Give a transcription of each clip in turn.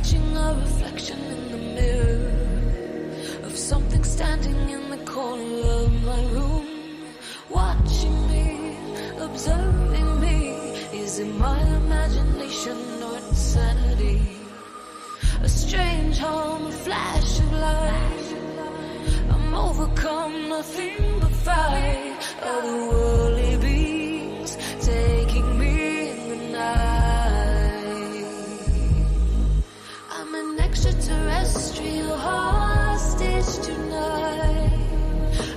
catching a reflection in the mirror of something standing in the corner of my room, watching me, observing me. Is it my imagination or insanity? A strange hum, a flash of light. I'm overcome, nothing but fright. Otherworldly beings taking me in the night. I'm an extraterrestrial hostage tonight.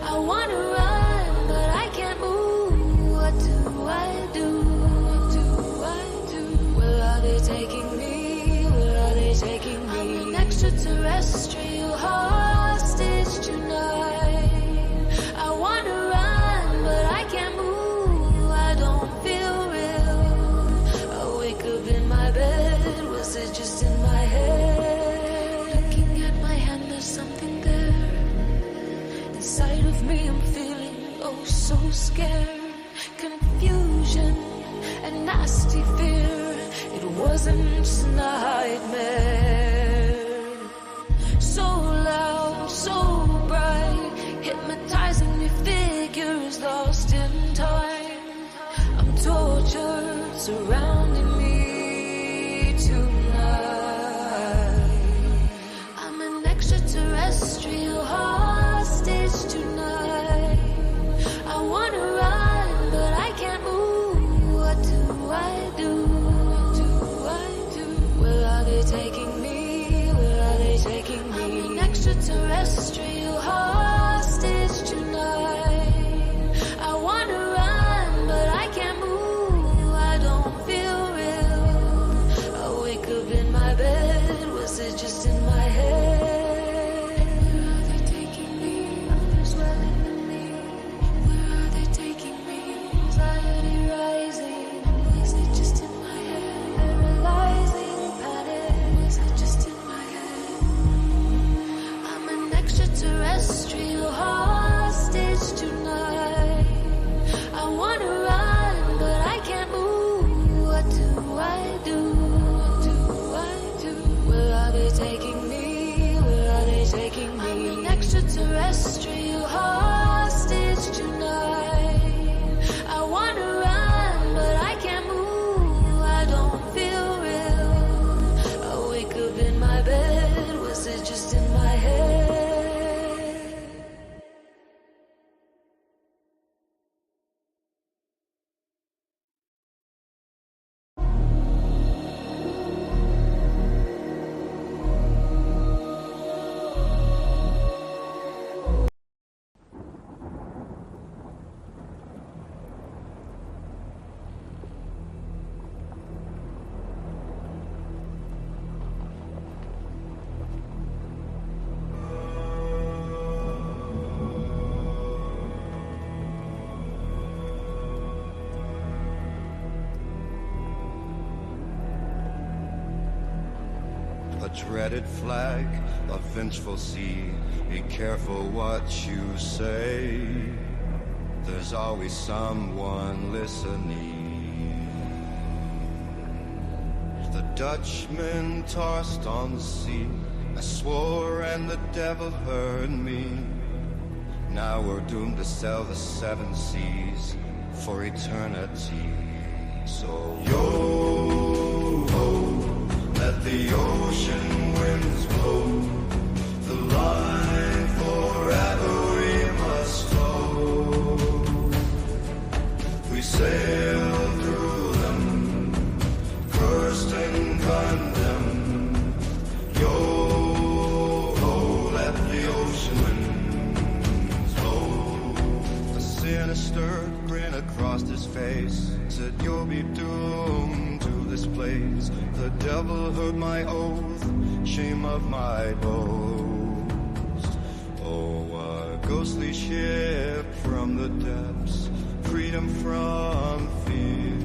I wanna run, but I can't move. What do I do? What do I do? Where are they taking me? Where are they taking me? I'm an extraterrestrial hostage tonight. I wanna run, but I can't move. I don't feel real. I wake up in my bed. Was it just in my head? Looking at my hand, there's something there. Inside of me, I'm feeling oh so scared. Confusion and nasty fear. It wasn't just a nightmare. So loud, so bright, hypnotizing me figures lost in time. I'm tortured, surrounding me tonight. I'm an extraterrestrial hostage tonight. I wanna run, but I can't move. What do I do? What do I do? Where are they taking me? Where are they taking me? I'm an extraterrestrial hostage tonight. I wanna run, but I can't move. I don't feel real. I wake up in my bed. Was it just in my head? Where are they taking me? Others dwelling in me. Where are they taking me? Anxiety rising. Was it just in my head? Paralyzing panic. Was it just in my head? I'm an extraterrestrial hostage tonight. I wanna run, but I can't move. What do I do? What do I do? Where are they taking me? Where are they taking me? I'm an extraterrestrial hostage tonight. I wanna run, but I can't move. I don't feel real. I wake up in my bed. Was it just in my head? A dreaded flag, a vengeful sea. Be careful what you say. There's always someone listening. The Dutchman tossed on the sea. I swore and the devil heard me. Now we're doomed to sail the seven seas for eternity. So yo-ho, let the ocean winds blow. The line forever we must flow. We sail through them, cursed and condemned. Yo-ho, let the ocean winds blow. A sinister grin across his face said, you'll be doomed to this place. The devil heard my oath, shame of my boast. Oh, a ghostly ship from the depths, freedom from fear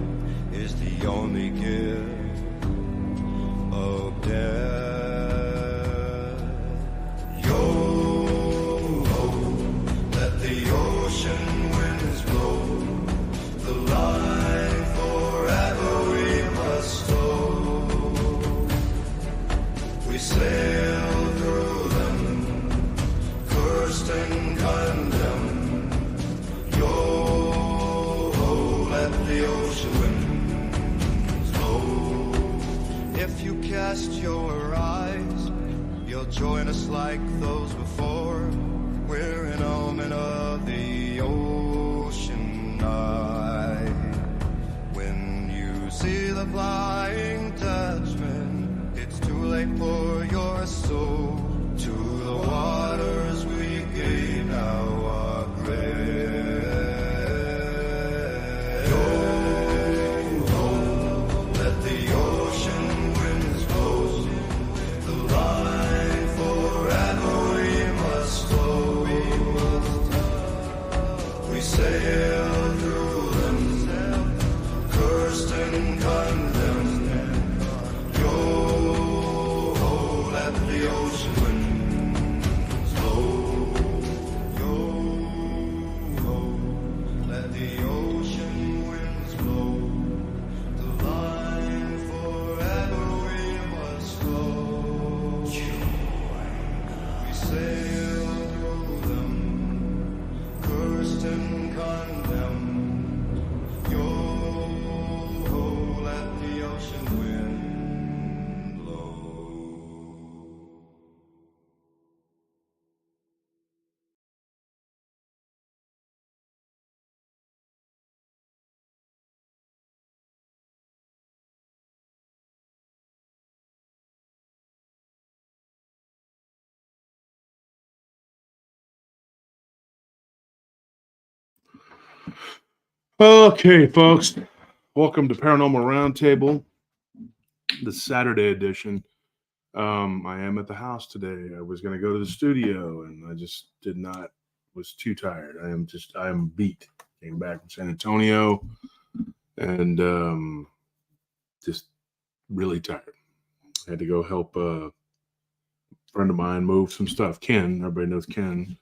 is the only gift of death. Yo-ho, let the ocean winds blow. The line forever we must flow. cast your eyes, you'll join us like those before. We're an omen of the ocean night. When you see the flying Dutchman, it's too late for your soul. To the waters we gave now our grace. Yo, ho, let the ocean winds blow. The line forever we must flow. We sail through them, cursed and condemned. Yo, ho, let the ocean winds blow. Yo, ho, let the ocean winds blow. The line forever we must flow. We sail through them, cursed and condemned. Yo, ho, let the ocean wind blow. Okay, folks, welcome to Paranormal Roundtable, the Saturday edition. I am at the house today. I was going to go to the studio, and I just did not. Was too tired. I am beat. Came back from San Antonio, and just really tired. I had to go help a friend of mine move some stuff. Ken, everybody knows Ken.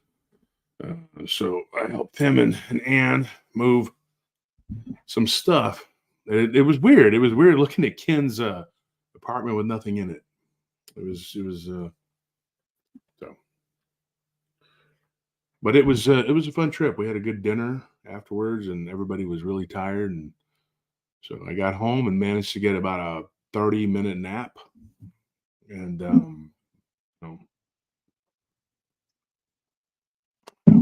So I helped him and Ann move some stuff. It was weird. It was weird looking at Ken's apartment with nothing in it. It was so, but it was a fun trip. We had a good dinner afterwards, and everybody was really tired. And so I got home and managed to get about a 30-minute nap. And I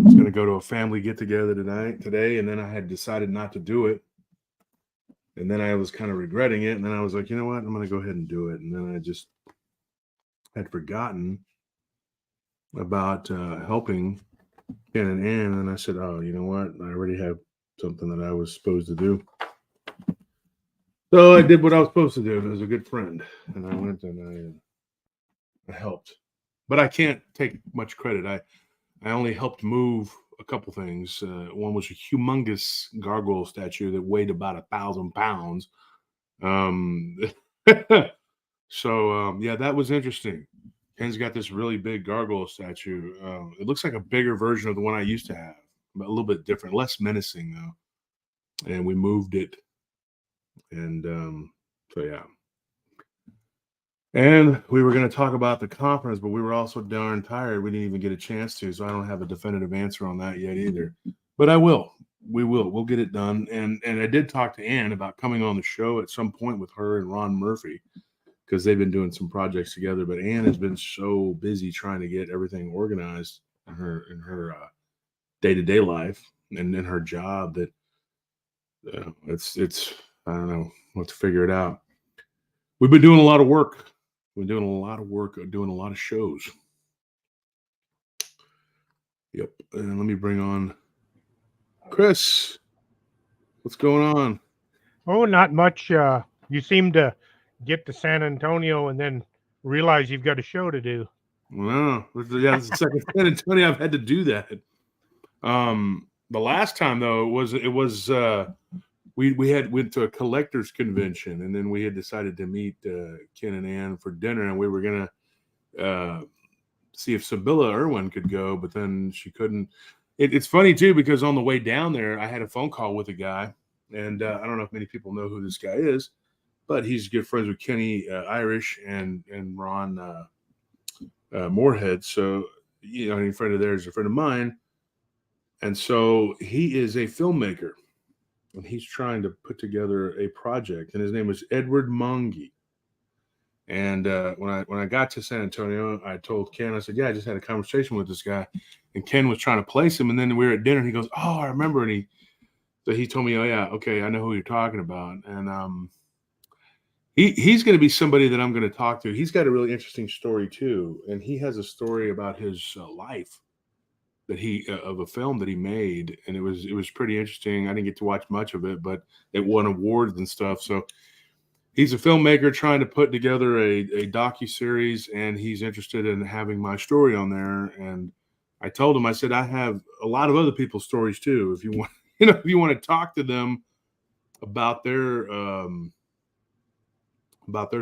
was going to go to a family get together today, and then I had decided not to do it. And then I was kind of regretting it. And then I was like, you know what? I'm going to go ahead and do it. And then I just had forgotten about helping Ken and Ann. And I said, oh, you know what? I already have something that I was supposed to do. So I did what I was supposed to do. It was a good friend. And I went and I helped. But I can't take much credit. I only helped move a couple things. One was a humongous gargoyle statue that weighed about 1,000 pounds. So yeah, that was interesting. Ken's got this really big gargoyle statue. It looks like a bigger version of the one I used to have, but a little bit different, less menacing though. And we moved it. And so yeah. And we were going to talk about the conference, but we were also darn tired. We didn't even get a chance to, so I don't have a definitive answer on that yet either. But I will. We'll get it done. And I did talk to Ann about coming on the show at some point with her and Ron Murphy, because they've been doing some projects together. But Ann has been so busy trying to get everything organized in her day-to-day life and in her job that it's I don't know what to figure it out. We've been doing a lot of work. We're doing a lot of work, doing a lot of shows. Yep. And let me bring on Chris. What's going on? Oh, not much. You seem to get to San Antonio and then realize you've got a show to do. Well, yeah, this is the second San Antonio I've had to do that. The last time though, it was we went to a collectors convention, and then we had decided to meet Ken and Ann for dinner, and we were gonna see if Sibylla Irwin could go, but then she couldn't. It's funny too, because on the way down there, I had a phone call with a guy, and I don't know if many people know who this guy is, but he's good friends with Kenny Irish and Ron Moorhead. So you know, a friend of theirs, a friend of mine, and so he is a filmmaker. And he's trying to put together a project, and his name is Edward Monge. And when I got to San Antonio, I told Ken, I said, yeah, I just had a conversation with this guy. And Ken was trying to place him. And then we were at dinner and he goes, oh, I remember. And he told me, oh, yeah, okay, I know who you're talking about. And he's going to be somebody that I'm going to talk to. He's got a really interesting story, too. And he has a story about his life that of a film that he made. And it was pretty interesting. I didn't get to watch much of it, but it won awards and stuff. So he's a filmmaker trying to put together a docuseries, and he's interested in having my story on there. And I told him, I said, I have a lot of other people's stories too. If you want, if you want to talk to them about their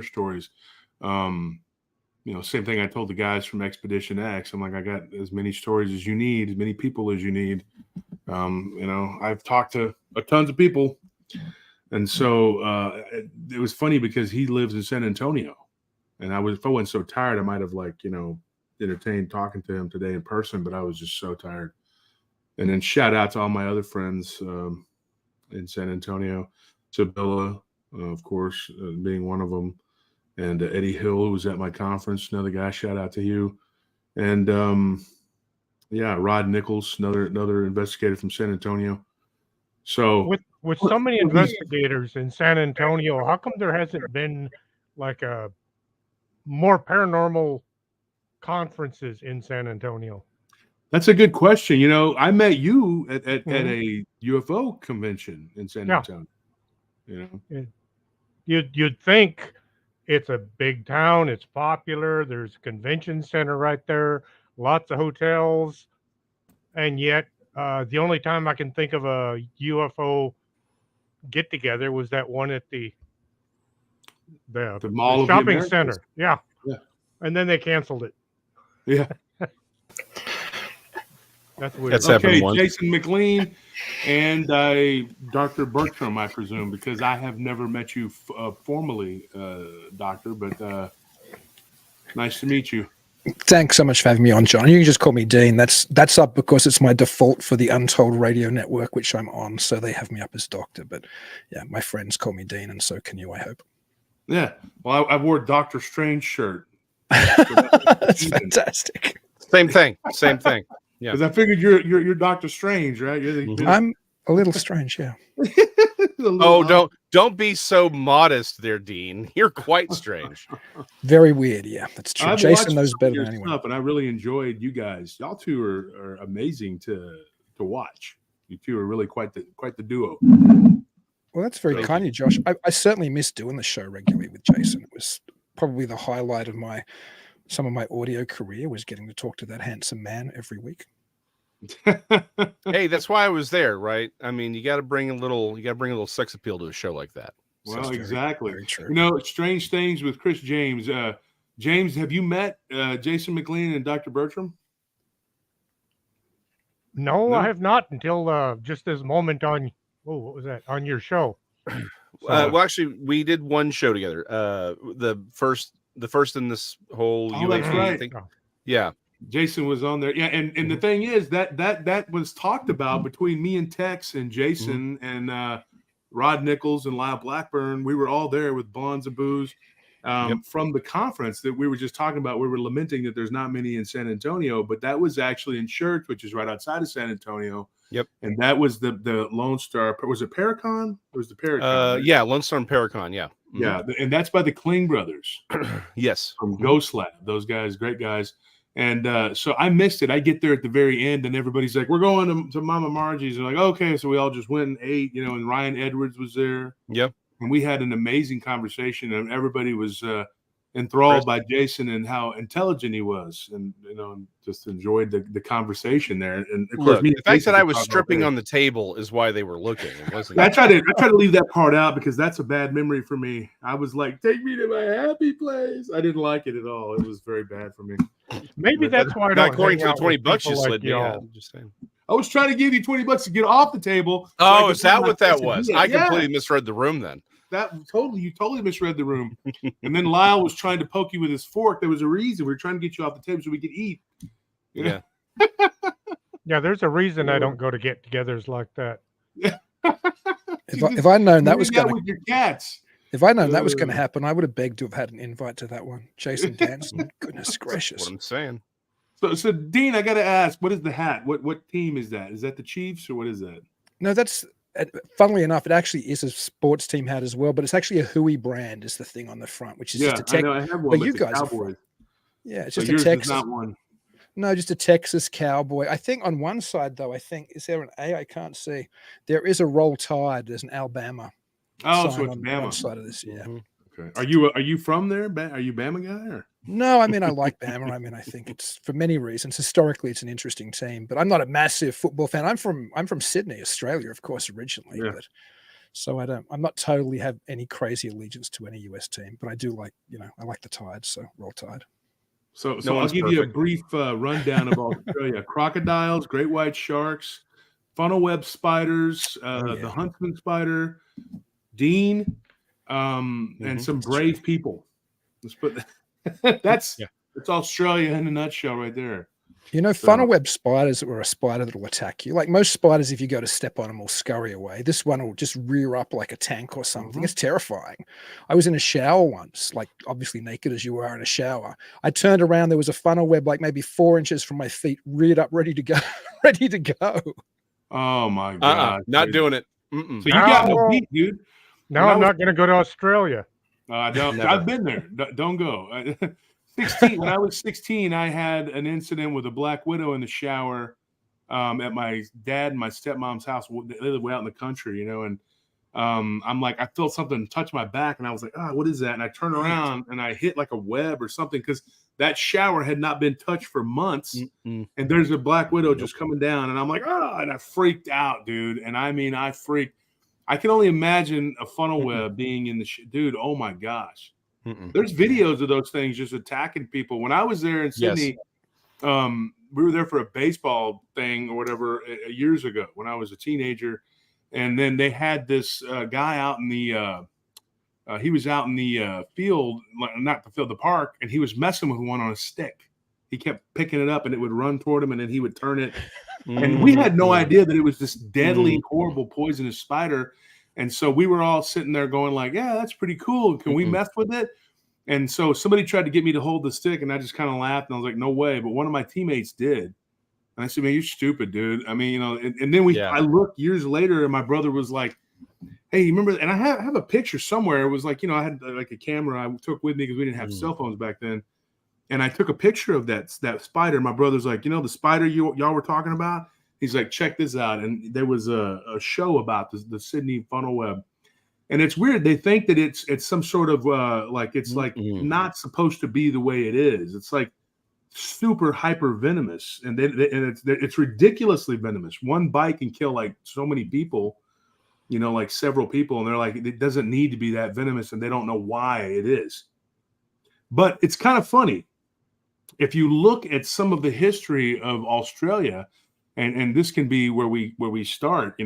stories, same thing I told the guys from Expedition X. I'm like, I got as many stories as you need, as many people as you need. I've talked to tons of people. And so it was funny because he lives in San Antonio, and if I wasn't so tired, I might have entertained talking to him today in person, but I was just so tired. And then shout out to all my other friends in San Antonio, Sabilla, of course, being one of them, and Eddie Hill, who was at my conference, another guy. Shout out to you, and Rod Nichols, another investigator from San Antonio. So with so many investigators in San Antonio, how come there hasn't been like a more paranormal conferences in San Antonio? That's a good question. I met you at a UFO convention in San Antonio. You'd think it's a big town, it's popular, there's a convention center right there, lots of hotels, and yet the only time I can think of a UFO get together was that one at the Mall of shopping the center. Yeah. And then they canceled it. Yeah. That's weird. That's happened once. Jason McLean and Dr. Bertram, I presume, because I have never met you formally, Doctor, but nice to meet you. Thanks so much for having me on, John. You can just call me Dean. That's up because it's my default for the Untold Radio Network, which I'm on, so they have me up as Doctor. But yeah, my friends call me Dean, and so can you, I hope. Yeah. Well, I wore a Doctor Strange shirt. That's fantastic. Same thing. Yeah. Because I figured you're Doctor Strange, right? I'm a little strange, yeah. Oh, don't be so modest there, Dean. You're quite strange. Very weird, yeah. That's true. Jason knows better than anyone. And I really enjoyed you guys. Y'all two are amazing to watch. You two are really quite the duo. Well, that's very kind of you, Josh. I certainly miss doing the show regularly with Jason. It was probably the highlight of some of my audio career, was getting to talk to that handsome man every week. Hey, that's why I was there, right? I mean, you got to bring a little sex appeal to a show like that. Well, exactly. Very true. Strange things with Chris James. James, have you met Jason McLean and Dr. Bertram? No, I have not until just this moment on. Oh, what was that on your show? Well, actually, we did one show together. The first in this whole UFO thing. Yeah. Jason was on there. Yeah, and the thing is that was talked about between me and Tex and Jason and Rod Nichols and Lyle Blackburn. We were all there with Bonds and Booze from the conference that we were just talking about. We were lamenting that there's not many in San Antonio, but that was actually in Church, which is right outside of San Antonio. Yep. And that was the Lone Star. Was it Paracon? It was the Paracon. Yeah, Lone Star and Paracon. Yeah. Mm-hmm. Yeah, and that's by the Kling brothers. Yes. From Ghost Lab. Those guys, great guys. And so I missed it. I get there at the very end, and everybody's like, "We're going to Mama Margie's." And like, okay, so we all just went and ate, and Ryan Edwards was there. Yep. And we had an amazing conversation, and everybody was enthralled by Jason and how intelligent he was, and just enjoyed the conversation there. And of course, the fact that I was stripping on the table is why they were looking. It wasn't. I try to leave that part out because that's a bad memory for me. I was like, "Take me to my happy place." I didn't like it at all. It was very bad for me. Maybe that's why I don't according to the $20 you like slid me. I'm just saying. I was trying to give you $20 to get off the table. Oh, is that what that was? I completely misread the room then. You totally misread the room. And then Lyle was trying to poke you with his fork. There was a reason. We were trying to get you off the table so we could eat. Yeah. Yeah, there's a reason I don't go to get-togethers like that. If I'd known that was going with your cats. If I'd known that was going to happen, I would have begged to have had an invite to that one. Jason Danson, goodness gracious. What I'm saying. So Dean, I got to ask, what is the hat? What team is that? Is that the Chiefs or what is that? No, that's funnily enough, it actually is a sports team hat as well, but it's actually a Hui brand is the thing on the front, which is just a I know I have one. But you guys Cowboys. Yeah, it's So just a Texas. Not one. No, just a Texas Cowboy. I think on one side though, is there an A? I can't see. There is a Roll Tide. There's an Alabama. Oh, so it's on Bama. one side of this. Yeah. Okay. Are you from there? Are you Bama guy or? No, I mean I like Bama. I mean I think it's for many reasons. Historically, it's an interesting team, but I'm not a massive football fan. I'm from Sydney, Australia, of course, originally. Yeah. But so I'm not totally have any crazy allegiance to any US team, but I do like I like the Tide. So Roll Tide. So I'll give you a brief rundown of Australia: crocodiles, great white sharks, funnel web spiders, the huntsman spider, Dean, and some brave people. Let's put that's Australia in a nutshell, right there. Funnel web spiders are a spider that will attack you. Like most spiders, if you go to step on them, will scurry away. This one will just rear up like a tank or something. It's terrifying. I was in a shower once, like obviously naked as you are in a shower. I turned around, there was a funnel web like maybe 4 inches from my feet, reared up, ready to go, ready to go. Oh my God. Not doing it. So you got no beat, dude. Now I'm not going to go to Australia. I've been there. Don't go. 16. When I was 16, I had an incident with a black widow in the shower at my dad and my stepmom's house. They live way out in the country, and I'm like, I felt something touch my back, and I was like, what is that? And I turned around and I hit like a web or something because that shower had not been touched for months. And there's a black widow just coming down, and I'm like, and I freaked out, dude. And I mean, I freaked. I can only imagine a funnel web being in the dude. Oh my gosh. There's videos of those things just attacking people. When I was there in Sydney, we were there for a baseball thing or whatever years ago when I was a teenager. And then they had this guy out in the he was out in the field, not the field, the park, and he was messing with one on a stick. He kept picking it up and it would run toward him and then he would turn it. And we had no idea that it was this deadly, horrible, poisonous spider. And so we were all sitting there going like, yeah, that's pretty cool. Can we mess with it? And so somebody tried to get me to hold the stick, and I just kind of laughed, and I was like, no way. But one of my teammates did. And I said, man, you're stupid, dude. I mean, and then I looked years later, and my brother was like, hey, you remember? And I have a picture somewhere. It was like, I had like a camera I took with me because we didn't have cell phones back then. And I took a picture of that spider. My brother's like, the spider y'all were talking about? He's like, check this out. And there was a show about the Sydney funnel web. And it's weird. They think that it's some sort of it's not supposed to be the way it is. It's like super hyper venomous, and it's ridiculously venomous. One bite can kill like so many people, like several people, and they're like, it doesn't need to be that venomous, and they don't know why it is. But it's kind of funny if you look at some of the history of Australia, and this can be where we start.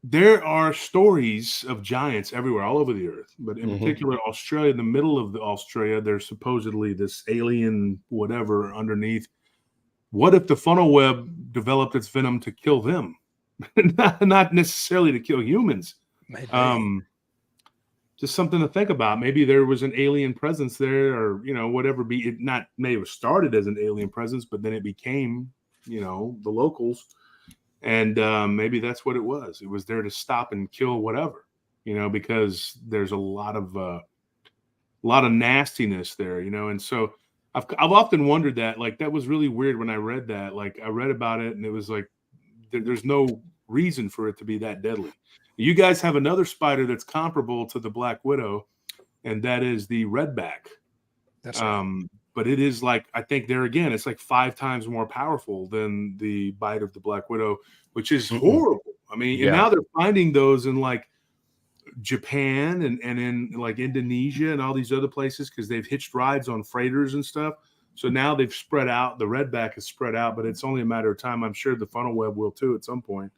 There are stories of giants everywhere, all over the earth, but in particular, Australia, in the middle of Australia, there's supposedly this alien whatever underneath. What if the funnel web developed its venom to kill them? Not necessarily to kill humans. Maybe. Just something to think about. Maybe there was an alien presence there, or whatever. May have started as an alien presence, but then it became, the locals. And maybe that's what it was. It was there to stop and kill whatever, because there's a lot of nastiness there, And so I've often wondered that, like, that was really weird when I read that. Like, I read about it, and it was like there's no reason for it to be that deadly. You guys have another spider that's comparable to the black widow, and that is the redback. That's right. But it is like, I think there again, it's like 5 times more powerful than the bite of the black widow, which is horrible. I mean, and now they're finding those in like Japan and in like Indonesia and all these other places because they've hitched rides on freighters and stuff. So now they've spread out. The redback is spread out, but it's only a matter of time. I'm sure the funnel web will too at some point.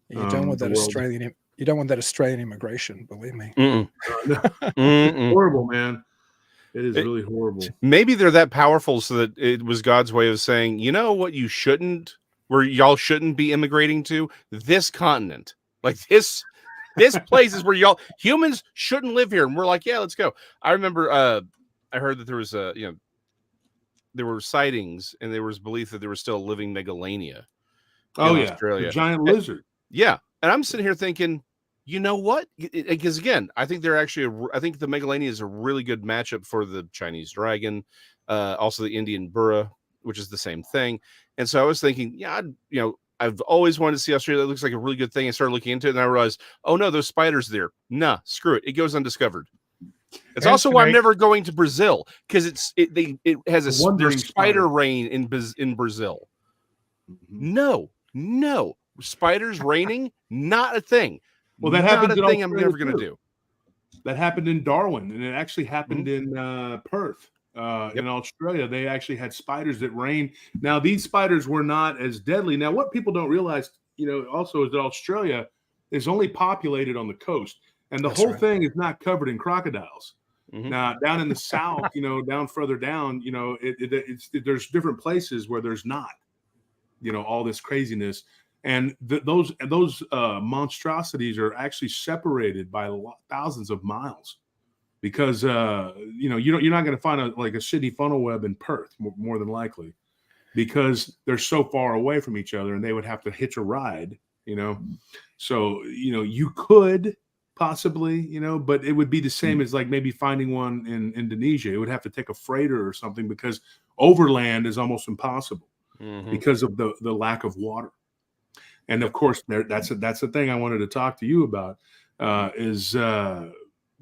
You don't want that Australian. You don't want that Australian immigration. Believe me. Horrible, man. It is really horrible. Maybe they're that powerful so that it was God's way of saying, what where y'all shouldn't be immigrating to? This continent. Like this This place is where humans shouldn't live here. And we're like, yeah, let's go. I remember I heard that there was there were sightings and there was belief that there was still a living megalania in Australia. The giant lizard. Yeah. And I'm sitting here thinking, you know what? Because again, I think I think the megalania is a really good matchup for the Chinese dragon, also the Indian burra, which is the same thing. And so I was thinking, yeah, I've always wanted to see Australia. That looks like a really good thing. I started looking into it and I realized, oh no, those spiders there. Nah, screw it. It goes undiscovered. It's also why I'm never going to Brazil, because it has there's spider rain in Brazil. No, spiders raining, not a thing. Well, that happened not a thing I'm never going to do. That happened in Darwin, and it actually happened in Perth. In Australia, they actually had spiders that rained. Now, these spiders were not as deadly. Now, what people don't realize, also is that Australia is only populated on the coast, and the whole thing is not covered in crocodiles. Now, down in the south, down further down, there's different places where there's not, all this craziness, and those monstrosities are actually separated by thousands of miles. Because you're not going to find a Sydney funnel web in Perth, more than likely, because they're so far away from each other, and they would have to hitch a ride. So you could possibly, but it would be the same as like maybe finding one in Indonesia. It would have to take a freighter or something, because overland is almost impossible because of the lack of water. And of course, that's the thing I wanted to talk to you about is.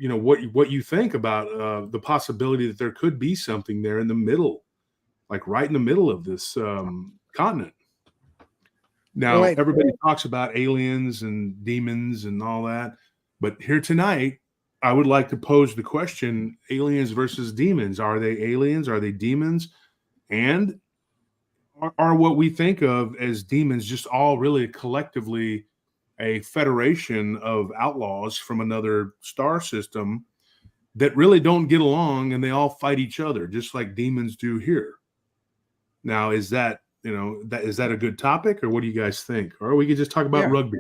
What you think about the possibility that there could be something there in the middle, like right in the middle of this continent. Now, everybody talks about aliens and demons and all that, but here tonight, I would like to pose the question: aliens versus demons. Are they aliens? Are they demons? And are what we think of as demons just all really collectively a federation of outlaws from another star system that really don't get along, and they all fight each other just like demons do here? Now, is that a good topic, or what do you guys think? Or we could just talk about rugby.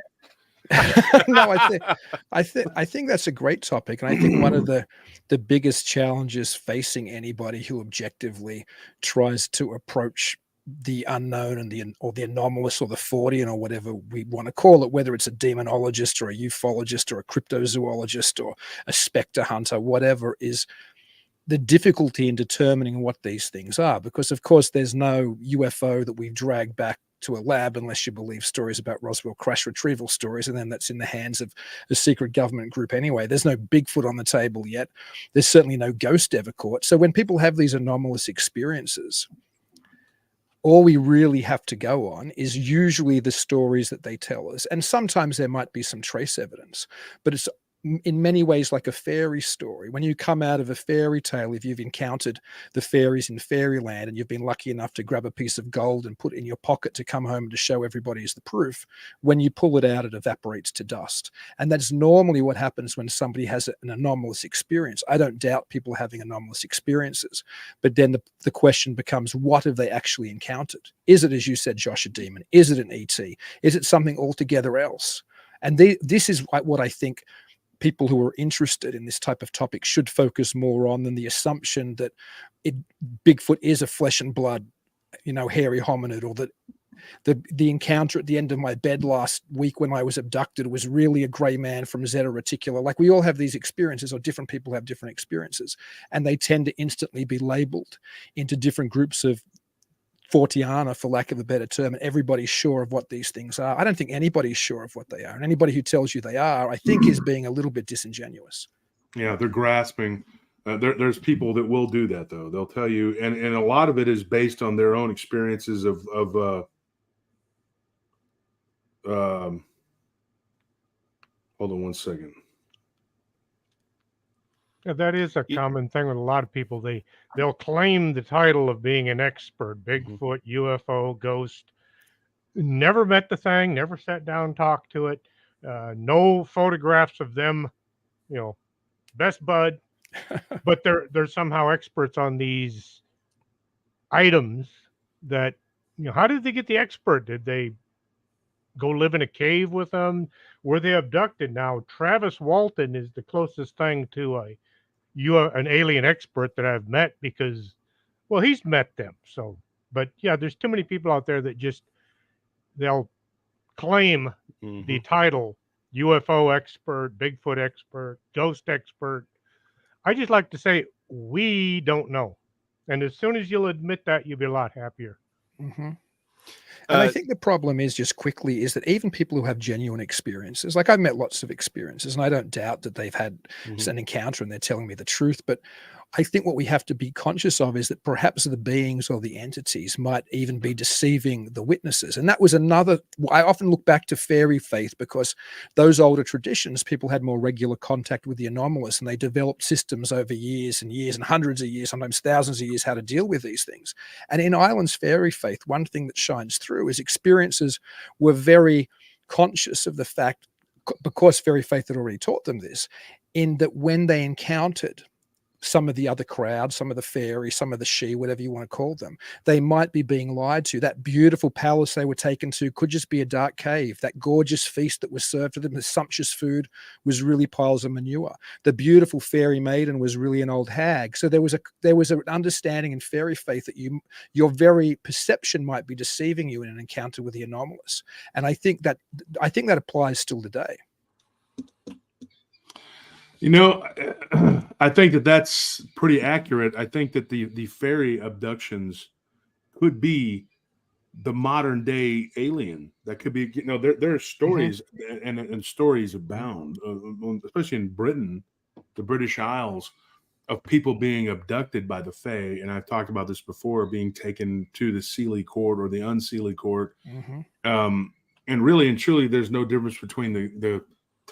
No, I think that's a great topic, and I think one of the biggest challenges facing anybody who objectively tries to approach the unknown and the anomalous or the Fortean or whatever we want to call it, whether it's a demonologist or a ufologist or a cryptozoologist or a specter hunter, whatever, is the difficulty in determining what these things are. Because of course there's no UFO that we've dragged back to a lab, unless you believe stories about Roswell crash retrieval stories, and then that's in the hands of a secret government group anyway. There's no Bigfoot on the table yet. There's certainly no ghost ever caught. So when people have these anomalous experiences, all we really have to go on is usually the stories that they tell us. And sometimes there might be some trace evidence, but it's in many ways like a fairy story. When you come out of a fairy tale, if you've encountered the fairies in fairyland and you've been lucky enough to grab a piece of gold and put it in your pocket to come home to show everybody as the proof, when you pull it out, it evaporates to dust. And that's normally what happens when somebody has an anomalous experience. I don't doubt people having anomalous experiences, but then the question becomes, what have they actually encountered? Is it, as you said, Josh, a demon? Is it an ET? Is it something altogether else? And this is what I think people who are interested in this type of topic should focus more on, than the assumption that Bigfoot is a flesh and blood, hairy hominid, or that the encounter at the end of my bed last week when I was abducted was really a gray man from Zeta Reticula. Like, we all have these experiences, or different people have different experiences, and they tend to instantly be labeled into different groups of Forteana, for lack of a better term, and everybody's sure of what these things are. I don't think anybody's sure of what they are, and anybody who tells you they are, I think, is being a little bit disingenuous. Yeah, they're grasping. There's people that will do that, though. They'll tell you, and a lot of it is based on their own experiences of hold on one second. Yeah, that is a common thing with a lot of people. They'll claim the title of being an expert: Bigfoot, UFO, ghost. Never met the thing, never sat down and talked to it. No photographs of them, best bud. But they're somehow experts on these items that, how did they get the expert? Did they go live in a cave with them? were they abducted? Now, Travis Walton is the closest thing to an alien expert that I've met because, well, he's met them. So, but yeah, there's too many people out there that just they'll claim the title UFO expert, Bigfoot expert, ghost expert. I just like to say we don't know, and as soon as you'll admit that, you'll be a lot happier. Mm-hmm. And I think the problem is just quickly is that even people who have genuine experiences, like I've met lots of experiences, and I don't doubt that they've had an encounter and they're telling me the truth. But I think what we have to be conscious of is that perhaps the beings or the entities might even be deceiving the witnesses. And that was another, I often look back to fairy faith because those older traditions, people had more regular contact with the anomalous and they developed systems over years and years and hundreds of years, sometimes thousands of years, how to deal with these things. And in Ireland's fairy faith, one thing that shines through is experiences were very conscious of the fact, because fairy faith had already taught them this, in that when they encountered some of the other crowd, some of the fairies, some of the she, whatever you want to call them, they might be being lied to. That beautiful palace they were taken to could just be a dark cave. That gorgeous feast that was served to them, the sumptuous food, was really piles of manure. The beautiful fairy maiden was really an old hag. So there was an understanding in fairy faith that your very perception might be deceiving you in an encounter with the anomalous. And I think that applies still today. You know, I think that that's pretty accurate. I think that the fairy abductions could be the modern day alien. That could be, you know, there are stories and stories abound, especially in Britain, the British Isles, of people being abducted by the Fae. And I've talked about this before, being taken to the Sealy court or the unsealy court. And really and truly, there's no difference between the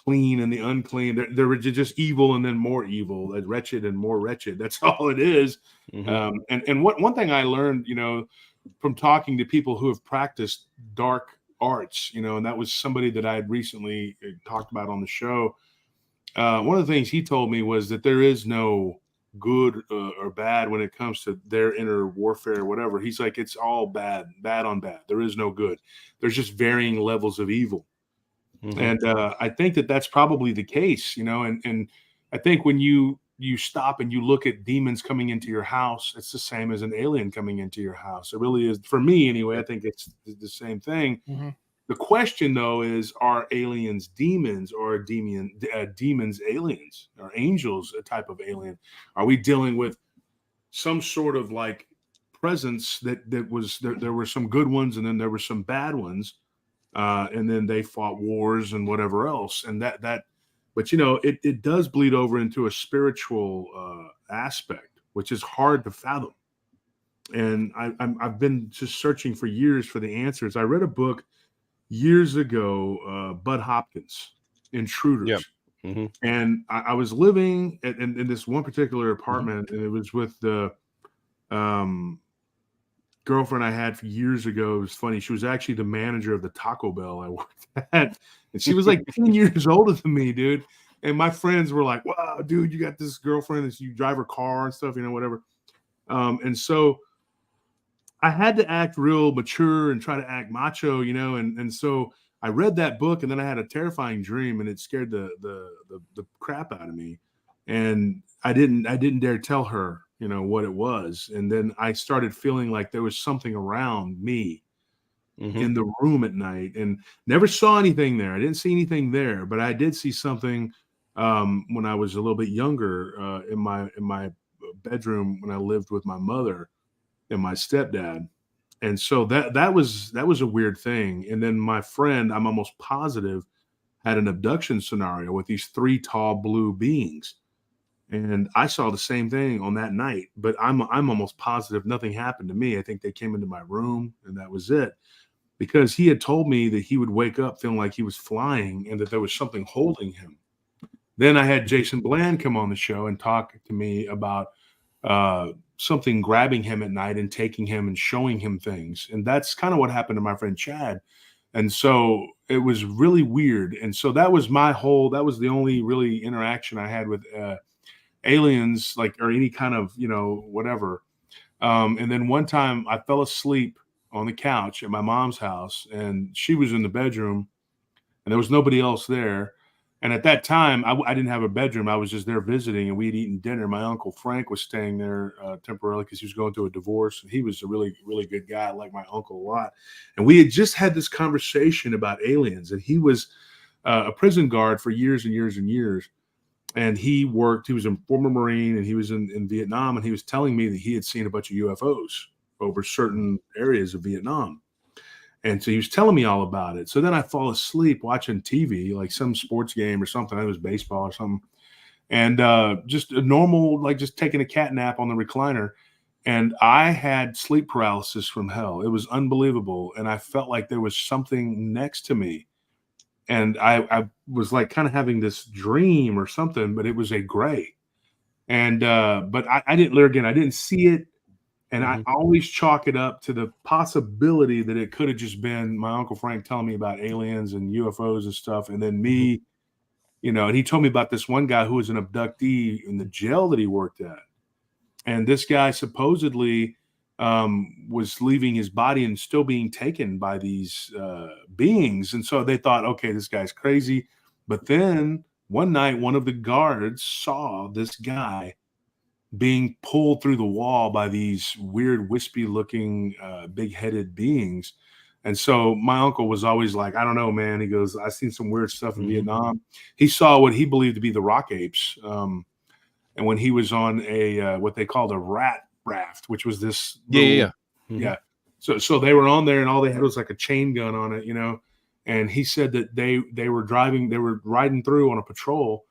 clean and the unclean. They're just evil and then more evil, wretched and more wretched. That's all it is. And one thing I learned, you know, from talking to people who have practiced dark arts, you know, and that was somebody that I had recently talked about on the show. One of the things he told me was that there is no good or bad when it comes to their inner warfare or whatever. He's like, it's all bad on bad. There is no good. There's just varying levels of evil. And I think that that's probably the case, you know, and I think when you stop and you look at demons coming into your house, it's the same as an alien coming into your house. It really is, for me anyway. I think it's the same thing. The question, though, is, are aliens demons, or are demons aliens, or angels a type of alien? Are we dealing with some sort of like presence that was there were some good ones and then there were some bad ones? And then they fought wars and whatever else. And but you know, it does bleed over into a spiritual aspect, which is hard to fathom. And I've been just searching for years for the answers. I read a book years ago, Bud Hopkins, Intruders. And I was living in this one particular apartment, and it was with the girlfriend I had for years ago. It was funny. She was actually the manager of the Taco Bell I worked at, and she was like 10 years older than me, dude. And my friends were like, "Wow, dude, you got this girlfriend and you drive her car and stuff, you know, whatever." And so I had to act real mature and try to act macho, you know. And so I read that book, and then I had a terrifying dream, and it scared the crap out of me. And I didn't dare tell her, you know, what it was. And then I started feeling like there was something around me in the room at night, and never saw anything there. I didn't see anything there, but I did see something when I was a little bit younger in my bedroom when I lived with my mother and my stepdad. And so that was a weird thing. And then my friend, I'm almost positive, had an abduction scenario with these 3 tall blue beings. And I saw the same thing on that night, but I'm almost positive nothing happened to me. I think they came into my room and that was it, because he had told me that he would wake up feeling like he was flying and that there was something holding him. Then I had Jason Bland come on the show and talk to me about something grabbing him at night and taking him and showing him things. And that's kind of what happened to my friend Chad. And so it was really weird. And so that was the only really interaction I had with aliens, like, or any kind of, you know, whatever. And then one time I fell asleep on the couch at my mom's house, and she was in the bedroom, and there was nobody else there. And at that time, I didn't have a bedroom. I was just there visiting, and we had eaten dinner. My uncle Frank was staying there temporarily because he was going through a divorce. And he was a really, really good guy. I like my uncle a lot. And we had just had this conversation about aliens. And he was a prison guard for years and years and years. And he was a former Marine, and he was in Vietnam. And he was telling me that he had seen a bunch of UFOs over certain areas of Vietnam. And so he was telling me all about it. So then I fall asleep watching TV, like some sports game or something. It was baseball or something. And just a normal, like just taking a cat nap on the recliner. And I had sleep paralysis from hell. It was unbelievable. And I felt like there was something next to me. And I was like kind of having this dream or something, but it was a gray. And but I didn't, again, I didn't see it. And I always chalk it up to the possibility that it could have just been my Uncle Frank telling me about aliens and UFOs and stuff. And then me, and he told me about this one guy who was an abductee in the jail that he worked at. And this guy supposedly was leaving his body and still being taken by these beings. And so they thought, okay, this guy's crazy. But then one night, one of the guards saw this guy being pulled through the wall by these weird, wispy looking, big headed beings. And so my uncle was always like, I don't know, man. He goes, I've seen some weird stuff in Vietnam. He saw what he believed to be the rock apes. And when he was on what they called a rat raft, which was this. Yeah. So they were on there, and all they had was like a chain gun on it, and he said that they were riding through on a patrol.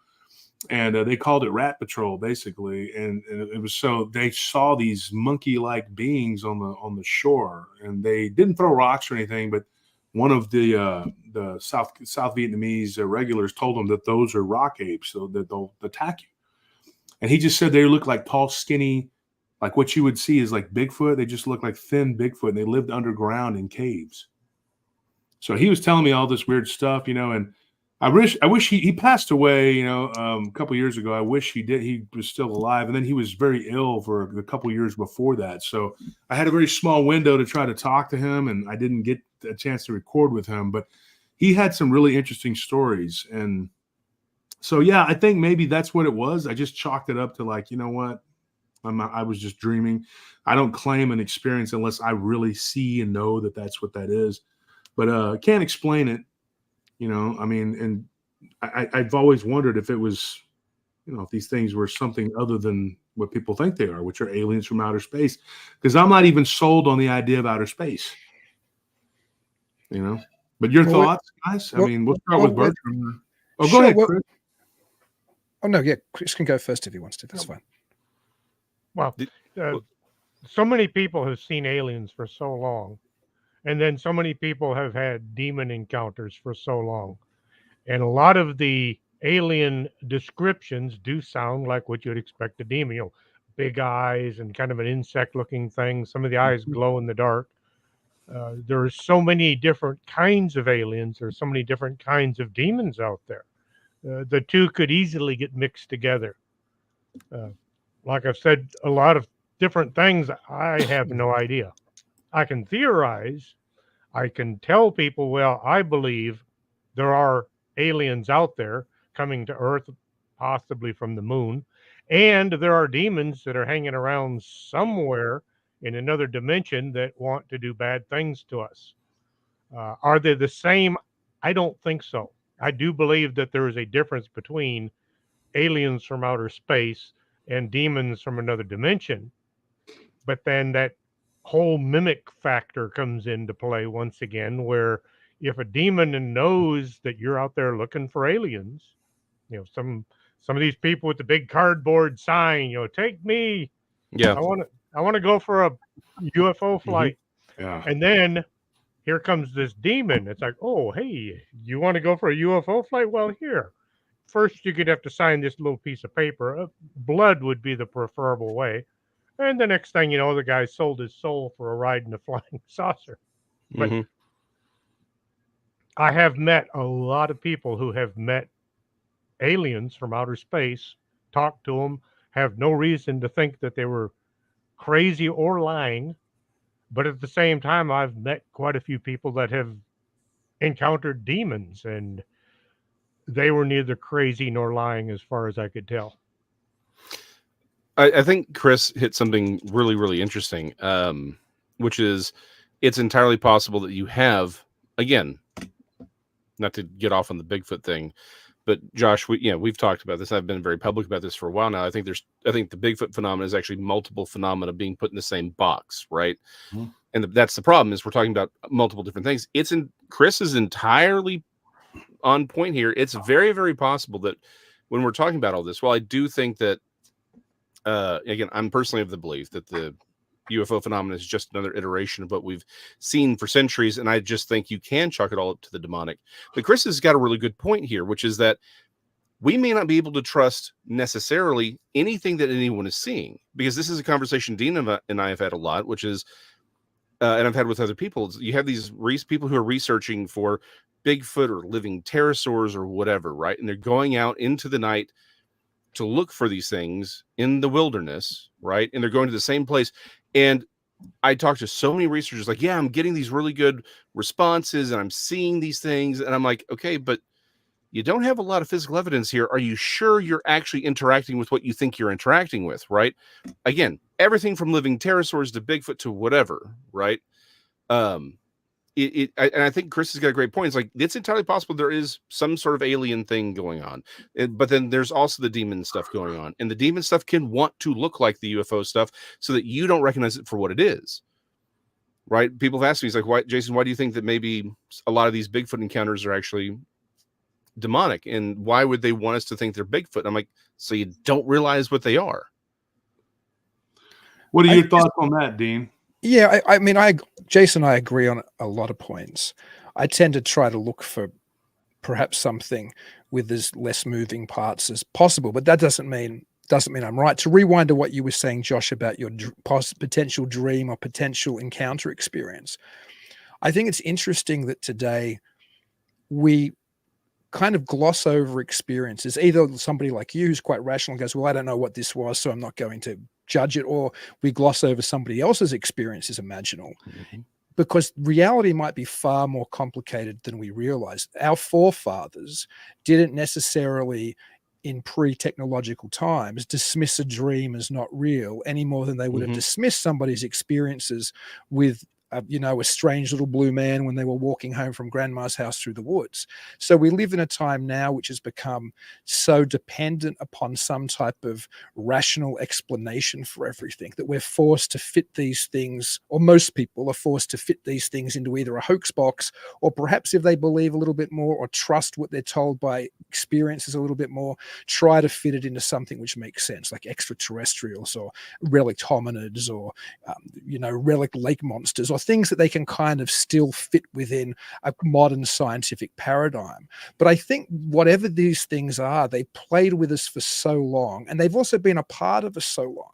And they called it Rat Patrol, basically, and it was so they saw these monkey-like beings on the shore, and they didn't throw rocks or anything. But one of the South Vietnamese regulars told them that those are rock apes, so that they'll attack you. And he just said they look like tall, skinny, like what you would see is like Bigfoot. They just look like thin Bigfoot, and they lived underground in caves. So he was telling me all this weird stuff, and I wish he passed away, a couple of years ago. I wish he was still alive. And then he was very ill for a couple of years before that. So I had a very small window to try to talk to him, and I didn't get a chance to record with him, but he had some really interesting stories. And so, yeah, I think maybe that's what it was. I just chalked it up to like, you know what? I was just dreaming. I don't claim an experience unless I really see and know that that's what that is, but I can't explain it. And I've always wondered if it was, if these things were something other than what people think they are, which are aliens from outer space, because I'm not even sold on the idea of outer space, but your thoughts, guys? We'll start with Bertram. Oh, go ahead, Chris. Oh, no, yeah, Chris can go first if he wants to. That's fine. Well, so many people have seen aliens for so long. And then so many people have had demon encounters for so long. And a lot of the alien descriptions do sound like what you'd expect a demon. Big eyes and kind of an insect-looking thing. Some of the eyes glow in the dark. There are so many different kinds of aliens. There's so many different kinds of demons out there. The two could easily get mixed together. Like I've said, a lot of different things, I have no idea. I can theorize. I can tell people, well, I believe there are aliens out there coming to Earth, possibly from the moon, and there are demons that are hanging around somewhere in another dimension that want to do bad things to us. Are they the same? I don't think so. I do believe that there is a difference between aliens from outer space and demons from another dimension, but then that whole mimic factor comes into play once again, where if a demon knows that you're out there looking for aliens, some of these people with the big cardboard sign, take me. Yeah. I want to go for a UFO flight. Yeah. And then here comes this demon. It's like, oh, hey, you want to go for a UFO flight? Well, here. First, you could have to sign this little piece of paper. Blood would be the preferable way. And the next thing you know, the guy sold his soul for a ride in a flying saucer. But I have met a lot of people who have met aliens from outer space, talked to them, have no reason to think that they were crazy or lying. But at the same time, I've met quite a few people that have encountered demons, and they were neither crazy nor lying as far as I could tell. I think Chris hit something really, really interesting, which is it's entirely possible that you have, again, not to get off on the Bigfoot thing, but Josh, we've talked about this. I've been very public about this for a while now. I think the Bigfoot phenomenon is actually multiple phenomena being put in the same box, right? Mhm. And that's the problem, is we're talking about multiple different things. Chris is entirely on point here. It's very, very possible that when we're talking about all this, well, I do think that, again, I'm personally of the belief that the UFO phenomenon is just another iteration of what we've seen for centuries. And I just think you can chalk it all up to the demonic. But Chris has got a really good point here, which is that we may not be able to trust necessarily anything that anyone is seeing, because this is a conversation Dean and I have had a lot, which is, and I've had with other people. You have these people who are researching for Bigfoot or living pterosaurs or whatever, right? And they're going out into the night to look for these things in the wilderness, right? And they're going to the same place. And I talked to so many researchers like, yeah, I'm getting these really good responses and I'm seeing these things. And I'm like, okay, but you don't have a lot of physical evidence here. Are you sure you're actually interacting with what you think you're interacting with, right? Again, everything from living pterosaurs to Bigfoot to whatever, right? And I think Chris has got a great point. It's like, it's entirely possible there is some sort of alien thing going on, but then there's also the demon stuff going on, and the demon stuff can want to look like the UFO stuff so that you don't recognize it for what it is, right? People have asked me, he's like, why, Jason, why do you think that maybe a lot of these Bigfoot encounters are actually demonic, and why would they want us to think they're Bigfoot? I'm like, so you don't realize what they are. What are your thoughts on that, Dean? Yeah, I mean, Jason and I agree on a lot of points. I tend to try to look for perhaps something with as less moving parts as possible, but that doesn't mean I'm right. To rewind to what you were saying, Josh, about your potential dream or potential encounter experience, I think it's interesting that today we kind of gloss over experiences. Either somebody like you who's quite rational and goes, well, I don't know what this was, so I'm not going to judge it, or we gloss over somebody else's experience as imaginal, because reality might be far more complicated than we realize. Our forefathers didn't necessarily, in pre-technological times, dismiss a dream as not real any more than they would have dismissed somebody's experiences with a strange little blue man when they were walking home from grandma's house through the woods. So we live in a time now which has become so dependent upon some type of rational explanation for everything that we're forced to fit these things, or most people are forced to fit these things into either a hoax box, or perhaps if they believe a little bit more or trust what they're told by experiences a little bit more, try to fit it into something which makes sense, like extraterrestrials or relic hominids or relic lake monsters, or things that they can kind of still fit within a modern scientific paradigm. But I think whatever these things are, they played with us for so long, and they've also been a part of us so long.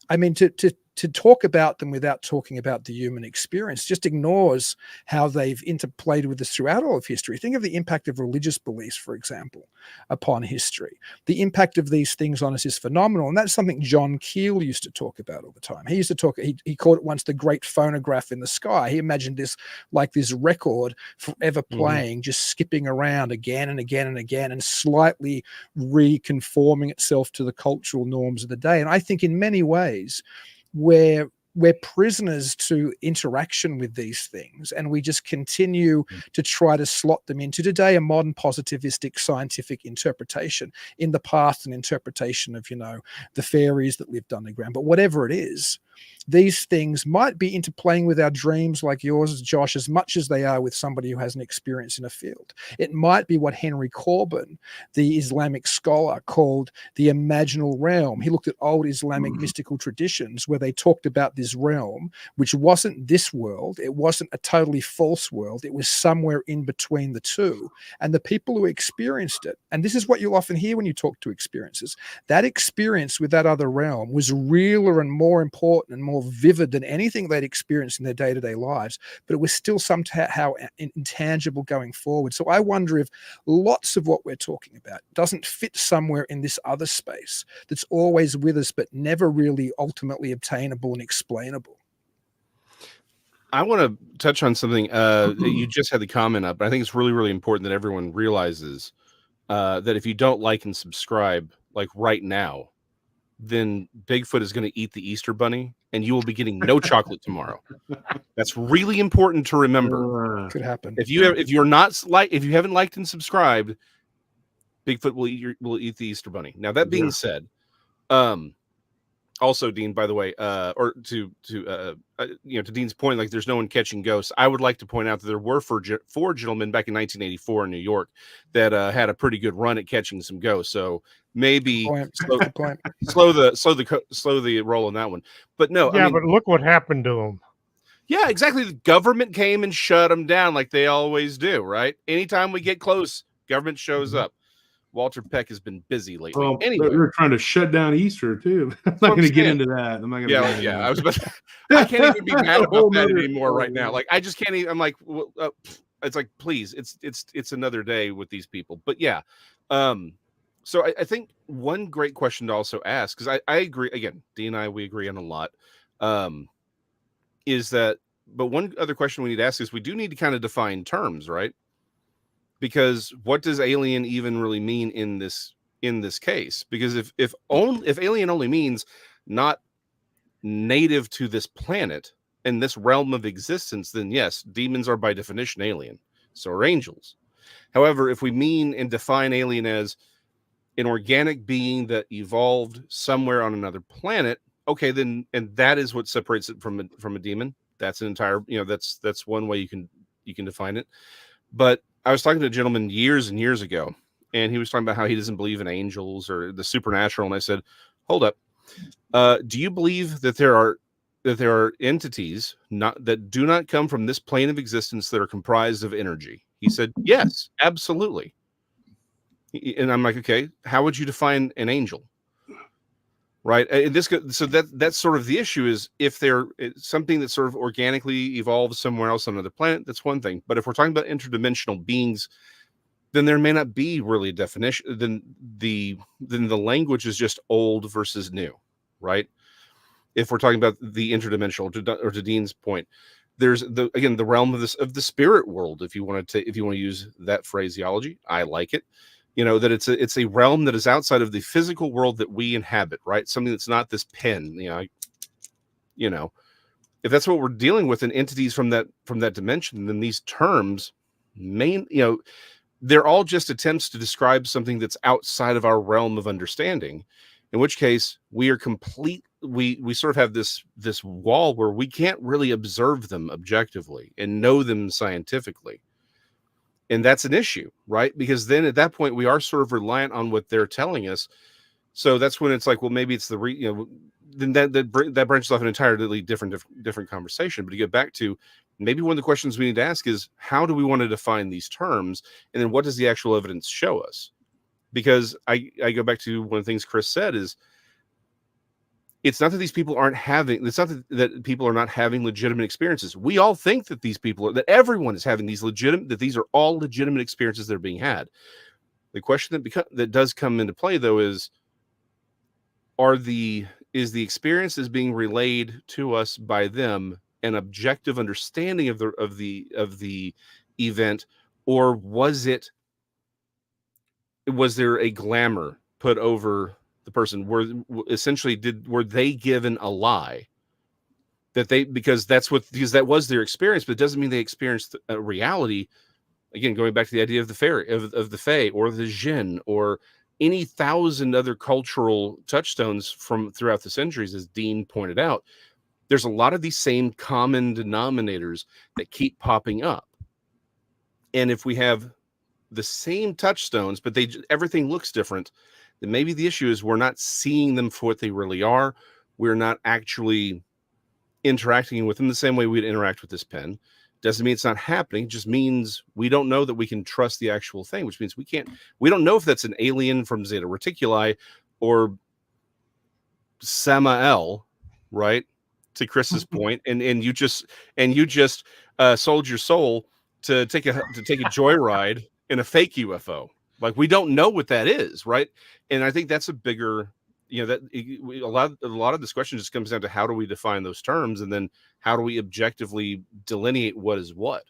I mean, to talk about them without talking about the human experience just ignores how they've interplayed with us throughout all of history. Think of the impact of religious beliefs, for example, upon history. The impact of these things on us is phenomenal, and that's something John Keel used to talk about all the time. He used to talk, he called it once the great phonograph in the sky. He imagined this like this record forever playing, just skipping around again and again and again, and slightly reconforming itself to the cultural norms of the day. And I think in many ways, we're prisoners to interaction with these things, and we just continue to try to slot them into today a modern positivistic scientific interpretation, in the past an interpretation of the fairies that lived underground. But whatever it is, these things might be interplaying with our dreams, like yours, Josh, as much as they are with somebody who has an experience in a field. It might be what Henry Corbin, the Islamic scholar, called the imaginal realm. He looked at old Islamic mystical traditions where they talked about this realm, which wasn't this world. It wasn't a totally false world. It was somewhere in between the two. And the people who experienced it, and this is what you'll often hear when you talk to experiences, that experience with that other realm was realer and more important and more vivid than anything they'd experienced in their day-to-day lives, but it was still somehow intangible going forward. So I wonder if lots of what we're talking about doesn't fit somewhere in this other space that's always with us, but never really ultimately obtainable and explainable. I want to touch on something. You just had the comment up, but I think it's really, really important that everyone realizes that if you don't like and subscribe, like right now, then Bigfoot is going to eat the Easter bunny, and you will be getting no chocolate tomorrow. That's really important to remember. Could happen. If you haven't liked and subscribed, Bigfoot will eat the Easter bunny. Now that being said, also, Dean, by the way, or to Dean's point, like there's no one catching ghosts. I would like to point out that there were four gentlemen back in 1984 in New York that had a pretty good run at catching some ghosts. So maybe slow the roll on that one. But no, yeah, but look what happened to them. Yeah, exactly. The government came and shut them down like they always do. Right? Anytime we get close, government shows up. Walter Peck has been busy lately. Well, anyway, we're trying to shut down Easter too. I'm not going to get into that. I'm not going to. Yeah. I was about to, I can't even be mad about that anymore right now. Like I just can't even. I'm like, it's like, please, it's another day with these people. But yeah, so I think one great question to also ask, because I agree. Again, Dee and I, we agree on a lot. Is that? But one other question we need to ask is we do need to kind of define terms, right? Because what does alien even really mean in this case? Because if alien only means not native to this planet and this realm of existence, then yes, demons are by definition alien. So are angels. However, if we mean and define alien as an organic being that evolved somewhere on another planet, okay, then and that is what separates it from a demon. That's an entire, that's one way you can define it. But I was talking to a gentleman years and years ago, and he was talking about how he doesn't believe in angels or the supernatural. And I said, hold up. Do you believe that there are entities that do not come from this plane of existence that are comprised of energy? He said, yes, absolutely. And I'm like, okay, how would you define an angel? Right. So that's sort of the issue is if they're something that sort of organically evolves somewhere else on another planet, that's one thing. But if we're talking about interdimensional beings, then there may not be really a definition. Then the language is just old versus new, right? If we're talking about the interdimensional, or to Dean's point, there's the realm of the spirit world. If you want to use that phraseology, I like it. That it's a realm that is outside of the physical world that we inhabit, right? Something that's not this pen, if that's what we're dealing with in entities from that dimension, then these terms they're all just attempts to describe something that's outside of our realm of understanding, in which case we are we sort of have this wall where we can't really observe them objectively and know them scientifically. And that's an issue, right? Because then at that point, we are sort of reliant on what they're telling us. So that's when it's like, well, maybe it's then that branches off an entirely different conversation. But to get back to maybe one of the questions we need to ask is, how do we want to define these terms? And then what does the actual evidence show us? Because I go back to one of the things Chris said is, it's not that these people it's not that people are not having legitimate experiences. We all think that that everyone is having these these are all legitimate experiences that are being had. The question that does come into play though is the experiences being relayed to us by them an objective understanding of the event, or was there a glamour put over the person? Were they given a lie because that was their experience, but it doesn't mean they experienced a reality. Again, going back to the idea of the fairy, of the fae or the jinn or any 1,000 other cultural touchstones from throughout the centuries, as Dean pointed out, there's a lot of these same common denominators that keep popping up. And if we have the same touchstones, but everything looks different, then maybe the issue is we're not seeing them for what they really are. We're not actually interacting with them the same way we'd interact with this pen. Doesn't mean it's not happening. It just means we don't know that we can trust the actual thing, which means we don't know if that's an alien from Zeta Reticuli or Samael, right? To Chris's point, and you just sold your soul to take a joyride in a fake UFO. Like, we don't know what that is, right? And I think that's a bigger you know, a lot of this question just comes down to how do we define those terms, and then how do we objectively delineate what is what.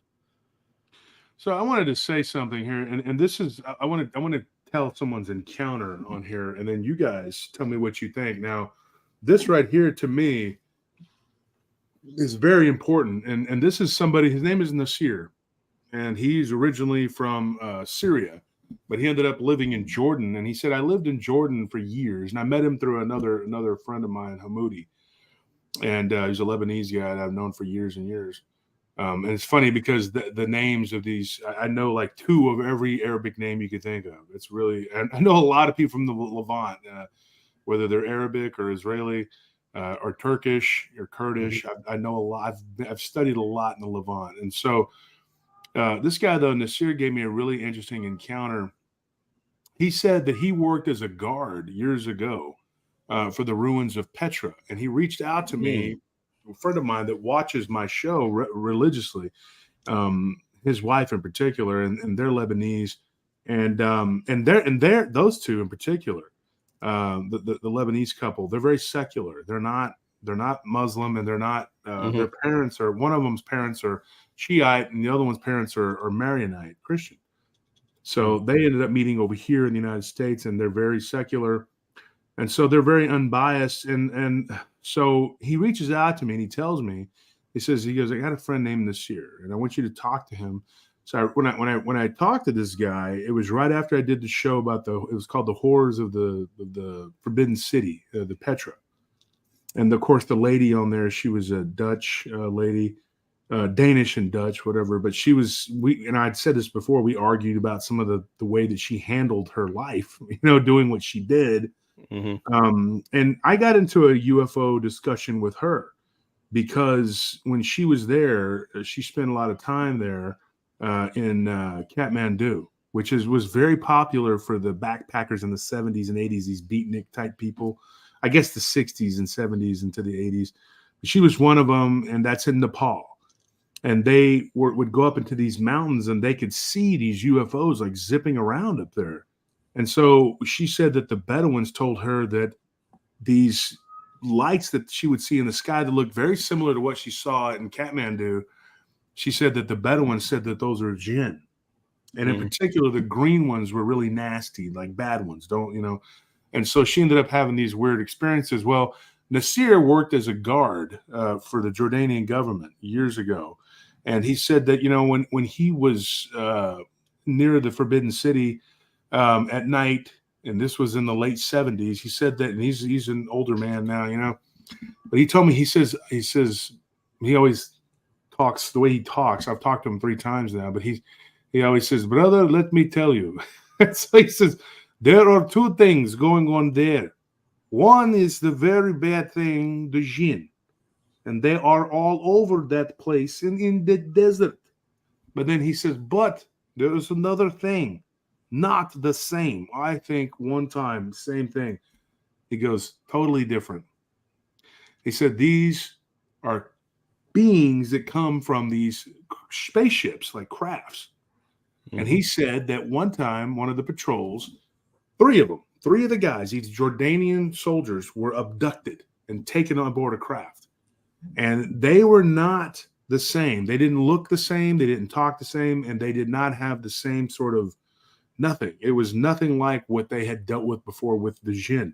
So I wanted to say something here, and this is I want to tell someone's encounter on here, and then you guys tell me what you think. Now, this right here to me is very important, and this is somebody. His name is Nasir, and he's originally from Syria, but he ended up living in Jordan. And he said, I lived in Jordan for years, and I met him through another friend of mine, Hamoudi, and he's a Lebanese guy that I've known for years and years. And it's funny because the names of these, I know like 2 of every Arabic name you could think of. It's really, and I know a lot of people from the Levant, whether they're Arabic or Israeli or Turkish or Kurdish. I know a lot. I've studied a lot in the Levant. And so this guy, though, Nasir, gave me a really interesting encounter. He said that he worked as a guard years ago for the ruins of Petra. And he reached out to me, a friend of mine that watches my show religiously, his wife in particular, and they're Lebanese, and they're those 2 in particular, the Lebanese couple. They're very secular. They're not Muslim, and they're not. Their parents are, one of them's parents are Shiite, and the other one's parents are Maronite Christian. So they ended up meeting over here in the United States, and they're very secular. And so they're very unbiased. And so he reaches out to me and he tells me, he goes, I got a friend named Nasir, and I want you to talk to him. So when I talked to this guy, it was right after I did the show about it was called The Horrors of the Forbidden City, the Petra. And of course, the lady on there, she was a Dutch lady, Danish and Dutch, whatever. But and I'd said this before, we argued about some of the way that she handled her life, doing what she did. And I got into a UFO discussion with her because when she was there, she spent a lot of time there in Kathmandu, which was very popular for the backpackers in the 70s and 80s, these beatnik type people. I guess the 60s and 70s into the 80s. She was one of them, and that's in Nepal. And they would go up into these mountains, and they could see these UFOs like zipping around up there. And so she said that the Bedouins told her that these lights that she would see in the sky that looked very similar to what she saw in Kathmandu, she said that the Bedouins said that those are jinn. And in particular, the green ones were really nasty, like bad ones, And so she ended up having these weird experiences. Well, Nasir worked as a guard for the Jordanian government years ago. And he said that, when he was near the Forbidden City, at night, and this was in the late 70s, he said that, and he's an older man now, but he told me, he says he always talks the way he talks. I've talked to him 3 times now, but he always says, brother, let me tell you. So he says, there are 2 things going on there. One is the very bad thing, the jinn, and they are all over that place in the desert. But then he says, but there is another thing. Not the same. I think one time, same thing. He goes, totally different. He said, these are beings that come from these spaceships, like crafts. And he said that one time, one of the patrols, 3 of the guys, these Jordanian soldiers, were abducted and taken on board a craft. And they were not the same. They didn't look the same. They didn't talk the same. And they did not have the same sort of nothing. It was nothing like what they had dealt with before with the jinn.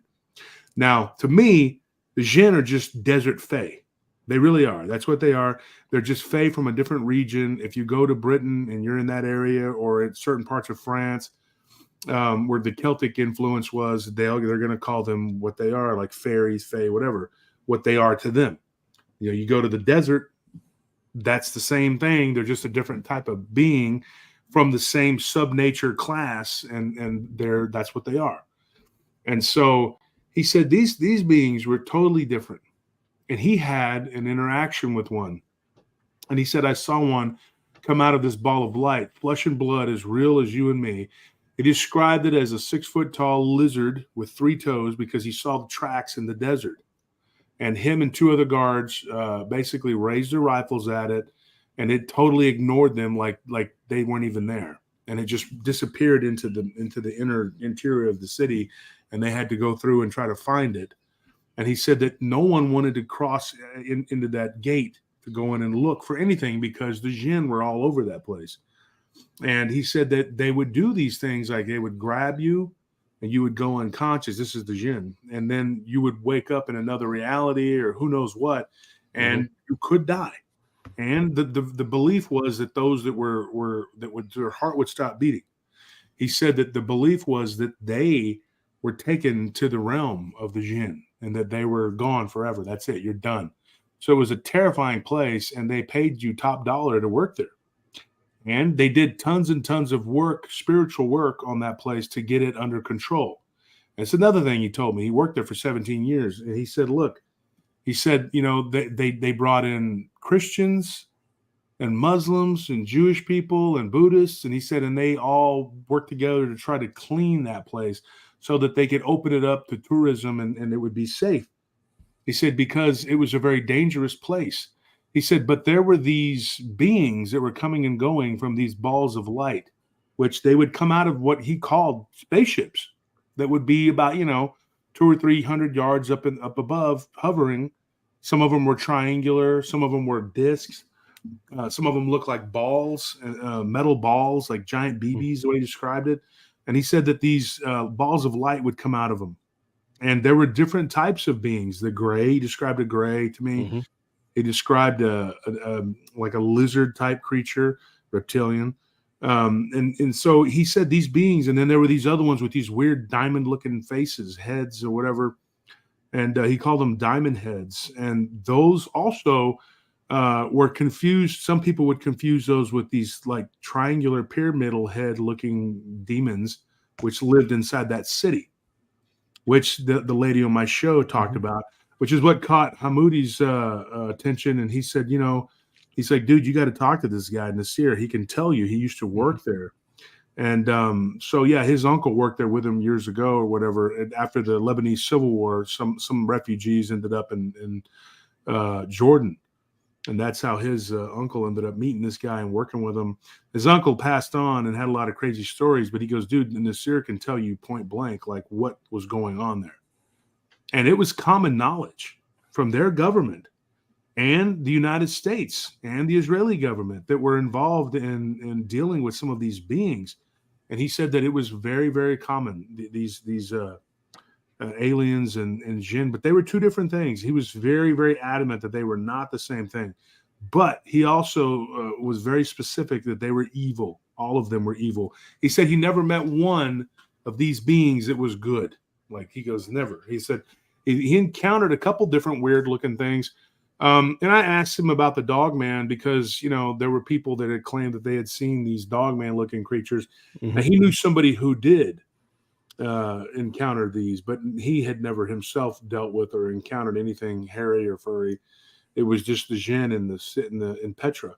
Now, to me, the jinn are just desert fae. They really are. That's what they are. They're just fae from a different region. If you go to Britain and you're in that area, or in certain parts of France, where the Celtic influence was, they're going to call them what they are, like fairies, fae, whatever, what they are to them. You go to the desert, that's the same thing. They're just a different type of being from the same sub-nature class, and that's what they are. And so he said these beings were totally different. And he had an interaction with one. And he said, I saw one come out of this ball of light, flesh and blood, as real as you and me. He described it as a 6-foot-tall lizard with 3 toes because he saw the tracks in the desert. And him and 2 other guards basically raised their rifles at it, and it totally ignored them like they weren't even there. and it just disappeared into the interior of the city, and they had to go through and try to find it. And he said that no one wanted to cross into that gate to go in and look for anything because the jinn were all over that place. And he said that they would do these things, like they would grab you and you would go unconscious. This is the jinn. And then you would wake up in another reality or who knows what, and you could die. And the belief was that those that their heart would stop beating. He said that the belief was that they were taken to the realm of the jinn and that they were gone forever. That's it. You're done. So it was a terrifying place, and they paid you top dollar to work there. And they did tons and tons of work, spiritual work on that place to get it under control. And it's another thing he told me. He worked there for 17 years. And he said, look, he said, you know, they brought in Christians and Muslims and Jewish people and Buddhists. And he said, and they all worked together to try to clean that place so that they could open it up to tourism and it would be safe. He said, because it was a very dangerous place. He said, but there were these beings that were coming and going from these balls of light, which they would come out of what he called spaceships that would be about, 200 or 300 yards up above, hovering. Some of them were triangular. Some of them were discs. Some of them looked like balls, metal balls, like giant BBs, the way he described it. And he said that these balls of light would come out of them. And there were different types of beings. The gray, he described a gray to me. He described like a lizard type creature, reptilian. And so he said these beings, and then there were these other ones with these weird diamond looking faces, heads or whatever. And he called them diamond heads. And those also were confused. Some people would confuse those with these like triangular pyramidal head looking demons, which lived inside that city, which the lady on my show talked about, which is what caught Hamoudi's attention. And he said, he's like, dude, you got to talk to this guy, Nasir. He can tell you. He used to work there. And so, yeah, his uncle worked there with him years ago or whatever. And after the Lebanese Civil War, some refugees ended up in Jordan. And that's how his uncle ended up meeting this guy and working with him. His uncle passed on and had a lot of crazy stories, but he goes, dude, Nasir can tell you point blank, like what was going on there. And it was common knowledge from their government and the United States and the Israeli government that were involved in dealing with some of these beings. And he said that it was very, very common, these aliens and jinn, but they were two different things. He was very, very adamant that they were not the same thing. But he also was very specific that they were evil. All of them were evil. He said he never met one of these beings that was good. Like he goes, never. He said he encountered a couple different weird looking things. And I asked him about the dog man because, there were people that had claimed that they had seen these dog man looking creatures. And he knew somebody who did encounter these, but he had never himself dealt with or encountered anything hairy or furry. It was just the jinn in Petra.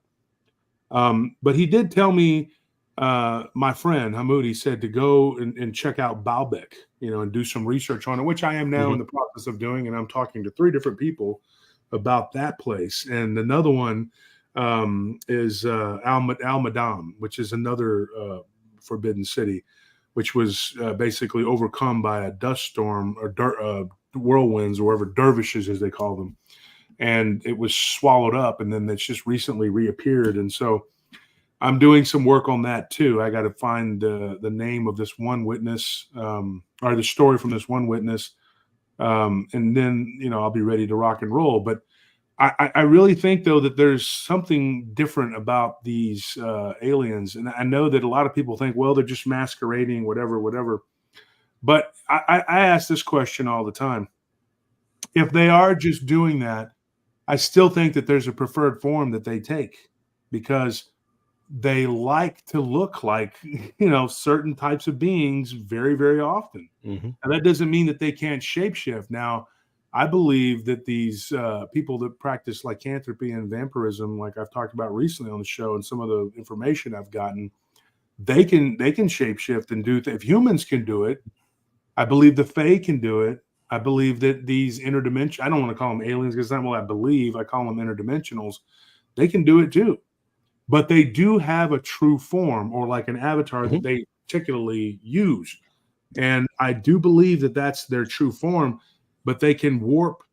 But he did tell me, my friend Hamoudi said to go and check out Baalbek, and do some research on it, which I am now in the process of doing. And I'm talking to 3 different people about that place. And another one is Al-Madam, which is another forbidden city, which was basically overcome by a dust storm or whirlwinds or whatever, dervishes as they call them. And it was swallowed up, and then it's just recently reappeared. And so I'm doing some work on that too. I got to find the name of this one witness, or the story from this one witness. And then, I'll be ready to rock and roll. But I really think, though, that there's something different about these aliens. And I know that a lot of people think, well, they're just masquerading, whatever. But I ask this question all the time. If they are just doing that, I still think that there's a preferred form that they take because they like to look like, certain types of beings very, very often. And that doesn't mean that they can't shapeshift. Now, I believe that these people that practice lycanthropy and vampirism, like I've talked about recently on the show and some of the information I've gotten, they can shapeshift and do if humans can do it, I believe the Fae can do it. I believe that these interdimensional, I don't want to call them aliens because that's not what I believe. I call them interdimensionals. They can do it too. but they do have a true form or like an avatar that Mhm. they particularly use. And I do believe that that's their true form, but they can warp,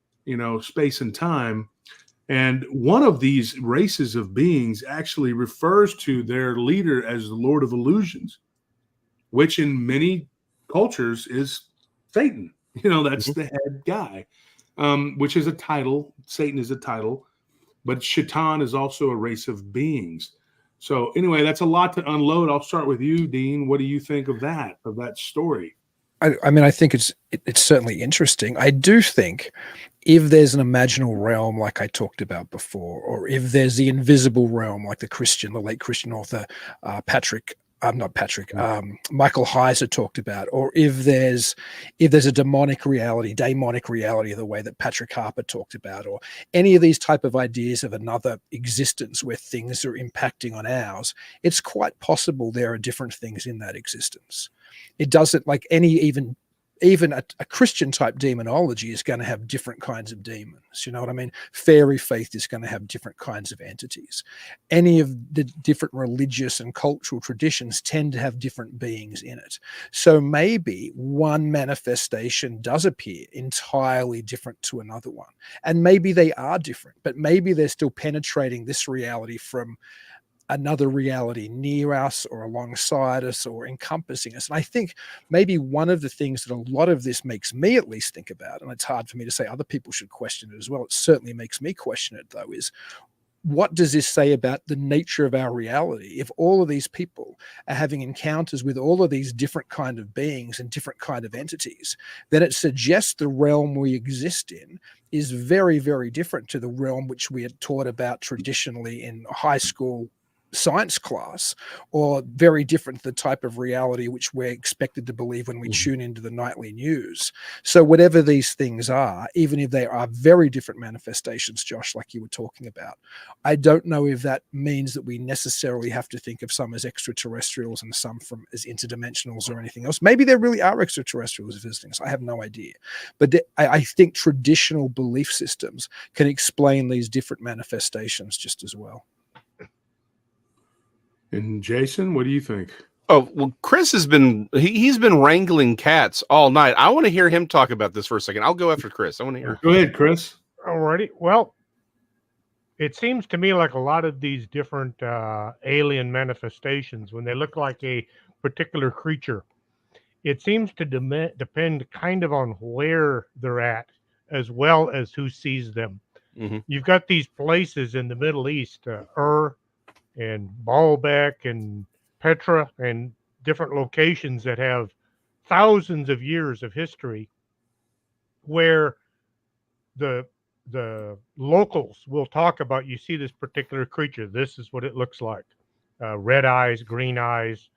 space and time. And one of these races of beings actually refers to their leader as the Lord of Illusions, which in many cultures is Satan. That's Mhm. the head guy, which is a title. Satan is a title, but Shaitan is also a race of beings. So anyway, that's a lot to unload. I'll start with you, Dean. What do you think of that story? I mean, I think it's certainly interesting. I do think if there's an imaginal realm like I talked about before, or if there's the invisible realm like the late Christian author Michael Heiser talked about, or if there's a demonic reality, the way that Patrick Harper talked about, or any of these type of ideas of another existence where things are impacting on ours, it's quite possible there are different things in that existence. It doesn't, like any even a Christian type demonology is going to have different kinds of demons. You know what I mean? Fairy faith is going to have different kinds of entities. Any of the different religious and cultural traditions tend to have different beings in it. So maybe one manifestation does appear entirely different to another one. And maybe they are different, but maybe they're still penetrating this reality from another reality near us or alongside us or encompassing us. And I think maybe one of the things that a lot of this makes me at least think about, and it's hard for me to say other people should question it as well, it certainly makes me question it though, is what does this say about the nature of our reality? If all of these people are having encounters with all of these different kind of beings and different kind of entities, then it suggests the realm we exist in is very, very different to the realm which we had taught about traditionally in high school science class, or very different to the type of reality which we're expected to believe when we tune into the nightly news. So whatever these things are, even if they are very different manifestations, Josh, like you were talking about, I don't know if that means that we necessarily have to think of some as extraterrestrials and some as interdimensionals or anything else. Maybe there really are extraterrestrials visiting us. I have no idea. But I think traditional belief systems can explain these different manifestations just as well. And Jason, what do you think? Oh, well, Chris has been he's been wrangling cats all night. I want to hear him talk about this for a second. I'll go after Chris. I want to hear. Go ahead, Chris. Alrighty. Well, it seems to me like a lot of these different alien manifestations, when they look like a particular creature, it seems to depend kind of on where they're at, as well as who sees them. Mm-hmm. You've got these places in the Middle East, and Baalbek and Petra, and different locations that have thousands of years of history, where the locals will talk about, you see this particular creature, this is what it looks like, red eyes, green eyes,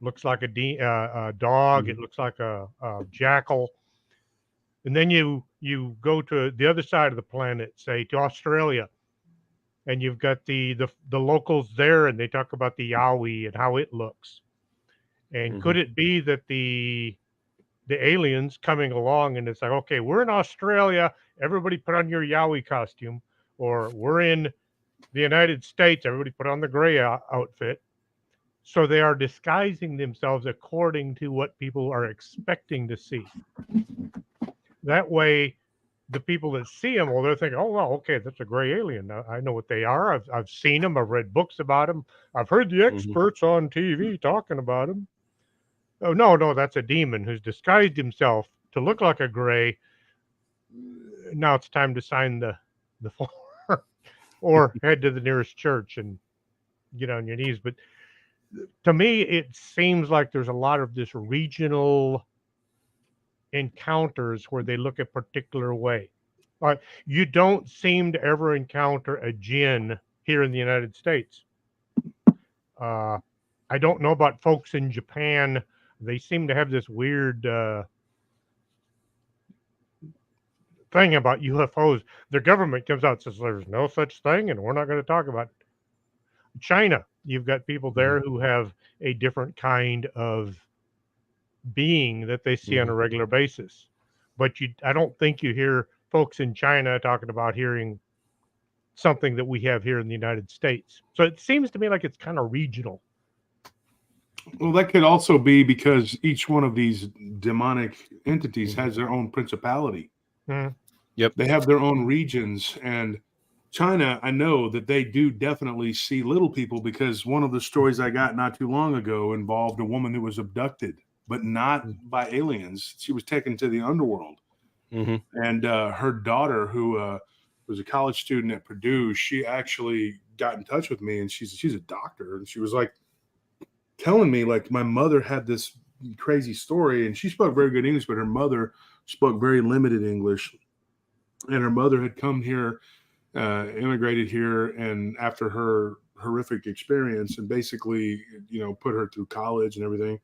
looks like a dog, Mhm. it looks like a jackal. And then you go to the other side of the planet, say to Australia, and you've got the locals there, and they talk about the Yowie and how it looks. And Mhm. could it be that the aliens coming along, and it's like, okay, we're in Australia, everybody put on your Yowie costume, or we're in the United States, everybody put on the gray outfit. So they are disguising themselves according to what people are expecting to see. That way, the people that see them, well, they're thinking, oh, well, okay, that's a gray alien. I know what they are. I've seen them. I've read books about them. I've heard the experts on TV talking about them. Oh, no, that's a demon who's disguised himself to look like a gray. Now it's time to sign the form or head to the nearest church and get on your knees. But to me, it seems like there's a lot of this regional encounters where they look a particular way. You don't seem to ever encounter a jinn here in the United States. I don't know about folks in Japan. They seem to have this weird thing about UFOs. Their government comes out and says there's no such thing, and we're not going to talk about it. China, you've got people there who have a different kind of being that they see on a regular basis. But I don't think you hear folks in China talking about hearing something that we have here in the United States. So it seems to me like it's kind of regional. Well, that could also be because each one of these demonic entities has their own principality. Mhm. Yep. They have their own regions. And China, I know that they do definitely see little people, because one of the stories I got not too long ago involved a woman that was abducted, but not by aliens. She was taken to the underworld. And her daughter, who was a college student at Purdue, she actually got in touch with me, and she's a doctor, and she was like telling me, like, my mother had this crazy story, and she spoke very good English, but her mother spoke very limited English, and her mother had come here, immigrated here, and after her horrific experience, and basically, put her through college and everything.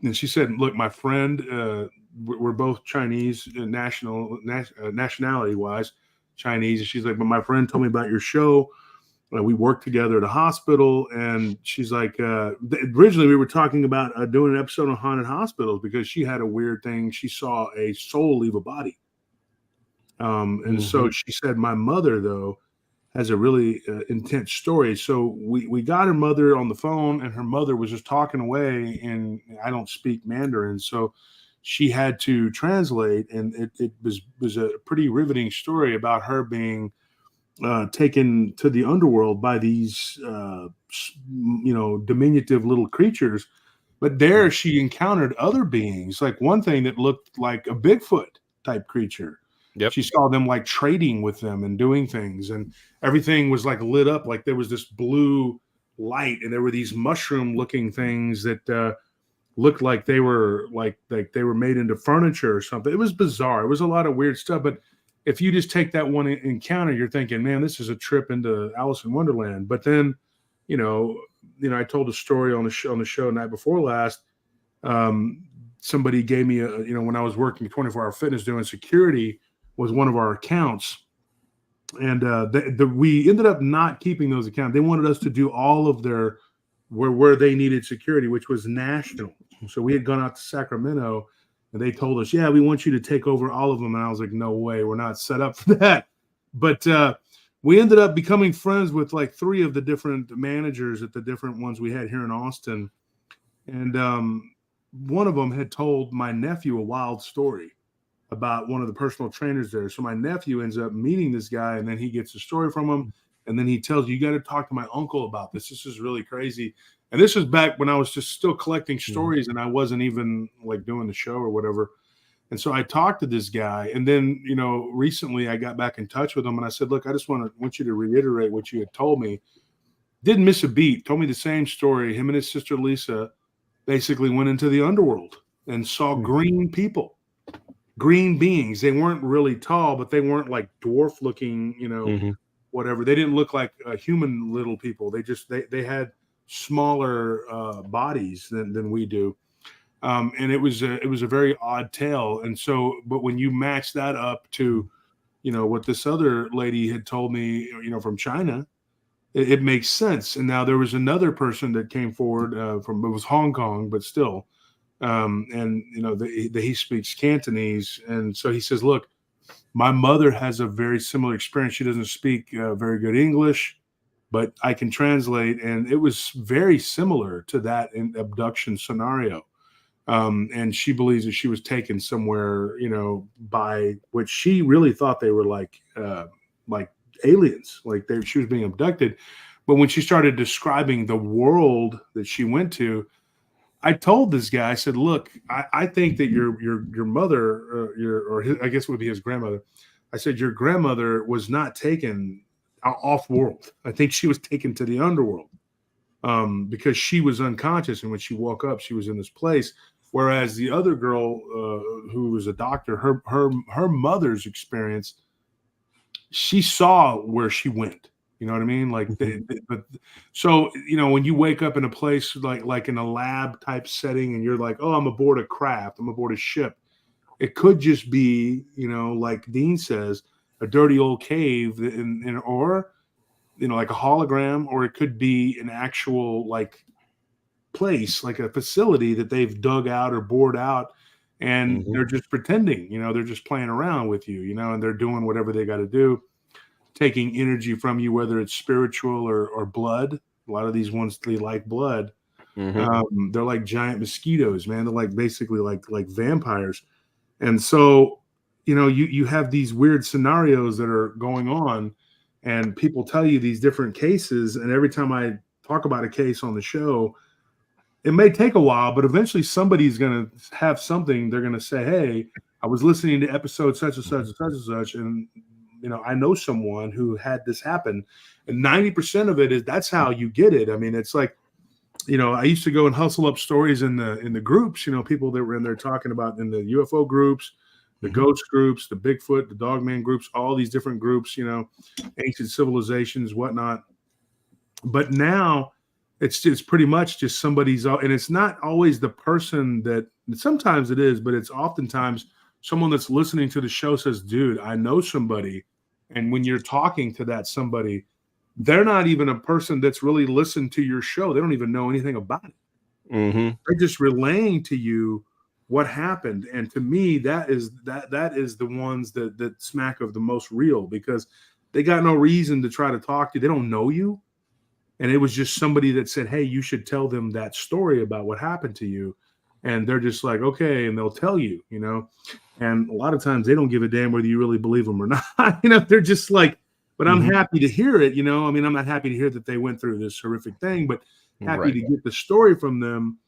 And she said, look, my friend, we're both Chinese, nationality wise Chinese. And she's like, but my friend told me about your show. We worked together at a hospital. And she's like, originally we were talking about doing an episode on haunted hospitals, because she had a weird thing. She saw a soul leave a body. And so she said, my mother, though, has a really intense story. So we got her mother on the phone, and her mother was just talking away, and I don't speak Mandarin. So she had to translate, and it was a pretty riveting story about her being taken to the underworld by these, diminutive little creatures. But there she encountered other beings, like one thing that looked like a Bigfoot type creature. Yep. She saw them like trading with them and doing things, and everything was like lit up, like there was this blue light, and there were these mushroom looking things that looked like they were like they were made into furniture or something. It was bizarre. It was a lot of weird stuff. But if you just take that one encounter, you're thinking, man, this is a trip into Alice in Wonderland. But then, I told a story on the show night before last. Somebody gave me when I was working 24-hour fitness doing security, was one of our accounts, and we ended up not keeping those accounts. They wanted us to do all of their where they needed security, which was national. So we had gone out to Sacramento, and they told us, yeah, we want you to take over all of them. And I was like, no way, we're not set up for that. But we ended up becoming friends with like 3 of the different managers at the different ones we had here in Austin. And one of them had told my nephew a wild story about one of the personal trainers there. So my nephew ends up meeting this guy, and then he gets a story from him. And then he tells you got to talk to my uncle about this. This is really crazy. And this was back when I was just still collecting stories, and I wasn't even like doing the show or whatever. And so I talked to this guy, and then, recently I got back in touch with him, and I said, look, I just want you to reiterate what you had told me. Didn't miss a beat. Told me the same story. Him and his sister Lisa basically went into the underworld and saw green people. Green beings. They weren't really tall, but they weren't like dwarf looking, whatever. They didn't look like human little people. They had smaller bodies than we do. And it was a very odd tale. And so, but when you match that up to, what this other lady had told me, from China, it makes sense. And now there was another person that came forward it was Hong Kong, but still. And he speaks Cantonese, and so he says, look, my mother has a very similar experience. She doesn't speak very good English, but I can translate, and it was very similar to that abduction scenario. And she believes that she was taken somewhere, by what she really thought they were like aliens, like she was being abducted. But when she started describing the world that she went to, I told this guy, I said, look, I think that your mother, I guess it would be his grandmother. I said, your grandmother was not taken off world. I think she was taken to the underworld because she was unconscious. And when she woke up, she was in this place. Whereas the other girl who was a doctor, her mother's experience, she saw where she went. You know what I mean? Like, so, when you wake up in a place like in a lab type setting, and you're like, oh, I'm aboard a craft, I'm aboard a ship. It could just be, like Dean says, a dirty old cave, or, like a hologram, or it could be an actual like place, like a facility that they've dug out or bored out, and they're just pretending, they're just playing around with you, and they're doing whatever they got to do. taking energy from you, whether it's spiritual or blood. A lot of these ones, they like blood. They're like giant mosquitoes, man. They're like basically like vampires. And so, you know, you have these weird scenarios that are going on, and people tell you these different cases. And every time I talk about a case on the show, it may take a while, but eventually somebody's going to have something. They're going to say, hey, I was listening to episode such and such and such and such, and you know, I know someone who had this happen. And 90% of it is that's how you get it. I mean, it's like, you know, I used to go and hustle up stories in the groups, you know, people that were in there talking about in the UFO groups, the ghost groups, the Bigfoot, the Dogman groups, all these different groups, you know, ancient civilizations, whatnot. But now it's pretty much just somebody's, and it's not always the person that, sometimes it is, but it's oftentimes someone that's listening to the show says, dude, I know somebody. And when you're talking to that somebody, they're not even a person that's really listened to your show. They don't even know anything about it. They're just relaying to you what happened. And to me, that is the ones that smack of the most real, because they got no reason to try to talk to you. They don't know you. And it was just somebody that said, hey, you should tell them that story about what happened to you. And they're just like, okay. And they'll tell you, you know, and a lot of times they don't give a damn whether you really believe them or not. You know, they're just like, but I'm happy to hear it. You know, I mean, I'm not happy to hear that they went through this horrific thing, but happy to get the story from them.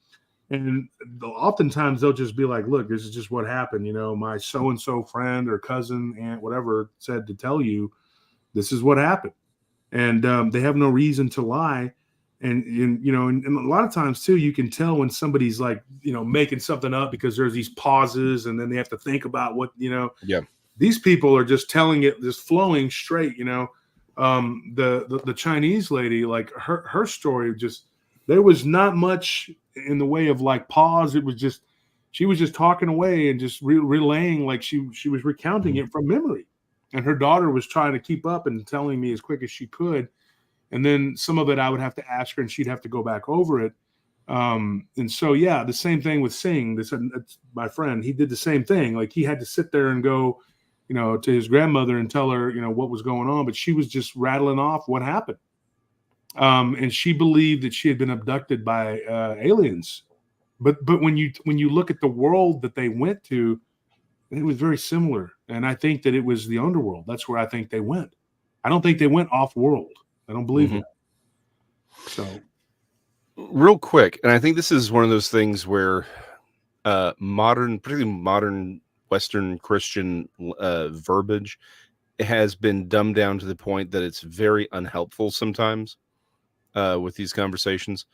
And oftentimes they'll just be like, look, this is just what happened. You know, my so-and-so friend or cousin, aunt, whatever, said to tell you, this is what happened. And they have no reason to lie. And you know, and a lot of times too, you can tell when somebody's like, you know, making something up, because there's these pauses and then they have to think about what, you know, these people are just telling it, just flowing straight, you know. The Chinese lady, like her story, just, there was not much in the way of like pause. It was just, she was just talking away and just relaying, like she was recounting it from memory. And her daughter was trying to keep up and telling me as quick as she could. And then some of it I would have to ask her and she'd have to go back over it. And so, yeah, the same thing with Singh. It's my friend, he did the same thing. Like he had to sit there and go, you know, to his grandmother and tell her, you know, what was going on. But she was just rattling off what happened. And she believed that she had been abducted by aliens. But when you look at the world that they went to, it was very similar. And I think that it was the underworld. That's where I think they went. I don't think they went off world. I don't believe that. So real quick, and I think this is one of those things where particularly modern Western Christian verbiage has been dumbed down to the point that it's very unhelpful sometimes with these conversations.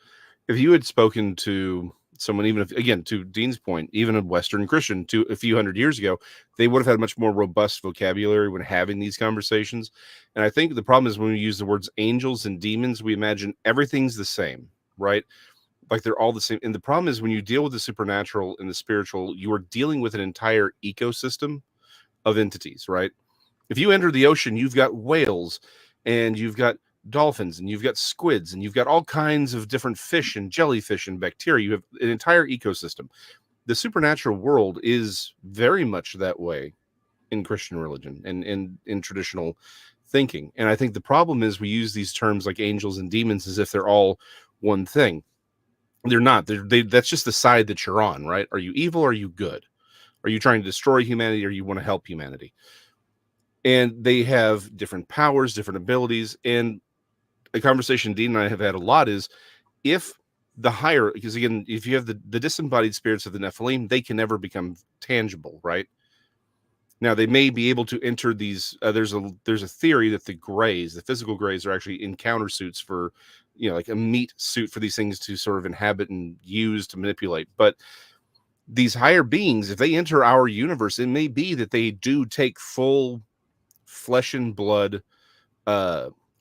If you had spoken to someone, even if, again, to Dean's point, even a Western Christian to a few hundred years ago, they would have had a much more robust vocabulary when having these conversations. And I think the problem is when we use the words angels and demons, we imagine everything's the same, right? Like they're all the same. And the problem is when you deal with the supernatural and the spiritual, you are dealing with an entire ecosystem of entities, right? If you enter the ocean, you've got whales and you've got dolphins and you've got squids and you've got all kinds of different fish and jellyfish and bacteria. You have an entire ecosystem. The supernatural world is very much that way in Christian religion and in traditional thinking. And I think the problem is we use these terms like angels and demons as if they're all one thing. They're not. That's just the side that you're on, right? Are you evil or are you good? Are you trying to destroy humanity or you want to help humanity? And they have different powers, different abilities. And a conversation Dean and I have had a lot is if the higher, because again, if you have the disembodied spirits of the Nephilim, they can never become tangible, right? Now they may be able to enter these. There's a theory that the grays, the physical grays, are actually encounter suits for, you know, like a meat suit for these things to sort of inhabit and use to manipulate. But these higher beings, if they enter our universe, it may be that they do take full flesh and blood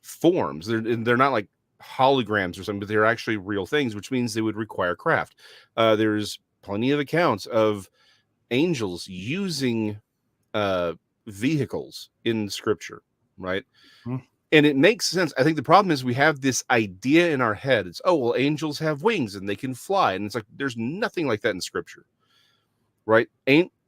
forms. They're not like holograms or something, but they're actually real things, which means they would require craft. There's plenty of accounts of angels using vehicles in scripture, right? And it makes sense. I think the problem is we have this idea in our head. It's, oh, well, angels have wings and they can fly. And it's like, there's nothing like that in scripture, right?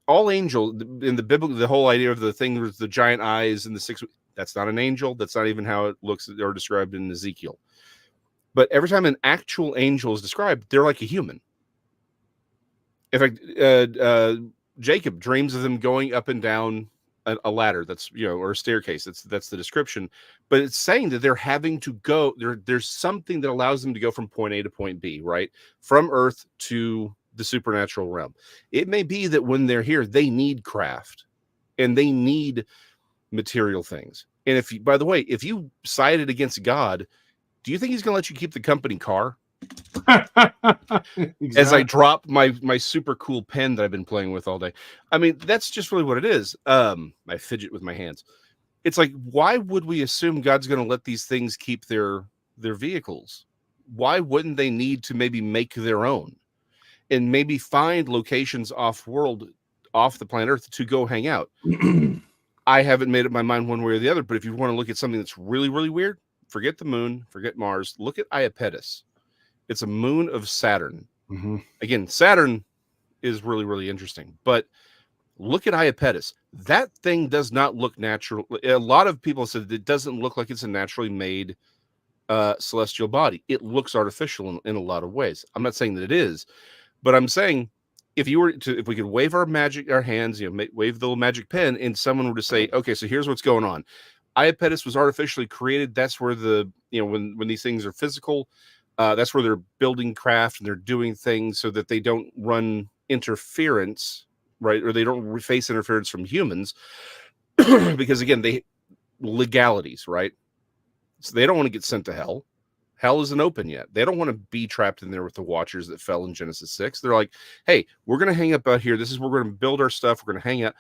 All angel in the biblical, the whole idea of the thing with the giant eyes and the six, That's not an angel. That's not even how it looks or described in Ezekiel. But every time an actual angel is described, they're like a human. In fact, Jacob dreams of them going up and down a ladder. That's, or a staircase. That's the description. But it's saying that they're having to go. There's something that allows them to go from point A to point B, right? From Earth to the supernatural realm. It may be that when they're here, they need craft and they need material things. And by the way, if you sided against God, do you think he's going to let you keep the company car? Exactly. As I drop my super cool pen that I've been playing with all day. I mean, that's just really what it is. I fidget with my hands. It's like, why would we assume God's going to let these things keep their vehicles? Why wouldn't they need to maybe make their own and maybe find locations off the planet Earth to go hang out? I haven't made up my mind one way or the other, but if you want to look at something that's really, really weird, forget the moon, forget Mars, look at Iapetus. It's a moon of Saturn. Mm-hmm. Again, Saturn is really, really interesting, but look at Iapetus. That thing does not look natural. A lot of people said it doesn't look like it's a naturally made celestial body. It looks artificial in a lot of ways. I'm not saying that it is, but I'm saying if we could wave our hands, wave the little magic pen, and someone were to say, okay, so here's what's going on. Iapetus was artificially created. That's where when these things are physical, that's where they're building craft and they're doing things so that they don't run interference, right? Or they don't face interference from humans because again, legalities, right? So they don't want to get sent to hell. Hell isn't open yet. They don't want to be trapped in there with the Watchers that fell in Genesis 6. They're like, hey, we're going to hang up out here. This is where we're going to build our stuff. We're going to hang out.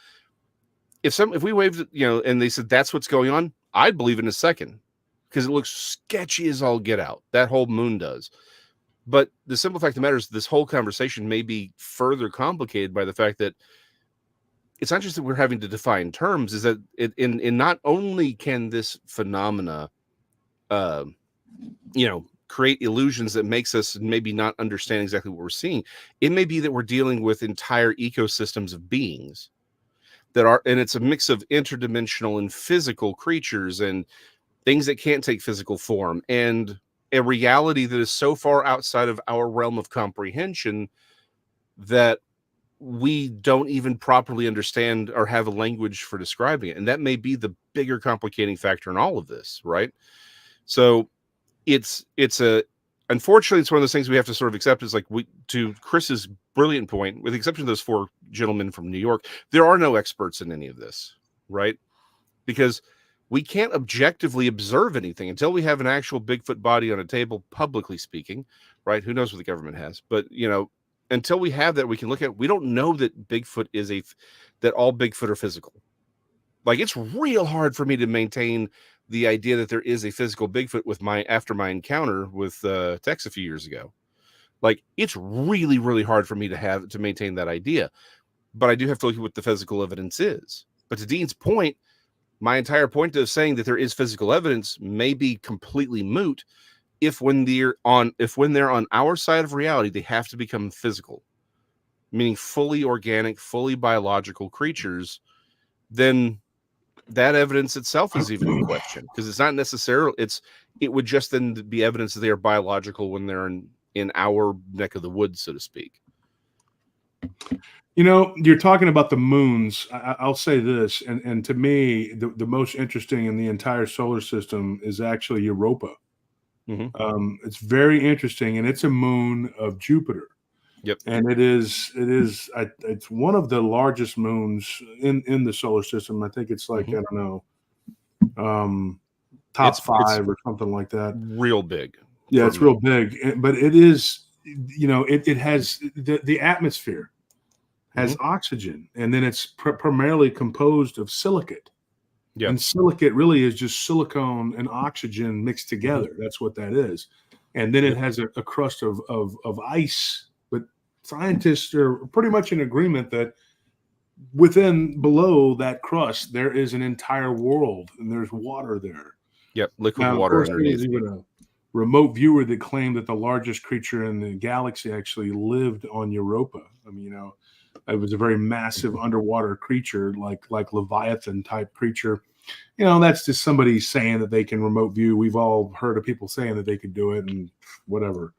If we waved, and they said that's what's going on, I'd believe in a second because it looks sketchy as all get out. That whole moon does. But the simple fact of the matter is this whole conversation may be further complicated by the fact that it's not just that we're having to define terms, is that in not only can this phenomena create illusions that makes us maybe not understand exactly what we're seeing. It may be that we're dealing with entire ecosystems of beings and it's a mix of interdimensional and physical creatures and things that can't take physical form and a reality that is so far outside of our realm of comprehension that we don't even properly understand or have a language for describing it. And that may be the bigger complicating factor in all of this, right? So unfortunately, it's one of those things we have to sort of accept. Is like to Chris's brilliant point, with the exception of those 4 gentlemen from New York, there are no experts in any of this, right? Because we can't objectively observe anything until we have an actual Bigfoot body on a table, publicly speaking, right? Who knows what the government has, but until we have that, we can look at. We don't know that Bigfoot that all Bigfoot are physical. Like it's real hard for me to maintain the idea that there is a physical Bigfoot after my encounter with Tex a few years ago. Like it's really, really hard for me to maintain that idea, but I do have to look at what the physical evidence is. But to Dean's point, my entire point of saying that there is physical evidence may be completely moot if when they're on our side of reality, they have to become physical, meaning fully organic, fully biological creatures. Then that evidence itself is even in question because it's not necessarily it would just then be evidence that they are biological when they're in our neck of the woods, so to speak. You're talking about the moons. I'll say this, and to me, the most interesting in the entire solar system is actually Europa. Mm-hmm. It's very interesting, and it's a moon of Jupiter. Yep. And it's one of the largest moons in the solar system. I think it's like, I don't know, top 5 or something like that. Real big. Yeah, it's real big. But it is, it has the atmosphere has oxygen, and then it's primarily composed of silicate. Yeah. And silicate really is just silicone and oxygen mixed together. That's what that is. And then it has a crust of ice. But scientists are pretty much in agreement that below that crust, there is an entire world, and there's water there. Yep, liquid water underneath. There's even a remote viewer that claimed that the largest creature in the galaxy actually lived on Europa. I mean, It was a very massive underwater creature, like Leviathan type creature. You know, that's just somebody saying that they can remote view. We've all heard of people saying that they could do it and whatever.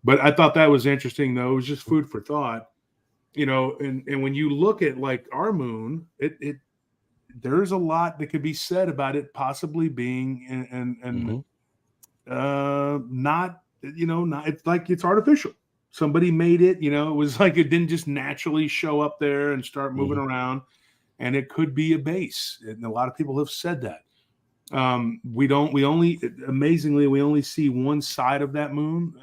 But I thought that was interesting, though. It was just food for thought. You know, and when you look at like our moon, it there's a lot that could be said about it possibly being and not, you know, not, it's like it's artificial. Somebody made it, you know, it was like it didn't just naturally show up there and start moving around. And it could be a base. And a lot of people have said that. We only see one side of that moon,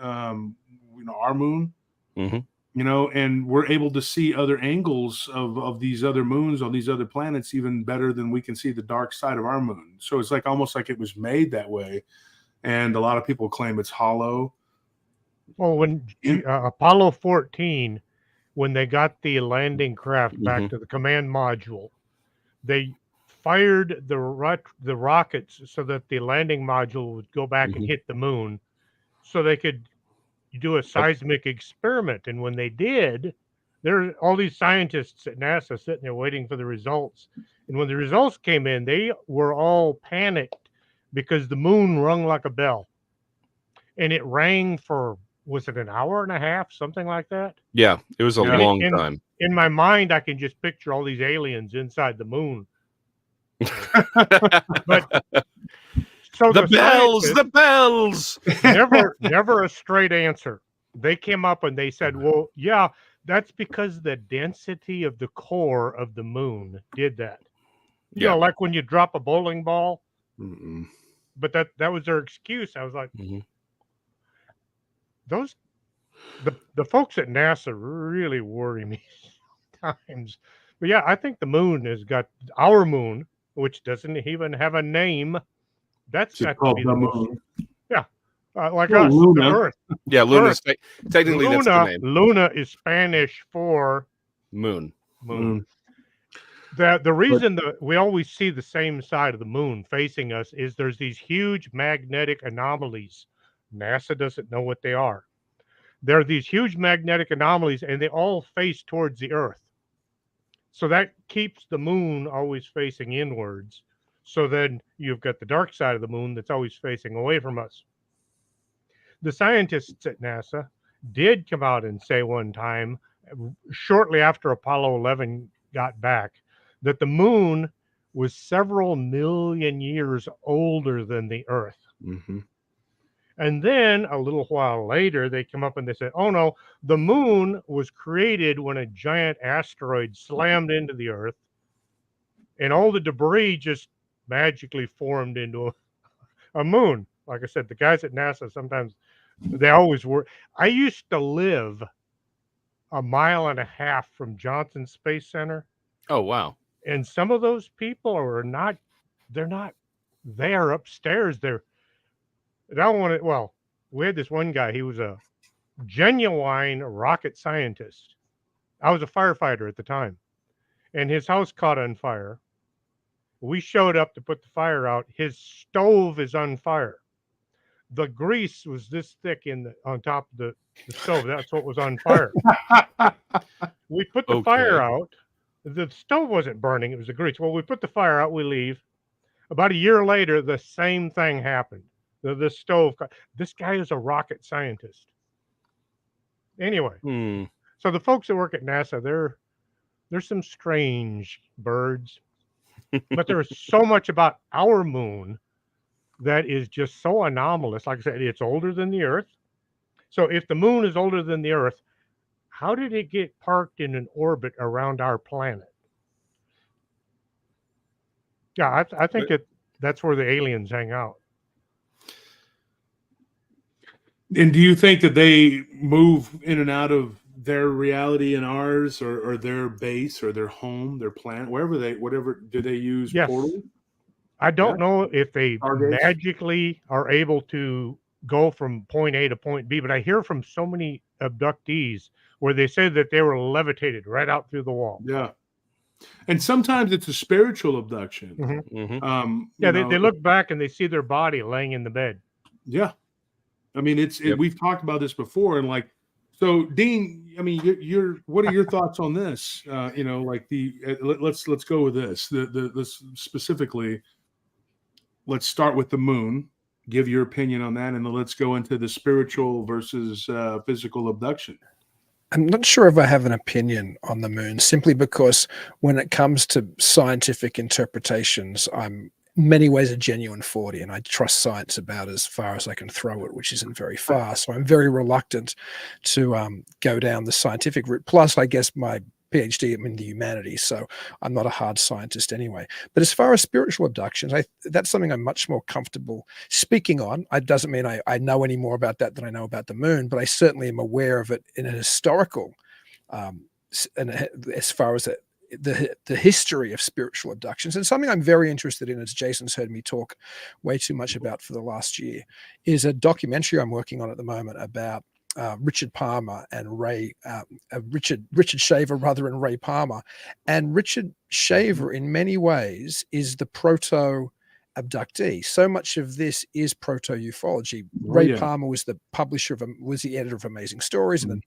you know, our moon, you know, and we're able to see other angles of these other moons on these other planets even better than we can see the dark side of our moon. So it's like almost like it was made that way. And a lot of people claim it's hollow. Well, when Apollo 14, when they got the landing craft back to the command module, they fired the rockets so that the landing module would go back and hit the moon so they could do a seismic experiment. And when they did, there were all these scientists at NASA sitting there waiting for the results. And when the results came in, they were all panicked because the moon rung like a bell. And it rang for, was it an hour and a half, something like that? Yeah, it was a long time. In my mind, I can just picture all these aliens inside the moon. But so the bells, never a straight answer. They came up and they said, well, yeah, that's because the density of the core of the moon did that. You know, like when you drop a bowling ball. But that was their excuse. I was like, the folks at NASA really worry me sometimes. But yeah, I think the moon has got our moon, which doesn't even have a name. That's got to be the moon. Yeah. Like us, Luna. the Earth. Yeah, Luna. Technically, that's the name. Luna is Spanish for moon. The reason that we always see the same side of the moon facing us is there's these huge magnetic anomalies. NASA doesn't know what they are. There are these huge magnetic anomalies, and they all face towards the Earth. So that keeps the moon always facing inwards. So then you've got the dark side of the moon that's always facing away from us. The scientists at NASA did come out and say one time, shortly after Apollo 11 got back, that the moon was several million years older than the Earth. And then a little while later, they come up and they said, oh no, the moon was created when a giant asteroid slammed into the Earth and all the debris just magically formed into a moon. Like I said, the guys at NASA, sometimes they always were. I used to live a mile and a half from Johnson Space Center. Oh, wow. And some of those people they're not there upstairs. We had this one guy, he was a genuine rocket scientist. I was a firefighter at the time, and his house caught on fire. We showed up to put the fire out. His stove is on fire. The grease was this thick on top of the stove. That's what was on fire. We put the fire out. The stove wasn't burning. It was the grease. Well, we put the fire out. We leave. About a year later, the same thing happened. The stove. This guy is a rocket scientist. Anyway, so the folks that work at NASA, they're some strange birds, but there's so much about our moon that is just so anomalous. Like I said, it's older than the Earth. So if the moon is older than the Earth, how did it get parked in an orbit around our planet? Yeah, I think that's where the aliens hang out. And do you think that they move in and out of their reality and ours, or their base, or their home, their planet, whatever, do they use portal? I don't know if they magically are able to go from point A to point B, but I hear from so many abductees where they say that they were levitated right out through the wall. Yeah. And sometimes it's a spiritual abduction. They look back and they see their body laying in the bed. Yeah. I mean, we've talked about this before, and like So, Dean, I mean, you're what are your thoughts on this? You know, like let's go with this. This specifically. Let's start with the moon. Give your opinion on that, and then let's go into the spiritual versus physical abduction. I'm not sure if I have an opinion on the moon, simply because when it comes to scientific interpretations, I'm in many ways a genuine 40, and I trust science about as far as I can throw it, which isn't very far. So I'm very reluctant to go down the scientific route. Plus, I guess my PhD, I'm in the humanities, so I'm not a hard scientist anyway. But as far as spiritual abductions, that's something I'm much more comfortable speaking on. It doesn't mean I know any more about that than I know about the moon, but I certainly am aware of it in a historical, and as far as the history of spiritual abductions. And something I'm very interested in, as Jason's heard me talk way too much about for the last year, is a documentary I'm working on at the moment about Richard Parmer and Richard Shaver rather, and Ray Parmer. And Richard Shaver in many ways is the proto abductee. So much of this is proto ufology. Ray Parmer was the publisher was the editor of Amazing Stories, and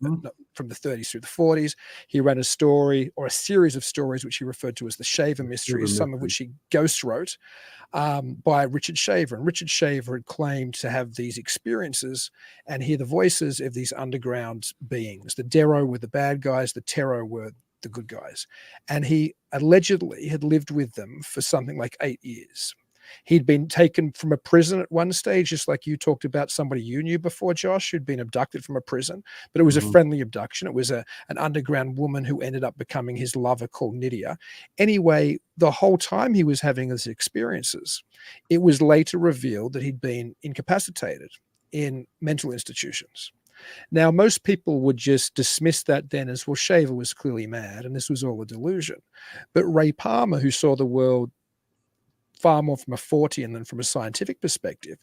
from the 30s through the 40s, he ran a story or a series of stories which he referred to as the Shaver Mysteries, some of which he ghost wrote, by Richard Shaver. And Richard Shaver had claimed to have these experiences and hear the voices of these underground beings. The Dero were the bad guys, the Terror were the good guys. And he allegedly had lived with them for something like 8 years. He'd been taken from a prison at one stage, just like you talked about somebody you knew before, Josh, who'd been abducted from a prison, but it was a friendly abduction. It was an underground woman who ended up becoming his lover, called Nydia. Anyway, the whole time he was having these experiences, it was later revealed that he'd been incapacitated in mental institutions. Now, most people would just dismiss that then as, well, Shaver was clearly mad and this was all a delusion. But Ray Parmer, who saw the world far more from a 40 and then from a scientific perspective,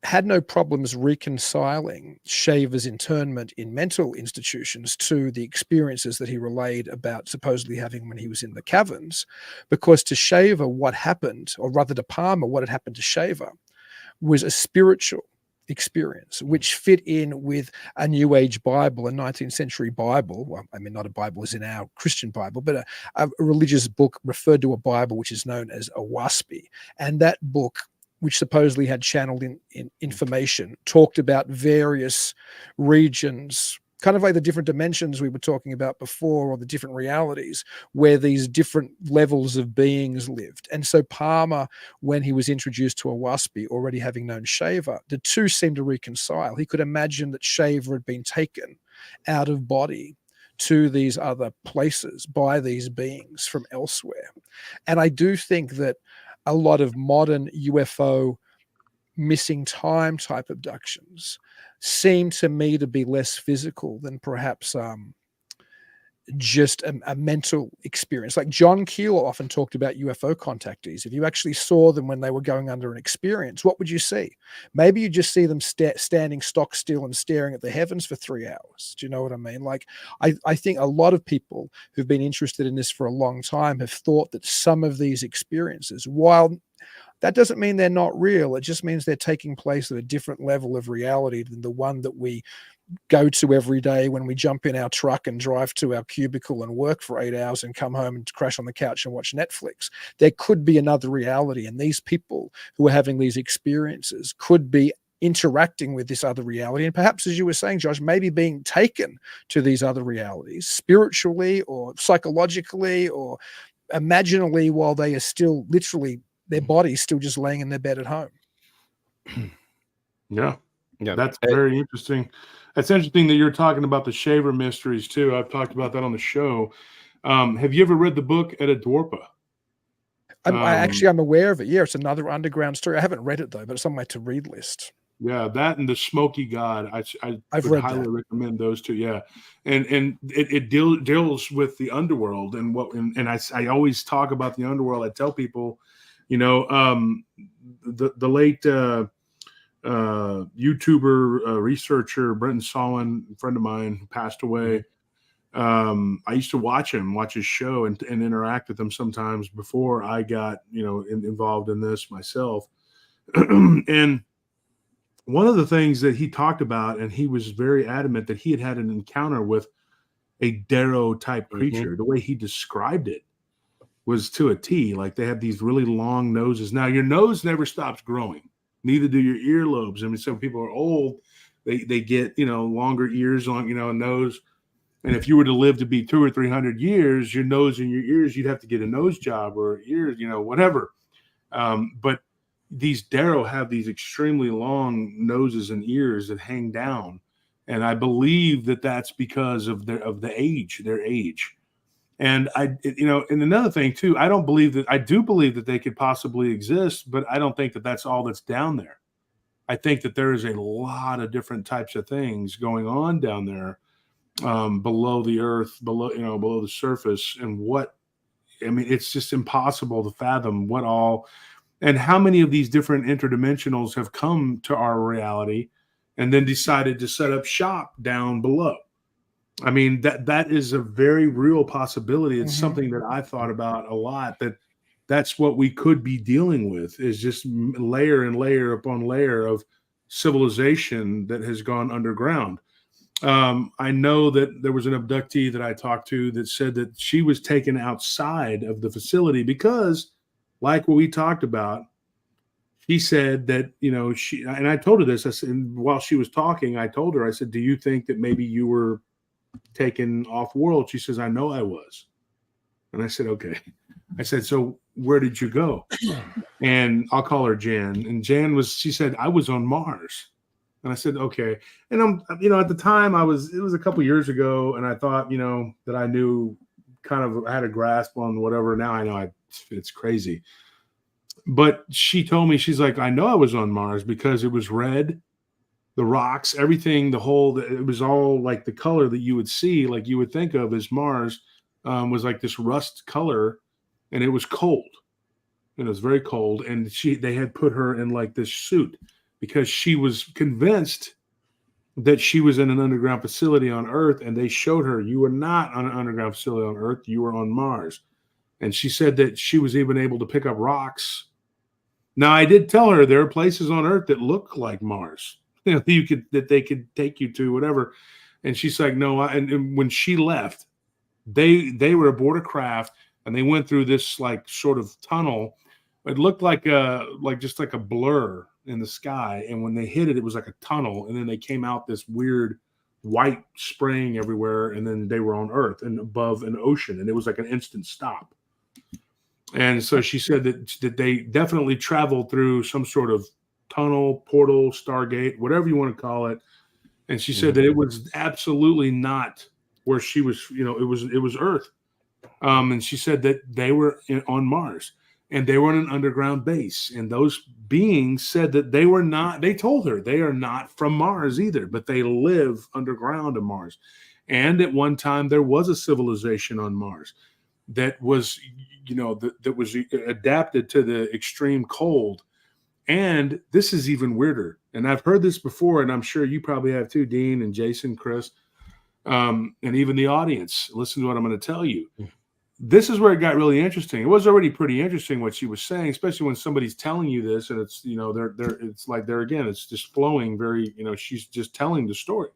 had no problems reconciling Shaver's internment in mental institutions to the experiences that he relayed about supposedly having when he was in the caverns. Because to Shaver, what happened, or rather to Parmer, what had happened to Shaver, was a spiritual experience which fit in with a New Age Bible, a 19th century Bible. Well, I mean, not a Bible as in our Christian Bible, but a religious book referred to a Bible which is known as a WASPI. And that book, which supposedly had channeled in information, talked about various regions, kind of like the different dimensions we were talking about before, or the different realities where these different levels of beings lived. And so Parmer, when he was introduced to a WASPI, already having known Shaver, the two seemed to reconcile. He could imagine that Shaver had been taken out of body to these other places by these beings from elsewhere. And I do think that a lot of modern UFO missing time type abductions seem to me to be less physical than perhaps just a mental experience. Like John Keel often talked about UFO contactees. If you actually saw them when they were going under an experience, what would you see? Maybe you just see them standing stock still and staring at the heavens for 3 hours. Do you know what I mean? Like, I think a lot of people who've been interested in this for a long time have thought that some of these experiences, while that doesn't mean they're not real, it just means they're taking place at a different level of reality than the one that we go to every day when we jump in our truck and drive to our cubicle and work for 8 hours and come home and crash on the couch and watch Netflix. There could be another reality, and these people who are having these experiences could be interacting with this other reality, and perhaps, as you were saying, Josh, maybe being taken to these other realities spiritually or psychologically or imaginally, while they are still literally, their body's still just laying in their bed at home. Yeah. That's very interesting. It's interesting that you're talking about the Shaver mysteries too. I've talked about that on the show. Have you ever read the book Edadwarpa? I'm aware of it. Yeah, it's another underground story. I haven't read it though, but it's on my to-read list. Yeah, that and the Smoky God. I've would read highly that. recommend those two. Yeah, and it deals with the underworld and what. And I always talk about the underworld. I tell people, you know, the late YouTuber researcher Brenton Solon, a friend of mine, who passed away. I used to watch his show and interact with him sometimes before I got involved in this myself. And one of the things that he talked about, and he was very adamant that he had an encounter with a Darrow type creature. The way he described it was to a T. Like they have these really long noses. Now your nose never stops growing. Neither do your earlobes. I mean, some people are old. They get, longer ears on, a nose. And if you were to live to be 200 or 300 years, your nose and your ears, you'd have to get a nose job or ears, whatever. But these Darrow have these extremely long noses and ears that hang down. And I believe that that's because of their age. And and another thing too, I do believe that they could possibly exist, but I don't think that that's all that's down there. I think that there is a lot of different types of things going on down there, below the earth, below the surface. And it's just impossible to fathom what all, and how many of these different interdimensionals have come to our reality and then decided to set up shop down below. I mean, that is a very real possibility. It's something that I thought about a lot, that's what we could be dealing with, is just layer and layer upon layer of civilization that has gone underground. I know that there was an abductee that I talked to that said that she was taken outside of the facility because, like what we talked about, she said that, and I told her this, I said, while she was talking, I told her, I said, do you think that maybe you were taken off world? She says, I know I was. And I said, okay. I said, so where did you go? And I'll call her Jan. And she said, I was on Mars. And I said, okay. And at the time it was a couple years ago. And I thought, that I knew I had a grasp on whatever. Now I know it's crazy. But she told me, she's like, I know I was on Mars because it was red. The rocks, everything, it was all like the color that you would see, like you would think of as Mars, was like this rust color, and it was cold. And it was very cold. And they had put her in like this suit because she was convinced that she was in an underground facility on Earth. And they showed her, you were not on an underground facility on Earth, you were on Mars. And she said that she was even able to pick up rocks. Now, I did tell her there are places on Earth that look like Mars. That they could take you to, whatever. And she's like, no. And when she left, they were aboard a craft and they went through this like sort of tunnel. It looked like just like a blur in the sky. And when they hit it, it was like a tunnel. And then they came out this weird white spraying everywhere. And then they were on Earth and above an ocean. And it was like an instant stop. And so she said that they definitely traveled through some sort of tunnel, portal, Stargate, whatever you want to call it. And she said that it was absolutely not where she was, it was Earth. And she said that they were on Mars and they were in an underground base. And those beings said that they told her they are not from Mars either, but they live underground on Mars. And at one time there was a civilization on Mars that was, that was adapted to the extreme cold. And this is even weirder. And I've heard this before, and I'm sure you probably have too, Dean and Jason, Chris, and even the audience. Listen to what I'm going to tell you. This is where it got really interesting. It was already pretty interesting what she was saying, especially when somebody's telling you this, and it's, it's like it's just flowing very, she's just telling the story.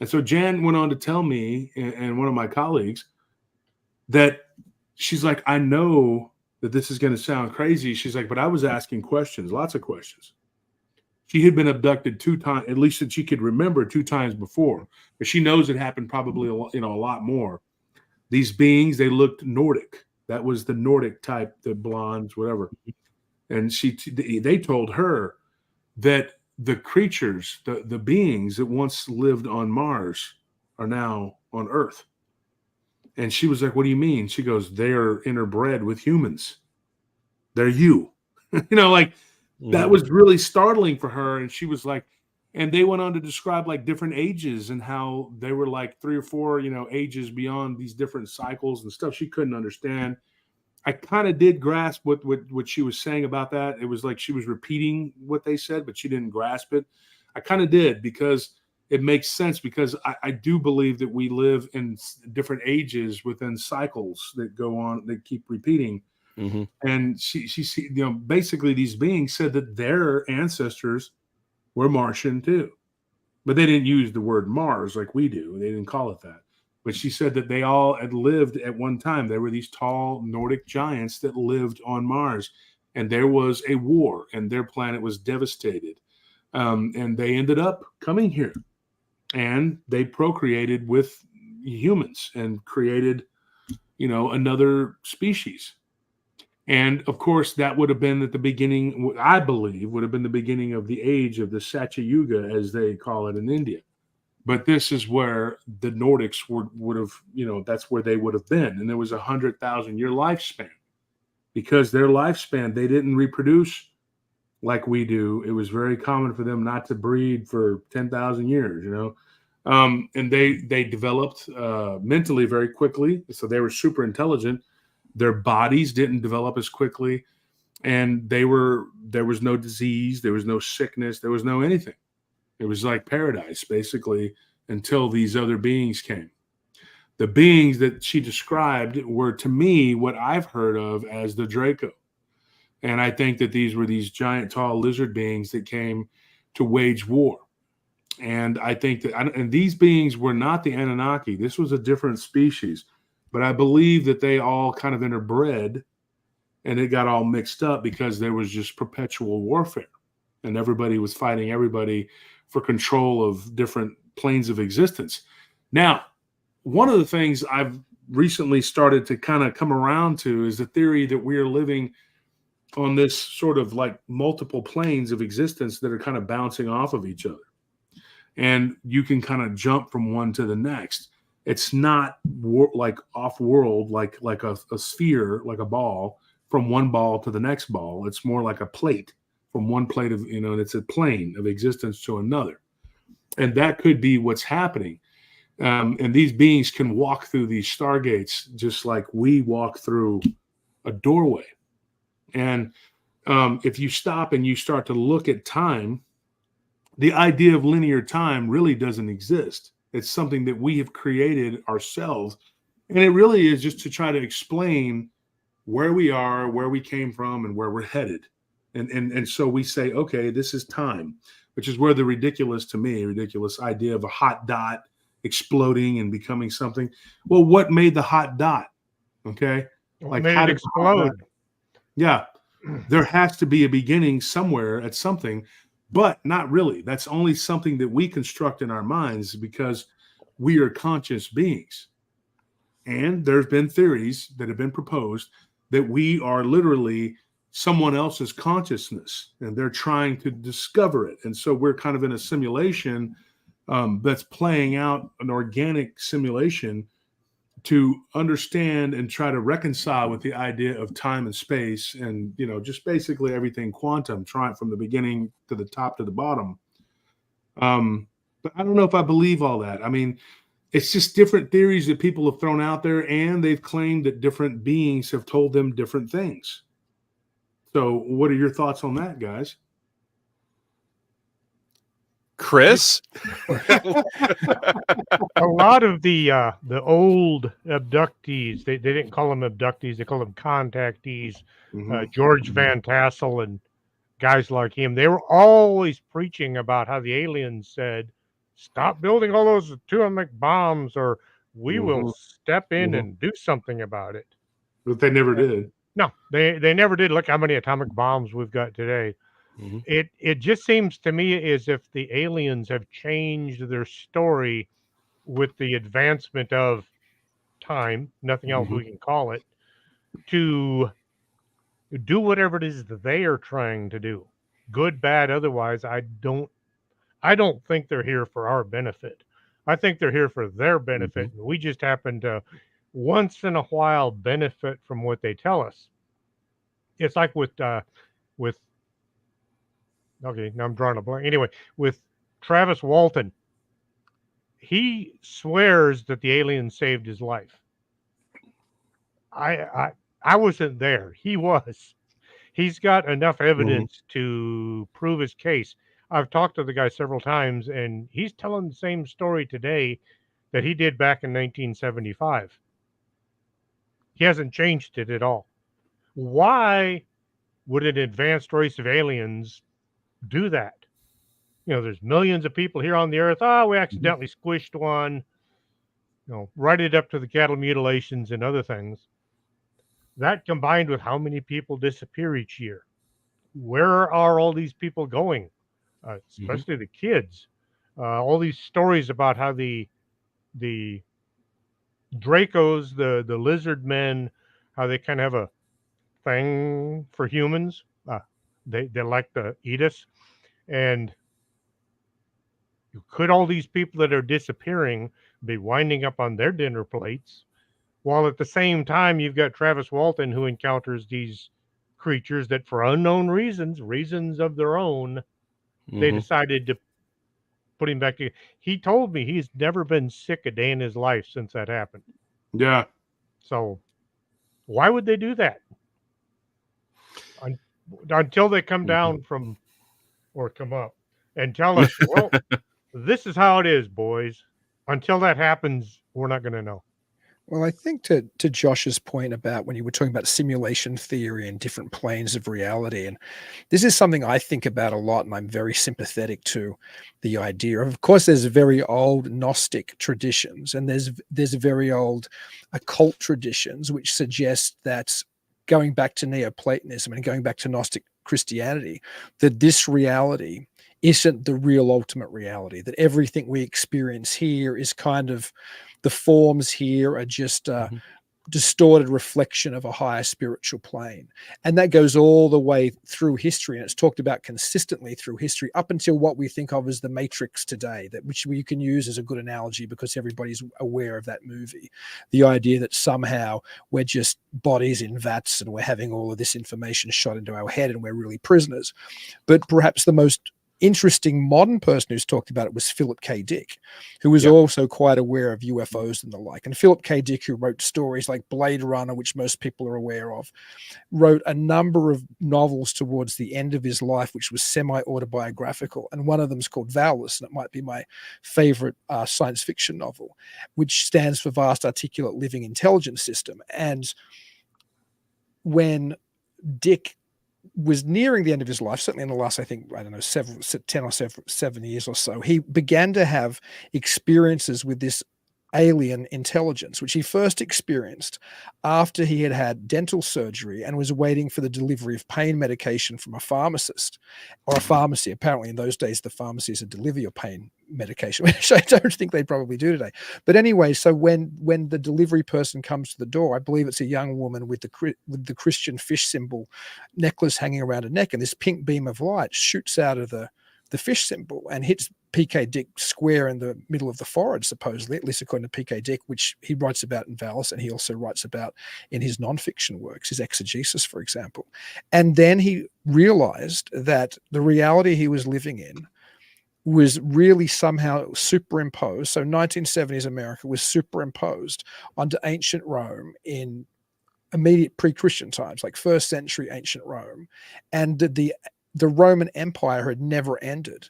And so Jan went on to tell me, and one of my colleagues, that she's like, I know that this is going to sound crazy. She's like, but I was asking questions, lots of questions. She had been abducted 2 times, at least that she could remember 2 times before, but she knows it happened probably a lot more. These beings, they looked Nordic. That was the Nordic type, the blondes, whatever. And they told her that the creatures, the beings that once lived on Mars are now on Earth. And she was like, what do you mean? She goes, they are interbred with humans. They're you. That was really startling for her. And she was like, and they went on to describe like different ages and how they were like 3 or 4, ages beyond these different cycles and stuff she couldn't understand. I kind of did grasp what she was saying about that. It was like she was repeating what they said, but she didn't grasp it. I kind of did, because it makes sense, because I do believe that we live in different ages within cycles that go on, that keep repeating. And she basically these beings said that their ancestors were Martian too. But they didn't use the word Mars like we do. They didn't call it that. But she said that they all had lived at one time. There were these tall Nordic giants that lived on Mars, and there was a war, and their planet was devastated. And they ended up coming here, and they procreated with humans and created, another species. And of course, that would have been at the beginning, I believe, would have been the beginning of the age of the Satyuga, as they call it in India. But this is where the Nordics would have, that's where they would have been. And there was 100,000-year lifespan. Because their lifespan, they didn't reproduce like we do. It was very common for them not to breed for 10,000 years, and they developed mentally very quickly. So they were super intelligent. Their bodies didn't develop as quickly. And there was no disease. There was no sickness. There was no anything. It was like paradise, basically, until these other beings came. The beings that she described were, to me, what I've heard of as the Draco. And I think that these were these giant, tall lizard beings that came to wage war. And I think that, and these beings were not the Anunnaki. This was a different species. But I believe that they all kind of interbred, and it got all mixed up because there was just perpetual warfare. And everybody was fighting everybody for control of different planes of existence. Now, one of the things I've recently started to kind of come around to is the theory that we are living on this sort of like multiple planes of existence that are kind of bouncing off of each other. And you can kind of jump from one to the next. It's not like off-world, like a sphere, like a ball, from one ball to the next ball. It's more like a plate. From one plate of, and it's a plane of existence to another. And that could be what's happening. And these beings can walk through these stargates just like we walk through a doorway. And if you stop and you start to look at time, the idea of linear time really doesn't exist. It's something that we have created ourselves. And it really is just to try to explain where we are, where we came from, and where we're headed. And so we say, okay, this is time, which is where the ridiculous idea of a hot dot exploding and becoming something. Well, what made the hot dot? Okay. Like made it explode. Yeah. There has to be a beginning somewhere at something, but not really. That's only something that we construct in our minds because we are conscious beings. And there's been theories that have been proposed that we are literally someone else's consciousness, and they're trying to discover it. And so we're kind of in a simulation that's playing out an organic simulation to understand and try to reconcile with the idea of time and space and, just basically everything quantum, trying from the beginning to the top to the bottom. But I don't know if I believe all that. I mean, it's just different theories that people have thrown out there, and they've claimed that different beings have told them different things. So what are your thoughts on that, guys? Chris? A lot of the old abductees, they didn't call them abductees, they called them contactees. George Van Tassel and guys like him, they were always preaching about how the aliens said, stop building all those atomic bombs or we will step in and do something about it. But they never did. No, they never did. Look how many atomic bombs we've got today. It just seems to me as if the aliens have changed their story with the advancement of time, nothing else we can call it, to do whatever it is that they are trying to do. Good, bad, otherwise, I don't think they're here for our benefit. I think they're here for their benefit. And we just happen to once in a while benefit from what they tell us. It's like with okay, now I'm drawing a blank. Anyway, with Travis Walton, he swears that the alien saved his life. I wasn't there. He was. He's got enough evidence to prove his case. I've talked to the guy several times, and he's telling the same story today that he did back in 1975. He hasn't changed it at all. Why would an advanced race of aliens do that? there's millions of people here on the earth. Oh, we accidentally squished one, right it up to the cattle mutilations and other things. That combined with how many people disappear each year. Where are all these people going? Especially the kids. All these stories about how the Dracos, the lizard men, how they kind of have a thing for humans. They like to eat us. And could all these people that are disappearing be winding up on their dinner plates? While at the same time, you've got Travis Walton, who encounters these creatures that, for unknown reasons of their own, they decided to put him back. He told me he's never been sick a day in his life since that happened. Yeah. So why would they do that? Until they come down from, or come up and tell us, well, this is how it is, boys. Until that happens, we're not going to know. Well, I think to Josh's point about when you were talking about simulation theory and different planes of reality, and this is something I think about a lot, and I'm very sympathetic to the idea of course, there's very old Gnostic traditions, and there's very old occult traditions which suggest that going back to Neoplatonism and going back to Gnostic Christianity, that this reality isn't the real ultimate reality, that everything we experience here is kind of, the forms here are just a distorted reflection of a higher spiritual plane. And that goes all the way through history. And it's talked about consistently through history up until what we think of as the Matrix today, which we can use as a good analogy because everybody's aware of that movie. The idea that somehow we're just bodies in vats and we're having all of this information shot into our head and we're really prisoners. But perhaps the most interesting modern person who's talked about it was Philip K. Dick, who was also quite aware of UFOs and the like. And Philip K. Dick, who wrote stories like Blade Runner, which most people are aware of, wrote a number of novels towards the end of his life, which was semi-autobiographical. And one of them is called Valus, and it might be my favorite science fiction novel, which stands for Vast Articulate Living Intelligence System. And when Dick was nearing the end of his life, certainly in the last, I think, 7 years or so, he began to have experiences with this alien intelligence, which he first experienced after he had had dental surgery and was waiting for the delivery of pain medication from a pharmacist or a pharmacy. Apparently in those days, the pharmacies would deliver your pain medication, which I don't think they probably do today. But anyway, so when the delivery person comes to the door, I believe it's a young woman with the Christian fish symbol necklace hanging around her neck, and this pink beam of light shoots out of the fish symbol and hits PK Dick square in the middle of the forehead, supposedly, at least according to PK Dick, which he writes about in Valus, and he also writes about in his nonfiction works, his exegesis, for example. And then he realized that the reality he was living in was really somehow superimposed. So 1970s America was superimposed onto ancient Rome in immediate pre-Christian times, like first century ancient Rome. And the Roman Empire had never ended.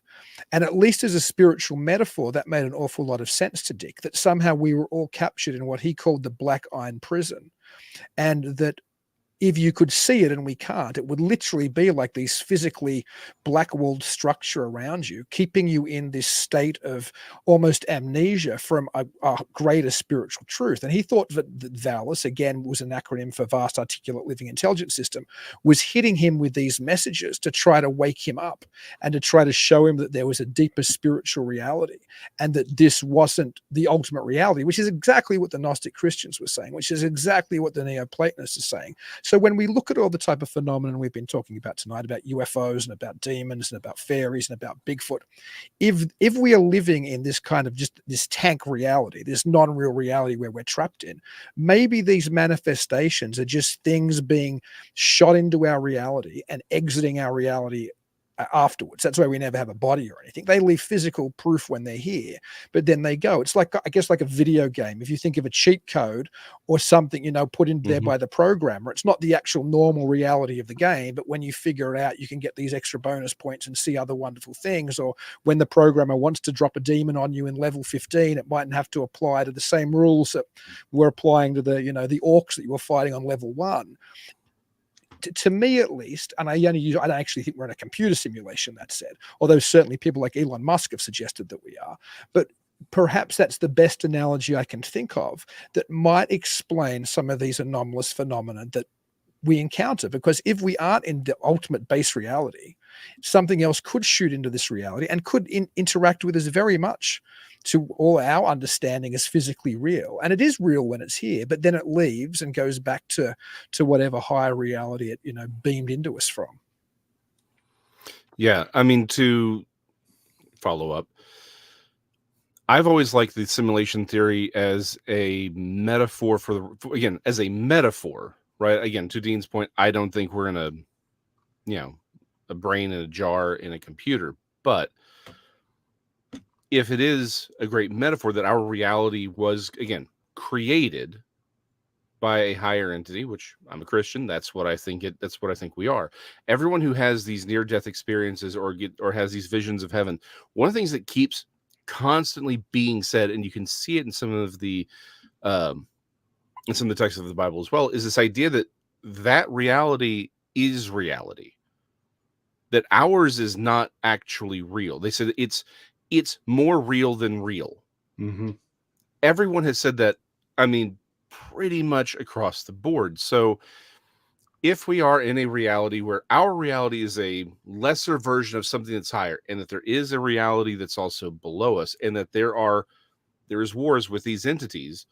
And at least as a spiritual metaphor, that made an awful lot of sense to Dick, that somehow we were all captured in what he called the Black Iron Prison. And that if you could see it and we can't, it would literally be like these physically black-walled structure around you, keeping you in this state of almost amnesia from a greater spiritual truth. And he thought that Valus, again, was an acronym for Vast Articulate Living Intelligence System, was hitting him with these messages to try to wake him up and to try to show him that there was a deeper spiritual reality and that this wasn't the ultimate reality, which is exactly what the Gnostic Christians were saying, which is exactly what the Neoplatonists are saying. So when we look at all the type of phenomenon we've been talking about tonight, about UFOs and about demons and about fairies and about Bigfoot, if we are living in this kind of just this tank reality, this non-real reality where we're trapped in, maybe these manifestations are just things being shot into our reality and exiting our reality afterwards. That's why we never have a body or anything. They leave physical proof when they're here, but then they go. It's like, I guess, like a video game. If you think of a cheat code or something, put in there by the programmer, it's not the actual normal reality of the game, but when you figure it out, you can get these extra bonus points and see other wonderful things. Or when the programmer wants to drop a demon on you in level 15, it mightn't have to apply to the same rules that were applying to the orcs that you were fighting on level 1. to me at least, and I don't actually think we're in a computer simulation, that said, although certainly people like Elon Musk have suggested that we are, but perhaps that's the best analogy I can think of that might explain some of these anomalous phenomena that we encounter. Because if we aren't in the ultimate base reality, something else could shoot into this reality and could interact with us very much to all our understanding as physically real. And it is real when it's here, but then it leaves and goes back to whatever higher reality it, beamed into us from. Yeah. I mean, to follow up, I've always liked the simulation theory as a metaphor again, as a metaphor, right? Again, to Dean's point, I don't think we're in a brain in a jar in a computer, but if it is a great metaphor that our reality was, again, created by a higher entity, which I'm a Christian, that's what I think we are. Everyone who has these near-death experiences or has these visions of heaven, one of the things that keeps constantly being said, and you can see it in some of the texts of the Bible as well, is this idea that reality is reality, that ours is not actually real. They said it's more real than real. Mm-hmm. Everyone has said that, I mean, pretty much across the board. So if we are in a reality where our reality is a lesser version of something that's higher, and that there is a reality that's also below us, and that there is wars with these entities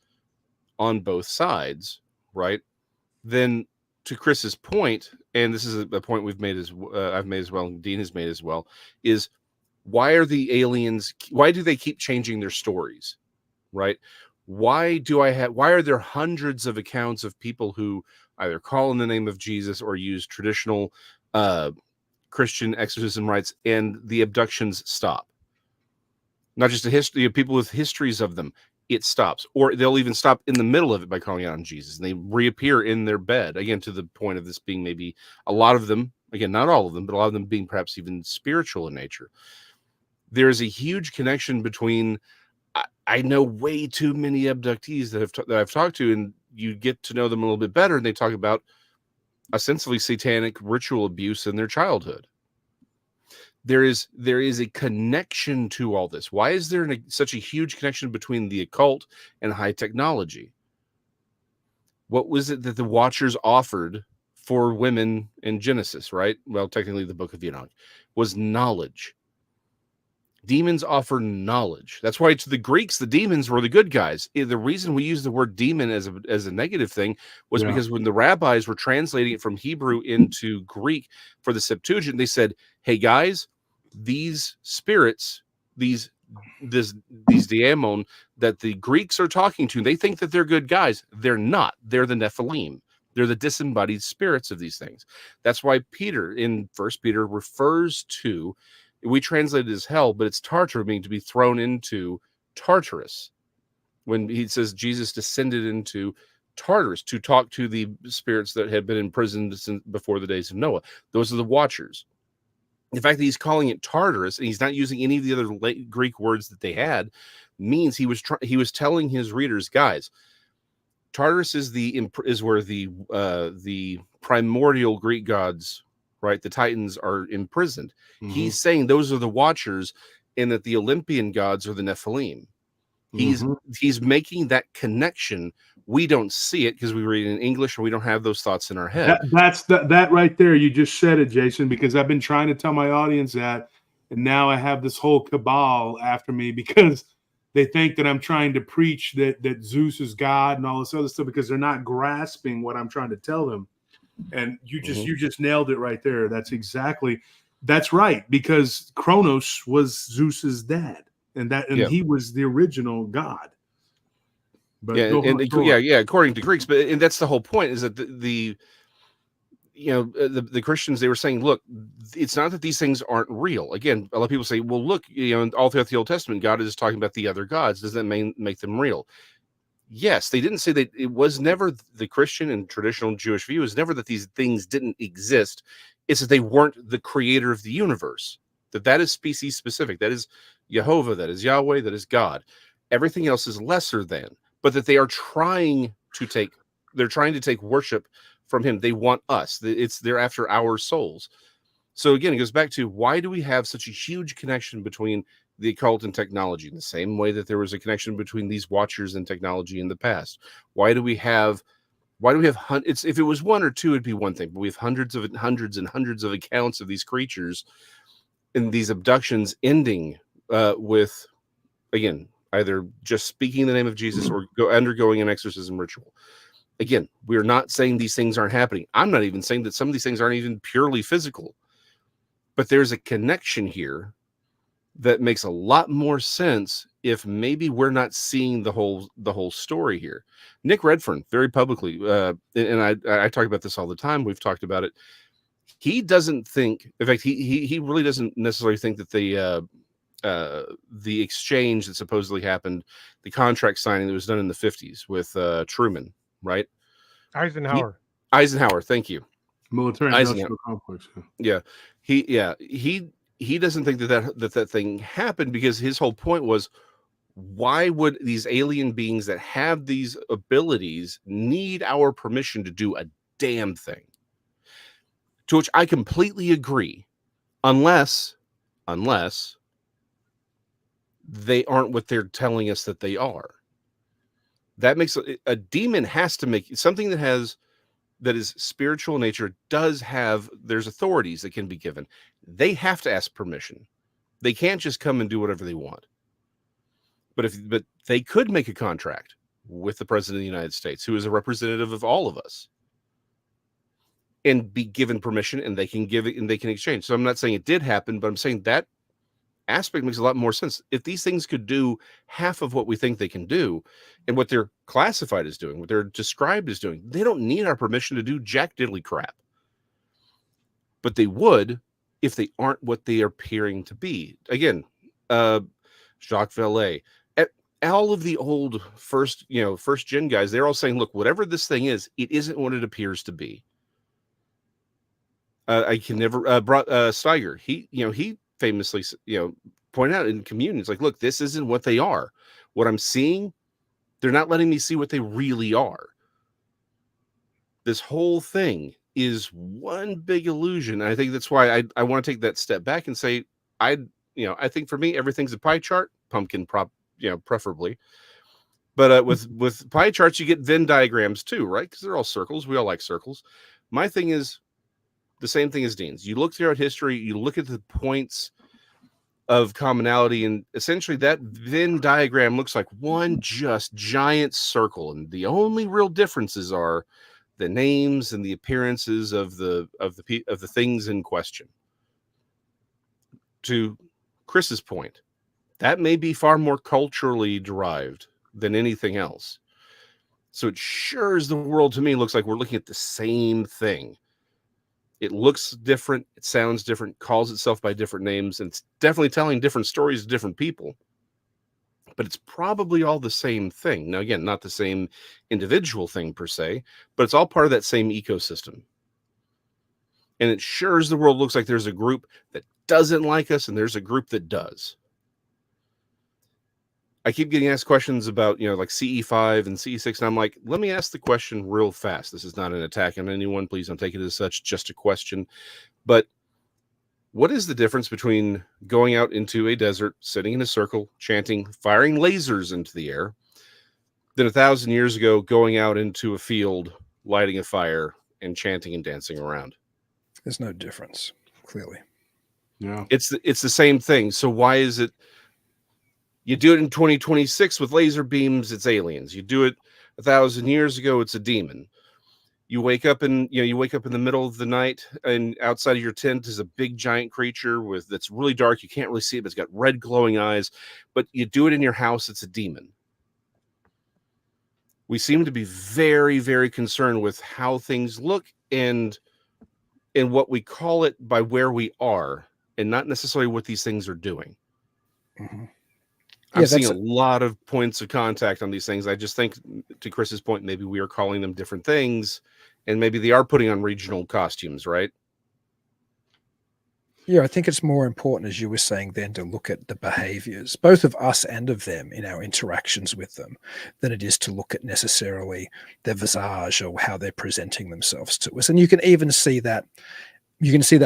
on both sides, right? Then, to Chris's point, and this is a point I've made as well, and Dean has made as well, is why do they keep changing their stories, right? Why are there hundreds of accounts of people who either call in the name of Jesus or use traditional Christian exorcism rites, and the abductions stop? Not just a history of people with histories of them, it stops, or they'll even stop in the middle of it by calling out on Jesus, and they reappear in their bed again, to the point of this being maybe a lot of them, again, not all of them, but a lot of them being perhaps even spiritual in nature. There is a huge connection between, I know way too many abductees that I've talked to, and you get to know them a little bit better, and they talk about ostensibly satanic ritual abuse in their childhood. There is a connection to all this. Why is there such a huge connection between the occult and high technology? What was it that the Watchers offered for women in Genesis, right? Well, technically the Book of Enoch was knowledge. Demons offer knowledge. That's why to the Greeks, the demons were the good guys. The reason we use the word demon as a negative thing was because when the rabbis were translating it from Hebrew into Greek for the Septuagint, they said, hey guys, these spirits, these daemon that the Greeks are talking to, they think that they're good guys. They're not. They're the Nephilim. They're the disembodied spirits of these things. That's why Peter in 1 Peter refers to, we translate it as hell, but it's Tartar, meaning to be thrown into Tartarus. When he says Jesus descended into Tartarus to talk to the spirits that had been imprisoned since before the days of Noah. Those are the Watchers. The fact that he's calling it Tartarus and he's not using any of the other Greek words that they had means he was telling his readers, guys, Tartarus is where the primordial Greek gods, right, the Titans, are imprisoned. Mm-hmm. He's saying those are the Watchers, and that the Olympian gods are the Nephilim. He's making that connection. We don't see it because we read in English and we don't have those thoughts in our head. That right there. You just said it, Jason, because I've been trying to tell my audience that, and now I have this whole cabal after me because they think that I'm trying to preach that Zeus is God and all this other stuff, because they're not grasping what I'm trying to tell them. And you just nailed it right there. That's right, because Kronos was Zeus's dad. And he was the original god. But according to Greeks, and that's the whole point, is that the Christians, they were saying, look, it's not that these things aren't real. Again, a lot of people say, well, look, all throughout the Old Testament, God is talking about the other gods. Does that make them real? Yes, they didn't say that. It was never the Christian and traditional Jewish view is never that these things didn't exist. It's that they weren't the creator of the universe. That is species specific. That is Jehovah, that is Yahweh, that is God. Everything else is lesser than, but that they are trying to take worship from him. They want us. They're after our souls. So again, it goes back to, why do we have such a huge connection between the occult and technology, in the same way that there was a connection between these watchers and technology in the past? Why do we have if it was one or two, it'd be one thing, but we have hundreds and hundreds of accounts of these creatures and these abductions ending with, again, either just speaking the name of Jesus or undergoing an exorcism ritual. Again, we're not saying these things aren't happening. I'm not even saying that some of these things aren't even purely physical, but there's a connection here that makes a lot more sense if maybe we're not seeing the whole story here. Nick Redfern, very publicly, and I talk about this all the time. We've talked about it. He doesn't think, in fact, he really doesn't necessarily think that the exchange that supposedly happened, the contract signing that was done in the 50s with Truman, right? Eisenhower. Eisenhower, thank you. Military industrial complex. Yeah. He doesn't think that thing happened, because his whole point was, why would these alien beings that have these abilities need our permission to do a damn thing? To which I completely agree, unless they aren't what they're telling us that they are. That makes a demon has to make something that is spiritual in nature. There's authorities that can be given. They have to ask permission. They can't just come and do whatever they want. But they could make a contract with the president of the United States, who is a representative of all of us, and be given permission, and they can give it and they can exchange. So I'm not saying it did happen, but I'm saying that aspect makes a lot more sense. If these things could do half of what we think they can do, and what they're classified as doing, what they're described as doing, they don't need our permission to do jack diddly crap. But they would if they aren't what they are appearing to be. Again, Jacques Vallée, all of the old first gen guys, they're all saying, look, whatever this thing is, it isn't what it appears to be. I can never Steiger. He famously pointed out in Communion, it's like, look, this isn't what they are. What I'm seeing, they're not letting me see what they really are. This whole thing is one big illusion. And I think that's why I want to take that step back and say, I think for me, everything's a pie chart, pumpkin preferably. But with pie charts, you get Venn diagrams too, right? Because they're all circles. We all like circles. My thing is the same thing as Dean's. You look throughout history, you look at the points of commonality, and essentially that Venn diagram looks like one just giant circle, and the only real differences are the names and the appearances of the things in question. To Chris's point, that may be far more culturally derived than anything else. So it sure as the world to me looks like we're looking at the same thing. It looks different, it sounds different, calls itself by different names, and it's definitely telling different stories to different people. But it's probably all the same thing. Now, again, not the same individual thing per se, but it's all part of that same ecosystem. And it sure as the world looks like there's a group that doesn't like us, and there's a group that does. I keep getting asked questions about, like CE5 and CE6, and I'm like, let me ask the question real fast. This is not an attack on anyone. Please don't take it as such, just a question. But what is the difference between going out into a desert, sitting in a circle, chanting, firing lasers into the air, than 1,000 years ago going out into a field, lighting a fire, and chanting and dancing around? There's no difference, clearly. Yeah. It's the same thing. So why is it you do it in 2026 with laser beams, it's aliens. You do it 1,000 years ago, it's a demon. You wake up in the middle of the night, and outside of your tent is a big giant creature that's really dark. You can't really see it, but it's got red glowing eyes. But you do it in your house, it's a demon. We seem to be very, very concerned with how things look and what we call it by where we are, and not necessarily what these things are doing. Mm-hmm. I'm seeing a lot of points of contact on these things. I just think, to Chris's point, maybe we are calling them different things, and maybe they are putting on regional costumes, right? Yeah, I think it's more important, as you were saying then, to look at the behaviors, both of us and of them in our interactions with them, than it is to look at necessarily their visage or how they're presenting themselves to us. And you can even see that,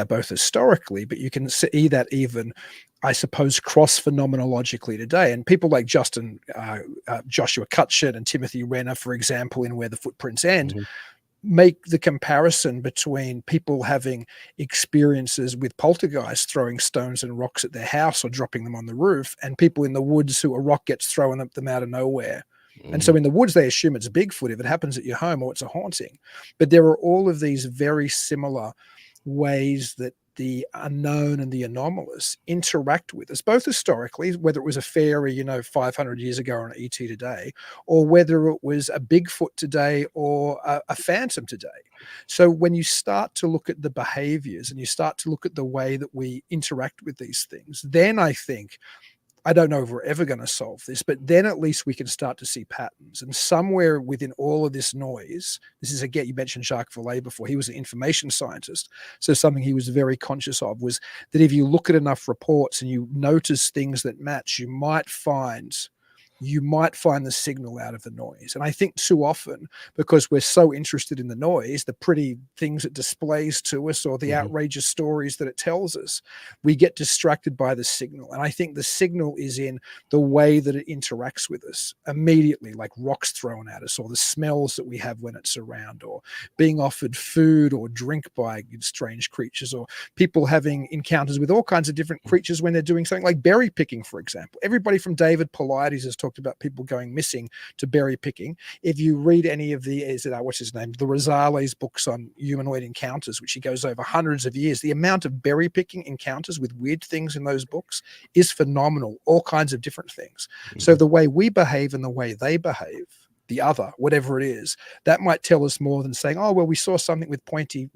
both historically, but you can see that even, I suppose, cross phenomenologically today. And people like Joshua Cutchin and Timothy Renner, for example, in Where the Footprints End, Mhm. make the comparison between people having experiences with poltergeists throwing stones and rocks at their house or dropping them on the roof, and people in the woods who a rock gets thrown at them out of nowhere. And so in the woods, they assume it's Bigfoot if it happens at your home or it's a haunting. But there are all of these very similar ways that the unknown and the anomalous interact with us, both historically, whether it was a fairy, 500 years ago or an ET today, or whether it was a Bigfoot today or a phantom today. So when you start to look at the behaviors and you start to look at the way that we interact with these things, then I think, I don't know if we're ever going to solve this, but then at least we can start to see patterns. And somewhere within all of this noise, this is again, you mentioned Jacques Vallée before, he was an information scientist. So something he was very conscious of was that if you look at enough reports and you notice things that match, you might find the signal out of the noise. And I think too often, because we're so interested in the noise, the pretty things it displays to us or the outrageous stories that it tells us, we get distracted by the signal. And I think the signal is in the way that it interacts with us immediately, like rocks thrown at us, or the smells that we have when it's around, or being offered food or drink by strange creatures, or people having encounters with all kinds of different creatures when they're doing something like berry picking, for example. Everybody from David Paulides has talked about people going missing to berry picking. If you read any of the what's his name, the Rosales books on humanoid encounters, which he goes over hundreds of years, the amount of berry picking encounters with weird things in those books is phenomenal. All kinds of different things. So the way we behave and the way they behave, the other, whatever it is, that might tell us more than saying, oh, well, we saw something with pointy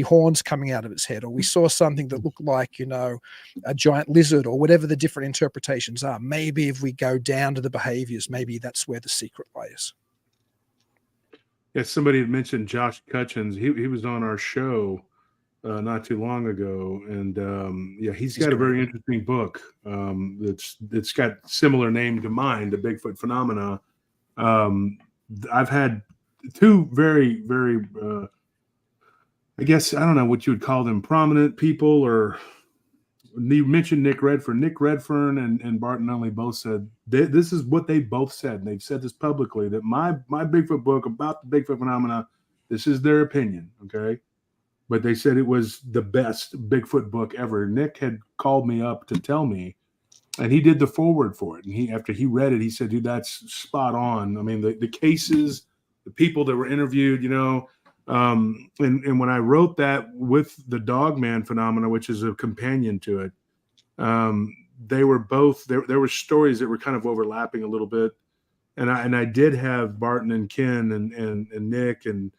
horns coming out of its head, or we saw something that looked like, a giant lizard, or whatever the different interpretations are. Maybe if we go down to the behaviors, maybe that's where the secret lies. Yeah, somebody had mentioned Josh Cutchins. He was on our show not too long ago, and he's got a very interesting book that's got similar name to mine, The Bigfoot Phenomena. I've had two very, very, I guess, I don't know what you would call them, prominent people, or you mentioned Nick Redfern. Nick Redfern and Barton Unley both said, this is what they both said, and they've said this publicly, that my Bigfoot book about the Bigfoot phenomena, this is their opinion, okay? But they said it was the best Bigfoot book ever. Nick had called me up to tell me, and he did the foreword for it. And after he read it, he said, dude, that's spot on. I mean, the cases, the people that were interviewed, and when I wrote that with the Dogman phenomena, which is a companion to it, they were both, there were stories that were kind of overlapping a little bit. And I did have Barton and Ken and Nick and,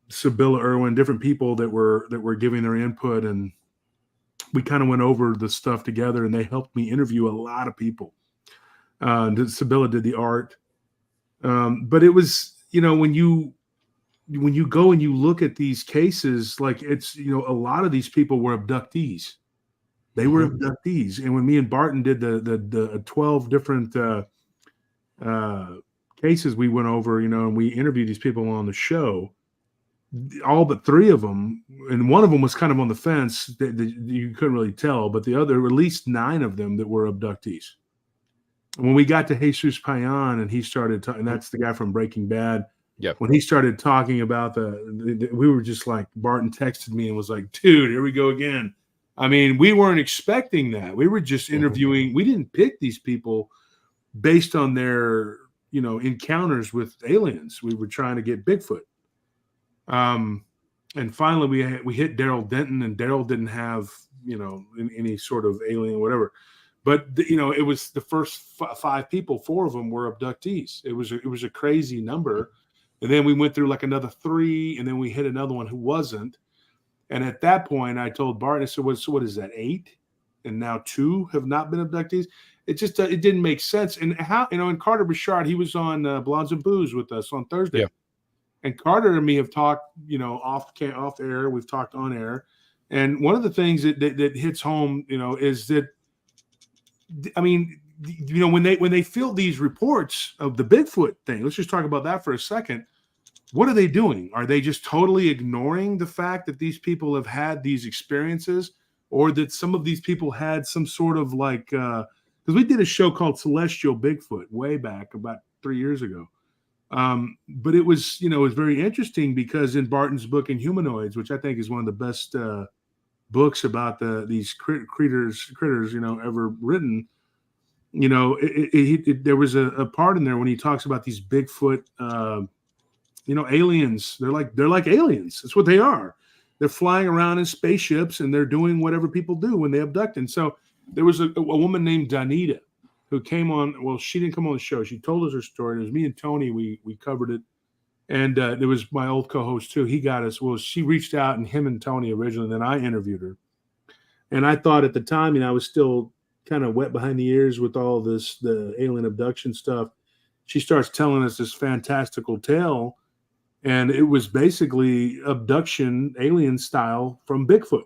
Sibylla Irwin, different people that were giving their input, and we kind of went over the stuff together, and they helped me interview a lot of people. Sibylla did the art, but it was, when you go and you look at these cases, like it's, a lot of these people were abductees. They were abductees, and when me and Barton did the 12 different cases we went over, and we interviewed these people on the show, all but three of them, and one of them was kind of on the fence that you couldn't really tell, but the other, at least 9 of them, that were abductees. And when we got to Jesus Payan, and he started talking, and that's the guy from Breaking Bad. Yeah. When he started talking about we were just like, Barton texted me and was like, dude, here we go again. I mean, we weren't expecting that. We were just interviewing. We didn't pick these people based on their, encounters with aliens. We were trying to get Bigfoot. And finally we hit Daryl Denton, and Daryl didn't have, any sort of alien, whatever. But it was the first 5 people. 4 of them were abductees. It was a crazy number. And then we went through like another 3, and then we hit another one who wasn't. And at that point, I told Bart, I said, what is that, 8? And now 2 have not been abductees. It just it didn't make sense. And how, and Carter Bouchard, he was on Blondes and Booze with us on Thursday. Yeah. And Carter and me have talked, off air. We've talked on air. And one of the things that hits home, is that, I mean, when they field these reports of the Bigfoot thing, let's just talk about that for a second. What are they doing? Are they just totally ignoring the fact that these people have had these experiences, or that some of these people had some sort of like, because we did a show called Celestial Bigfoot way back about 3 years ago. But it was, it was very interesting because in Barton's book Inhumanoids, which I think is one of the best books about these critters, ever written, there was a part in there when he talks about these Bigfoot, aliens. They're like aliens. That's what they are. They're flying around in spaceships and they're doing whatever people do when they abduct. And so there was a woman named Donita who came on. Well, she didn't come on the show. She told us her story. It was me and Tony. We covered it. And there was my old co-host too. He got us. Well, she reached out, and him and Tony originally, and then I interviewed her. And I thought at the time, I was still kind of wet behind the ears with all this, the alien abduction stuff. She starts telling us this fantastical tale, and it was basically abduction, alien style from Bigfoot.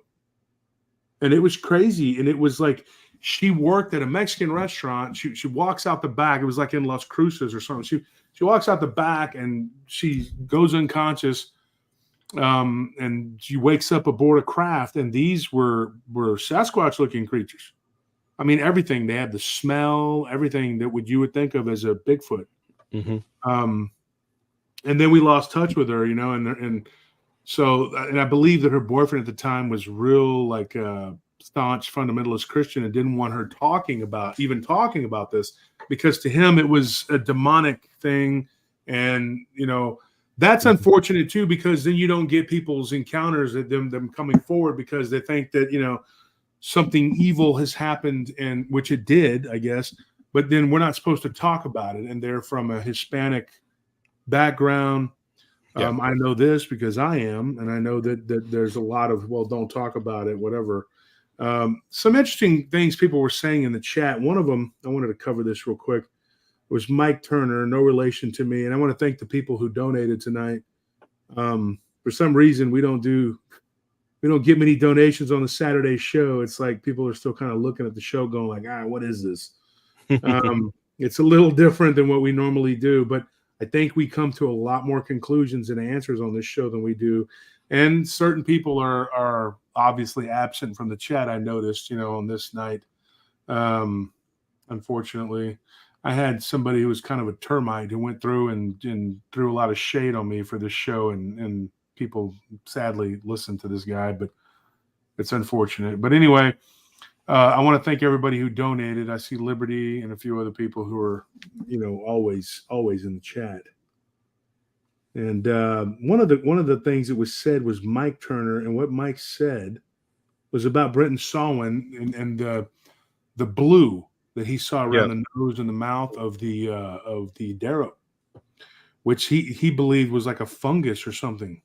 And it was crazy. And it was like she worked at a Mexican restaurant. She walks out the back. It was like in Las Cruces or something. She walks out the back and she goes unconscious. And she wakes up aboard a craft, and these were Sasquatch-looking creatures. I mean, everything. They had the smell, everything that you would think of as a Bigfoot. Mm-hmm. And then we lost touch with her, and I believe that her boyfriend at the time was real, like, staunch fundamentalist Christian, and didn't want her talking about this, because to him it was a demonic thing. And, that's unfortunate too, because then you don't get people's encounters at them coming forward because they think that, something evil has happened, and which it did, I guess, but then we're not supposed to talk about it. And they're from a Hispanic background. Yeah. I know this because I am, and I know that there's a lot of, well, don't talk about it, whatever. Some interesting things people were saying in the chat. One of them, I wanted to cover this real quick, was Mike Turner, no relation to me. And I want to thank the people who donated tonight. For some reason, we don't get many donations on the Saturday show. It's like people are still kind of looking at the show going like, what is this? It's a little different than what we normally do, but I think we come to a lot more conclusions and answers on this show than we do. And certain people are obviously absent from the chat, I noticed, on this night. Unfortunately, I had somebody who was kind of a termite who went through and threw a lot of shade on me for this show, and people sadly listen to this guy, but it's unfortunate. But anyway, I want to thank everybody who donated. I see Liberty and a few other people who are, always in the chat. And one of the things that was said was Mike Turner, and what Mike said was about Brenton Sawin and the blue that he saw around the nose and the mouth of the Darrow, which he believed was like a fungus or something.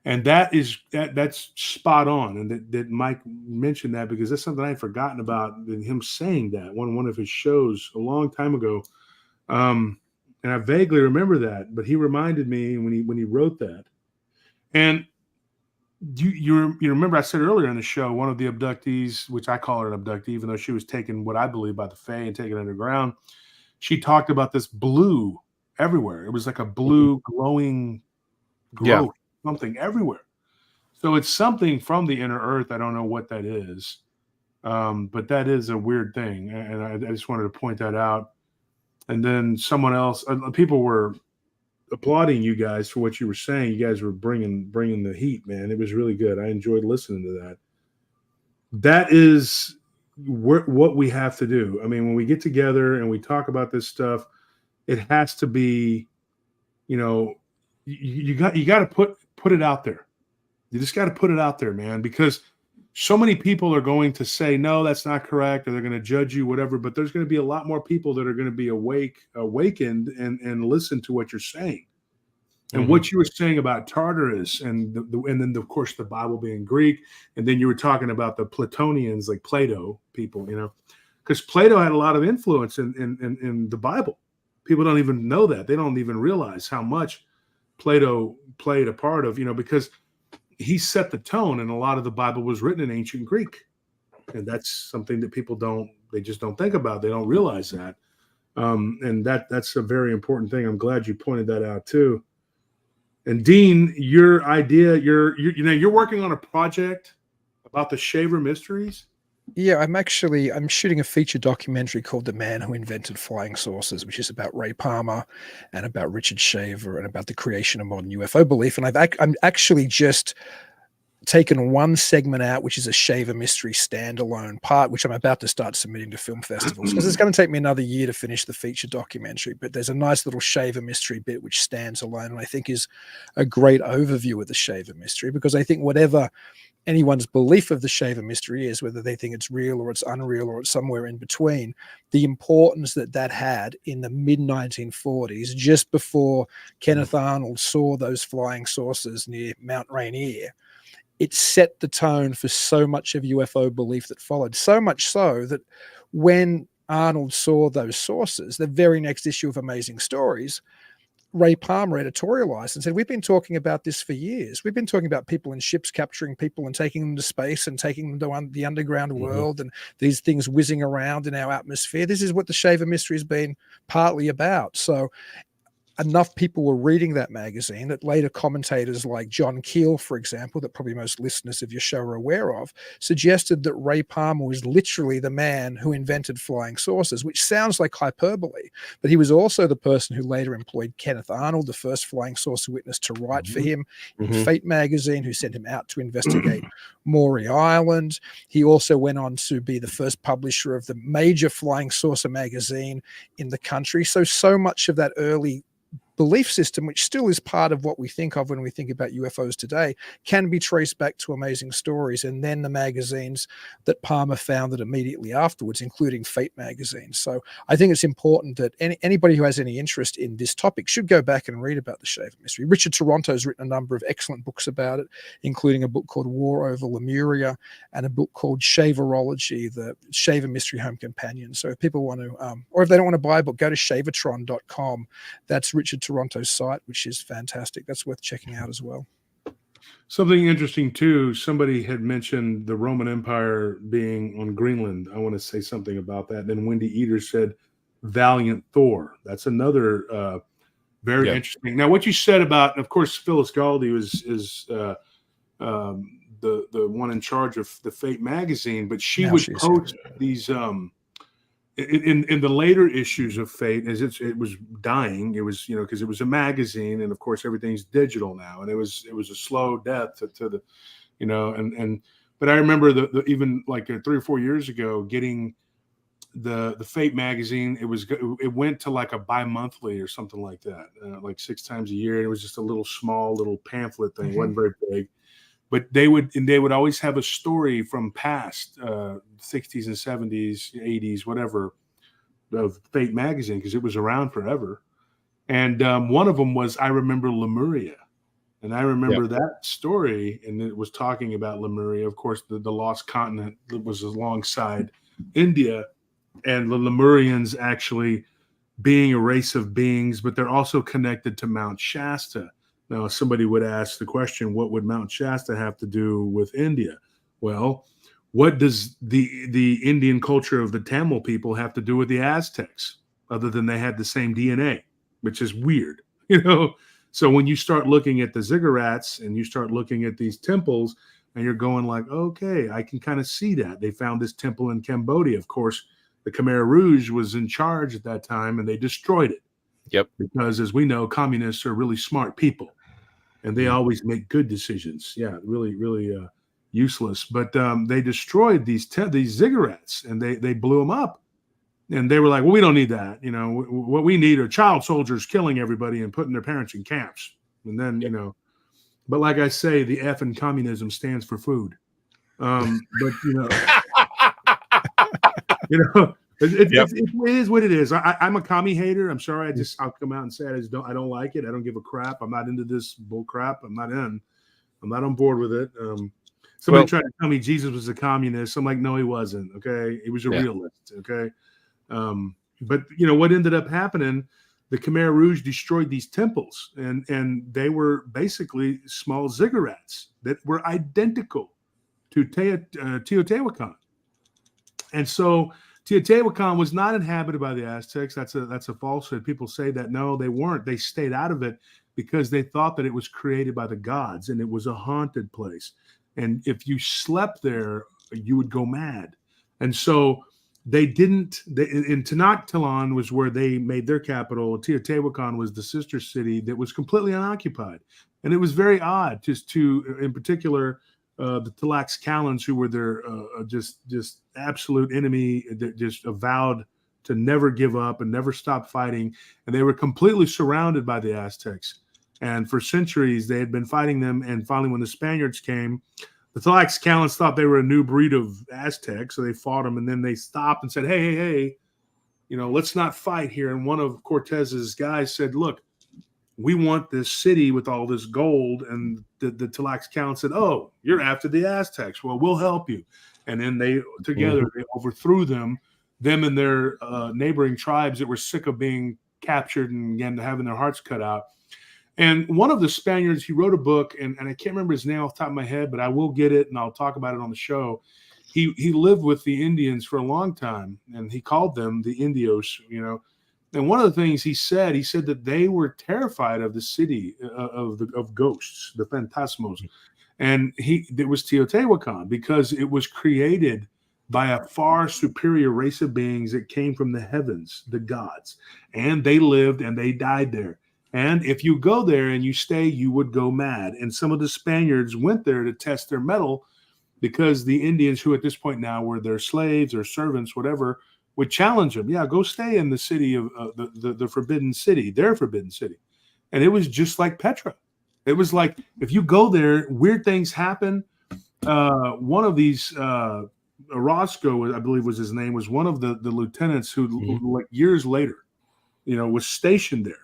And that's spot on. And that Mike mentioned that because that's something I had forgotten about, and him saying that one of his shows a long time ago. And I vaguely remember that, but he reminded me when he wrote that. And you remember I said earlier in the show, one of the abductees, which I call her an abductee, even though she was taken, what I believe, by the Fae and taken underground, she talked about this blue everywhere. It was like a blue glowing growth, something everywhere. So it's something from the inner earth. I don't know what that is, but that is a weird thing, and I just wanted to point that out. And then someone else, people were applauding you guys for what you were saying. You guys were bringing the heat, man. It was really good. I enjoyed listening to that. That is what we have to do. I mean, when we get together and we talk about this stuff, it has to be, you got to put it out there. You just got to put it out there, man, because so many people are going to say, no, that's not correct, or they're going to judge you, whatever. But there's going to be a lot more people that are going to be awakened and listen to what you're saying. And what you were saying about Tartarus and then, of course, the Bible being Greek. And then you were talking about the Platonians, like Plato people, because Plato had a lot of influence in the Bible. People don't even know that. They don't even realize how much Plato played a part of, because he set the tone, and a lot of the Bible was written in ancient Greek, and that's something that people they just don't think about. They don't realize that, and that's a very important thing. I'm glad you pointed that out too. And Dean, your idea, you're working on a project about the Shaver mysteries. Yeah, I'm shooting a feature documentary called The Man Who Invented Flying Saucers, which is about Ray Palmer and about Richard Shaver and about the creation of modern UFO belief. And I'm actually just taken one segment out, which is a Shaver mystery standalone part, which I'm about to start submitting to film festivals, because it's going to take me another year to finish the feature documentary. But there's a nice little Shaver mystery bit which stands alone, and I think is a great overview of the Shaver mystery, because I think whatever anyone's belief of the Shaver mystery is, whether they think it's real or it's unreal or it's somewhere in between, the importance that had in the mid-1940s, just before Kenneth Arnold saw those flying saucers near Mount Rainier, it set the tone for so much of UFO belief that followed. So much so that when Arnold saw those saucers, the very next issue of Amazing Stories, Ray Palmer editorialized and said, we've been talking about this for years. We've been talking about people in ships capturing people and taking them to space and taking them to the underground world, and these things whizzing around in our atmosphere. This is what the Shaver mystery has been partly about. So enough people were reading that magazine that later commentators like John Keel, for example, that probably most listeners of your show are aware of, suggested that Ray Palmer was literally the man who invented flying saucers, which sounds like hyperbole, but he was also the person who later employed Kenneth Arnold, the first flying saucer witness, to write for him in Fate magazine, who sent him out to investigate Maury Island. He also went on to be the first publisher of the major flying saucer magazine in the country. So much of that early belief system, which still is part of what we think of when we think about UFOs today, can be traced back to Amazing Stories and then the magazines that Palmer founded immediately afterwards, including Fate magazine. So I think it's important that anybody who has any interest in this topic should go back and read about the Shaver mystery. Richard Toronto's written a number of excellent books about it, including a book called War Over Lemuria and a book called Shaverology, the Shaver Mystery Home Companion. So if people want to, or if they don't want to buy a book, go to shavertron.com. That's Richard Toronto's site, which is fantastic. That's worth checking out as well. Something interesting too, somebody had mentioned the Roman Empire being on Greenland. I want to say something about that. Then Wendy Eater said Valiant Thor. That's another very interesting. Now, what you said about, of course, Phyllis Galdi is the one in charge of the Fate magazine, but she would post these in the later issues of Fate, as it was dying. It was, because it was a magazine, and of course everything's digital now, and it was a slow death to the, but I remember the even like 3 or 4 years ago getting the Fate magazine. It went to like a bi-monthly or something like that, like 6 times a year. And it was just a little small little pamphlet thing. It wasn't very big. But they would always have a story from past 60s and 70s, 80s, whatever, of Fate magazine, because it was around forever. And one of them was, I remember Lemuria. And I remember that story, and it was talking about Lemuria. Of course, the lost continent that was alongside India, and the Lemurians actually being a race of beings, but they're also connected to Mount Shasta. Now, somebody would ask the question, what would Mount Shasta have to do with India? Well, what does the Indian culture of the Tamil people have to do with the Aztecs, other than they had the same DNA, which is weird, So when you start looking at the ziggurats and you start looking at these temples, and you're going like, okay, I can kind of see that. They found this temple in Cambodia. Of course, the Khmer Rouge was in charge at that time, and they destroyed it. Yep. Because as we know, communists are really smart people. And they always make good decisions. Yeah, really, really useless. But they destroyed these ziggurats, and they blew them up. And they were like, well, we don't need that. What we need are child soldiers killing everybody and putting their parents in camps. And then, but like I say, the F in communism stands for food. But, it is what it is. I'm a commie hater. I'm sorry. I'll come out and say I don't like it. I don't give a crap. I'm not into this bull crap. I'm not on board with it. Somebody tried to tell me Jesus was a communist. I'm like, no, he wasn't. Okay. He was a realist. Okay. But what ended up happening, the Khmer Rouge destroyed these temples, and they were basically small ziggurats that were identical to Teotihuacan. And so Teotihuacan was not inhabited by the Aztecs. That's a falsehood. People say that. No, they weren't. They stayed out of it because they thought that it was created by the gods and it was a haunted place. And if you slept there, you would go mad. And so they didn't. In Tenochtitlan was where they made their capital. Teotihuacan was the sister city that was completely unoccupied. And it was very odd, just in particular, the Tlaxcalans, who were their just absolute enemy, that just avowed to never give up and never stop fighting. And they were completely surrounded by the Aztecs. And for centuries, they had been fighting them. And finally, when the Spaniards came, the Tlaxcalans thought they were a new breed of Aztecs. So they fought them. And then they stopped and said, hey, let's not fight here. And one of Cortez's guys said, look, we want this city with all this gold. And the Tlaxcalans said, oh, you're after the Aztecs. Well, we'll help you. And then they overthrew them and their neighboring tribes that were sick of being captured and again having their hearts cut out. And one of the Spaniards, he wrote a book, and I can't remember his name off the top of my head, but I will get it and I'll talk about it on the show. He lived with the Indians for a long time, and he called them the Indios, And one of the things he said that they were terrified of the city of ghosts, the phantasmos. And it was Teotihuacan because it was created by a far superior race of beings that came from the heavens, the gods. And they lived and they died there. And if you go there and you stay, you would go mad. And some of the Spaniards went there to test their mettle because the Indians, who at this point now were their slaves or servants, whatever, would challenge them. Yeah, go stay in the city of the forbidden city, their forbidden city. And it was just like Petra. It was like, if you go there, weird things happen. One of these, Orozco, I believe was his name, was one of the lieutenants who, like years later, was stationed there.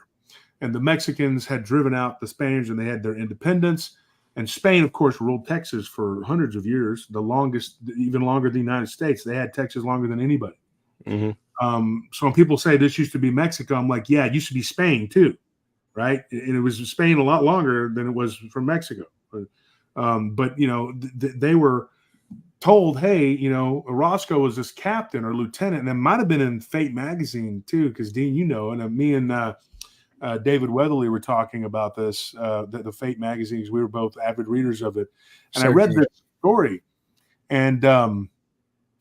And the Mexicans had driven out the Spaniards and they had their independence. And Spain, of course, ruled Texas for hundreds of years, the longest, even longer than the United States. They had Texas longer than anybody. So when people say this used to be Mexico, I'm like, yeah, it used to be Spain too, right? And it was Spain a lot longer than it was from Mexico. But they were told, hey, Orozco was this captain or lieutenant, and it might have been in Fate magazine too, because Dean, and me and David Weatherly were talking about this, the Fate magazines. We were both avid readers of it, and I read this story, and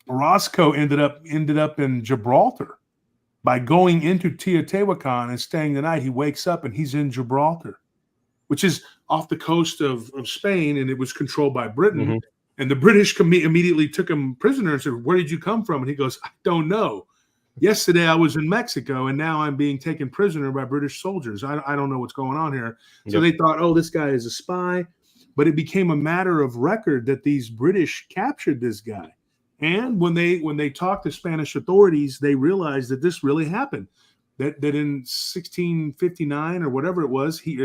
Orozco ended up in Gibraltar by going into Teotihuacan and staying the night. He wakes up and he's in Gibraltar, which is off the coast of Spain, and it was controlled by Britain. And the British immediately took him prisoner and said, where did you come from? And he goes, I don't know. Yesterday I was in Mexico, and now I'm being taken prisoner by British soldiers. I don't know what's going on here. So they thought, oh, this guy is a spy. But it became a matter of record that these British captured this guy. And when they talked to Spanish authorities, they realized that this really happened. That in 1659 or whatever it was, he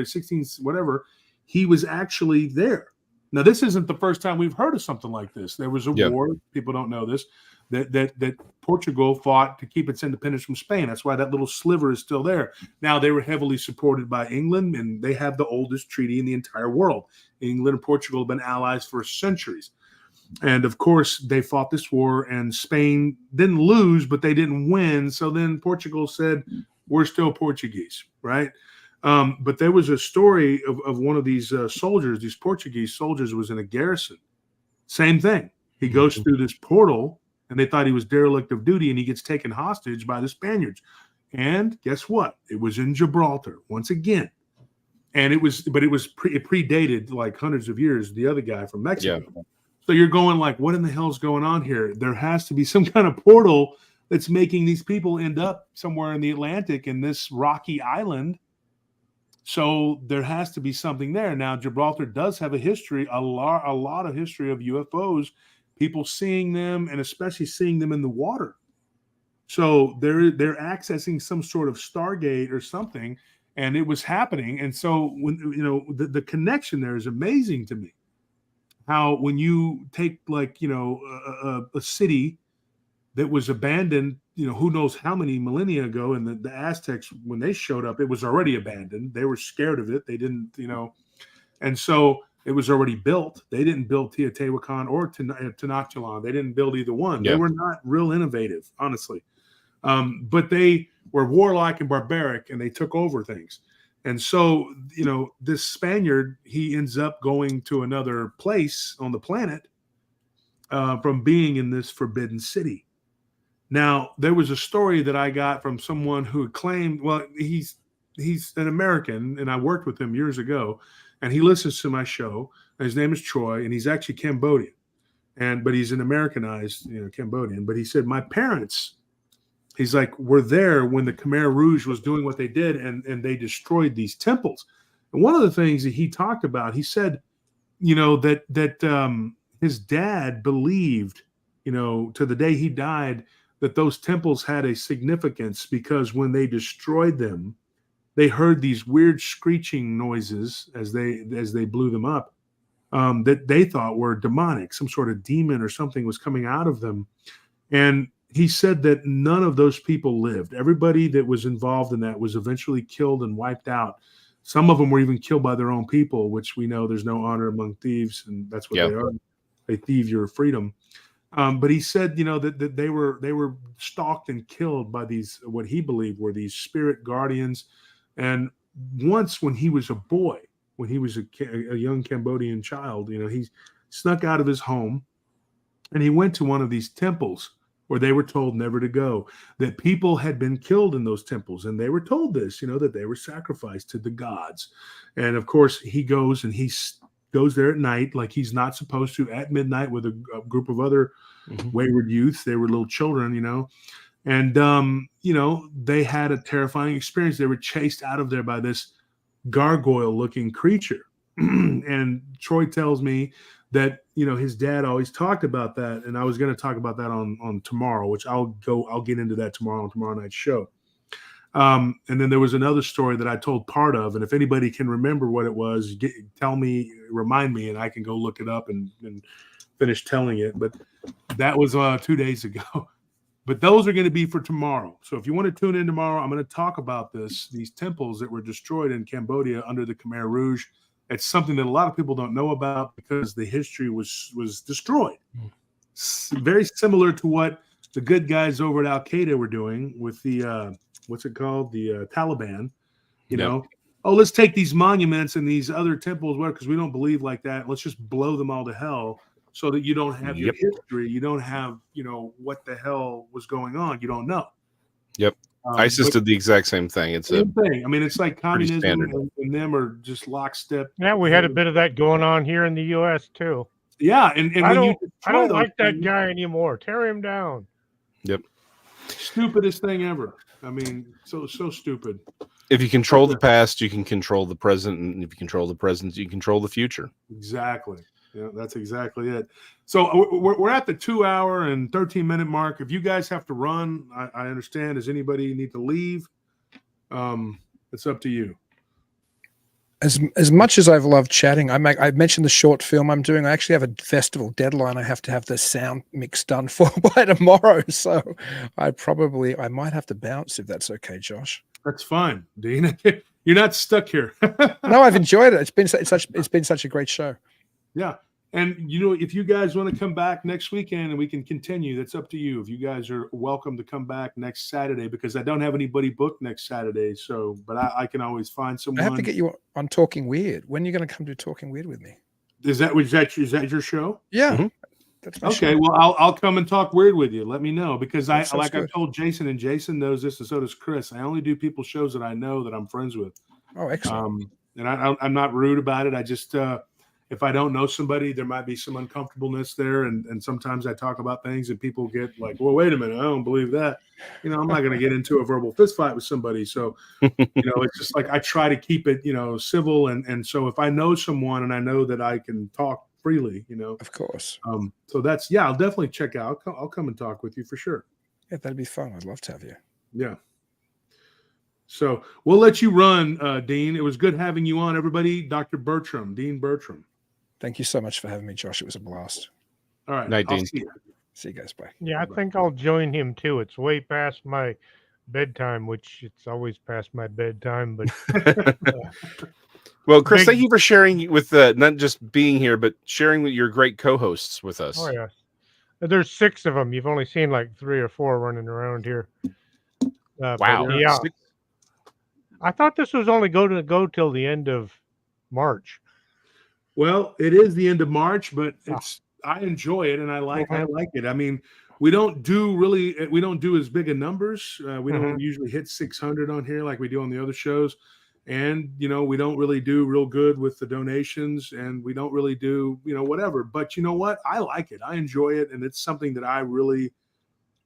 was actually there. Now, this isn't the first time we've heard of something like this. There was a war. People don't know this. That Portugal fought to keep its independence from Spain. That's why that little sliver is still there. Now, they were heavily supported by England, and they have the oldest treaty in the entire world. England and Portugal have been allies for centuries. And, of course, they fought this war, and Spain didn't lose, but they didn't win. So then Portugal said, we're still Portuguese, right? But there was a story of one of these soldiers, these Portuguese soldiers, was in a garrison. Same thing. He goes through this portal, and they thought he was derelict of duty, and he gets taken hostage by the Spaniards. And guess what? It was in Gibraltar once again. And it predated like hundreds of years, the other guy from Mexico. Yeah. So you're going like, what in the hell is going on here? There has to be some kind of portal that's making these people end up somewhere in the Atlantic in this rocky island. So there has to be something there. Now, Gibraltar does have a history, a lot of history of UFOs, people seeing them, and especially seeing them in the water. So they're accessing some sort of Stargate or something, and it was happening. And so when the connection there is amazing to me. How when you take like a city that was abandoned, who knows how many millennia ago. And the Aztecs, when they showed up, it was already abandoned. They were scared of it. They didn't, and so it was already built. They didn't build Teotihuacan or Tenochtitlan. They didn't build either one. Yeah. They were not real innovative, honestly. But they were warlike and barbaric, and they took over things. And so, this Spaniard, he ends up going to another place on the planet from being in this forbidden city. Now, there was a story that I got from someone who claimed, well, he's an American, and I worked with him years ago, and he listens to my show. His name is Troy, and he's actually Cambodian, but he's an Americanized, Cambodian. But he said, my parents, he's like, were there when the Khmer Rouge was doing what they did, and they destroyed these temples. And one of the things that he talked about, he said, that his dad believed, to the day he died, that those temples had a significance because when they destroyed them, they heard these weird screeching noises as they blew them up, that they thought were demonic. Some sort of demon or something was coming out of them. And he said that none of those people lived. Everybody that was involved in that was eventually killed and wiped out. Some of them were even killed by their own people, which we know there's no honor among thieves, and that's what they are. They thieve your freedom. But he said, that they were stalked and killed by these, what he believed were these spirit guardians. And once, when he was a boy, when he was a young Cambodian child, he snuck out of his home, and he went to one of these temples where they were told never to go, that people had been killed in those temples. And they were told this, that they were sacrificed to the gods. And of course, he goes and he goes there at night, like he's not supposed to, at midnight with a group of other wayward youth. They were little children, and, they had a terrifying experience. They were chased out of there by this gargoyle looking creature. And Troy tells me that, his dad always talked about that. And I was going to talk about that on tomorrow, which I'll get into that tomorrow on tomorrow night's show. And then there was another story that I told part of, and if anybody can remember what it was, remind me, and I can go look it up and finish telling it. But that was 2 days ago. But those are going to be for tomorrow. So if you want to tune in tomorrow, I'm going to talk about these temples that were destroyed in Cambodia under the Khmer Rouge. It's something that a lot of people don't know about because the history was destroyed. Very similar to what the good guys over at Al Qaeda were doing with the what's it called? The Taliban, let's take these monuments and these other temples, because we don't believe like that. Let's just blow them all to hell so that you don't have your history. You don't have, what the hell was going on. You don't know. Yep. ISIS did the exact same thing. It's same thing. I mean, it's like communism and them are just lockstep. Yeah, we had a bit of that going on here in the U.S. too. Yeah, and I don't like that guy anymore. Tear him down. Yep. Stupidest thing ever. I mean, so stupid. If you control the past, you can control the present, and if you control the present, you control the future. Exactly. Yeah, that's exactly it. So we're at the 2 hour and 13-minute mark. If you guys have to run, I understand. Does anybody need to leave? It's up to you. As much as I've loved chatting, I mentioned the short film I'm doing. I actually have a festival deadline. I have to have the sound mix done for by tomorrow. So I might have to bounce if that's okay, Josh. That's fine, Dean. You're not stuck here. No, I've enjoyed it. It's been such a great show. Yeah. And, if you guys want to come back next weekend and we can continue, that's up to you. If you guys are welcome to come back next Saturday, because I don't have anybody booked next Saturday. So, but I can always find someone. I have to get you on Talking Weird. When are you going to come do Talking Weird with me? Is that your show? Yeah. Mm-hmm. That's my okay. show. Well, I'll come and talk weird with you. Let me know, because I good. told Jason, and Jason knows this, and so does Chris. I only do people's shows that I know that I'm friends with. Oh, excellent. And I'm not rude about it. I just, if I don't know somebody, there might be some uncomfortableness there. And sometimes I talk about things and people get like, well, wait a minute, I don't believe that. I'm not going to get into a verbal fist fight with somebody. So, it's just like I try to keep it, civil. And so if I know someone and I know that I can talk freely, Of course. So that's, I'll definitely check out. I'll come and talk with you for sure. Yeah, that'd be fun. I'd love to have you. Yeah. So we'll let you run, Dean. It was good having you on, everybody. Dr. Bertram, Dean Bertram. Thank you so much for having me, Josh. It was a blast. All right. Night, I'll Dean. see you. See you guys. Bye. Yeah, I think I'll join him too. It's way past my bedtime, which it's always past my bedtime. But Well, Chris, big, thank you for sharing with not just being here, but sharing with your great co-hosts with us. oh yes, there's 6 of them. You've only seen like 3 or 4 running around here. But Wow. yeah, I thought this was only going to go till the end of March. Well, it is the end of March, but I enjoy it and I like it. I mean, we don't do as big a numbers. We don't usually hit 600 on here like we do on the other shows. And, we don't really do real good with the donations, and we don't really do, whatever. But you know what? I like it. I enjoy it. And it's something that I really,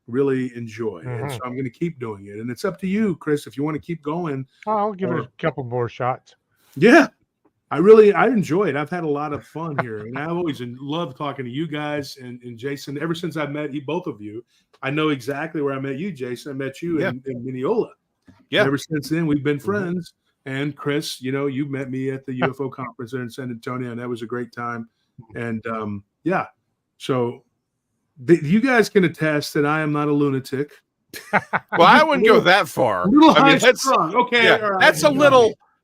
really enjoy. And so I'm going to keep doing it. And it's up to you, Chris, if you want to keep going. I'll give it a couple more shots. Yeah. I enjoy it. I've had a lot of fun here, and I've always loved talking to you guys and Jason. Ever since I met both of you, I know exactly where I met you, Jason. I met you in Mineola. Yeah. And ever since then, we've been friends. And Chris, you met me at the UFO conference there in San Antonio, and that was a great time. And yeah, so you guys can attest that I am not a lunatic. Well, I wouldn't go that far. That's okay. Yeah, right.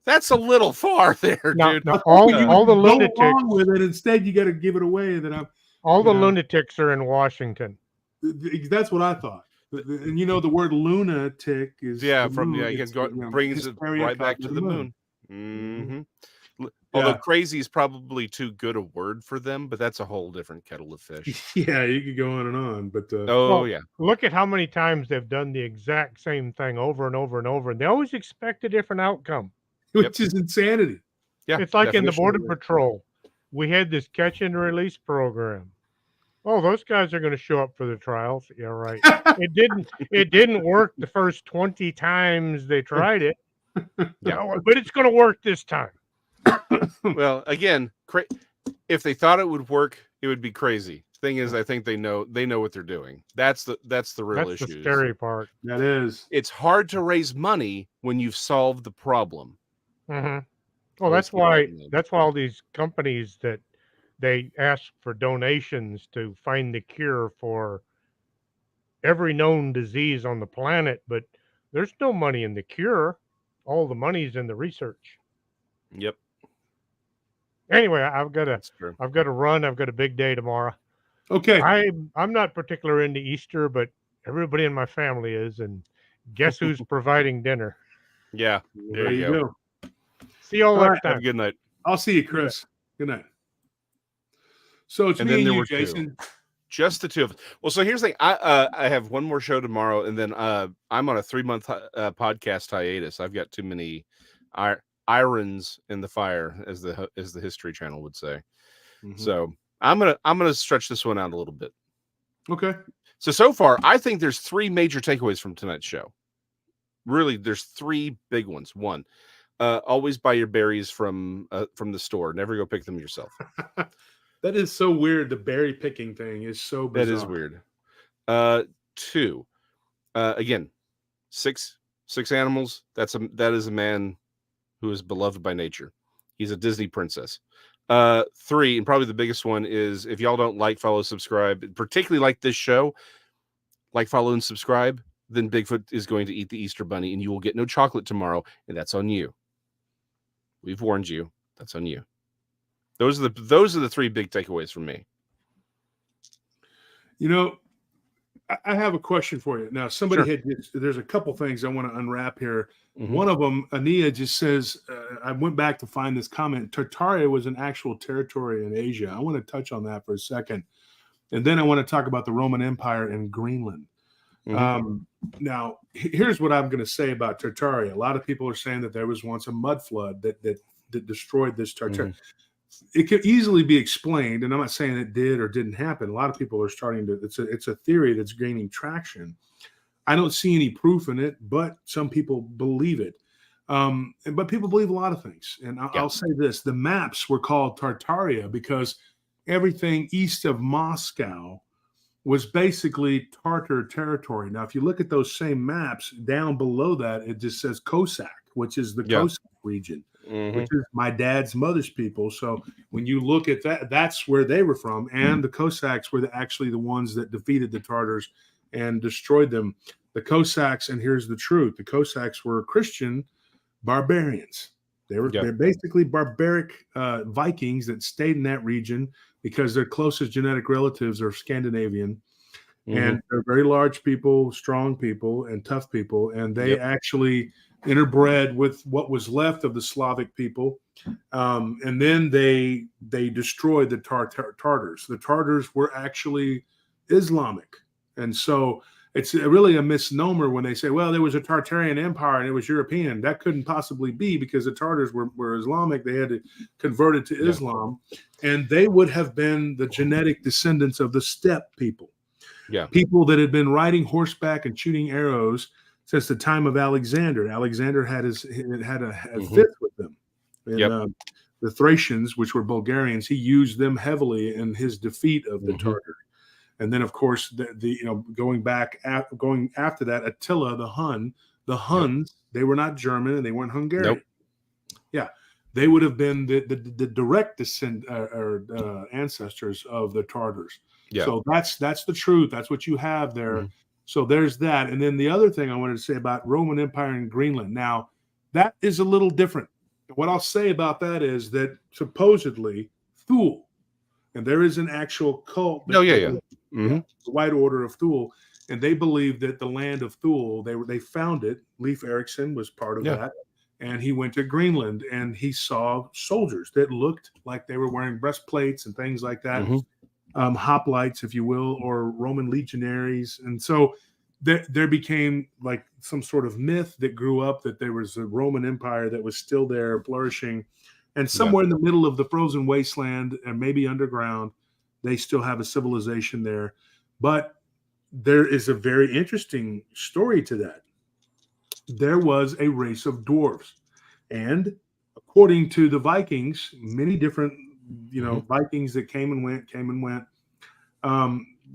That's a little far there, dude. No, all the lunatics with it. Instead, you got to give it away that all the lunatics are in Washington. That's what I thought. And the word lunatic is brings it right back to the moon. Mm-hmm. Although crazy is probably too good a word for them, but that's a whole different kettle of fish. Yeah, you could go on and on, but look at how many times they've done the exact same thing over and over and over, and they always expect a different outcome, which is insanity. Yeah, it's like in the Border Patrol, we had this catch and release program. Oh, those guys are going to show up for the trials. Yeah, right. It didn't work the first 20 times they tried it. Yeah, but it's going to work this time. Well, again, if they thought it would work, it would be crazy. Thing is, I think they know what they're doing. That's the real issue. That's the scary part. That is. It's hard to raise money when you've solved the problem. Mm-hmm. Well, that's why all these companies that they ask for donations to find the cure for every known disease on the planet, but there's no money in the cure. All the money's in the research. Yep. Anyway, I've got to run. I've got a big day tomorrow. Okay. I'm not particular into Easter, but everybody in my family is, and guess who's providing dinner? Yeah. There you go. See you all next time. Have a good night. I'll see you, Chris. Good night. So it's me and you, Jason. Just the two of us. Well, so here's the thing. I have one more show tomorrow, and then I'm on a 3-month podcast hiatus. I've got too many irons in the fire, as the History Channel would say. Mm-hmm. So I'm gonna stretch this one out a little bit. Okay. So far, I think there's 3 major takeaways from tonight's show. Really, there's 3 big ones. One, always buy your berries from the store. Never go pick them yourself. That is so weird. The berry picking thing is so bizarre. That is weird. 2, again, 6 animals. That is a man who is beloved by nature. He's a Disney princess. 3, and probably the biggest one is, if y'all don't like, follow, subscribe, particularly like this show, like, follow, and subscribe, then Bigfoot is going to eat the Easter bunny, and you will get no chocolate tomorrow, and that's on you. We've warned you. That's on you. Those are the 3 big takeaways from me. I have a question for you. Now, somebody there's a couple things I want to unwrap here. Mm-hmm. One of them, Ania just says, I went back to find this comment. Tartaria was an actual territory in Asia. I want to touch on that for a second. And then I want to talk about the Roman Empire in Greenland. Mm-hmm. Now, here's what I'm going to say about Tartaria. A lot of people are saying that there was once a mud flood that destroyed this Tartaria. Mm-hmm. It could easily be explained, and I'm not saying it did or didn't happen. A lot of people are starting to. It's a theory that's gaining traction. I don't see any proof in it, but some people believe it. But people believe a lot of things. And I'll say this: the maps were called Tartaria because everything east of Moscow was basically Tartar territory. Now, if you look at those same maps, down below that, it just says Cossack, which is the Cossack region. which is my dad's mother's people. So when you look at that, that's where they were from. And the Cossacks were actually the ones that defeated the Tartars and destroyed them. The Cossacks, and here's the truth, the Cossacks were Christian barbarians. They're basically barbaric Vikings that stayed in that region because their closest genetic relatives are Scandinavian. And they're very large people, strong people, and tough people. And they actually interbred with what was left of the Slavic people. And then they destroyed the Tartars. The Tartars were actually Islamic. And so it's really a misnomer when they say, well, there was a Tartarian empire and it was European. That couldn't possibly be because the Tartars were Islamic. They had to convert it to Islam. And they would have been the genetic descendants of the steppe people. People that had been riding horseback and shooting arrows since the time of Alexander. Alexander had a fifth with them. And, the Thracians, which were Bulgarians, he used them heavily in his defeat of the Tartars. And then, of course, going after that, Attila the Hun. The Huns, they were not German and they weren't Hungarian. Yeah, they would have been the direct ancestors of the Tartars. So that's the truth. That's what you have there. So there's that. And then the other thing I wanted to say about Roman Empire in Greenland. Now, that is a little different. What I'll say about that is that supposedly Thule, and there is an actual cult. The White Order of Thule, and they believe that the land of Thule, they found it. Leif Erikson was part of that. And he went to Greenland and he saw soldiers that looked like they were wearing breastplates and things like that. Hoplites, if you will, or Roman legionaries. And so there became like some sort of myth that grew up that there was a Roman Empire that was still there flourishing. And somewhere in the middle of the frozen wasteland and maybe underground, they still have a civilization there. But there is a very interesting story to that. There was a race of dwarves. And according to the Vikings, many different Vikings that came and went,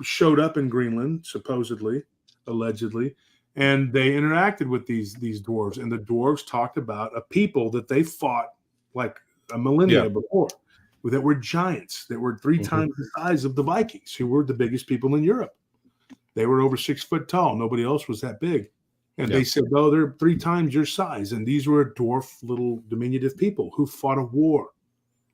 showed up in Greenland, supposedly, allegedly, and they interacted with these dwarves. And the dwarves talked about a people that they fought like a millennia before, that were giants, that were 3 times the size of the Vikings, who were the biggest people in Europe. They were over 6 foot tall. Nobody else was that big. And they said, oh, they're 3 times your size. And these were dwarf, little diminutive people who fought a war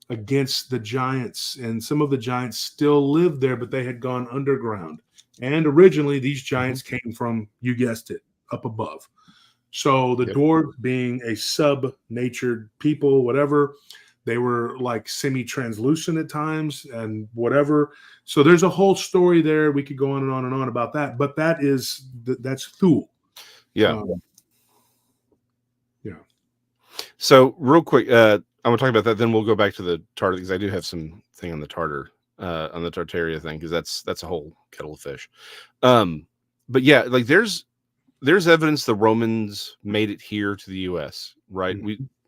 against the giants. And some of the giants still lived there, but they had gone underground. And originally, these giants came from, you guessed it, up above. So the dwarves, being a sub-natured people, whatever, they were like semi-translucent at times and whatever. So there's a whole story there. We could go on and on and on about that. But that's Thule. So real quick, I'm going to talk about that. Then we'll go back to the Tartar, because I do have some thing on the on the Tartaria thing, because that's a whole kettle of fish. But yeah, like there's evidence the Romans made it here to the U.S., right?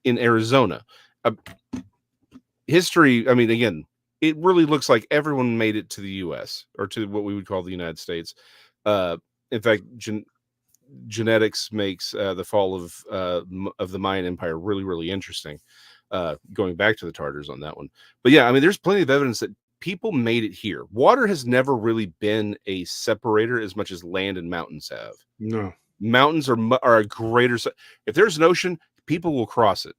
In Arizona. History, I mean, again, it really looks like everyone made it to the U.S. or to what we would call the United States. In fact, genetics makes the fall of the Mayan Empire really, really interesting. Going back to the Tartars on that one. But yeah, I mean, there's plenty of evidence that people made it here. Water has never really been a separator as much as land and mountains have. No. Mountains are a greater... If there's an ocean, people will cross it.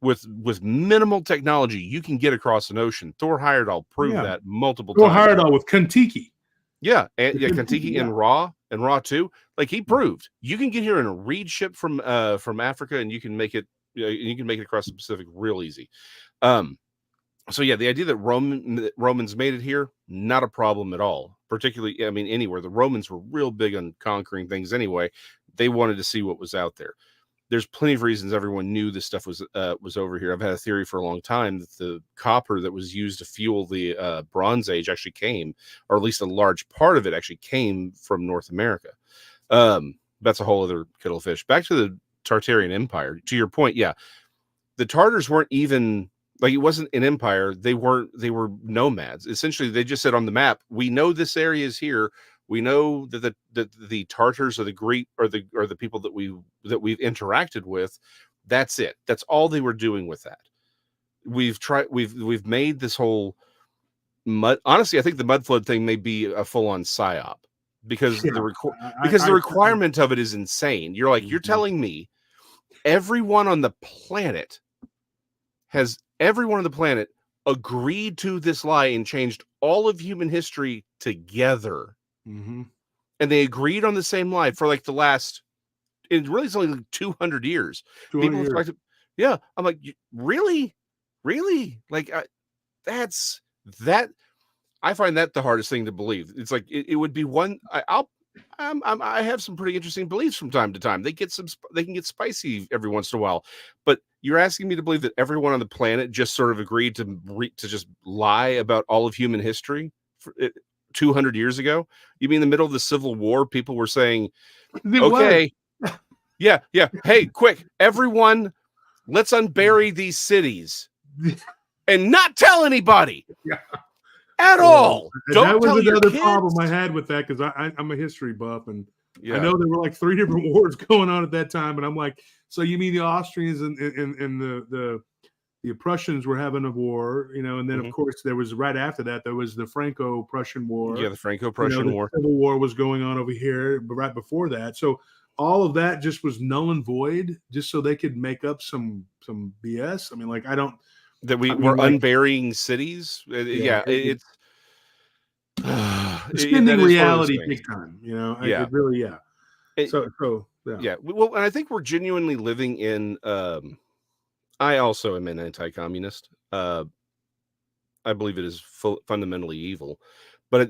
With minimal technology, you can get across an ocean. Thor Heyerdahl proved that multiple times. Thor Heyerdahl with Kentucky. Kentucky and Ra too. Like, he proved you can get here in a reed ship from Africa, and you can make it across the Pacific real easy. So yeah, the idea that Romans made it here, not a problem at all. Particularly, I mean, anywhere. The Romans were real big on conquering things anyway. They wanted to see what was out there. There's plenty of reasons everyone knew this stuff was over here. I've had a theory for a long time that the copper that was used to fuel the Bronze Age actually came, or at least a large part of it actually came from North America. That's a whole other kettle of fish. Back to the Tartarian Empire. To your point, yeah, the Tartars weren't even, like, it wasn't an empire. They were nomads. Essentially, they just said on the map, we know this area is here. We know that the Tartars are the Greek or the people that we've interacted with. That's it. That's all they were doing with that. We've made this whole mud. Honestly, I think the mud flood thing may be a full-on psyop because Yeah, the requirement of it is insane. You're like, you're telling me everyone on the planet agreed to this lie and changed all of human history together. Mm-hmm. And they agreed on the same lie for like the last, it really is only like 200 years. 200 years. Like, yeah. I'm like, really? Like, I find that the hardest thing to believe. It's like, it would be one, I have some pretty interesting beliefs from time to time. They can get spicy every once in a while, but you're asking me to believe that everyone on the planet just sort of agreed to just lie about all of human history 200 years ago? You mean in the middle of the Civil War, people were saying, okay, yeah. Hey, quick, everyone, let's unbury these cities and not tell anybody. Yeah. At all. That was another problem I had with that because I'm a history buff and I know there were like 3 different wars going on at that time, and I'm like, so you mean the Austrians and the Prussians were having a war, and then of course there was right after that there was the Franco-Prussian War. Yeah, the Franco-Prussian War. The Civil War was going on over here, but right before that, so all of that just was null and void, just so they could make up some BS. I mean, like we're unburying cities. It's spinning reality big time. It really, Well, and I think we're genuinely living in. I also am an anti-communist. I believe it is fundamentally evil, but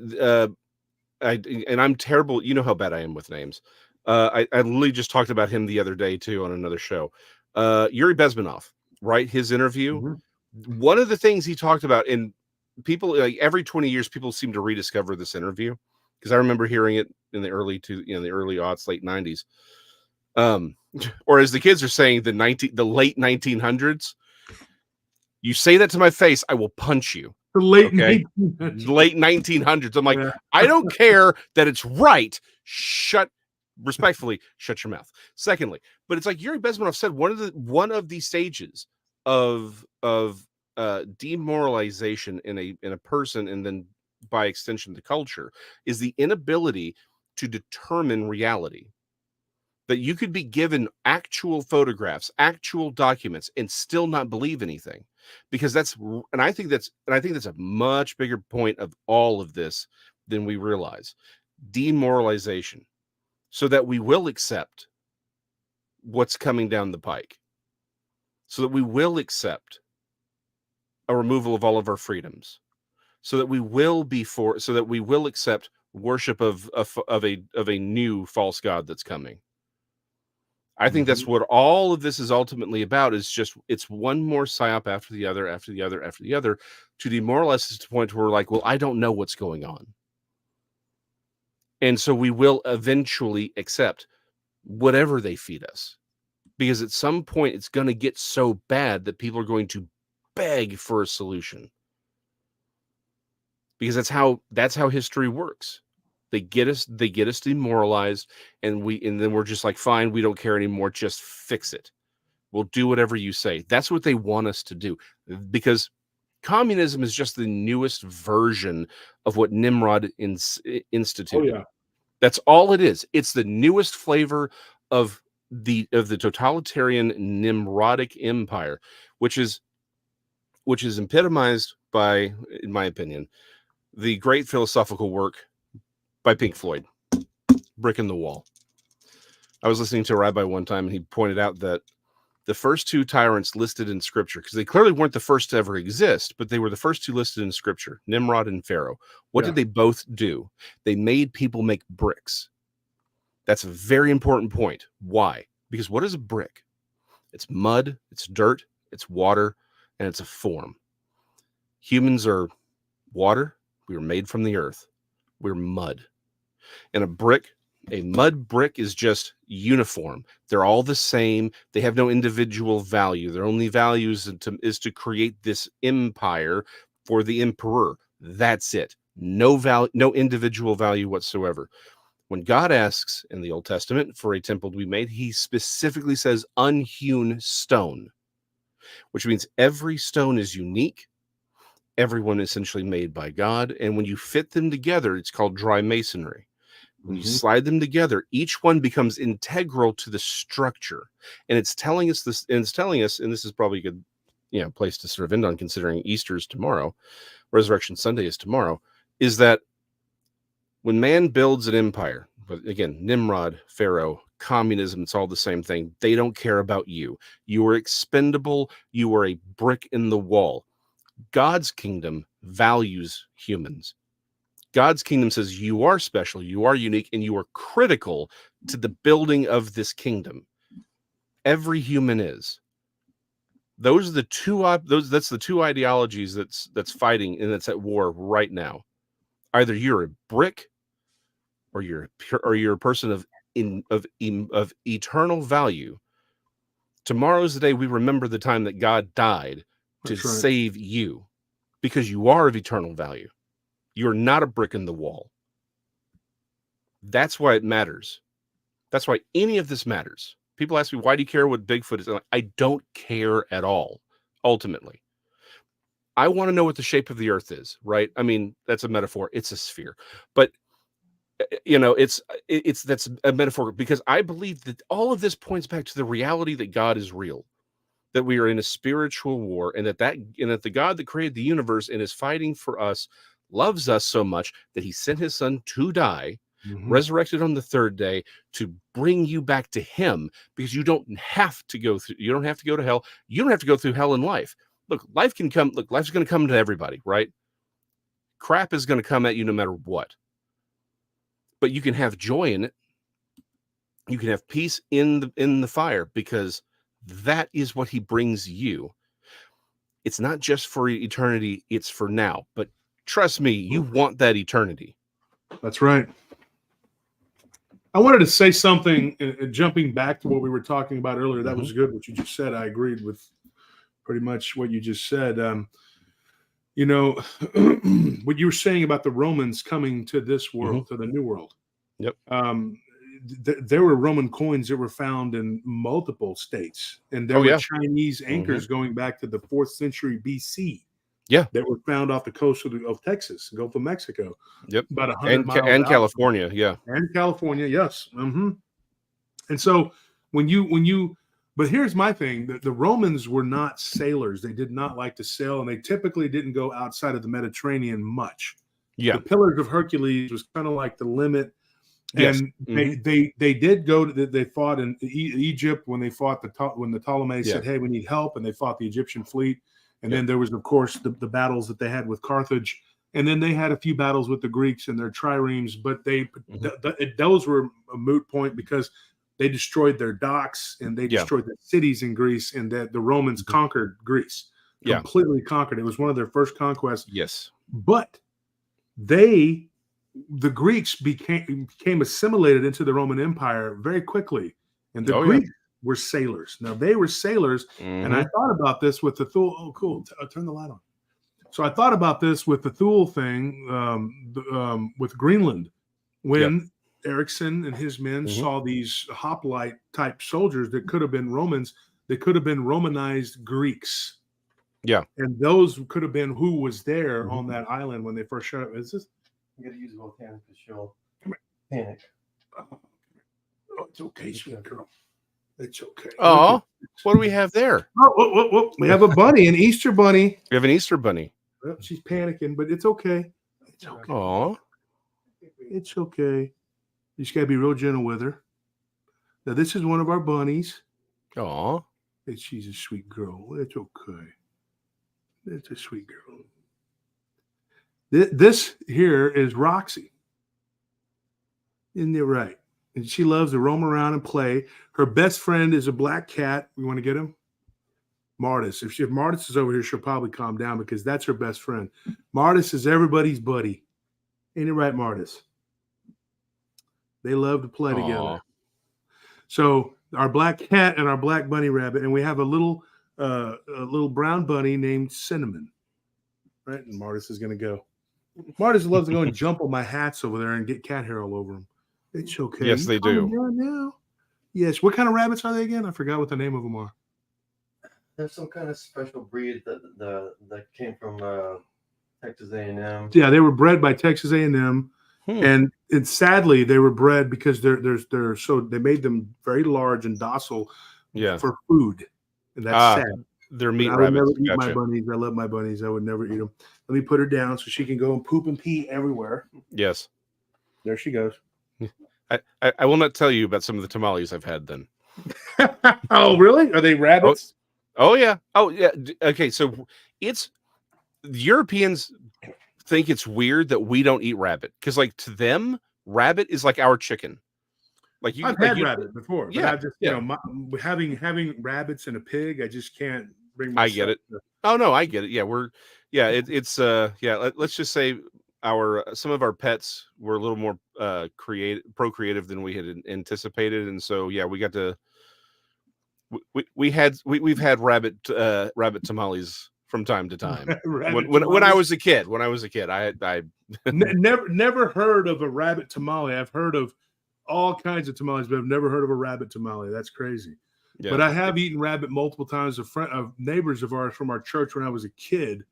I'm terrible. You know how bad I am with names. I literally just talked about him the other day too on another show. Yuri Bezmenov, right? His interview. Mm-hmm. One of the things he talked about, and people like every 20 years, people seem to rediscover this interview because I remember hearing it in the early aughts, late 90s. Or as the kids are saying, the late 1900s. You say that to my face, I will punch you. The late 1900s. I'm like, I don't care that it's right. Respectfully, shut your mouth. Secondly, but it's like Yuri Bezmenov said, one of the stages of demoralization in a person, and then by extension the culture, is the inability to determine reality. That you could be given actual photographs, actual documents, and still not believe anything, because I think that's a much bigger point of all of this than we realize. Demoralization, so that we will accept what's coming down the pike, so that we will accept a removal of all of our freedoms, so that we will accept worship of a new false god that's coming. I think that's what all of this is ultimately about. Is just, it's one more psyop after the other, to demoralize us to the point where we're like, well, I don't know what's going on. And so we will eventually accept whatever they feed us, because at some point it's going to get so bad that people are going to beg for a solution, because that's how history works. They get us demoralized, and then we're just like, fine, we don't care anymore, just fix it. We'll do whatever you say. That's what they want us to do, because communism is just the newest version of what Nimrod instituted. Oh, yeah. That's all it is. It's the newest flavor of the totalitarian Nimrodic empire, which is epitomized by, in my opinion, the great philosophical work by Pink Floyd, Brick in the Wall. I was listening to a rabbi one time, and he pointed out that the first 2 tyrants listed in scripture, because they clearly weren't the first to ever exist, but they were the first 2 listed in scripture, Nimrod and Pharaoh. What did they both do? They made people make bricks. That's a very important point. Why? Because what is a brick? It's mud, it's dirt, it's water, and it's a form. Humans are water. We were made from the earth. We're mud. And a mud brick is just uniform. They're all the same. They have no individual value. Their only value is to create this empire for the emperor. That's it. No value, no individual value whatsoever. When God asks in the Old Testament for a temple to be made, he specifically says unhewn stone, which means every stone is unique. Everyone essentially made by God. And when you fit them together, it's called dry masonry. When you slide them together, each one becomes integral to the structure. And it's telling us this, and this is probably a good, place to sort of end on, considering Easter is tomorrow, Resurrection Sunday is tomorrow, is that when man builds an empire, but again, Nimrod, Pharaoh, communism, it's all the same thing. They don't care about you. You are expendable. You are a brick in the wall. God's kingdom values humans. God's kingdom says you are special, you are unique, and you are critical to the building of this kingdom. Every human is. Those are the two. That's the two ideologies that's fighting and that's at war right now. Either you're a brick, or you're a person of eternal value. Tomorrow's the day we remember the time that God died to save you, because you are of eternal value. You're not a brick in the wall. That's why it matters. That's why any of this matters. People ask me, why do you care what Bigfoot is? I'm like, I don't care at all, ultimately. I want to know what the shape of the earth is, right? I mean, that's a metaphor. It's a sphere. But, that's a metaphor, because I believe that all of this points back to the reality that God is real, that we are in a spiritual war, and that the God that created the universe and is fighting for us loves us so much that he sent his son to die, resurrected on the third day, to bring you back to him, because you don't have to go to hell. You don't have to go through hell in life. Look, life's going to come to everybody, right? Crap is going to come at you no matter what. But you can have joy in it. You can have peace in the fire, because that is what he brings you. It's not just for eternity, it's for now. But trust me, you want that eternity. That's right. I wanted to say something, jumping back to what we were talking about earlier. That was good, what you just said. I agreed with pretty much what you just said. What you were saying about the Romans coming to this world, to the new world. Yep. There were Roman coins that were found in multiple states, and there were Chinese anchors going back to the 4th century BC. Yeah, that were found off the coast of Texas, Gulf of Mexico. Yep, about 100 miles and out. California. Yeah, and California. Yes. And so but here's my thing: the Romans were not sailors. They did not like to sail, and they typically didn't go outside of the Mediterranean much. Yeah, the Pillars of Hercules was kind of like the limit. Yes. And they did go to they fought in Egypt when they fought when the Ptolemies said, hey, we need help, and they fought the Egyptian fleet. And then there was, of course, the battles that they had with Carthage, and then they had a few battles with the Greeks and their triremes, but those were a moot point, because they destroyed their docks and they destroyed the cities in Greece, and that the Romans conquered Greece, completely conquered. It was one of their first conquests. Yes, but the Greeks became assimilated into the Roman Empire very quickly, and the Greeks were sailors. Now they were sailors, and I thought about this with the Thule. Oh, cool! Turn the light on. So I thought about this with the Thule thing with Greenland, when Erickson and his men saw these hoplite type soldiers that could have been Romans, that could have been Romanized Greeks. Yeah, and those could have been who was there on that island when they first showed up. Is this? You got to use volcanic because she'll panic. Oh, it's okay, sweet girl. It's okay. Oh, what do we have there? Oh, we have a bunny, an Easter bunny. We have an Easter bunny. Well, she's panicking, but it's okay. It's okay. Oh, it's okay. You just got to be real gentle with her. Now, this is one of our bunnies. Oh, she's a sweet girl. It's okay. It's a sweet girl. This here is Roxy. Isn't it right? And she loves to roam around and play. Her best friend is a black cat. We want to get him? Martis. If Martis is over here, she'll probably calm down, because that's her best friend. Martis is everybody's buddy. Ain't it right, Martis? They love to play together. So our black cat and our black bunny rabbit, and we have a little brown bunny named Cinnamon. Right? And Martis is going to go. Martis loves to go and jump on my hats over there and get cat hair all over him. It's okay. Yes, You they calm do. down now. Yes. What kind of rabbits are they again? I forgot what the name of them are. There's some kind of special breed that came from Texas A&M. Yeah, they were bred by Texas A&M, Hmm. and sadly they were bred because they're so they made them very large and docile Yeah. for food, and that's sad. They're But meat I would rabbits. never eat my Gotcha. bunnies. I love my bunnies. I would never eat them. Let me put her down so she can go and poop and pee everywhere. Yes. There she goes. I will not tell you about some of the tamales I've had then. Oh, really? Are they rabbits? Oh yeah. Oh yeah. Okay, so it's Europeans think it's weird that we don't eat rabbit because, like, to them, rabbit is like our chicken. Like you, I've like had you, rabbit before, but yeah, I just yeah. having rabbits and a pig, I just can't bring I myself. get it. Oh no, I get it. Yeah, it's let's just say some of our pets were a little more procreative than we had anticipated, and so yeah, we got to we've had rabbit tamales from time to time. When I was a kid, I never heard of a rabbit tamale. I've heard of all kinds of tamales, but I've never heard of a rabbit tamale. That's crazy. yeah. But I have eaten rabbit multiple times. Of neighbors of ours from our church when I was a kid,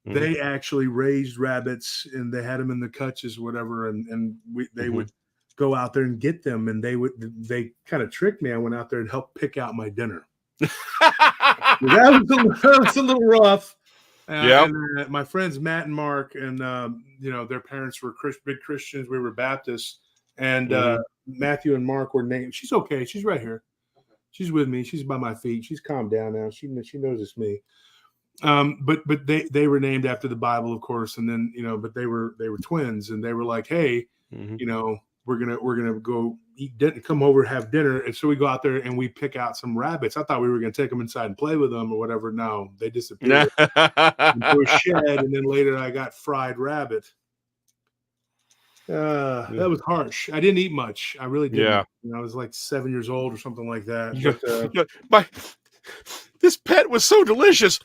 they actually raised rabbits and they had them in the cutches or whatever, and they would go out there and get them, and they kind of tricked me. I went out there and helped pick out my dinner. that was a little rough. Yeah. My friends Matt and Mark, and their parents were big Christians. We were Baptists, and Matthew and Mark were named. She's okay. She's right here. She's with me. She's by my feet. She's calmed down now. She knows it's me. But they were named after the Bible, of course, and then but they were twins, and they were like, hey, we're gonna go eat dinner, come over, have dinner, and so we go out there and we pick out some rabbits. I thought we were gonna take them inside and play with them or whatever. No, they disappeared into a shed, and then later I got fried rabbit. That was harsh. I didn't eat much. I really didn't. Yeah. I was like 7 years old or something like that. But, this pet was so delicious.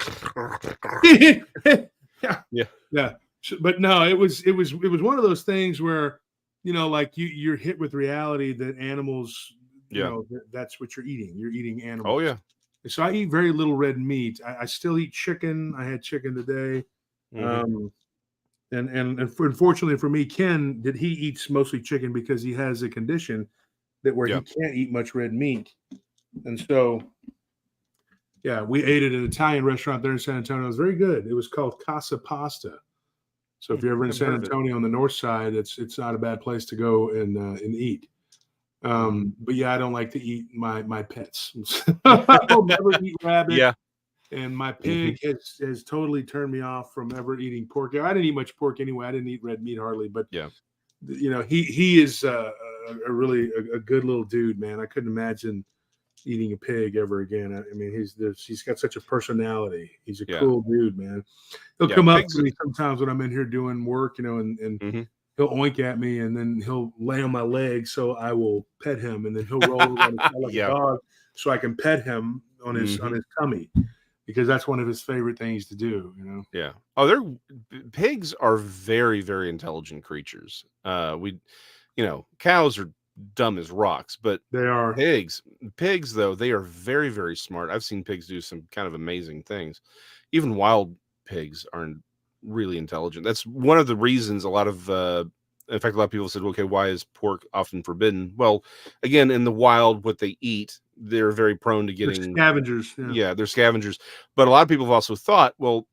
Yeah. But no, it was one of those things where, like you're hit with reality that animals, that's what you're eating. You're eating animals. Oh yeah. So I eat very little red meat. I still eat chicken. I had chicken today. And unfortunately for me, Ken, he eats mostly chicken because he has a condition where he can't eat much red meat. And so, yeah, we ate at an Italian restaurant there in San Antonio. It was very good. It was called Casa Pasta. So if you're ever in San Antonio on the north side, it's not a bad place to go and eat. But yeah, I don't like to eat my pets. I'll never eat rabbit. Yeah. And my pig has totally turned me off from ever eating pork. I didn't eat much pork anyway. I didn't eat red meat hardly, but he is a really a good little dude, man. I couldn't imagine eating a pig ever again. I mean, he's got such a personality. He's a cool dude, man. He'll come up to me sometimes when I'm in here doing work, and he'll oink at me, and then he'll lay on my leg so I will pet him, and then he'll roll over on his tail like a dog so I can pet him on his tummy. Because that's one of his favorite things to do, Yeah. Oh, pigs are very, very intelligent creatures. Cows are dumb as rocks, but they are pigs though, they are very, very smart. I've seen pigs do some kind of amazing things. Even wild pigs aren't really intelligent. That's one of the reasons a lot of people said, okay, why is pork often forbidden? Well, again, in the wild, what they eat, they're very prone to getting scavengers. Yeah, they're scavengers. But a lot of people have also thought, well,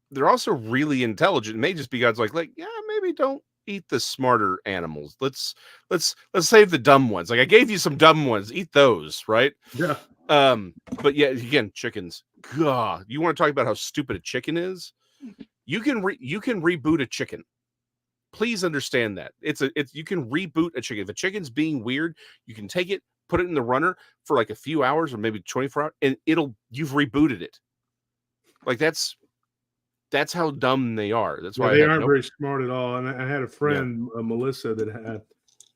they're also really intelligent. It may just be God's like, yeah, maybe don't eat the smarter animals. Let's save the dumb ones. Like, I gave you some dumb ones, eat those, right? Yeah. But yeah, again, chickens. God, you want to talk about how stupid a chicken is? You can reboot a chicken. Please understand that you can reboot a chicken. If a chicken's being weird, you can take it, put it in the runner for like a few hours or maybe 24 hours, and you've rebooted it. Like that's how dumb they are. That's why they aren't very smart at all. And I had a friend, Melissa, that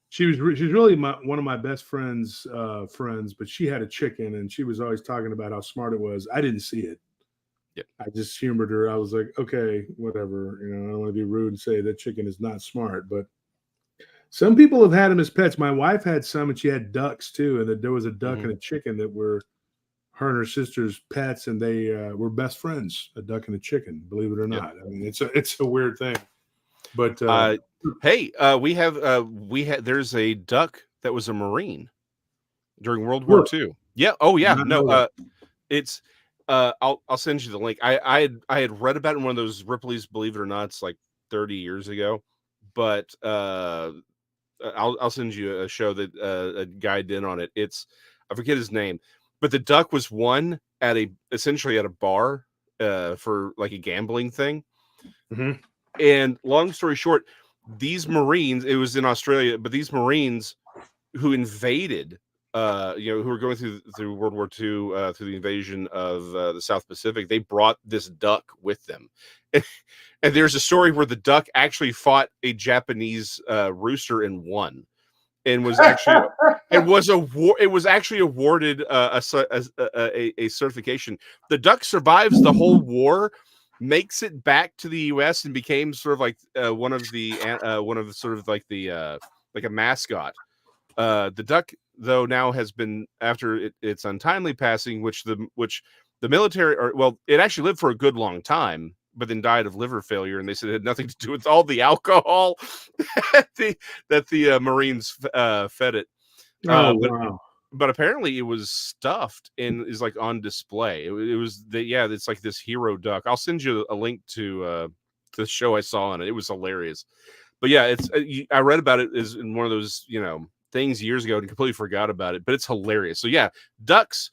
she's really one of my best friends, but she had a chicken, and she was always talking about how smart it was. I didn't see it. Yeah. I just humored her. I was like, okay, whatever. I don't want to be rude and say that chicken is not smart, but Some people have had them as pets. My wife had some, and she had ducks too. And there was a duck Mhm. and a chicken that were her and her sister's pets, and they were best friends. A duck and a chicken, believe it or Yep. not. I mean, it's a weird thing. But Hey, we had there's a duck that was a Marine during World War Really? II. Yeah. Oh yeah. Not No. know that. It's I'll send you the link. I had read about it in one of those Ripley's Believe It or Not's like 30 years ago, but I'll send you a show that a guy did on it. I forget his name, but the duck was won at essentially at a bar for like a gambling thing. Mhm. And long story short, these Marines, it was in Australia, but these Marines who invaded, who were going through World War II, through the invasion of the South Pacific, they brought this duck with them. And there's a story where the duck actually fought a Japanese rooster and won, and was actually it was actually awarded a certification. The duck survives the whole war, makes it back to the U.S. and became sort of like one of the sort of like the like a mascot. The duck, though, now has been, after its untimely passing, which the military, it actually lived for a good long time, but then died of liver failure, and they said it had nothing to do with all the alcohol that the Marines fed it. Oh wow! But apparently it was stuffed and is like on display. It was it's like this hero duck. I'll send you a link to the show I saw on it. It was hilarious. But yeah, it's I read about it is in one of those things years ago and completely forgot about it. But it's hilarious. So yeah, ducks.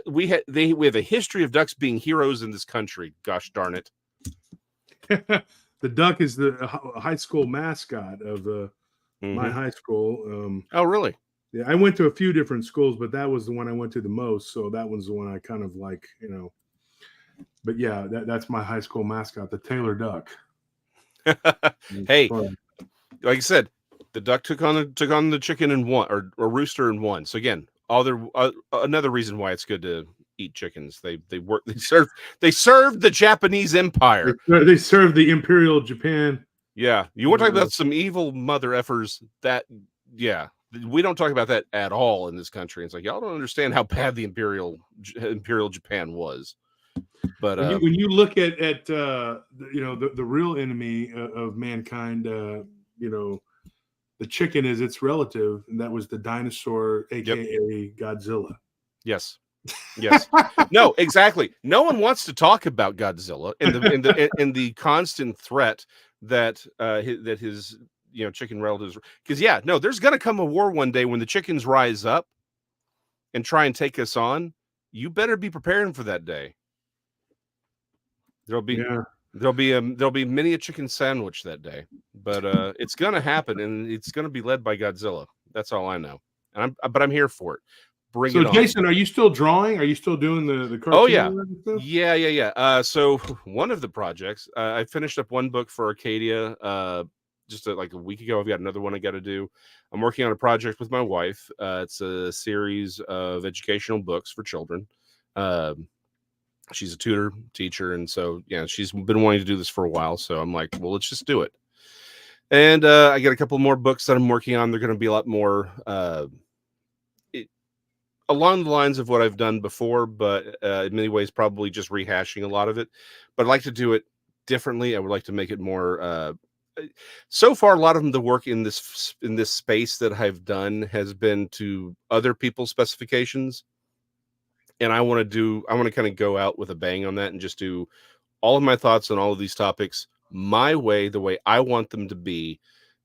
We have a history of ducks being heroes in this country. Gosh darn it! The duck is the high school mascot of my high school. Oh really? Yeah, I went to a few different schools, but that was the one I went to the most. So that was the one I kind of like, But yeah, that's my high school mascot, the Taylor Duck. Hey, fun. Like I said, the duck took on the chicken and won, or rooster and won. So again, another reason why it's good to eat chickens. They served the Japanese Empire. They served the Imperial Japan. Yeah, you want to talk about some evil mother effers? We don't talk about that at all in this country. It's like y'all don't understand how bad the Imperial Japan was. But when you look at the real enemy of mankind, the chicken is its relative, and that was the dinosaur, aka Godzilla. Yes. No, exactly. No one wants to talk about Godzilla and the constant threat that his chicken relatives, because there's gonna come a war one day when the chickens rise up and try and take us on. You better be preparing for that day. There'll be many a chicken sandwich that day, but it's gonna happen, and it's gonna be led by Godzilla. That's all I know, and I'm here for it. Bring it on. Jason, are you still drawing? Are you still doing the cartoon? Oh yeah. So one of the projects, I finished up one book for Arcadia just like a week ago. I've got another one I got to do. I'm working on a project with my wife. It's a series of educational books for children. She's a teacher, and so she's been wanting to do this for a while. So I'm like, well, let's just do it. And I got a couple more books that I'm working on. They're going to be a lot more along the lines of what I've done before, but in many ways probably just rehashing a lot of it. But I'd like to do it differently. I would like to make it more so far, a lot of the work in this space that I've done has been to other people's specifications, and I want to kind of go out with a bang on that and just do all of my thoughts on all of these topics my way, the way I want them to be,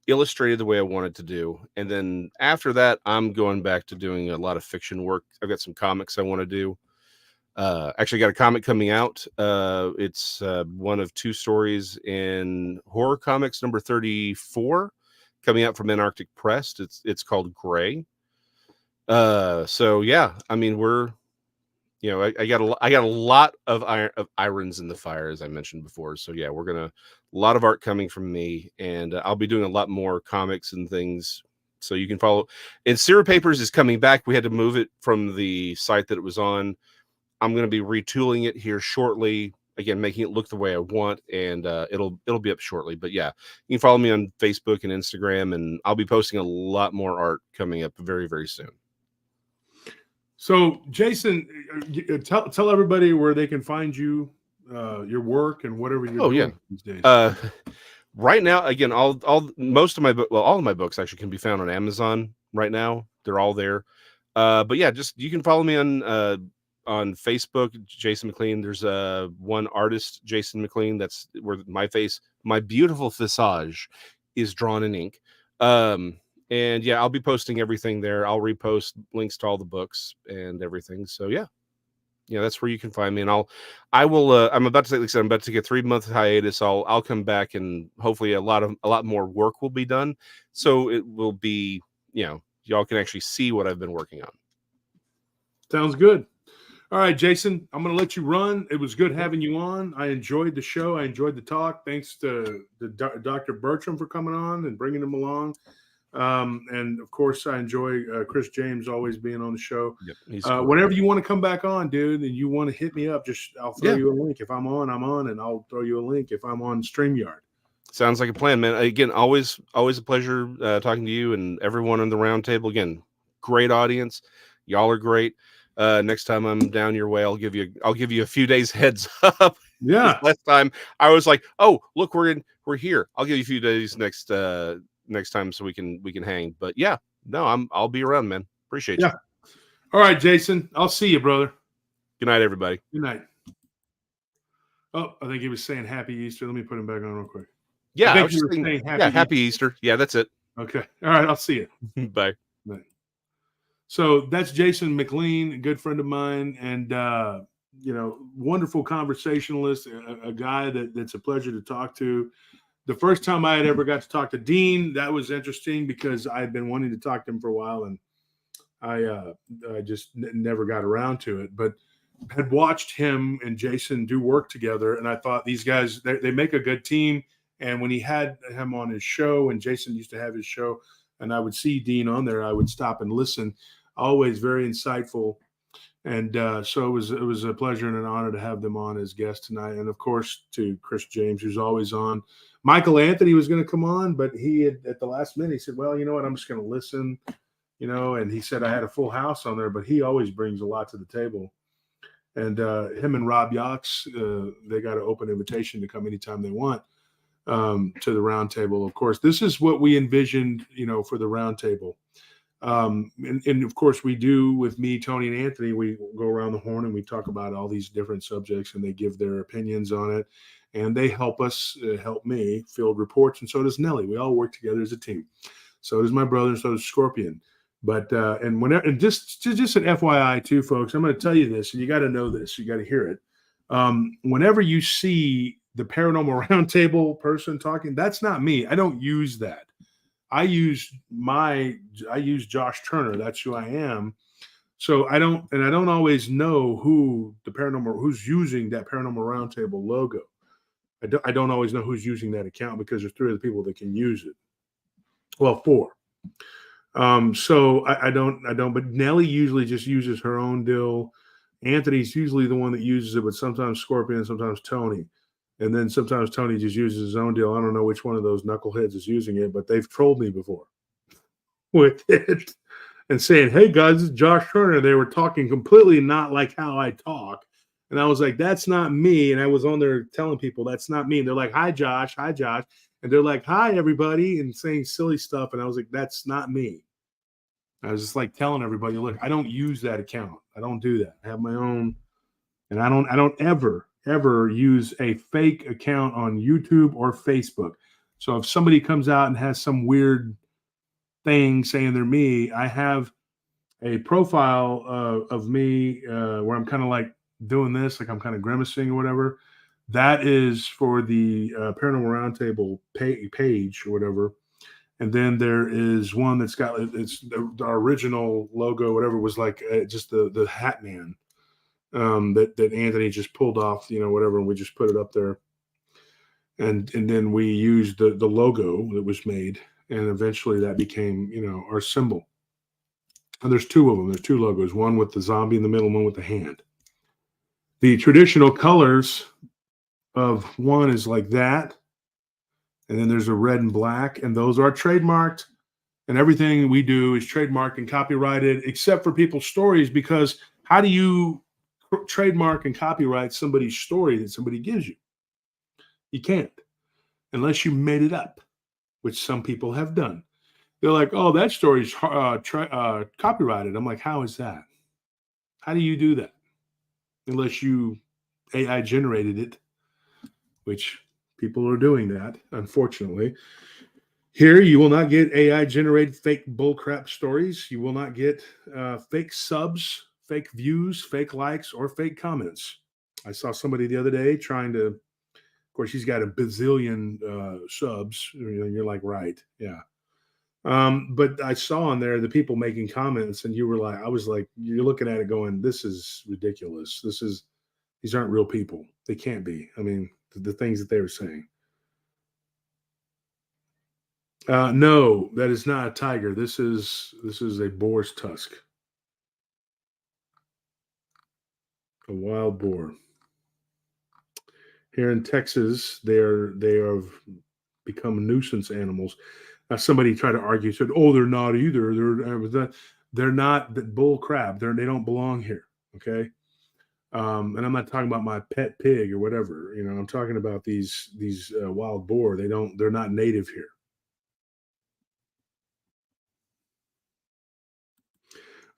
illustrated the way I wanted to do. And then after that, I'm going back to doing a lot of fiction work. I've got some comics I want to do. Actually got a comic coming out. It's one of two stories in Horror Comics number 34 coming out from Antarctic Press. It's called Gray. So yeah, I mean, we're, I got a lot of irons in the fire, as I mentioned before. So yeah, a lot of art coming from me, and I'll be doing a lot more comics and things. So you can follow. And Sierra Papers is coming back. We had to move it from the site that it was on. I'm going to be retooling it here shortly, again, making it look the way I want, and it'll be up shortly. But yeah, you can follow me on Facebook and Instagram, and I'll be posting a lot more art coming up very, very soon. So, Jason, tell everybody where they can find you, your work, and whatever you're doing these days. Right now, again, all most of my book, well, all of my books actually can be found on Amazon right now. They're all there. But yeah, just you can follow me on Facebook, Jason McLean. There's one artist, Jason McLean. That's where my beautiful visage is drawn in ink. And yeah, I'll be posting everything there. I'll repost links to all the books and everything. So yeah, that's where you can find me. And I will. I'm about to like I said, I'm about to take a 3-month hiatus. I'll come back, and hopefully a lot more work will be done. So it will be, y'all can actually see what I've been working on. Sounds good. All right, Jason, I'm going to let you run. It was good having you on. I enjoyed the show. I enjoyed the talk. Thanks to Dr. Bertram for coming on and bringing him along. And of course, I enjoy Chris James always being on the show. Yep, he's cool. Whenever you want to come back on, dude, and you want to hit me up, I'll throw you a link. If I'm on, and I'll throw you a link if I'm on StreamYard. Sounds like a plan, man. Again, always a pleasure talking to you and everyone on the roundtable. Again, great audience. Y'all are great. Next time I'm down your way, I'll give you a few days heads up. Yeah. Last time I was like, oh, look, we're here. I'll give you a few days next time so we can hang. But yeah, no, I'll be around, man. Appreciate you. All right, Jason. I'll see you, brother. Good night, everybody. Good night. Oh, I think he was saying Happy Easter. Let me put him back on real quick. Yeah, I was just saying Happy Easter. Yeah, that's it. Okay. All right, I'll see you. Bye. Bye. So that's Jason McLean, a good friend of mine, and wonderful conversationalist, a guy that's a pleasure to talk to. The first time I had ever got to talk to Dean, that was interesting because I had been wanting to talk to him for a while, and I just never got around to it. But had watched him and Jason do work together, and I thought these guys, they make a good team. And when he had him on his show, and Jason used to have his show, and I would see Dean on there, I would stop and listen. Always very insightful. And so it was a pleasure and an honor to have them on as guests tonight. And of course, to Chris James, who's always on. Michael Anthony was going to come on, but he had, at the last minute, he said, well, you know what, I'm just going to listen, and he said I had a full house on there, but he always brings a lot to the table. And him and Rob Yachts, they got an open invitation to come anytime they want to the roundtable. Of course, this is what we envisioned, for the roundtable. And of course we do with me, Tony, and Anthony, we go around the horn and we talk about all these different subjects, and they give their opinions on it, and they help us, help me field reports. And so does Nelly. We all work together as a team. So does my brother, and so does Scorpion. But, and just an FYI too, folks, I'm going to tell you this, and you got to know this, you got to hear it. Whenever you see the Paranormal Roundtable person talking, that's not me. I don't use that. I use Josh Turner. That's who I am. So I don't always know who's using that Paranormal Roundtable logo. I don't always know who's using that account because there's 3 other people that can use it. Well, 4. So I don't, but Nelly usually just uses her own deal. Anthony's usually the one that uses it, but sometimes Scorpion, sometimes Tony. And then sometimes Tony just uses his own deal. I don't know which one of those knuckleheads is using it, but they've trolled me before with it and saying, hey, guys, this is Josh Turner. They were talking completely not like how I talk. And I was like, that's not me. And I was on there telling people that's not me. And they're like, hi, Josh. Hi, Josh. And they're like, hi, everybody, and saying silly stuff. And I was like, that's not me. I was just like telling everybody, look, I don't use that account. I don't do that. I have my own. And I don't ever use a fake account on YouTube or Facebook. So if somebody comes out and has some weird thing saying they're me, I have a profile of me where I'm kind of like doing this, like I'm kind of grimacing or whatever. That is for the Paranormal Roundtable page or whatever. And then there is one that's got, it's the original logo, whatever, was like just the Hat Man. That Anthony just pulled off, whatever, and we just put it up there. And then we used the logo that was made, and eventually that became, our symbol. And there's 2 of them. There's 2 logos, one with the zombie in the middle, one with the hand. The traditional colors of one is like that, and then there's a red and black, and those are trademarked. And everything we do is trademarked and copyrighted, except for people's stories. Because how do you trademark and copyright somebody's story that somebody gives you? You can't, unless you made it up, which some people have done. They're like, "Oh, that story's copyrighted." I'm like, "How is that? How do you do that? Unless you AI generated it," which people are doing that, unfortunately. Here, you will not get AI generated fake bullcrap stories. You will not get fake subs, fake views, fake likes, or fake comments. I saw somebody the other day trying to, of course, she's got a bazillion subs. You're like, right, yeah. But I saw on there the people making comments, and I was like, you're looking at it going, this is ridiculous. These aren't real people. They can't be. I mean, the things that they were saying. No, that is not a tiger. This is a boar's tusk, a wild boar. Here in Texas, they have become nuisance animals. Now, somebody tried to argue, said, "Oh, they're not either. They're not that bull crap. They don't belong here." Okay, and I'm not talking about my pet pig or whatever. I'm talking about these wild boar. They're not native here.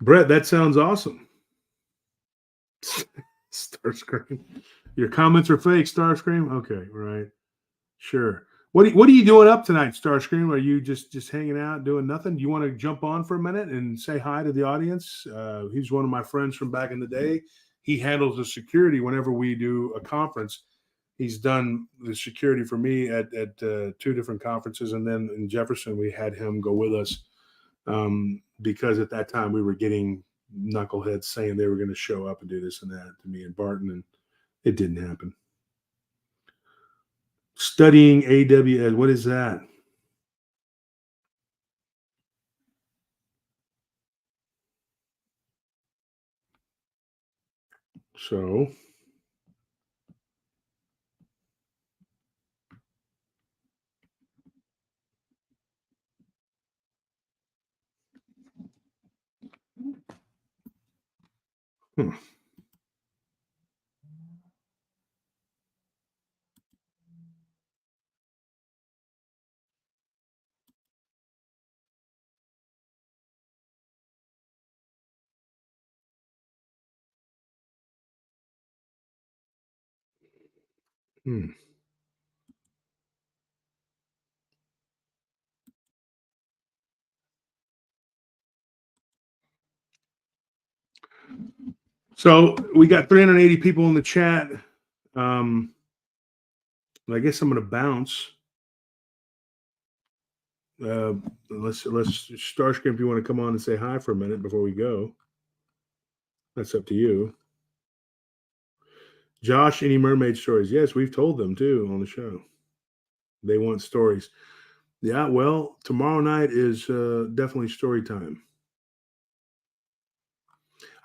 Brett, that sounds awesome. Starscream. Your comments are fake, Starscream? Okay, right. Sure. What are you doing up tonight, Starscream? Are you just hanging out doing nothing? Do you want to jump on for a minute and say hi to the audience? He's one of my friends from back in the day. He handles the security whenever we do a conference. He's done the security for me at 2 different conferences, and then in Jefferson we had him go with us because at that time we were getting knuckleheads saying they were going to show up and do this and that to me and Barton, and it didn't happen. Studying AWS, what is that? So Hmm. So we got 380 people in the chat. I guess I'm going to bounce. Let's Starscream, if you want to come on and say hi for a minute before we go. That's up to you. Josh, any mermaid stories? Yes, we've told them too on the show. They want stories. Yeah, well, tomorrow night is definitely story time.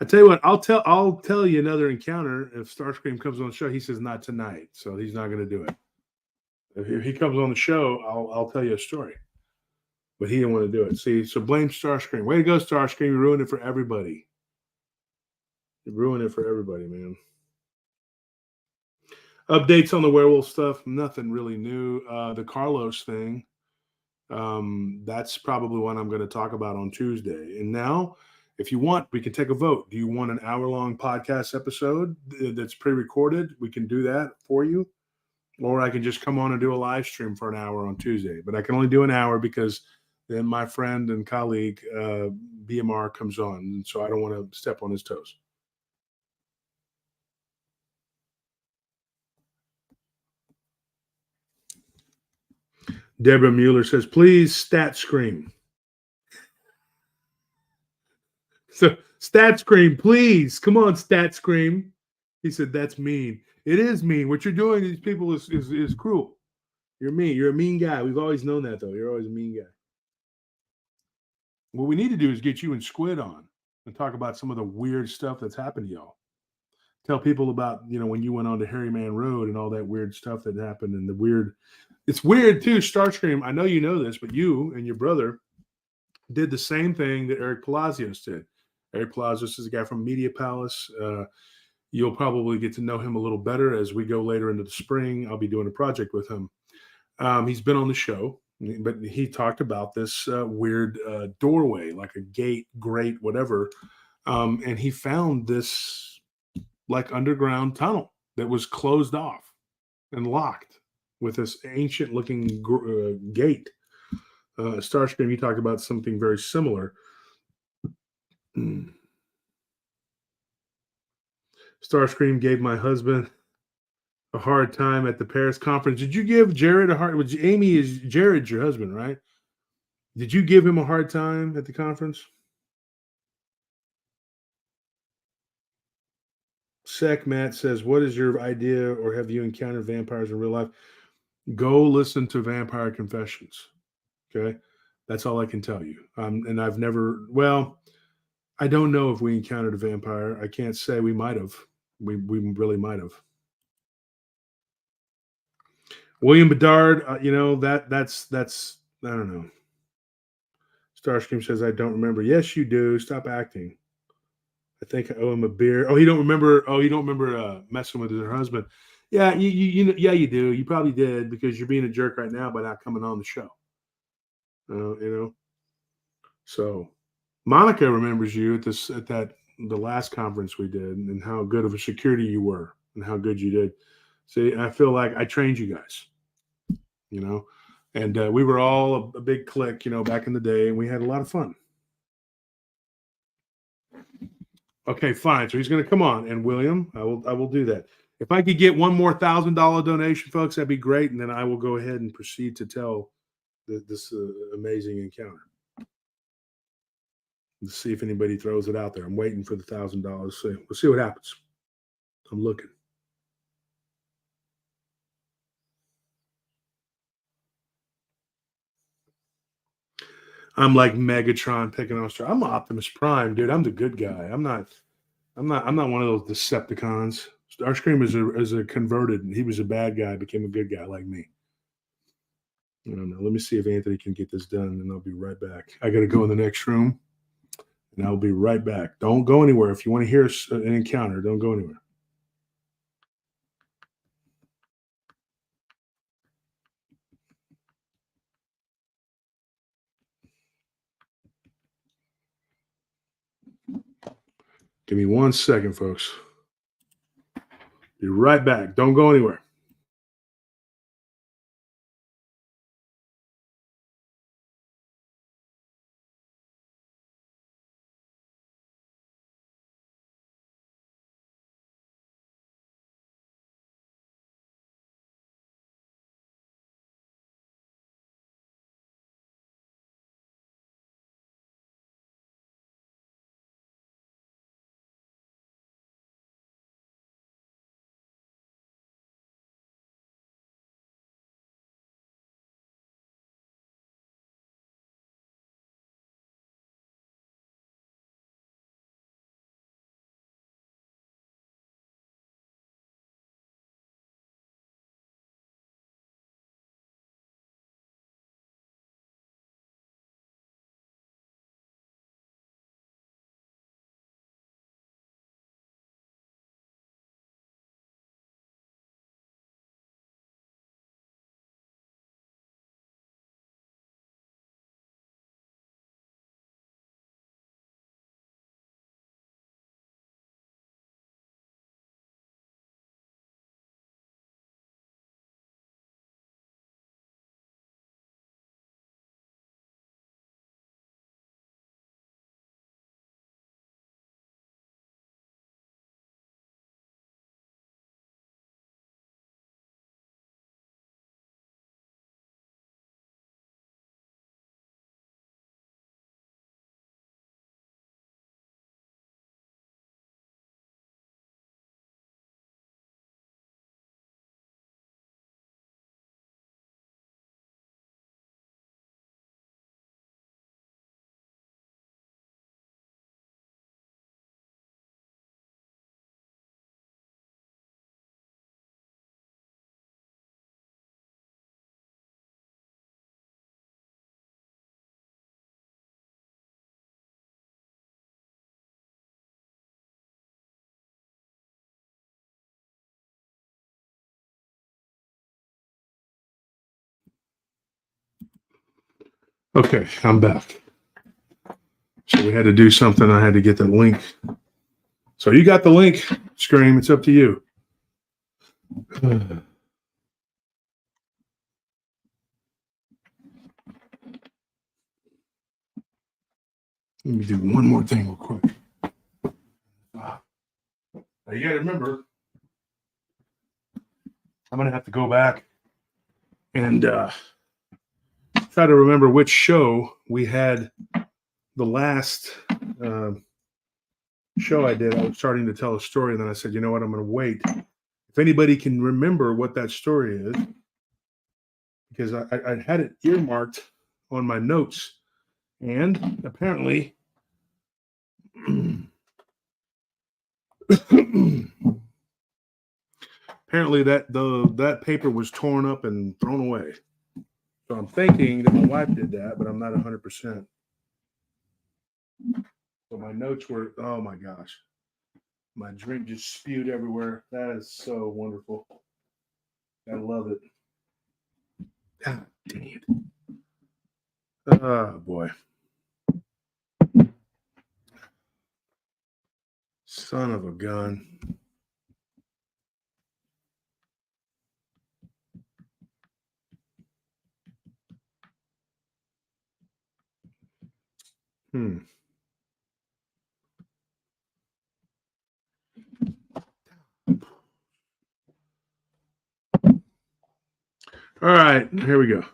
I tell you what, I'll tell you another encounter if Starscream comes on the show. He says not tonight, so he's not going to do it. If he comes on the show, I'll tell you a story. But he didn't want to do it. See, so blame Starscream. Way to go, Starscream. You ruined it for everybody. You ruined it for everybody, man. Updates on the werewolf stuff. Nothing really new. The Carlos thing. That's probably one I'm going to talk about on Tuesday. And now, if you want, we can take a vote. Do you want an hour-long podcast episode that's pre-recorded? We can do that for you. Or I can just come on and do a live stream for an hour on Tuesday. But I can only do an hour because then my friend and colleague, BMR, comes on. And so I don't want to step on his toes. Deborah Mueller says, please stat scream. So stat scream, please. Come on, stat scream. He said, that's mean. It is mean. What you're doing to these people is cruel. You're mean. You're a mean guy. We've always known that, though. You're always a mean guy. What we need to do is get you and Squid on and talk about some of the weird stuff that's happened to y'all. tell people about, when you went on to Harryman Road and all that weird stuff that happened and the weird. It's weird too, Starscream. I know you know this, but you and your brother did the same thing that Eric Palacios did. Eric Palacios is a guy from Media Palace. You'll probably get to know him a little better as we go later into the spring. I'll be doing a project with him. He's been on the show, but he talked about this weird doorway, like a gate, grate, whatever. And he found this like underground tunnel that was closed off and locked with this ancient looking gate. Starscream, you talked about something very similar. Starscream gave my husband a hard time at the Paris conference. Did you give Jared a hard? Amy is Jared your husband, right? Did you give him a hard time at the conference? Sec Matt says, "What is your idea, or have you encountered vampires in real life?" Go listen to Vampire Confessions. Okay, that's all I can tell you. And I've never. Well, I don't know if we encountered a vampire. I can't say. We might have. We really might have. William Bedard, that's I don't know. Starscream says, "I don't remember." Yes, you do. Stop acting. I think I owe him a beer. Oh, you don't remember? Oh, you don't remember messing with her husband? Yeah, yeah, you do. You probably did because you're being a jerk right now by not coming on the show. So Monica remembers you at the last conference we did, and how good of a security you were, and how good you did. See, I feel like I trained you guys. And we were all a big clique, back in the day, and we had a lot of fun. Okay, fine. So he's going to come on, and William, I will do that. If I could get one more $1,000 donation, folks, that'd be great, and then I will go ahead and proceed to tell this amazing encounter. Let's see if anybody throws it out there. I'm waiting for the $1,000. So we'll see what happens. I'm looking. I'm like Megatron picking on Star. I'm Optimus Prime, dude. I'm the good guy. I'm not one of those Decepticons. Starscream is a converted. He was a bad guy, became a good guy like me. I don't know. Let me see if Anthony can get this done, and I'll be right back. I got to go in the next room, and I'll be right back. Don't go anywhere. If you want to hear an encounter, don't go anywhere. Give me 1 second, folks. Be right back. Don't go anywhere. Okay, I'm back. So we had to do something. I had to get the link. So you got the link, Scream. It's up to you. Let me do one more thing real quick. Now you got to remember, I'm going to have to go back and try to remember which show we had the last show I did. I was starting to tell a story, and then I said, you know what, I'm going to wait. If anybody can remember what that story is, because I had it earmarked on my notes, and apparently apparently that paper was torn up and thrown away. So I'm thinking that my wife did that, but I'm not 100%. So my notes were, oh my gosh. My drink just spewed everywhere. That is so wonderful. I love it. God dang it. Oh boy. Son of a gun. All right, here we go.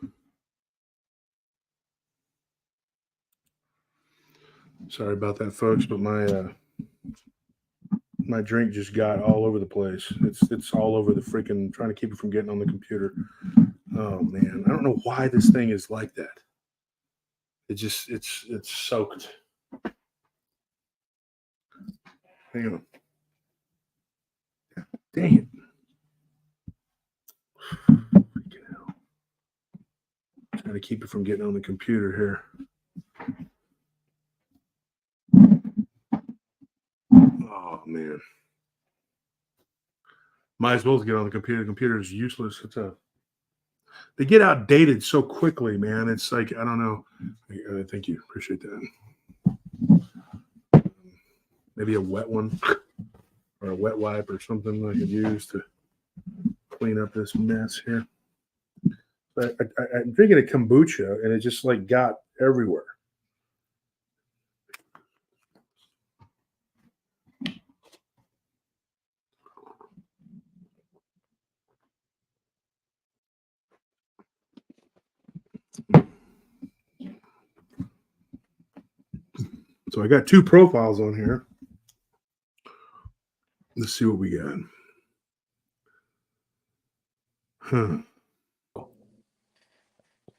Sorry about that, folks, but my drink just got all over the place. It's all over the freaking, trying to keep it from getting on the computer. Oh man, I don't know why this thing is like that. It's soaked. Hang on. Dang it. Freaking hell. Trying to keep it from getting on the computer here. Oh man. Might as well get on the computer. The computer is useless. They get outdated so quickly, man. It's like, I don't know. Thank you. Appreciate that. Maybe a wet one or a wet wipe or something I could use to clean up this mess here. But I'm drinking a kombucha and it just like got everywhere. So I got two profiles on here. Let's see what we got. Huh.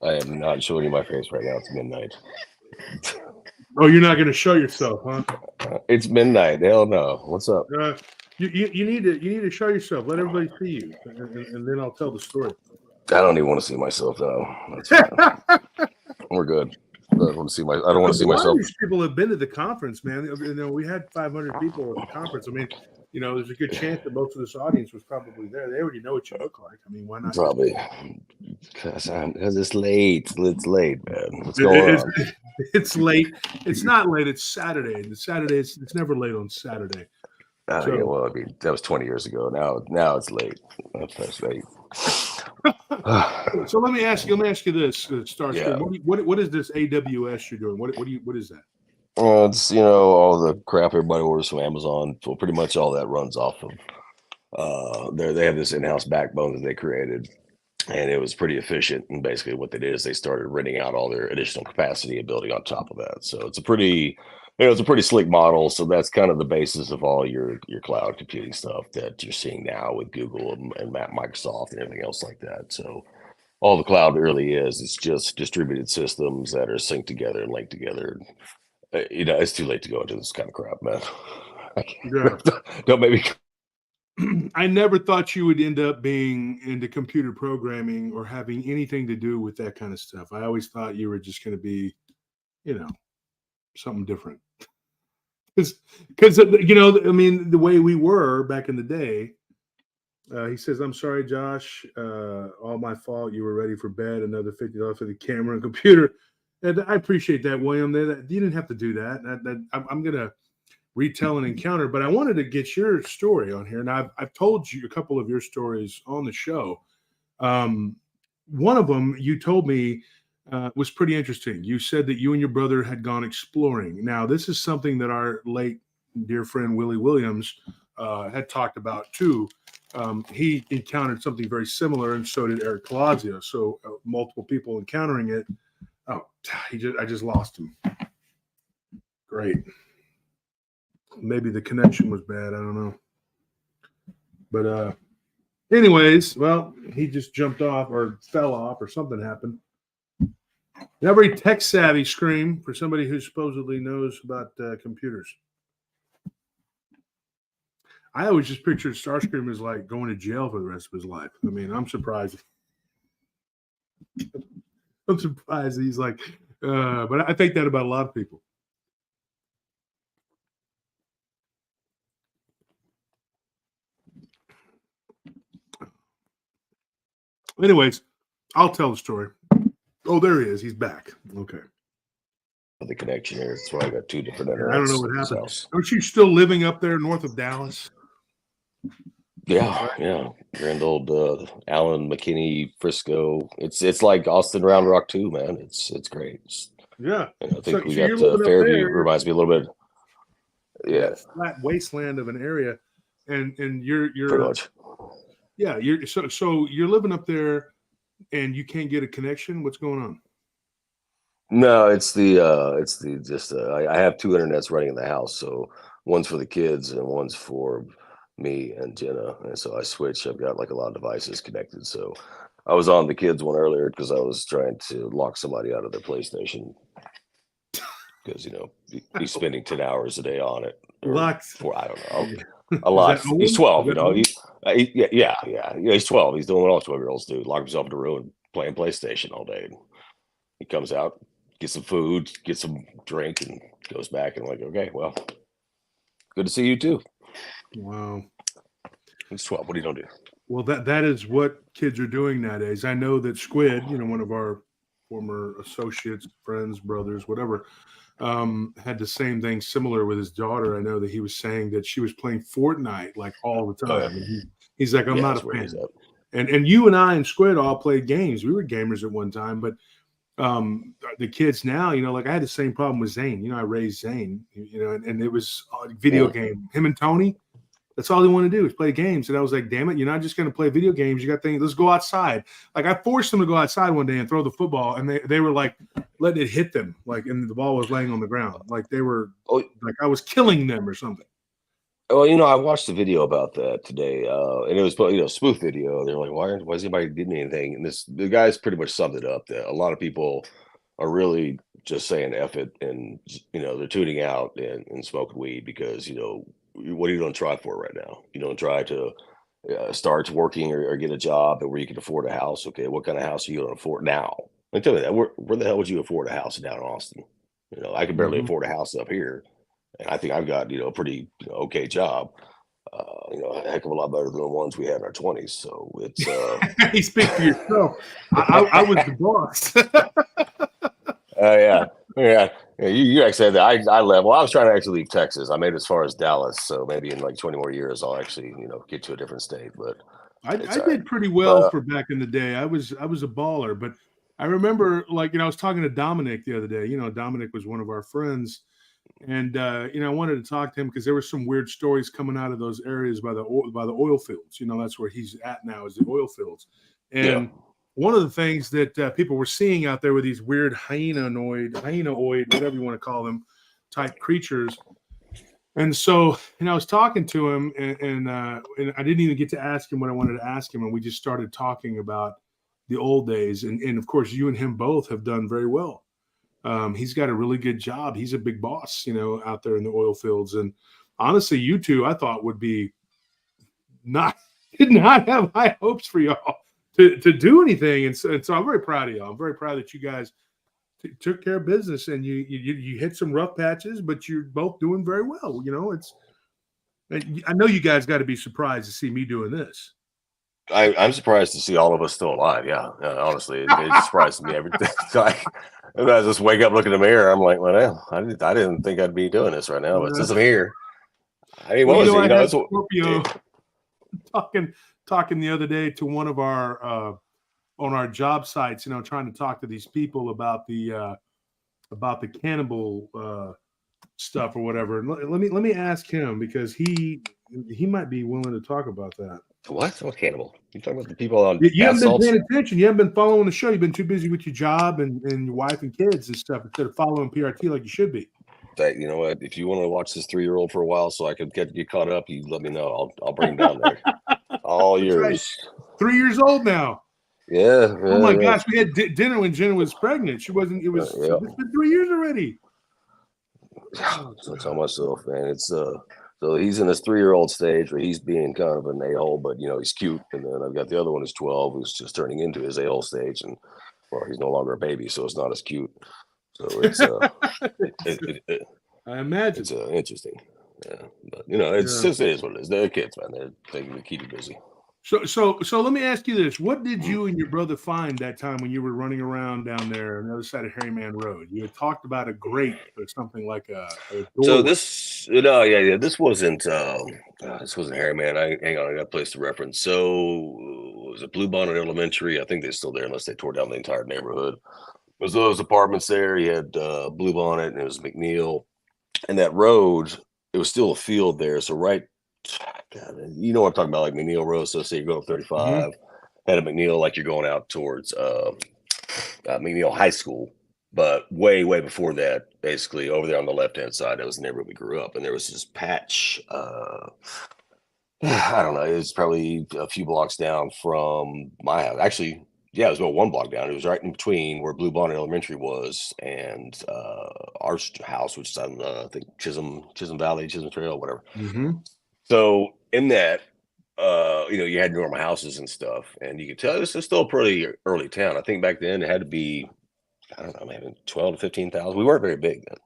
I am not showing you my face right now. It's midnight. Oh, you're not going to show yourself, huh? It's midnight. Hell no. What's up? You need to show yourself. Let everybody see you, and then I'll tell the story. I don't even want to see myself though. That's fine. We're good. I don't want to see I don't want to see myself. A lot of these people have been to the conference, man. You know, we had 500 people at the conference. I mean, you know, there's a good chance that most of this audience was probably there. They already know what you look like. I mean, why not? Probably because it's late. It's late, man. What's going on? It's late. It's not late. It's Saturday. It's never late on Saturday. Yeah, well, I mean, that was 20 years ago. Now it's late. That's late. So let me ask you this, Starscream. Yeah. What is this AWS you're doing? What is that? It's, you know, all the crap everybody orders from Amazon. So pretty much all that runs off of they have this in-house backbone that they created, and it was pretty efficient. And basically what they did is they started renting out all their additional capacity and building on top of that. So it's a pretty slick model. So that's kind of the basis of all your cloud computing stuff that you're seeing now with Google and Microsoft and everything else like that. So all the cloud really is, it's just distributed systems that are synced together and linked together. You know, it's too late to go into this kind of crap, man. Yeah. Don't make me. I never thought you would end up being into computer programming or having anything to do with that kind of stuff. I always thought you were just going to be, you know, something different. Because you know, I mean, the way we were back in the day. He says, "I'm sorry, Josh. All my fault. You were ready for bed. Another $50 for the camera and computer. And I appreciate that, William. That you didn't have to do that. I'm going to retell an encounter, but I wanted to get your story on here. And I've told you a couple of your stories on the show. One of them you told me was pretty interesting. You said that you and your brother had gone exploring. Now, this is something that our late dear friend Willie Williams had talked about too. He encountered something very similar, and so did Eric Colazio. So multiple people encountering it. Oh, I just lost him. Great. Maybe the connection was bad. I don't know. But anyways, well, he just jumped off or fell off or something happened. Not very tech savvy Scream for somebody who supposedly knows about computers. I always just pictured Starscream as like going to jail for the rest of his life. I mean, I'm surprised. I'm surprised he's like, but I think that about a lot of people. Anyways, I'll tell the story. Oh, there he is. He's back. Okay. The connection here. That's why I got two different internets. I don't know what happened. Aren't you still living up there north of Dallas? Yeah. Grand old Allen, McKinney, Frisco. It's like Austin Round Rock too, man. It's great. Yeah. I think we got Fairview. Reminds me a little bit. Yeah. Flat wasteland of an area, and you're pretty much. Yeah, so you're living up there, and you can't get a connection. What's going on? No, I have two internets running in the house. So one's for the kids and one's for me and Jenna. And so I switch. I've got like a lot of devices connected. So I was on the kids one earlier because I was trying to lock somebody out of their PlayStation because he's spending 10 hours a day on it. Locked. I don't know. A lot. He's 12. He's 12. He's doing what all 12-year-olds do. Lock himself in the room, playing PlayStation all day. He comes out, gets some food, gets some drink, and goes back. And I'm like, okay, well, good to see you too. Wow. He's 12. What are you gonna do? Well, that is what kids are doing nowadays. I know that Squid, one of our former associates, friends, brothers, whatever, had the same thing similar with his daughter. I know that he was saying that she was playing Fortnite like all the time. And he's like, I'm not a fan. And you and I and Squid all played games. We were gamers at one time, but the kids now, like I had the same problem with Zane. I raised Zane, and it was a video game. Him and Tony, that's all they want to do is play games. And I was like, damn it, you're not just going to play video games. You got things. Let's go outside. Like I forced them to go outside one day and throw the football, and they were like letting it hit them, like, and the ball was laying on the ground, like they were like I was killing them or something. Well, I watched a video about that today, and it was spoof video. They're like, why is anybody doing anything? And the guys pretty much summed it up that a lot of people are really just saying F it, and they're tuning out and smoking weed because what are you going to try for right now? You don't try to start working or get a job where you can afford a house. Okay, what kind of house are you going to afford now? Like, tell me that. Where the hell would you afford a house down in Austin? I can barely afford a house up here. And I think I've got, a pretty okay job, a heck of a lot better than the ones we had in our 20s. So it's. You speak for yourself. I was the boss. Yeah. You actually said that I left. Well, I was trying to actually leave Texas. I made it as far as Dallas. So maybe in like 20 more years, I'll actually, get to a different state. But I did pretty well for back in the day. I was a baller, but I remember I was talking to Dominic the other day. Dominic was one of our friends. And I wanted to talk to him because there were some weird stories coming out of those areas by the oil fields. That's where he's at now, is the oil fields. And one of the things that people were seeing out there were these weird hyenoid, whatever you want to call them, type creatures. And so, I was talking to him, and I didn't even get to ask him what I wanted to ask him, and we just started talking about the old days. And of course, you and him both have done very well. He's got a really good job. He's a big boss, out there in the oil fields. And honestly, you two, I thought would be did not have high hopes for y'all to do anything. And so I'm very proud of y'all. I'm very proud that you guys took care of business, and you hit some rough patches, but you're both doing very well. I know you guys got to be surprised to see me doing this. I'm surprised to see all of us still alive. Yeah, honestly, it surprises me every day. Like, and I just wake up, look in the mirror. I'm like, well, I didn't think I'd be doing this right now, but since I'm here, I mean, what was it? I You know, had it's what. Scorpio talking the other day to one of our on our job sites. You know, trying to talk to these people about the cannibal stuff or whatever. And let me ask him, because he might be willing to talk about that. What cannibal? You talking about the people on You haven't bath been salts? paying attention. You haven't been following the show. You've been too busy with your job and your wife and kids and stuff, instead of following PRT like you should be. That, you know what? If you want to watch this 3-year-old for a while, so I could get caught up, you let me know. I'll bring him down there. All That's yours. right. 3 years old now. Yeah. Oh my gosh, we had dinner when Jenna was pregnant. She wasn't. It was. Yeah. It's been 3 years already. So I tell myself, man, it's so he's in his 3-year-old stage where he's being kind of an a-hole, but you know, he's cute. And then I've got the other one who's 12, who's just turning into his a-hole stage, and well, he's no longer a baby, so it's not as cute. So it's I imagine it's interesting. Yeah, but you know, it's just, it is what it is. They're kids, man. They keep you busy. So let me ask you this: what did you and your brother find that time when you were running around down there on the other side of Harryman Road? You had talked about a grate or something like a So doorway. this wasn't Harryman. Hang on, I got a place to reference. So it was it Blue Bonnet Elementary? I think they're still there, unless they tore down the entire neighborhood. It was those apartments there. You had Blue Bonnet, and it was McNeil, and that road. It was still a field there. So right, God, you know what I'm talking about, like McNeil Road. So say you're going up 35, head of McNeil, like you're going out towards McNeil High School. But way before that, basically over there on the left-hand side, that was the neighborhood we grew up, and there was this patch. I don't know. It was probably a few blocks down from my house. Actually, yeah, it was about 1 block down. It was right in between where Blue Bonnet Elementary was and our house, which is on I think Chisholm Valley, Chisholm Trail, whatever. So in that, you know, you had normal houses and stuff, and you could tell this is still a pretty early town. I think back then it had to be, I don't know, maybe 12 to 15,000. We weren't very big then.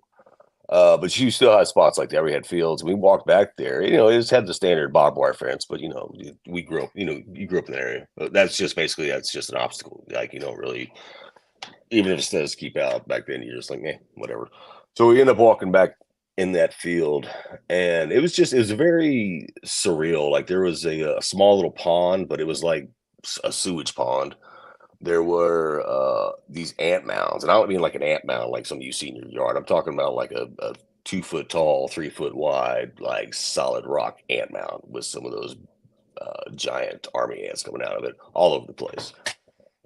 But you still had spots like that where you had fields. We walked back there, you know, it just had the standard barbed wire fence, but you know, we grew up, you know, you grew up in the area. But that's just an obstacle. Like, you don't really, even if it says keep out back then, you're just like, whatever. So we end up walking back in that field, and it was very surreal. Like, there was a small little pond, but it was like a sewage pond. There were these ant mounds, and I don't mean like an ant mound like some you see in your yard. I'm talking about like a 2 foot tall, 3 foot wide, like solid rock ant mound with some of those giant army ants coming out of it all over the place.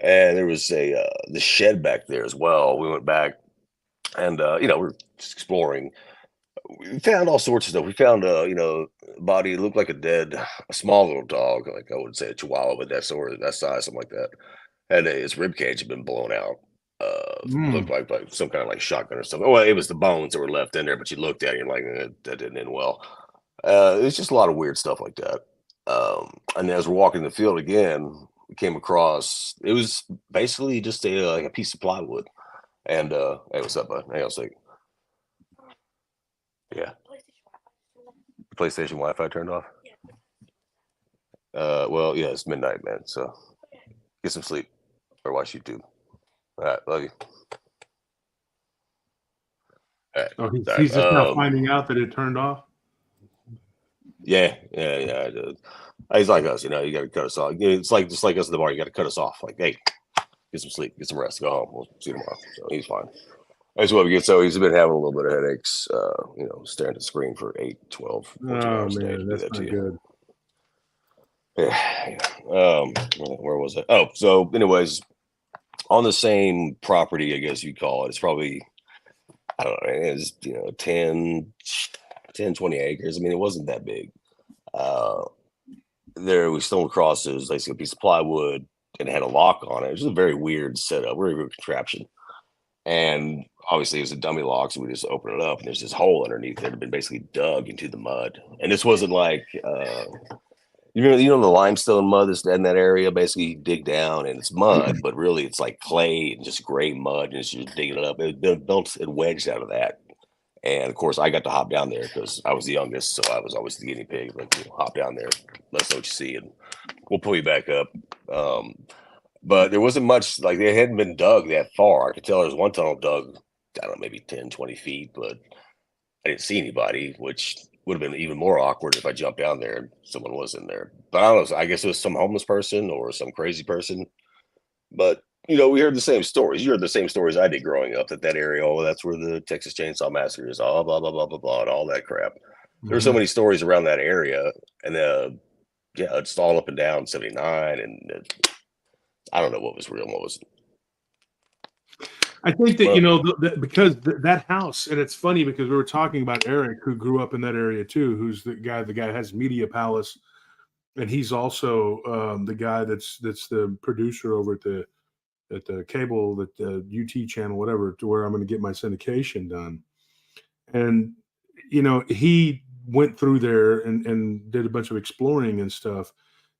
And there was the shed back there as well. We went back, and you know, we're just exploring. We found all sorts of stuff. We found a body. It looked like a small little dog, like I would say a Chihuahua, but that size, something like that. And his rib cage had been blown out. Looked like some kind of like shotgun or something. Well, it was the bones that were left in there, but you looked at it and you're like, that didn't end well. It's just a lot of weird stuff like that. And as we're walking the field again, we came across, it was basically just like a piece of plywood. And hey, what's up, bud? Hang on a second. Yeah. PlayStation Wi-Fi turned off? Well, yeah, it's midnight, man. So get some sleep or watch YouTube. All right, love you. All right. Oh, he's just now finding out that it turned off. Yeah. He's like us, you know. You got to cut us off. It's like just like us in the bar. You got to cut us off. Like, hey, get some sleep, get some rest, go home. We'll see you tomorrow. So he's fine. That's what we get. So he's been having a little bit of headaches. You know, staring at the screen for 8, 12, 14 hours a day. Man, that's not good. Yeah. Where was it? Oh, so anyways, on the same property, I guess you'd call it. It's probably, I don't know, it's 10, 20 acres. I mean, it wasn't that big. There we stumbled across this basically a piece of plywood, and it had a lock on it. It was a very weird setup, very weird contraption. And obviously it was a dummy lock, so we just open it up, and there's this hole underneath that had been basically dug into the mud. And this wasn't like you know the limestone mud that's in that area. Basically, you dig down and it's mud, but really it's like clay and just gray mud, and it's just digging it up. It built and wedged out of that, And of course, I got to hop down there because I was the youngest, so I was always the guinea pig. Like, hop down there, let us know what you see, and we'll pull you back up. But there wasn't much, like, they hadn't been dug that far. I could tell there was one tunnel dug, I don't know, maybe 10, 20 feet, but I didn't see anybody, which would have been even more awkward if I jumped down there and someone was in there. But I don't know, I guess it was some homeless person or some crazy person. But we heard the same stories. You heard the same stories I did growing up. That area, that's where the Texas Chainsaw Massacre is. Blah blah blah blah blah, and all that crap. There were so many stories around that area, and it's all up and down 79, and I don't know what was real and what was. I think that because that house, and it's funny because we were talking about Eric, who grew up in that area too, who's the guy that has Media Palace, and he's also the guy that's the producer over at the cable, that the UT channel, whatever, to where I'm going to get my syndication done. And he went through there and did a bunch of exploring and stuff.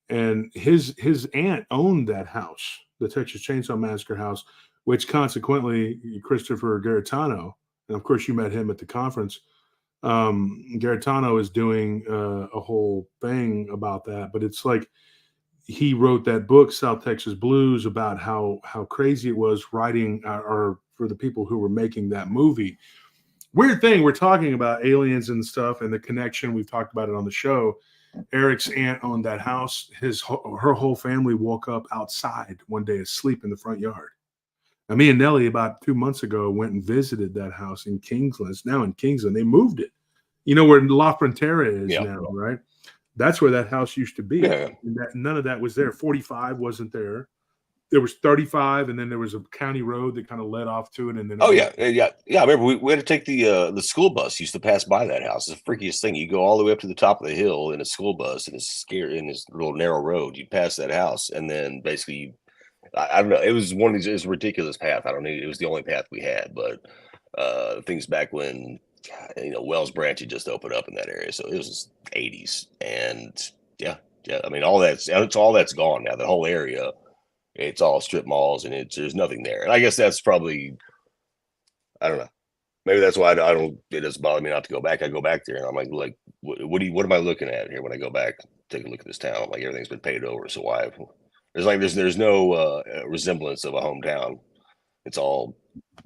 And his aunt owned that house, the Texas Chainsaw Massacre house, which consequently Christopher Garetano, and of course you met him at the conference. Garetano is doing a whole thing about that, but it's like he wrote that book, South Texas Blues, about how crazy it was writing, or for the people who were making that movie. Weird thing, we're talking about aliens and stuff and the connection. We've talked about it on the show. Eric's aunt owned that house. Her whole family woke up outside one day asleep in the front yard. Now, me and Nellie about 2 months ago went and visited that house in Kingsland. It's now in Kingsland. They moved it. Where La Frontera is now, right? That's where that house used to be. Yeah. And none of that was there. 45 wasn't there. There was 35, and then there was a county road that kind of led off to it. And then yeah. I remember we had to take the school bus. Used to pass by that house. It's the freakiest thing. You go all the way up to the top of the hill in a school bus, and it's scary in this little narrow road. You pass that house, and then basically, I don't know. It was one of these. It was a ridiculous path. I don't know. It was the only path we had, but things back when Wells Branch had just opened up in that area, so it was 80s, and yeah. I mean, it's all that's gone now. The whole area. It's all strip malls, and there's nothing there. And I guess that's probably, I don't know. Maybe that's why it doesn't bother me not to go back. I go back there and I'm like, what am I looking at here when I go back, take a look at this town? I'm like, everything's been paid over. So why? There's no resemblance of a hometown. It's all.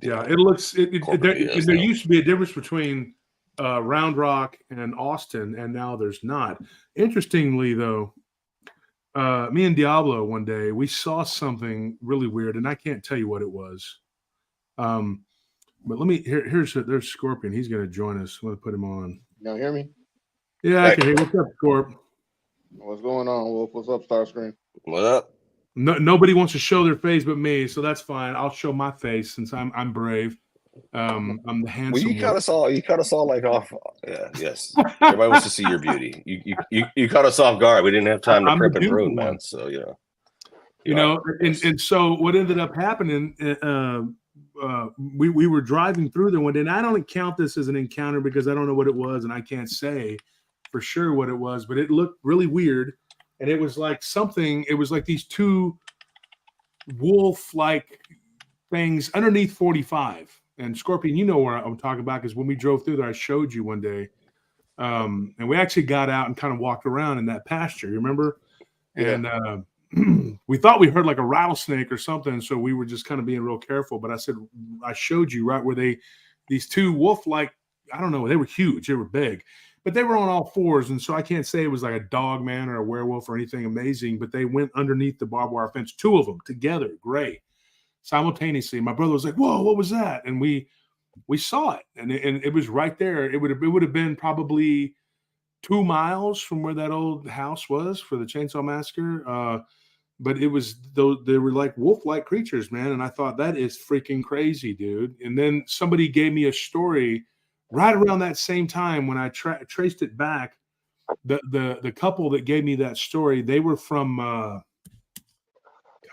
It looks, there used to be a difference between Round Rock and Austin, and now there's not. Interestingly, though, me and Diablo one day, we saw something really weird, and I can't tell you what it was. But there's Scorpion. He's going to join us. I'm going to put him on. Y'all hear me? Yeah, I can hear. What's up, Scorp? What's going on, Wolf? What's up, Starscream? What up? Nobody wants to show their face but me, so that's fine. I'll show my face since I'm brave. I'm the handsome. Well, you kind of saw like off. Yeah, yes. Everybody wants to see your beauty. You caught us off guard. We didn't have time to prep and prune, man. So and so what ended up happening? We were driving through there one day, and I don't count this as an encounter because I don't know what it was, and I can't say for sure what it was, but it looked really weird, and it was like something. It was like these two wolf-like things underneath 45. And Scorpion, you know where I'm talking about, because when we drove through there, I showed you one day. And we actually got out and kind of walked around in that pasture. You remember? Yeah. And we thought we heard like a rattlesnake or something. So we were just kind of being real careful. But I showed you right where these two wolf-like, I don't know, they were huge. They were big. But they were on all fours. And so I can't say it was like a dog man or a werewolf or anything amazing. But they went underneath the barbed wire fence, two of them together, gray. Simultaneously, my brother was like, "Whoa, what was that?" And we saw it, and it was right there. It would have been probably 2 miles from where that old house was for the Chainsaw Massacre. But they were like wolf-like creatures, man. And I thought, that is freaking crazy, dude. And then somebody gave me a story right around that same time when I traced it back. The couple that gave me that story, they were from.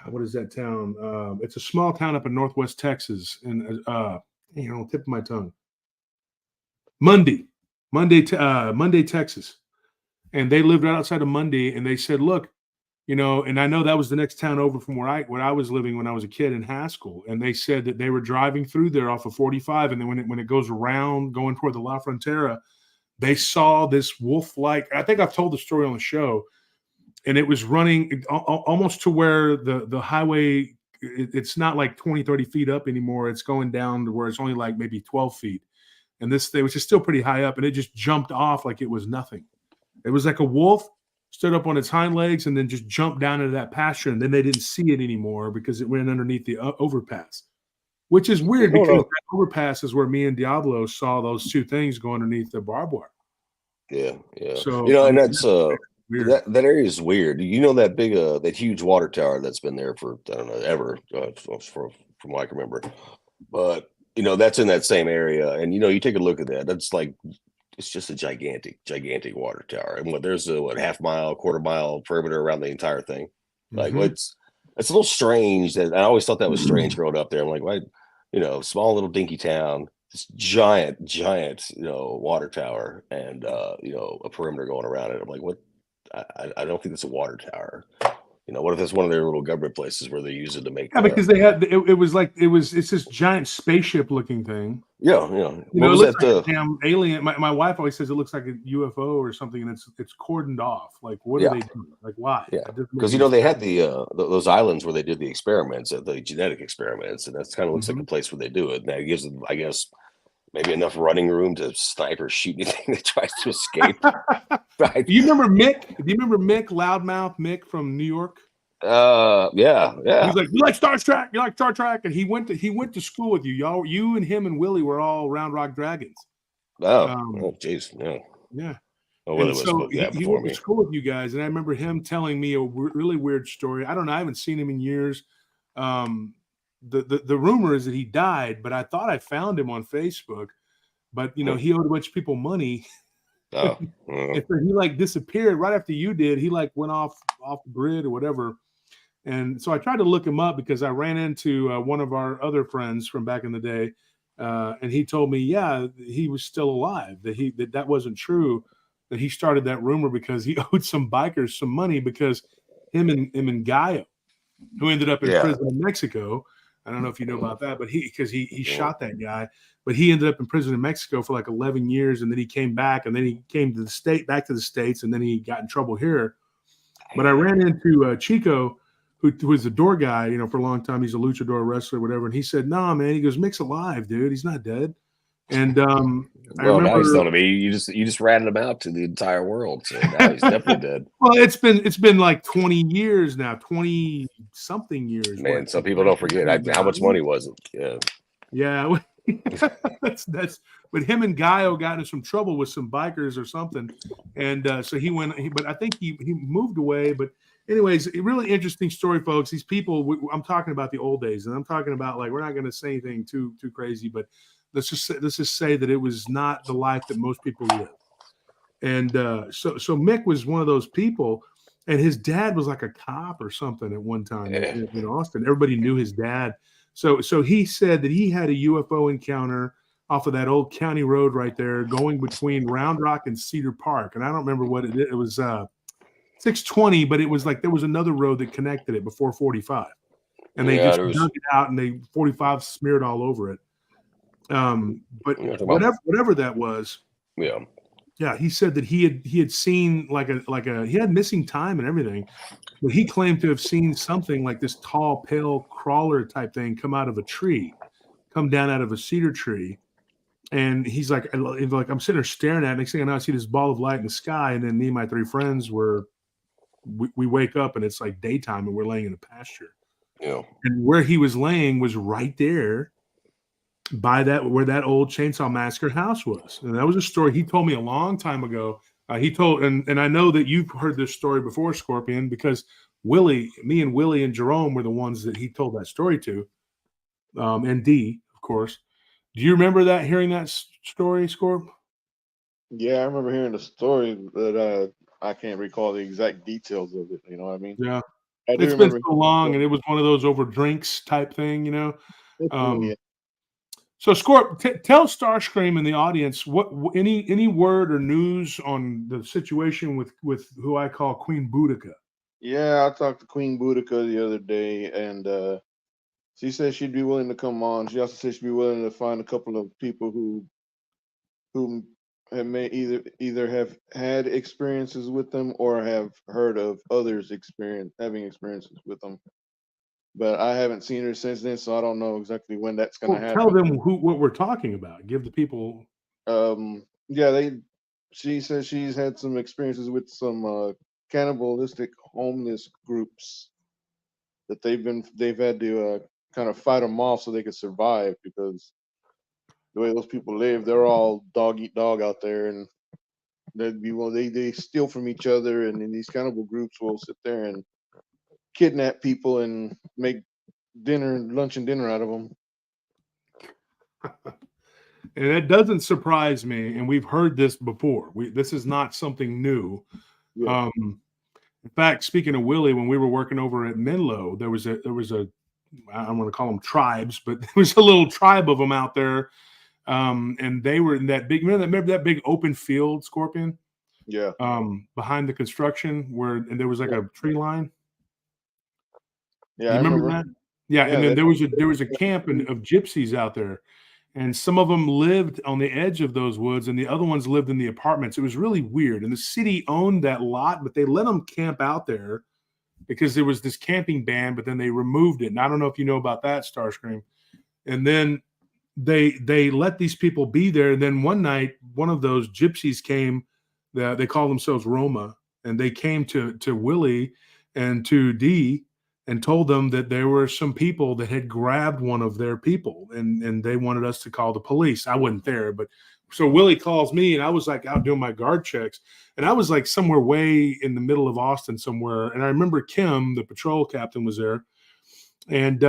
What is that town? It's a small town up in Northwest Texas, and on the tip of my tongue. Monday, Texas, and they lived right outside of Monday. And they said, "Look, you know, and I know that was the next town over from where I was living when I was a kid in Haskell, and they said that they were driving through there off of 45, and then when it goes around going toward the La Frontera, they saw this wolf-like. I think I've told the story on the show, and it was running almost to where the highway. It's not like 20, 30 feet up anymore. It's going down to where it's only like maybe 12 feet, and this thing was just still pretty high up, and it just jumped off like it was nothing. It was like a wolf stood up on its hind legs and then just jumped down into that pasture, and then they didn't see it anymore because it went underneath the overpass, which is weird because that overpass is where me and Diablo saw those two things go underneath the barbed wire. Yeah. So You know, and that's weird. that area is weird. You know that big that huge water tower that's been there for I don't know ever from what I can remember, but you know that's in that same area, and you know you take a look at that. That's like it's just a gigantic water tower, and there's a half mile, quarter mile perimeter around the entire thing. Like it's a little strange that I always thought that was strange growing up there. I'm like, why, you know, small little dinky town, this giant, you know, water tower, and you know, a perimeter going around it. I'm like, what? I don't think it's a water tower. You know, what if it's one of their little government places where they use it to make? Yeah, because they had it's this giant spaceship looking thing. Yeah. You know, it looks like a damn alien. My wife always says it looks like a UFO or something, and it's cordoned off. Like, what are they doing? Like, why? Yeah, because you know they had those islands where they did the experiments, the genetic experiments, and that's kind of looks like a place where they do it. And that gives them, I guess, maybe enough running room to snipe or shoot anything that tries to escape. Right? Do you remember Mick? Do you remember Mick, loudmouth Mick from New York? Yeah. He's like, you like Star Trek? You like Star Trek? And he went to school with you. Y'all, you and him and Willie were all Round Rock Dragons. Oh, jeez, yeah. Oh, Willie so was he went to school with you guys, and I remember him telling me a really weird story. I don't know. I haven't seen him in years. The rumor is that he died, but I thought I found him on Facebook. But you know, he owed a bunch of people money. And so he like disappeared right after you did. He like went off the grid or whatever. And so I tried to look him up because I ran into one of our other friends from back in the day, and he told me, yeah, he was still alive. That wasn't true. That he started that rumor because he owed some bikers some money because him and Gallo, who ended up in prison in Mexico. I don't know if you know about that, but he shot that guy, but he ended up in prison in Mexico for like 11 years, and then he came back, and then he came to back to the States, and then he got in trouble here. But I ran into Chico, who was the door guy, you know, for a long time. He's a luchador wrestler, whatever. And he said, "Nah, man." He goes, "Mick's alive, dude. He's not dead." And I remember, now he's telling me you just ratted him out to the entire world. So now he's definitely dead. Well, it's been like 20 years now, 20 something years. Man, some people don't forget how much money was it. Yeah. that's but him and Gallo got into some trouble with some bikers or something, and so but I think he moved away. But anyways, a really interesting story, folks. These people, I'm talking about the old days, and I'm talking about, like, we're not going to say anything too crazy, but let's just say that it was not the life that most people live. And so Mick was one of those people, and his dad was like a cop or something at one time in Austin. Everybody knew his dad. So he said that he had a UFO encounter off of that old county road right there, going between Round Rock and Cedar Park. And I don't remember what it was 620, but it was like there was another road that connected it before 45. And they just dug it out, and they 45 smeared all over it. But whatever that was. Yeah, he said that he had seen he had missing time and everything, but he claimed to have seen something like this tall, pale crawler type thing come down out of a cedar tree. And he's like, I'm sitting there staring at it. Next thing I know, I see this ball of light in the sky. And then me and my three friends we wake up, and it's like daytime, and we're laying in a pasture. Yeah. And where he was laying was right there by where that old Chainsaw Massacre house was. And that was a story he told me a long time ago. And I know that you've heard this story before, Scorpion, because me and Willie and Jerome were the ones that he told that story to. And D, of course. Do you remember hearing that story, Scorp? Yeah, I remember hearing the story, but I can't recall the exact details of it. You know what I mean? Yeah. It's been so long, and it was one of those over drinks type thing, you know? Yeah. So, Scorp, tell Starscream and the audience any word or news on the situation with who I call Queen Boudica. Yeah, I talked to Queen Boudica the other day, and she said she'd be willing to come on. She also said she'd be willing to find a couple of people who have may either have had experiences with them or have heard of others having experiences with them. But I haven't seen her since then, so I don't know exactly when that's going to Well, tell happen. them what we're talking about. Give the people. Yeah, she says she's had some experiences with some cannibalistic homeless groups that they've had to kind of fight them off so they could survive, because the way those people live, they're all dog eat dog out there, and they steal from each other, and then these cannibal groups will sit there and kidnap people and make lunch and dinner out of them. And it doesn't surprise me, and we've heard this before. This is not something new. Yeah. In fact, speaking of Willie, when we were working over at Menlo, there was a I don't want to call them tribes, but there was a little tribe of them out there, and they were in that big. Remember that big open field, Scorpion? Yeah. Behind the construction, and there was like a tree line. Yeah, You I remember that? Yeah, and then there was a camp of gypsies out there. And some of them lived on the edge of those woods, and the other ones lived in the apartments. It was really weird. And the city owned that lot, but they let them camp out there because there was this camping ban, but then they removed it. And I don't know if you know about that, Starscream. And then they let these people be there. And then one night, one of those gypsies came. They call themselves Roma, and they came to Willie and to Dee and told them that there were some people that had grabbed one of their people, and they wanted us to call the police. I wasn't there, but so Willie calls me, and I was like out doing my guard checks, and I was like somewhere way in the middle of Austin somewhere. And I remember Kim, the patrol captain, was there. And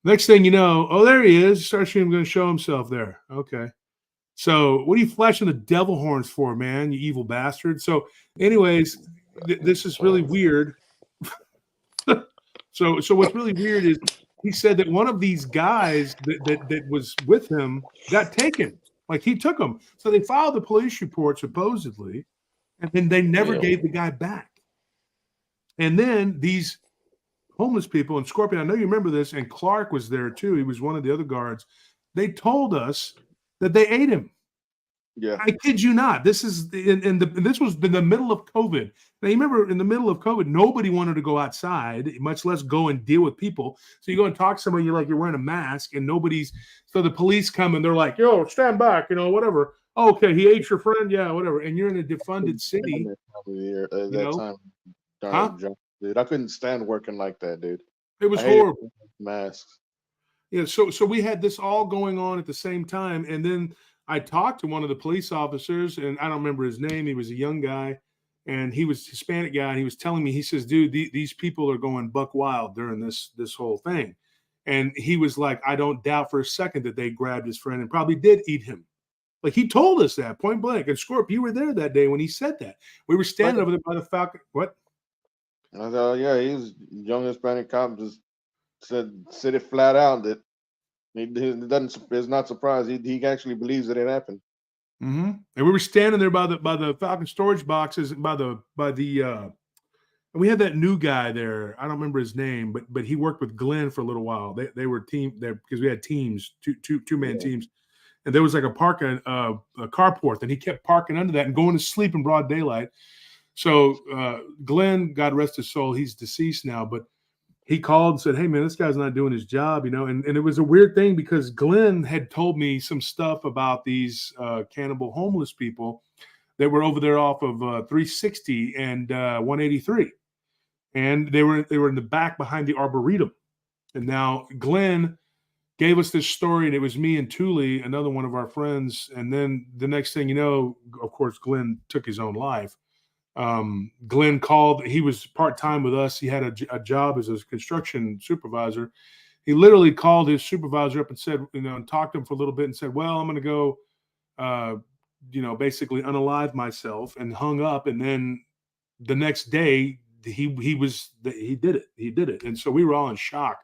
next thing you know, oh, there he is. Starscream going to show himself there. Okay. So what are you flashing the devil horns for, man, you evil bastard? So anyways, this is really weird. So what's really weird is he said that one of these guys that was with him got taken. Like he took them. So they filed the police report supposedly, and then they never gave the guy back. And then these homeless people, and Scorpion, I know you remember this, and Clark was there too. He was one of the other guards. They told us that they ate him. Yeah, I kid you not. This is this was in the middle of COVID. Now you remember, in the middle of COVID, nobody wanted to go outside, much less go and deal with people. So you go and talk to somebody, you're wearing a mask, and nobody's. So the police come and they're like, "Yo, stand back," whatever. Oh, okay, he ate your friend, yeah, whatever. And you're in a defunded city. Time, dude, I couldn't stand working like that, dude. It was horrible. Masks. Yeah, so we had this all going on at the same time, and then I talked to one of the police officers, and I don't remember his name. He was a young guy, and he was a Hispanic guy, and he was telling me, he says, "Dude, these people are going buck wild during this whole thing." And he was like, "I don't doubt for a second that they grabbed his friend and probably did eat him." Like he told us that point blank. And Scorp, you were there that day when he said that. We were standing over there by the Falcon. What? I thought, yeah, he was young Hispanic cop, just said it flat out that he doesn't. Is not surprised. He actually believes that it happened. Mm-hmm. And we were standing there by the Falcon storage boxes, and we had that new guy there. I don't remember his name, but he worked with Glenn for a little while. They were team there because we had teams, two-man teams, and there was like a carport, and he kept parking under that and going to sleep in broad daylight. So Glenn, God rest his soul, he's deceased now, but he called and said, "Hey, man, this guy's not doing his job," and it was a weird thing because Glenn had told me some stuff about these cannibal homeless people that were over there off of 360 and 183. And they were in the back behind the Arboretum. And now Glenn gave us this story, and it was me and Thule, another one of our friends. And then the next thing you know, of course, Glenn took his own life. Glenn called. He was part-time with us. He had a job as a construction supervisor. He literally called his supervisor up and said, and talked to him for a little bit and said, "Well, I'm going to go, basically unalive myself," and hung up. And then the next day he did it. And so we were all in shock.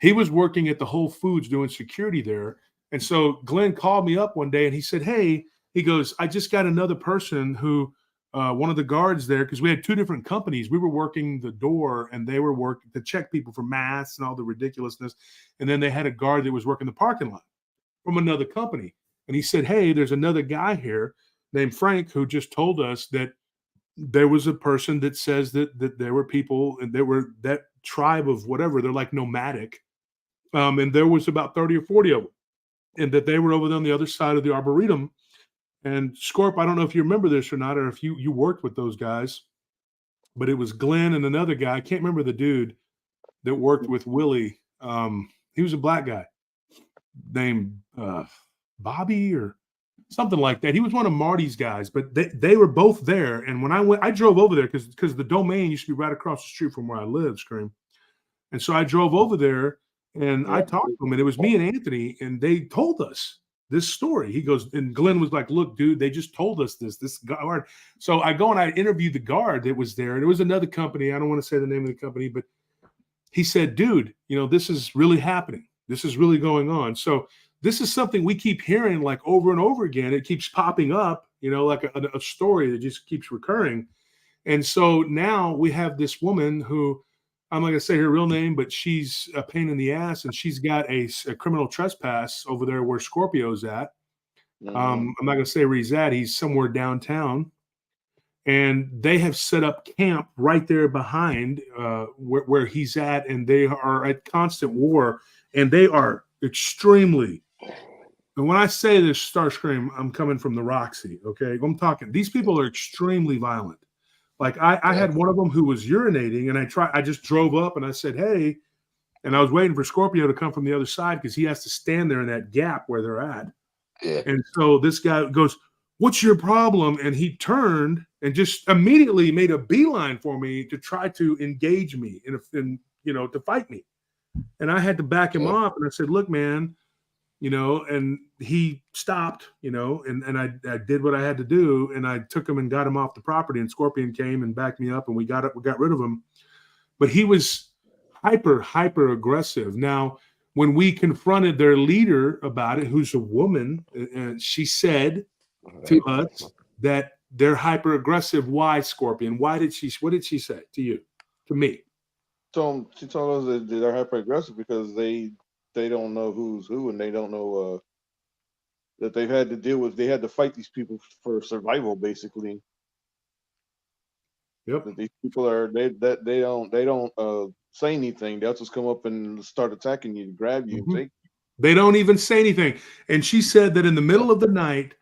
He was working at the Whole Foods doing security there. And so Glenn called me up one day and he said, "Hey," he goes, "I just got another person who one of the guards there, because we had two different companies. We were working the door, and they were working to check people for masks and all the ridiculousness. And then they had a guard that was working the parking lot from another company. And he said, hey, there's another guy here named Frank who just told us that there was a person that says that there were people, and there were that tribe of whatever, they're like nomadic. And there was about 30 or 40 of them, and that they were over on the other side of the Arboretum. And Scorp, I don't know if you remember this or not, or if you worked with those guys, but it was Glenn and another guy. I can't remember the dude that worked with Willie. He was a black guy named Bobby or something like that. He was one of Marty's guys, but they were both there. And when I drove over there because the domain used to be right across the street from where I live, Scream. And so I drove over there and I talked to them, and it was me and Anthony, and they told us this story. He goes, and Glenn was like, look, dude, they just told us this guard. So I go and I interviewed the guard that was there, and it was another company. I don't want to say the name of the company, but he said, dude, this is really happening. This is really going on. So this is something we keep hearing like over and over again. It keeps popping up, like a story that just keeps recurring. And so now we have this woman who, I'm not going to say her real name, but she's a pain in the ass, and she's got a criminal trespass over there where Scorpio's at. I'm not going to say where he's at. He's somewhere downtown. And they have set up camp right there behind where he's at, and they are at constant war, and they are extremely. And when I say this, Starscream, I'm coming from the Roxy, okay? I'm talking, these people are extremely violent. Like I had one of them who was urinating, and I just drove up and I said, hey, and I was waiting for Scorpio to come from the other side because he has to stand there in that gap where they're at. Yeah. And so this guy goes, what's your problem? And he turned and just immediately made a beeline for me to try to engage me in to fight me. And I had to back him off, and I said, look, man, and he stopped, and I did what I had to do, and I took him and got him off the property, and Scorpion came and backed me up, and we got rid of him. But he was hyper aggressive. Now, when we confronted their leader about it, who's a woman, and she said to us that they're hyper aggressive. Why, Scorpion? What did she say to you, to me? So she told us that they're hyper aggressive because they don't know who's who, and they don't know that they had to fight these people for survival, basically. Yep. That these people they don't say anything. They'll just come up and start attacking you, to grab you, and take you. They don't even say anything. And she said that in the middle of the night,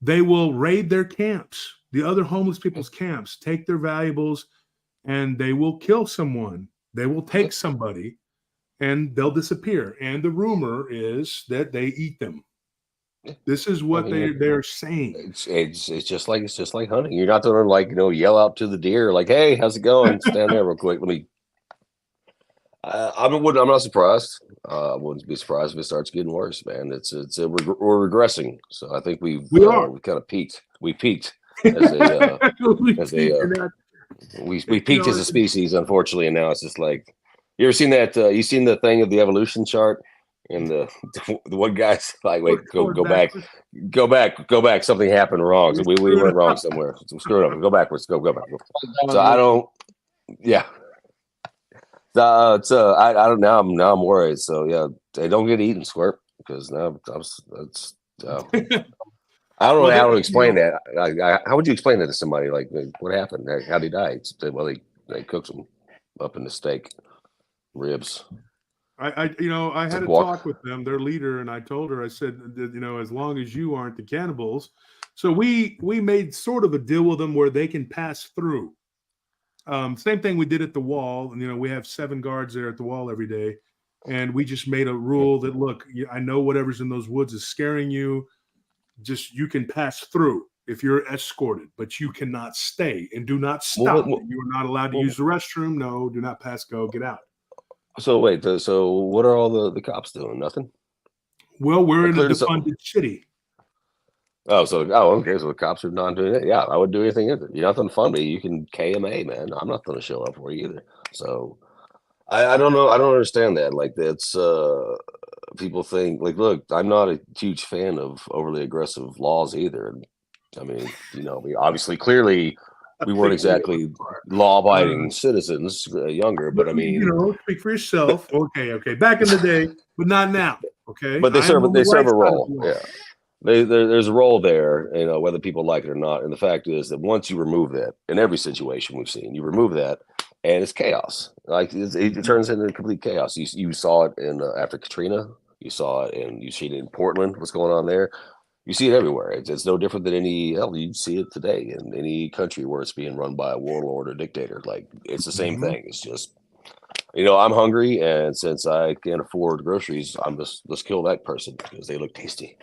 they will raid their camps, the other homeless people's camps, take their valuables, and they will kill someone. They will take somebody, and they'll disappear. And the rumor is that they eat them. This is what they're saying. It's just like hunting. You're not going to yell out to the deer like, "Hey, how's it going? Stand there real quick. Let me." I'm not surprised. I wouldn't be surprised if it starts getting worse, man. We're regressing. So I think we kind of peaked. We peaked as we peaked as a species, unfortunately, and now it's just like, you ever seen that? You seen the thing of the evolution chart, and the one guy's like, wait, go back. Something happened wrong. So we went wrong somewhere. So screw it up. Go backwards. Go back. So I don't. Yeah. I don't know. Now I'm worried. So yeah, they don't get eaten, Squirt, because now that's. I don't know how to explain that. How would you explain that to somebody? Like, what happened? How did he die? Well, they cooked him up in the steak, ribs. I had a talk with them, their leader, and I told her, I said, as long as you aren't the cannibals. So we made sort of a deal with them where they can pass through. Same thing we did at the wall. And, we have 7 guards there at the wall every day. And we just made a rule that, look, I know whatever's in those woods is scaring you. Just, you can pass through if you're escorted, but you cannot stay, and do not stop. You are not allowed to use the restroom. No, do not pass go, get out. So wait, so what are all the cops doing? Nothing? Well, we're in a defunded city. Okay. So the cops are not doing it. Yeah, I would do anything either. You're not going to fund me. You can KMA, man. I'm not going to show up for you either. So I don't know. I don't understand that. Like, that's people think, like, look, I'm not a huge fan of overly aggressive laws either. I mean, we obviously clearly we weren't exactly law-abiding citizens younger, but I mean, speak for yourself. Okay. Back in the day, but not now. Okay, but they I am on the serve right a side of role. the law. Yeah, there's a role there, whether people like it or not. And the fact is that once you remove that, in every situation we've seen, you remove that, and it's chaos. Like it turns into complete chaos. You saw it in after Katrina. You saw it, and you see it in Portland. What's going on there? You see it everywhere. It's no different than you see it today in any country where it's being run by a warlord or dictator. Like it's the same thing. It's just, I'm hungry, and since I can't afford groceries, let's kill that person because they look tasty.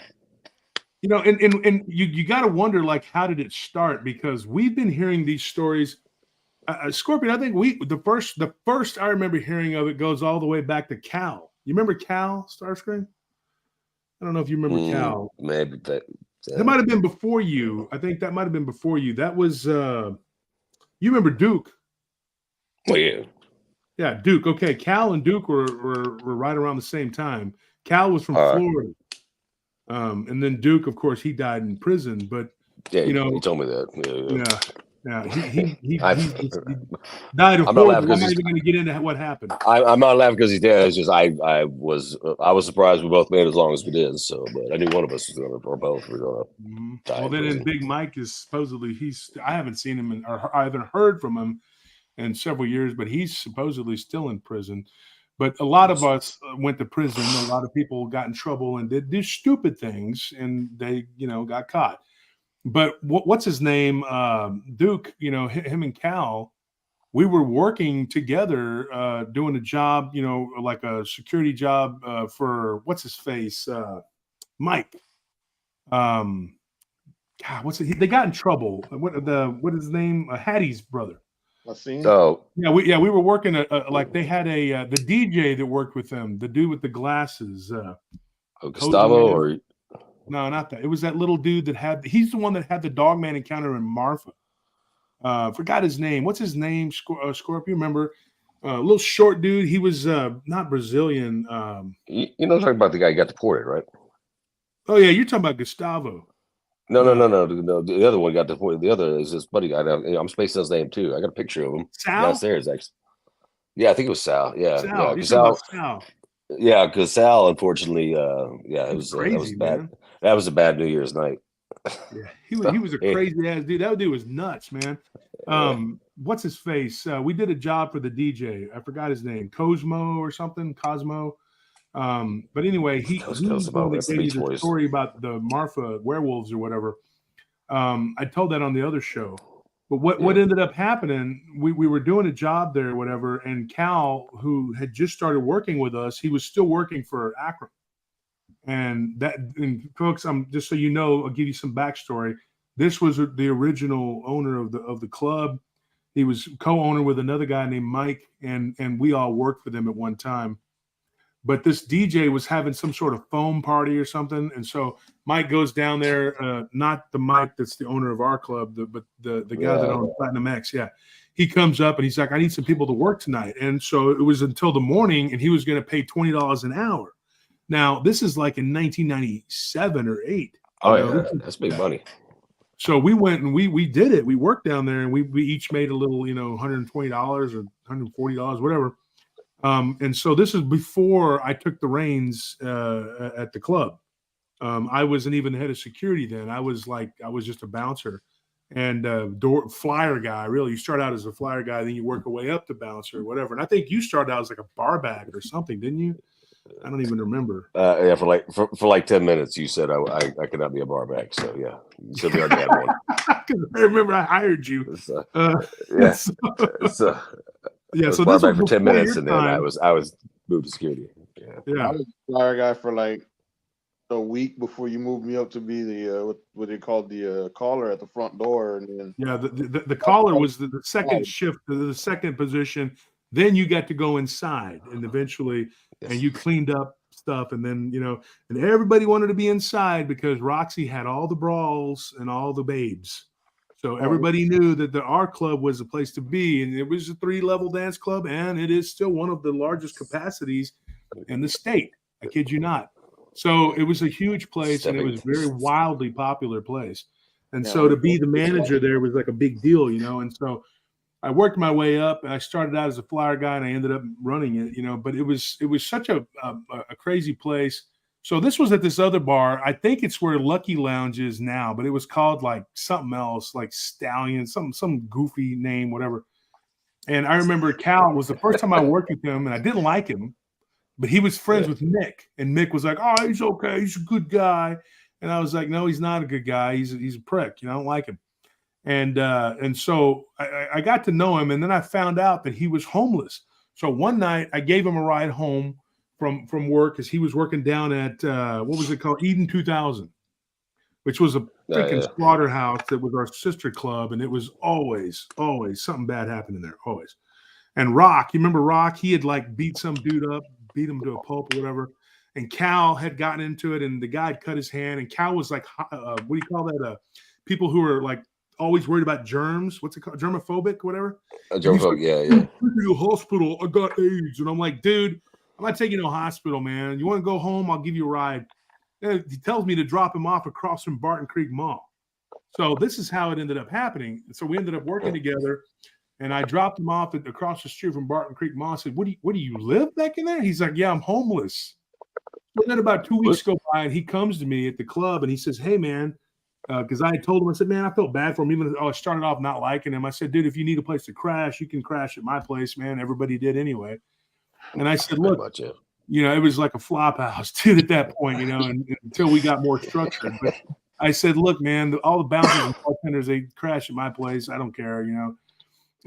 And you got to wonder, like, how did it start? Because we've been hearing these stories. Scorpion, I think the first I remember hearing of it goes all the way back to Cal. You remember Cal, Starscream? I don't know if you remember Cal. Maybe that might have been before you. I think that might have been before you. That was you remember Duke? Oh yeah. Yeah, Duke. Okay, Cal and Duke were right around the same time. Cal was from Florida, and then Duke, of course, he died in prison. But yeah, he told me that. Yeah, he died of horrible. I'm not even going to get into what happened. I'm not laughing because he's dead. It's just I was surprised we both made it as long as we did. So, but I knew one of us was going to, or both were going to die. Well, then Big Mike is supposedly I haven't seen him or I haven't heard from him in several years, but he's supposedly still in prison. But a lot of us went to prison. A lot of people got in trouble and did stupid things, and they got caught. But what's his name? Duke, him and Cal, we were working together, doing a job, like a security job for what's his face? Mike. God, they got in trouble. What is his name? Hattie's brother. Oh. Yeah, we were working like they had the DJ that worked with them, the dude with the glasses. Gustavo or no, not that. It was that little dude he's the one that had the Dogman encounter in Marfa. Forgot his name. What's his name? Scorpion, remember? Little short dude. He was not Brazilian. Talking about the guy who got deported, right? Oh yeah, you're talking about Gustavo. No. The other one got deported. The other is this buddy guy. I'm spacing his name too. I got a picture of him. Sal? Downstairs, actually. Yeah, I think it was Sal. Yeah, Sal. Sal. Yeah, because Sal, unfortunately, it was crazy, that was bad. Man. That was a bad New Year's night. Yeah, he was a crazy ass dude. That dude was nuts, man. What's his face? We did a job for the DJ. I forgot his name, Cosmo or something. Cosmo. But anyway, he gave me the story about the Marfa werewolves or whatever. I told that on the other show. But what ended up happening, we were doing a job there or whatever, and Cal, who had just started working with us, he was still working for Akron. And folks, just so you know, I'll give you some backstory. This was the original owner of the club. He was co-owner with another guy named Mike, and we all worked for them at one time. But this DJ was having some sort of foam party or something, and so Mike goes down there. Not the Mike that's the owner of our club, but the guy that owns Platinum X. Yeah, he comes up and he's like, "I need some people to work tonight." And so it was until the morning, and he was going to pay $20 an hour. Now this is like in 1997 or 8. Oh yeah, that's big money. So we went and we did it. We worked down there, and we each made a little, $120 or $140, whatever. And so this is before I took the reins at the club. I wasn't even the head of security then. I was just a bouncer and flyer guy. Really, you start out as a flyer guy, then you work your way up to bouncer or whatever. And I think you started out as like a bar bag or something, didn't you? I don't even remember. Yeah, for like 10 minutes, you said I could not be a bar back. So yeah, you said we already had one. I remember I hired you. Yeah. So this was for 10 minutes, and then I was moved to security. Yeah. I was a flyer guy for like a week before you moved me up to be the what they called the caller at the front door, and then the caller was the second shift, the second position. Then you got to go inside, and eventually, and you cleaned up stuff, and then and everybody wanted to be inside because Roxy had all the brawls and all the babes. So everybody knew that our club was a place to be, and it was a 3-level dance club, and it is still one of the largest capacities in the state. I kid you not. So it was a huge place, and it was a very wildly popular place. And Yeah, so to be the it's manager there was like a big deal, you know. And so I worked my way up, and I started out as a flyer guy, and I ended up running it, you know. But it was such a crazy place. So this was at this other bar. I think it's where Lucky Lounge is now, but it was called like something else, like Stallion, some goofy name, whatever. And I remember Cal was the first time I worked with him, and I didn't like him, but he was friends with Mick, and Mick was like, "Oh, he's okay, he's a good guy," and I was like, "No, he's not a good guy. He's a prick. You know, I don't like him." And so I got to know him, and then I found out that he was homeless. So one night I gave him a ride home from work because he was working down at what was it called, Eden 2000, which was a freaking slaughterhouse that was our sister club, and it was always something bad happening there, always. And Rock, you remember Rock? He had like beat some dude up, beat him to a pulp or whatever. And Cal had gotten into it, and the guy had cut his hand. And Cal was like, what do you call that? People who are like always worried about germs. What's it called? Germophobic, whatever. Germophobic, like, yeah. To the hospital. I got AIDS. And I'm like, dude, I'm not taking you to a hospital, man. You want to go home? I'll give you a ride. And he tells me to drop him off across from Barton Creek Mall. So this is how it ended up happening. So we ended up working together. And I dropped him off across the street from Barton Creek Mall. I said, what do you live back in there? He's like, yeah, I'm homeless. So then about 2 weeks go by, and he comes to me at the club, and he says, hey, man, because I had told him, I said, man, I felt bad for him. Even though I started off not liking him. I said, dude, if you need a place to crash, you can crash at my place, man. Everybody did anyway. And I said, look, you know, it was like a flop house, dude, at that point, you know, and until we got more structured. But I said, look, man, all the bouncers and bartenders, they crash at my place. I don't care, you know.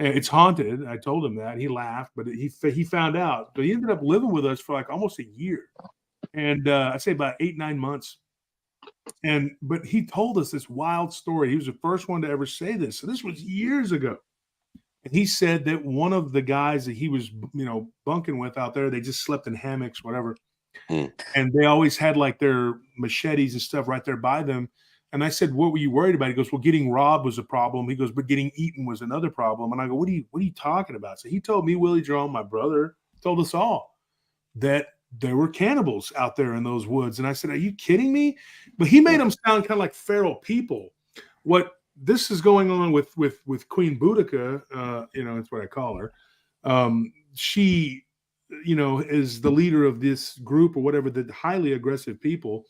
It's haunted. I told him that. He laughed, but he found out. So he ended up living with us for like almost a year. And I'd say about 8-9 months. But he told us this wild story. He was the first one to ever say this. So this was years ago. And he said that one of the guys that he was, you know, bunking with out there, they just slept in hammocks, whatever. And they always had like their machetes and stuff right there by them. And I said, what were you worried about? He goes, well, getting robbed was a problem. He goes, but getting eaten was another problem. And I go, what are you talking about? So he told me, Willie Jerome, my brother, told us all that there were cannibals out there in those woods. And I said, are you kidding me? But he made them sound kind of like feral people. What this is going on with Queen Boudica, you know, that's what I call her. She, you know, is the leader of this group or whatever, the highly aggressive people.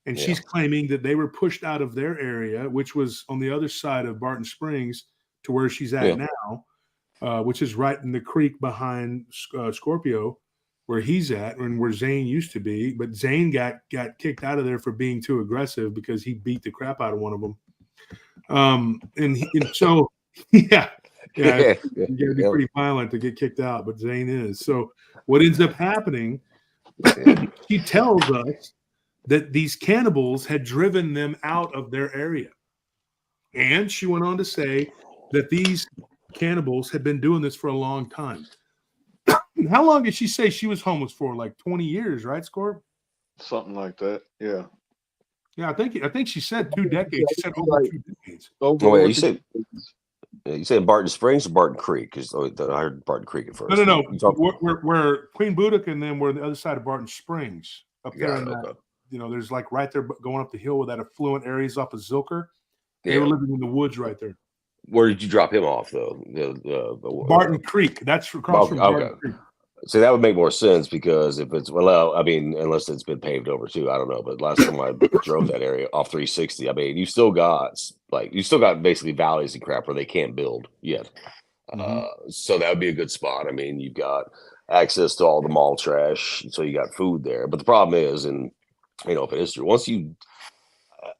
And she's claiming that they were pushed out of their area, which was on the other side of Barton Springs to where she's at now, which is right in the creek behind Scorpio, where he's at and where Zane used to be. But Zane got kicked out of there for being too aggressive because he beat the crap out of one of them. And so, you got to be pretty violent to get kicked out, but Zane is. So what ends up happening, she tells us that these cannibals had driven them out of their area. And she went on to say that these cannibals had been doing this for a long time. How long did she say she was homeless for? Like 20 years, right, Scorp? something like that. Yeah. Yeah, I think she said 2 decades. She said over 2 decades. Wait, you said Barton Springs or Barton Creek? Because I heard Barton Creek at first. No. We're Queen Boudica, and then we're on the other side of Barton Springs up there. You know, there's like right there going up the hill with that affluent areas off of Zilker. They were living in the woods right there. Where did you drop him off, though? Barton Creek. That's across from Barton Creek. So that would make more sense because if it's, well, I mean, unless it's been paved over too, I don't know. But last time I drove that area off 360, I mean, you still got basically valleys and crap where they can't build yet. So that would be a good spot. I mean, you've got access to all the mall trash, so you got food there. But the problem is, and you know, if it is true, once you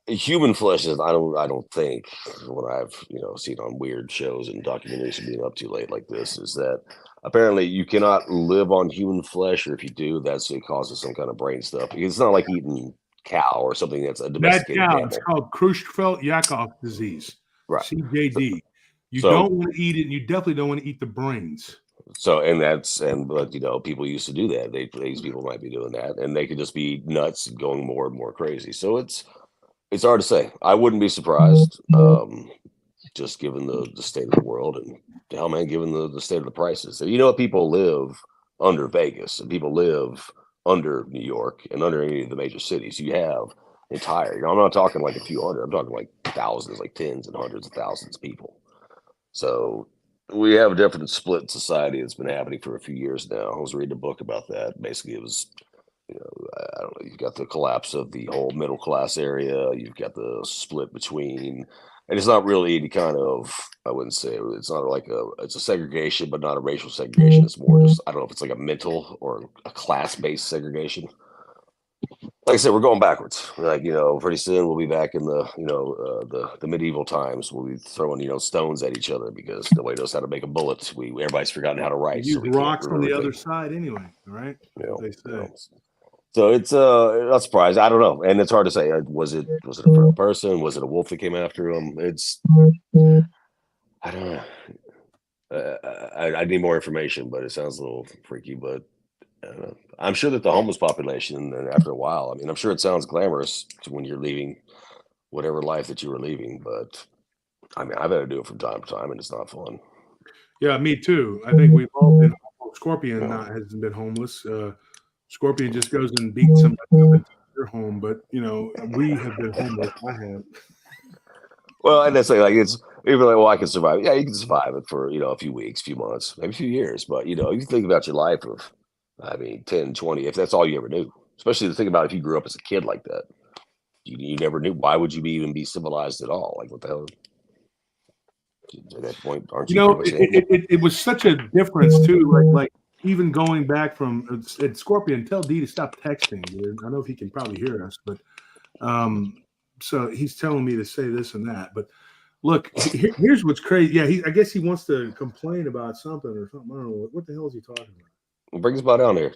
human flesh is, I don't think what I've seen on weird shows and documentaries being up too late like this is that apparently you cannot live on human flesh, or if you do, it causes some kind of brain stuff. It's not like eating cow or something that's a domesticated animal. It's called Creutzfeldt-Jakob disease, right? CJD. You don't want to eat it, and you definitely don't want to eat the brains. So, but people used to do that. These people might be doing that, and they could just be nuts and going more and more crazy. So it's hard to say. I wouldn't be surprised, just given the state of the world and hell, man, given the state of the prices. So, people live under Vegas and people live under New York and under any of the major cities. You have entire. You know, I'm not talking like a few hundred. I'm talking like thousands, like tens and hundreds of thousands of people. So we have a different split society that's been happening for a few years now. I was reading a book about that. Basically, it was, you know, I don't know. You've got the collapse of the whole middle class area. You've got the split between, and it's not really any kind of, I wouldn't say it's not like it's a segregation, but not a racial segregation. It's more just, I don't know if it's like a mental or a class-based segregation. Like I said, we're going backwards. Like, you know, pretty soon we'll be back in the, you know, the medieval times. We'll be throwing, you know, stones at each other because nobody knows how to make a bullet. Everybody's forgotten how to write, Use so we can't rocks on the remember other things. side anyway. All right. You know, They say. you know. So it's not surprised. I don't know, and it's hard to say. Was it a feral person? Was it a wolf that came after him? It's I don't know. I need more information, but it sounds a little freaky. But I'm sure that the homeless population, and after a while, I mean, I'm sure it sounds glamorous when you're leaving whatever life that you were leaving, but I mean, I've had to do it from time to time, and it's not fun. Yeah, me too. I think we've all been. Scorpion hasn't been homeless. Scorpion just goes and beats somebody up and takes their home, but you know, we have been homeless. I have. Well, and that's like it's even like, well, I can survive. Yeah, you can survive it for, you know, a few weeks, few months, maybe a few years. But, you know, you think about your life of, I mean, 10, 20, if that's all you ever knew, especially to think about if you grew up as a kid like that, you never knew. Why would you even be civilized at all? Like, what the hell? At that point, aren't You you know, pretty much animal? it was such a difference too. Like even going back from Scorpion, tell D to stop texting, dude. I know if he can probably hear us, but so he's telling me to say this and that. But look, here's what's crazy. Yeah, I guess he wants to complain about something or something. I don't know what the hell is he talking about. Well, bring his butt down there.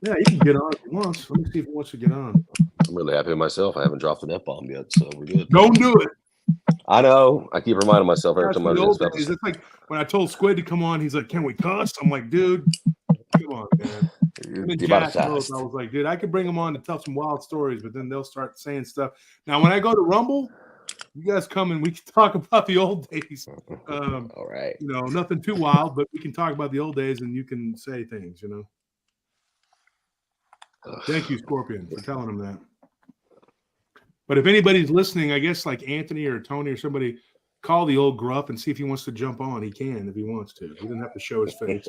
Yeah, he can get on if he wants. Let me see if he wants to get on. I'm really happy with myself. I haven't dropped an F-bomb yet, so we're good. Don't do it. I know. I keep reminding myself every That's time I the do old this. days. It's like when I told Squid to come on, he's like, "Can we cuss?" I'm like, "Dude, come on, man." Him and Jack both, I was like, "Dude, I could bring them on to tell some wild stories, but then they'll start saying stuff." Now, when I go to Rumble, you guys come and we can talk about the old days. All right. You know, nothing too wild, but we can talk about the old days, and you can say things. You know. Thank you, Scorpion, for telling him that. But if anybody's listening, I guess like Anthony or Tony or somebody, call the old gruff and see if he wants to jump on. He can if he wants to. He doesn't have to show his face.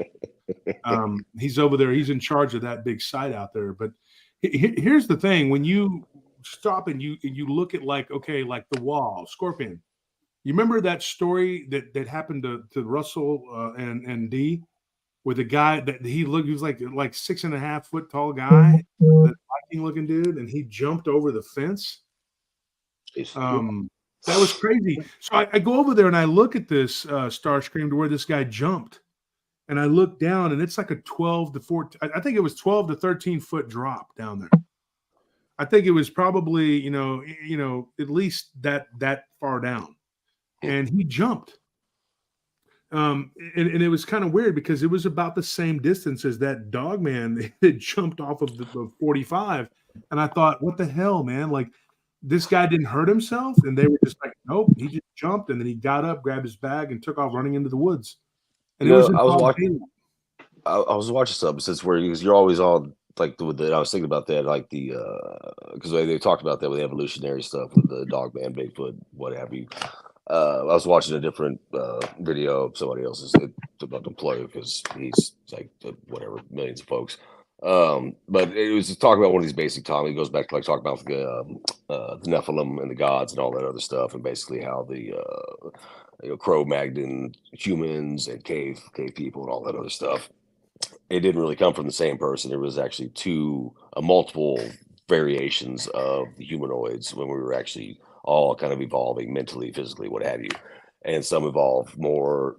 He's over there. He's in charge of that big site out there. But here's the thing: when you stop and you look at like the wall, Scorpion. You remember that story that happened to Russell and D, with the guy that he was like 6.5 foot tall guy, that Viking looking dude, and he jumped over the fence. That was crazy. So I go over there and I look at this Starscream to where this guy jumped, and I look down and it's like a 12 to 14. I think it was 12 to 13 foot drop down there. I think it was probably you know at least that far down, and he jumped. And it was kind of weird because it was about the same distance as that dog man that jumped off of the 45, and I thought, what the hell, man? Like, this guy didn't hurt himself, and they were just like, nope, he just jumped, and then he got up, grabbed his bag, and took off running into the woods. And you it know, was I was watching something since you're always on like I was thinking about that, like the because they talked about that with the evolutionary stuff with the dog man, Bigfoot, what have you. I was watching a different video of somebody else's about to play because he's like whatever millions of folks. But it was just talking about one of these basic topics. It goes back to like talking about the Nephilim and the gods and all that other stuff, and basically how the Cro-Magnon humans and cave people and all that other stuff. It didn't really come from the same person. There was actually multiple variations of the humanoids when we were actually all kind of evolving mentally, physically, what have you. And some evolved more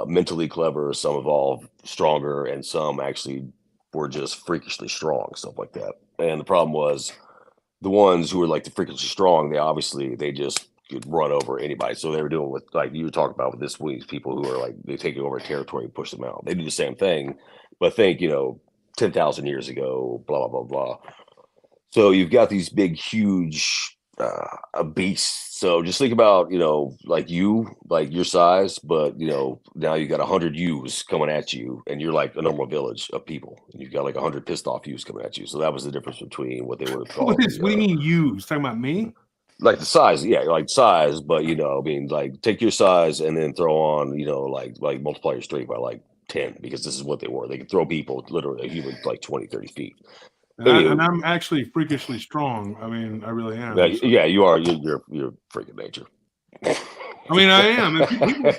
mentally clever, some evolved stronger, and some actually were just freakishly strong, stuff like that. And the problem was the ones who were like the freakishly strong, they just could run over anybody. So they were doing what like you were talking about with this week, people who are like they take over a territory and push them out. They do the same thing, but think 10,000 years ago, blah blah blah blah. So you've got these big, huge a beast. So just think about, like your size, but now you got 100 U's coming at you, and you're like a normal village of people, and you've got like 100 pissed off U's coming at you. So that was the difference between what they would have What called do you mean you? He's talking about me? like the size, yeah, like size, but I mean, like take your size and then throw on, like multiply your strength by like 10, because this is what they were. They could throw people literally a human like 20, 30 feet. And Anywho, I'm actually freakishly strong. I mean, I really am. yeah, So- yeah, you are. You're freaking nature. I mean, I am. And people,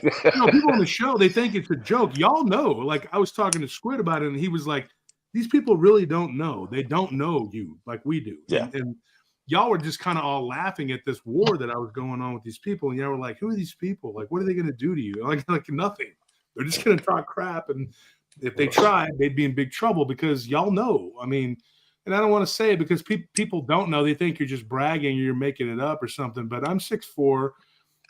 people on the show, they think it's a joke. Y'all know. Like, I was talking to Squid about it, and he was like, "These people really don't know. They don't know you like we do." Yeah. And y'all were just kind of all laughing at this war that I was going on with these people, and y'all were like, "Who are these people? Like, what are they going to do to you?" Like nothing. They're just going to talk crap, and if they tried, they'd be in big trouble because y'all know. I mean. And I don't want to say it because people don't know. They think you're just bragging or you're making it up or something. But I'm 6'4",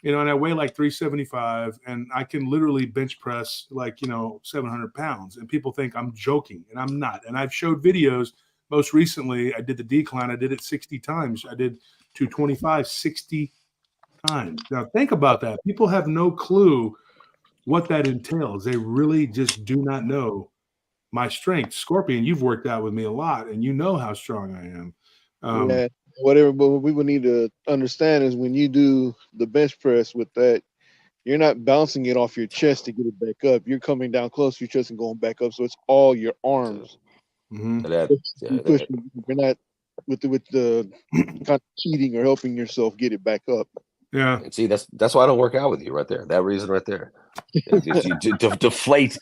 and I weigh like 375, and I can literally bench press like 700 pounds. And people think I'm joking, and I'm not. And I've showed videos. Most recently, I did the decline. I did it 60 times. I did 225 60 times. Now think about that. People have no clue what that entails. They really just do not know my strength. Scorpion, you've worked out with me a lot, and you know how strong I am. Yeah, whatever. But what we would need to understand is when you do the bench press with that, you're not bouncing it off your chest to get it back up. You're coming down close to your chest and going back up. So it's all your arms. Mhm. You're not with the kind of cheating or helping yourself get it back up. Yeah. And see, that's why I don't work out with you right there. That reason right there. You deflate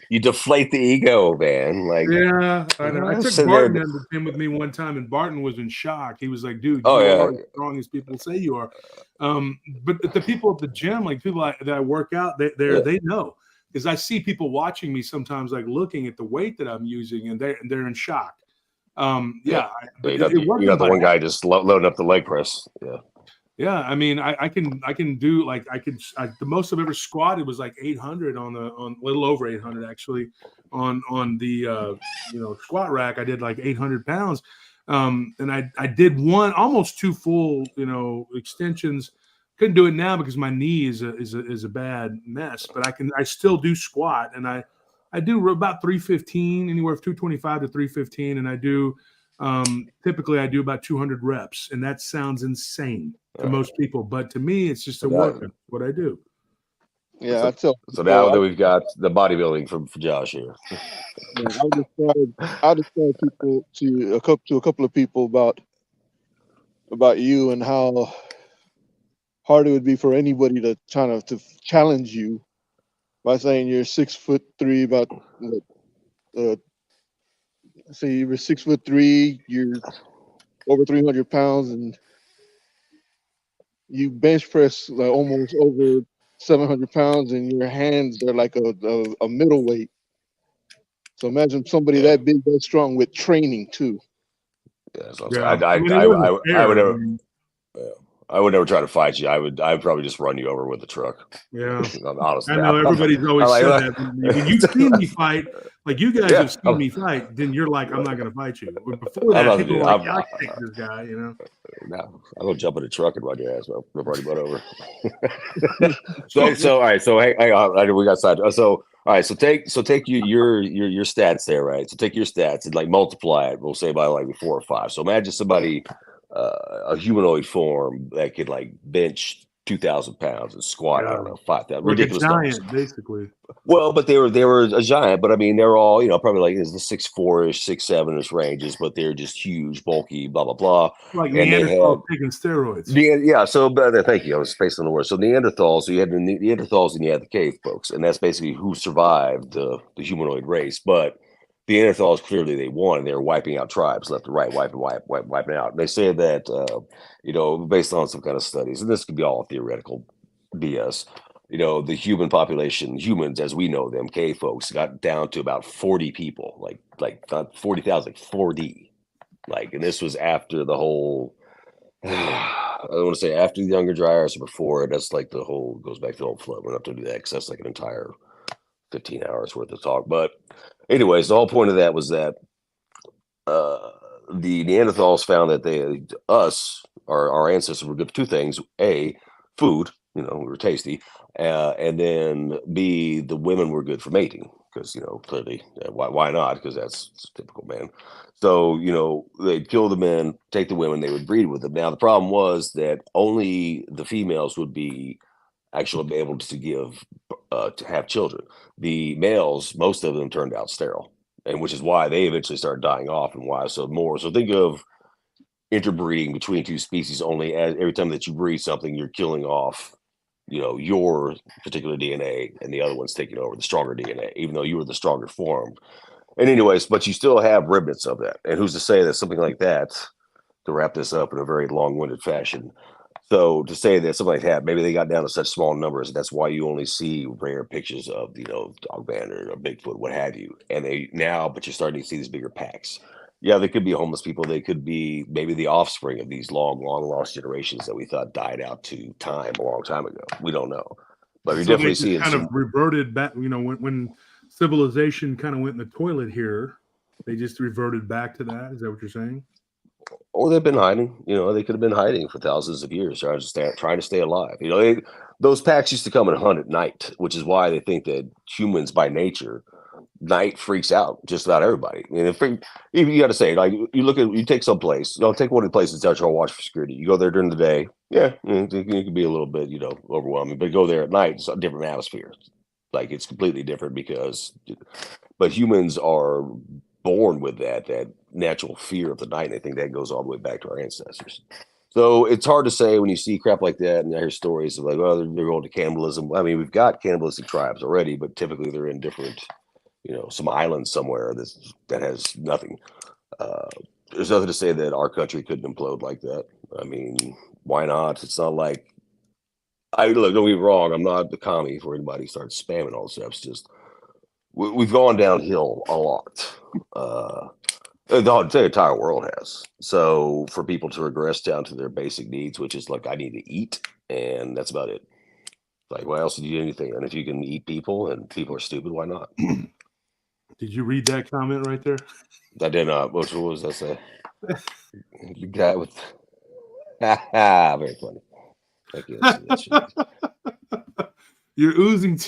the ego, man. Like, Yeah, I know. I took sit Barton there. in the gym with me one time, and Barton was in shock. He was like, "Dude, Oh, you yeah. are as strong as people say you are." But the people at the gym, like people that I work out, they know, because I see people watching me sometimes, like looking at the weight that I'm using, and they're in shock. You're But not, it wasn't you're not the by one guy just loading up the leg press. Yeah. Yeah, I mean, I can do like the most I've ever squatted was like 800 on a little over 800 actually on the squat rack. I did like 800 pounds, and I did almost two full extensions. Couldn't do it now because my knee is a bad mess, but I still do squat, and I do about 315, anywhere from 225 to 315, and I do. Typically I do about 200 reps, and that sounds insane to most people, but to me it's just a workout. What I do. Yeah, so now that we've got the bodybuilding from Josh here. Yeah, I'll describe people to a couple of people about you and how hard it would be for anybody to to challenge you by saying you're 6'3", about say you were 6'3", you're over 300 pounds, and you bench press like almost over 700 pounds, and your hands are like a middleweight. So imagine somebody that big, that strong with training too. Yeah, so Yeah. I would never try to fight you. I'd probably just run you over with the truck. Yeah. Honestly, I know everybody's always said that. When you see me fight, like you guys have seen me fight, then you're like, I'm not going to fight you. But before that, people were like, I can take this guy, No, I'm gonna jump in the truck and run your ass, bro. Run your butt over. so all right. So hang on. We got side. So all right. So take your stats there, right? So take your stats and like multiply it. We'll say by like 4 or 5. So imagine somebody, a humanoid form that could like bench 2,000 pounds and squat, I don't know, 5,000. Ridiculous numbers. Basically. Well, but they were a giant, but I mean they're all probably like in the 6'4"-ish, 6'7"-ish ranges, but they're just huge, bulky, blah blah blah. Like Neanderthals taking steroids. Yeah. So thank you. I was spacing on the word. So Neanderthals. So you had the Neanderthals and you had the cave folks, and that's basically who survived the humanoid race. But the Neanderthals clearly they won, and they were wiping out tribes left and right, wiping out. They say that based on some kind of studies, and this could be all theoretical BS. The human population, humans as we know them, cave folks, got down to about 40 people, like not 40,000, like 4D. Like, and this was after the whole, I don't want to say after the Younger Dryas or before. That's like the whole, goes back to the whole flood. We're not going to do that because that's like an entire 15 hours worth of talk. But anyways, the whole point of that was that the Neanderthals found that us our ancestors were good for two things: A, food, we were tasty, and then B, the women were good for mating because clearly, why not? Because that's typical man. So they'd kill the men, take the women, they would breed with them. Now the problem was that only the females would be actually be able to give to have children. The males, most of them turned out sterile, and which is why they eventually started dying off, and why so more. So think of interbreeding between two species only as every time that you breed something, you're killing off, your particular DNA, and the other one's taking over the stronger DNA, even though you were the stronger form. And anyways, but you still have remnants of that. And who's to say that something like that, to wrap this up in a very long-winded fashion, so to say that something like that, maybe they got down to such small numbers, that's why you only see rare pictures of, dog banter or Bigfoot, what have you. And but you're starting to see these bigger packs. Yeah, they could be homeless people. They could be maybe the offspring of these long, long lost generations that we thought died out to time a long time ago. We don't know. But you're So they definitely just seeing kind of reverted back, when civilization kind of went in the toilet here, they just reverted back to that. Is that what you're saying? or they've been hiding. They could have been hiding for thousands of years, trying to stay alive. Those packs used to come and hunt at night, which is why they think that humans, by nature, night freaks out just about everybody. I mean, you got to say, like, you take some place, take one of the places that you'll watch for security. You go there during the day, yeah, it can be a little bit, overwhelming, but go there at night, it's a different atmosphere. Like, it's completely different but humans are born with that natural fear of the night. And I think that goes all the way back to our ancestors. So it's hard to say when you see crap like that and I hear stories of like, oh, they're going to cannibalism. I mean, we've got cannibalistic tribes already, but typically they're in different, some island somewhere that has nothing. There's nothing to say that our country couldn't implode like that. I mean, why not? It's not like don't get me wrong. I'm not the commie for anybody who starts spamming all this stuff. It's just we've gone downhill a lot. The entire world has. So for people to regress down to their basic needs, which is like, I need to eat, and that's about it. Like, why else do you do anything? And if you can eat people and people are stupid, why not? Did you read that comment right there? I did not. What was that say? You got with very funny. Thank you. You're oozing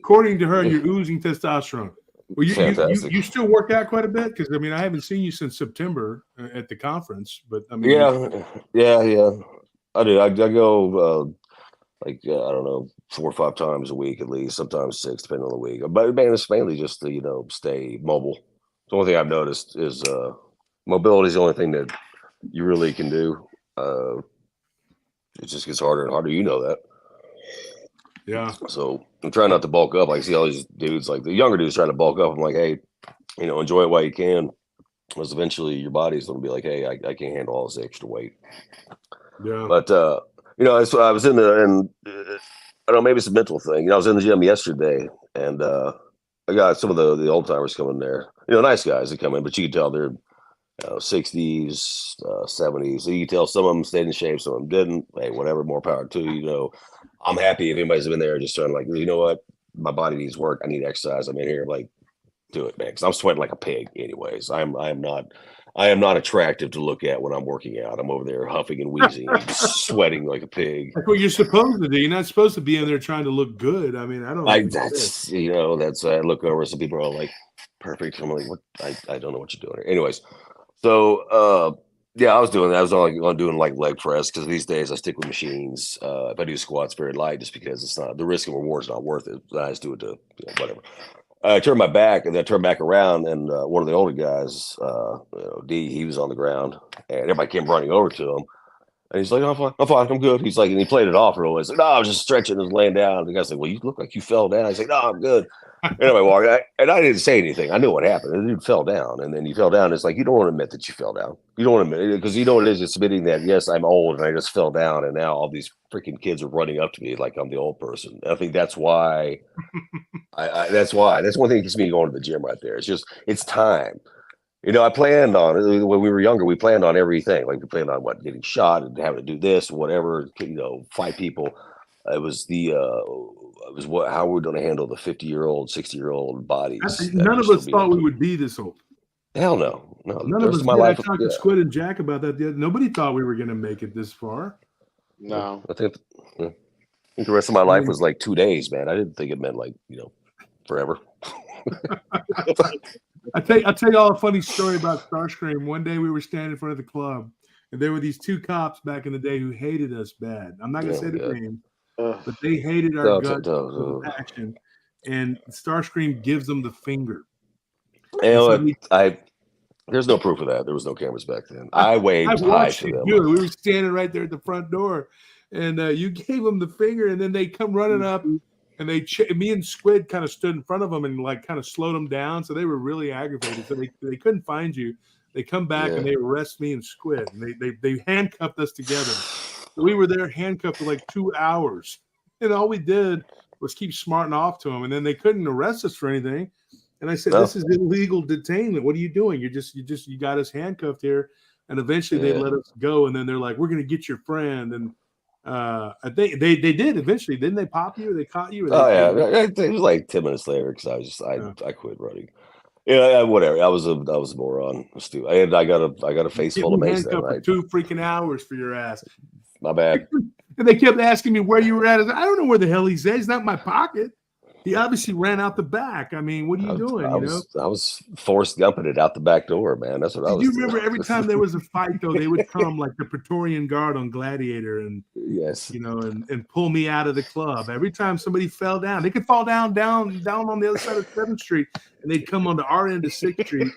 according to her, you're oozing testosterone. Well, you still work out quite a bit, because I mean, I haven't seen you since September at the conference, but I mean, yeah, I do. I go I don't know, 4 or 5 times a week at least, sometimes 6, depending on the week. But man, it's mainly just to stay mobile. The only thing I've noticed is mobility is the only thing that you really can do. It just gets harder and harder. You know that. Yeah. So I'm trying not to bulk up. I see all these dudes, like the younger dudes, trying to bulk up. I'm like, hey, enjoy it while you can, because eventually your body's going to be like, hey, I can't handle all this extra weight. Yeah. But I was in and I don't know, maybe it's a mental thing. I was in the gym yesterday, and I got some of the old timers coming there. Nice guys that come in, but you can tell they're 60s, 70s. So you can tell some of them stayed in shape, some of them didn't. Hey, whatever, more power to you. I'm happy if anybody's been there just trying to, like, you know what, my body needs work. I need exercise. I'm in here, like, do it, man, because I'm sweating like a pig. Anyways, I am not attractive to look at when I'm working out. I'm over there huffing and wheezing, and sweating like a pig. That's what you're supposed to do. You're not supposed to be in there trying to look good. I mean, I don't. I look over. Some people are like, perfect. I'm like, what? I don't know what you're doing here. Anyways, so yeah, I was doing that. I was only doing like leg press, because these days I stick with machines. If I do squats very light, just because it's not, the risk and reward is not worth it. I just do it to whatever. I turned my back, and then I turned back around, and one of the older guys, D, he was on the ground, and everybody came running over to him. And he's like, I'm fine, I'm good. He's like, and he played it off real well. He's like, no, I was just stretching and laying down. The guy's like, well, you look like you fell down. He's like, no, I'm good. Anyway, walked, and I didn't say anything. I knew what happened. The dude fell down, and then he fell down. It's like, you don't want to admit that you fell down. You don't want to admit it, because you know what it is. It's admitting that, yes, I'm old and I just fell down, and now all these freaking kids are running up to me like I'm the old person. I think that's why. That's one thing that keeps me going to the gym right there. It's time. I planned on it when we were younger. We planned on everything. Like, we planned on getting shot and having to do this, whatever. Fight people. It was how we're going to handle the 50-year-old, 60-year-old bodies. None of us thought we would be this old. Hell no, no. None The of rest us of my did. I life, talked yeah, to Squid and Jack about that. Nobody thought we were going to make it this far. No. I think the rest of my life mean- was like 2 days, man. I didn't think it meant like forever. I'll tell you all a funny story about Starscream. One day we were standing in front of the club, and there were these two cops back in the day who hated us bad. I'm not going to Oh, say the God. name, Ugh. but they hated our No, guts no, with no. a passion. And Starscream gives them the finger. You know so what? There's no proof of that. There was no cameras back then. I I waved hi watched to you them. do it. We were standing right there at the front door, and you gave them the finger, and then they come running up, and me and Squid kind of stood in front of them and like kind of slowed them down. So they were really aggravated. So they couldn't find you. They come back and Yeah. they arrest me and Squid, and they handcuffed us together. So we were there handcuffed for like 2 hours, and all we did was keep smarting off to them, and then they couldn't arrest us for anything. And I said, No. "This is illegal detainment. What are you doing? You got us handcuffed here." And eventually they Yeah. let us go. And then they're like, "We're going to get your friend." And I think they did eventually. Didn't they pop you? Or they caught you? Or Oh they, yeah, it was like 10 minutes later because I Yeah. quit running. Yeah, whatever. I was a moron. Stupid. And I got a face get full of me mace that handcuffed for night. 2 freaking hours for your ass. My bad. And they kept asking me where you were at. I said, I don't know where the hell he's at. He's not in my pocket. He obviously ran out the back. I mean, what are you doing? I was forced gumping it out the back door, man. That's what I Did was you doing. remember every time there was a fight, though, they would come like the Praetorian Guard on Gladiator and Yes. and pull me out of the club. Every time somebody fell down, they could fall down on the other side of 7th Street, and they'd come on the our end of 6th Street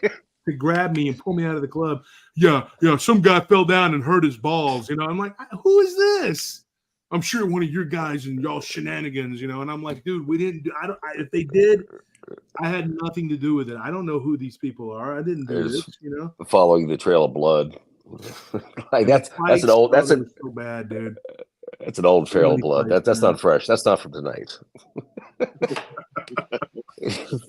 to grab me and pull me out of the club. Yeah, some guy fell down and hurt his balls. I'm like, who is this? I'm sure one of your guys and y'all shenanigans, and I'm like, dude, we didn't do. If they did, I had nothing to do with it. I don't know who these people are. I didn't do this. Following the trail of blood. Like that's an old. That's so bad, dude. That's an old trail of blood. fights, That's man. not fresh. That's not from tonight.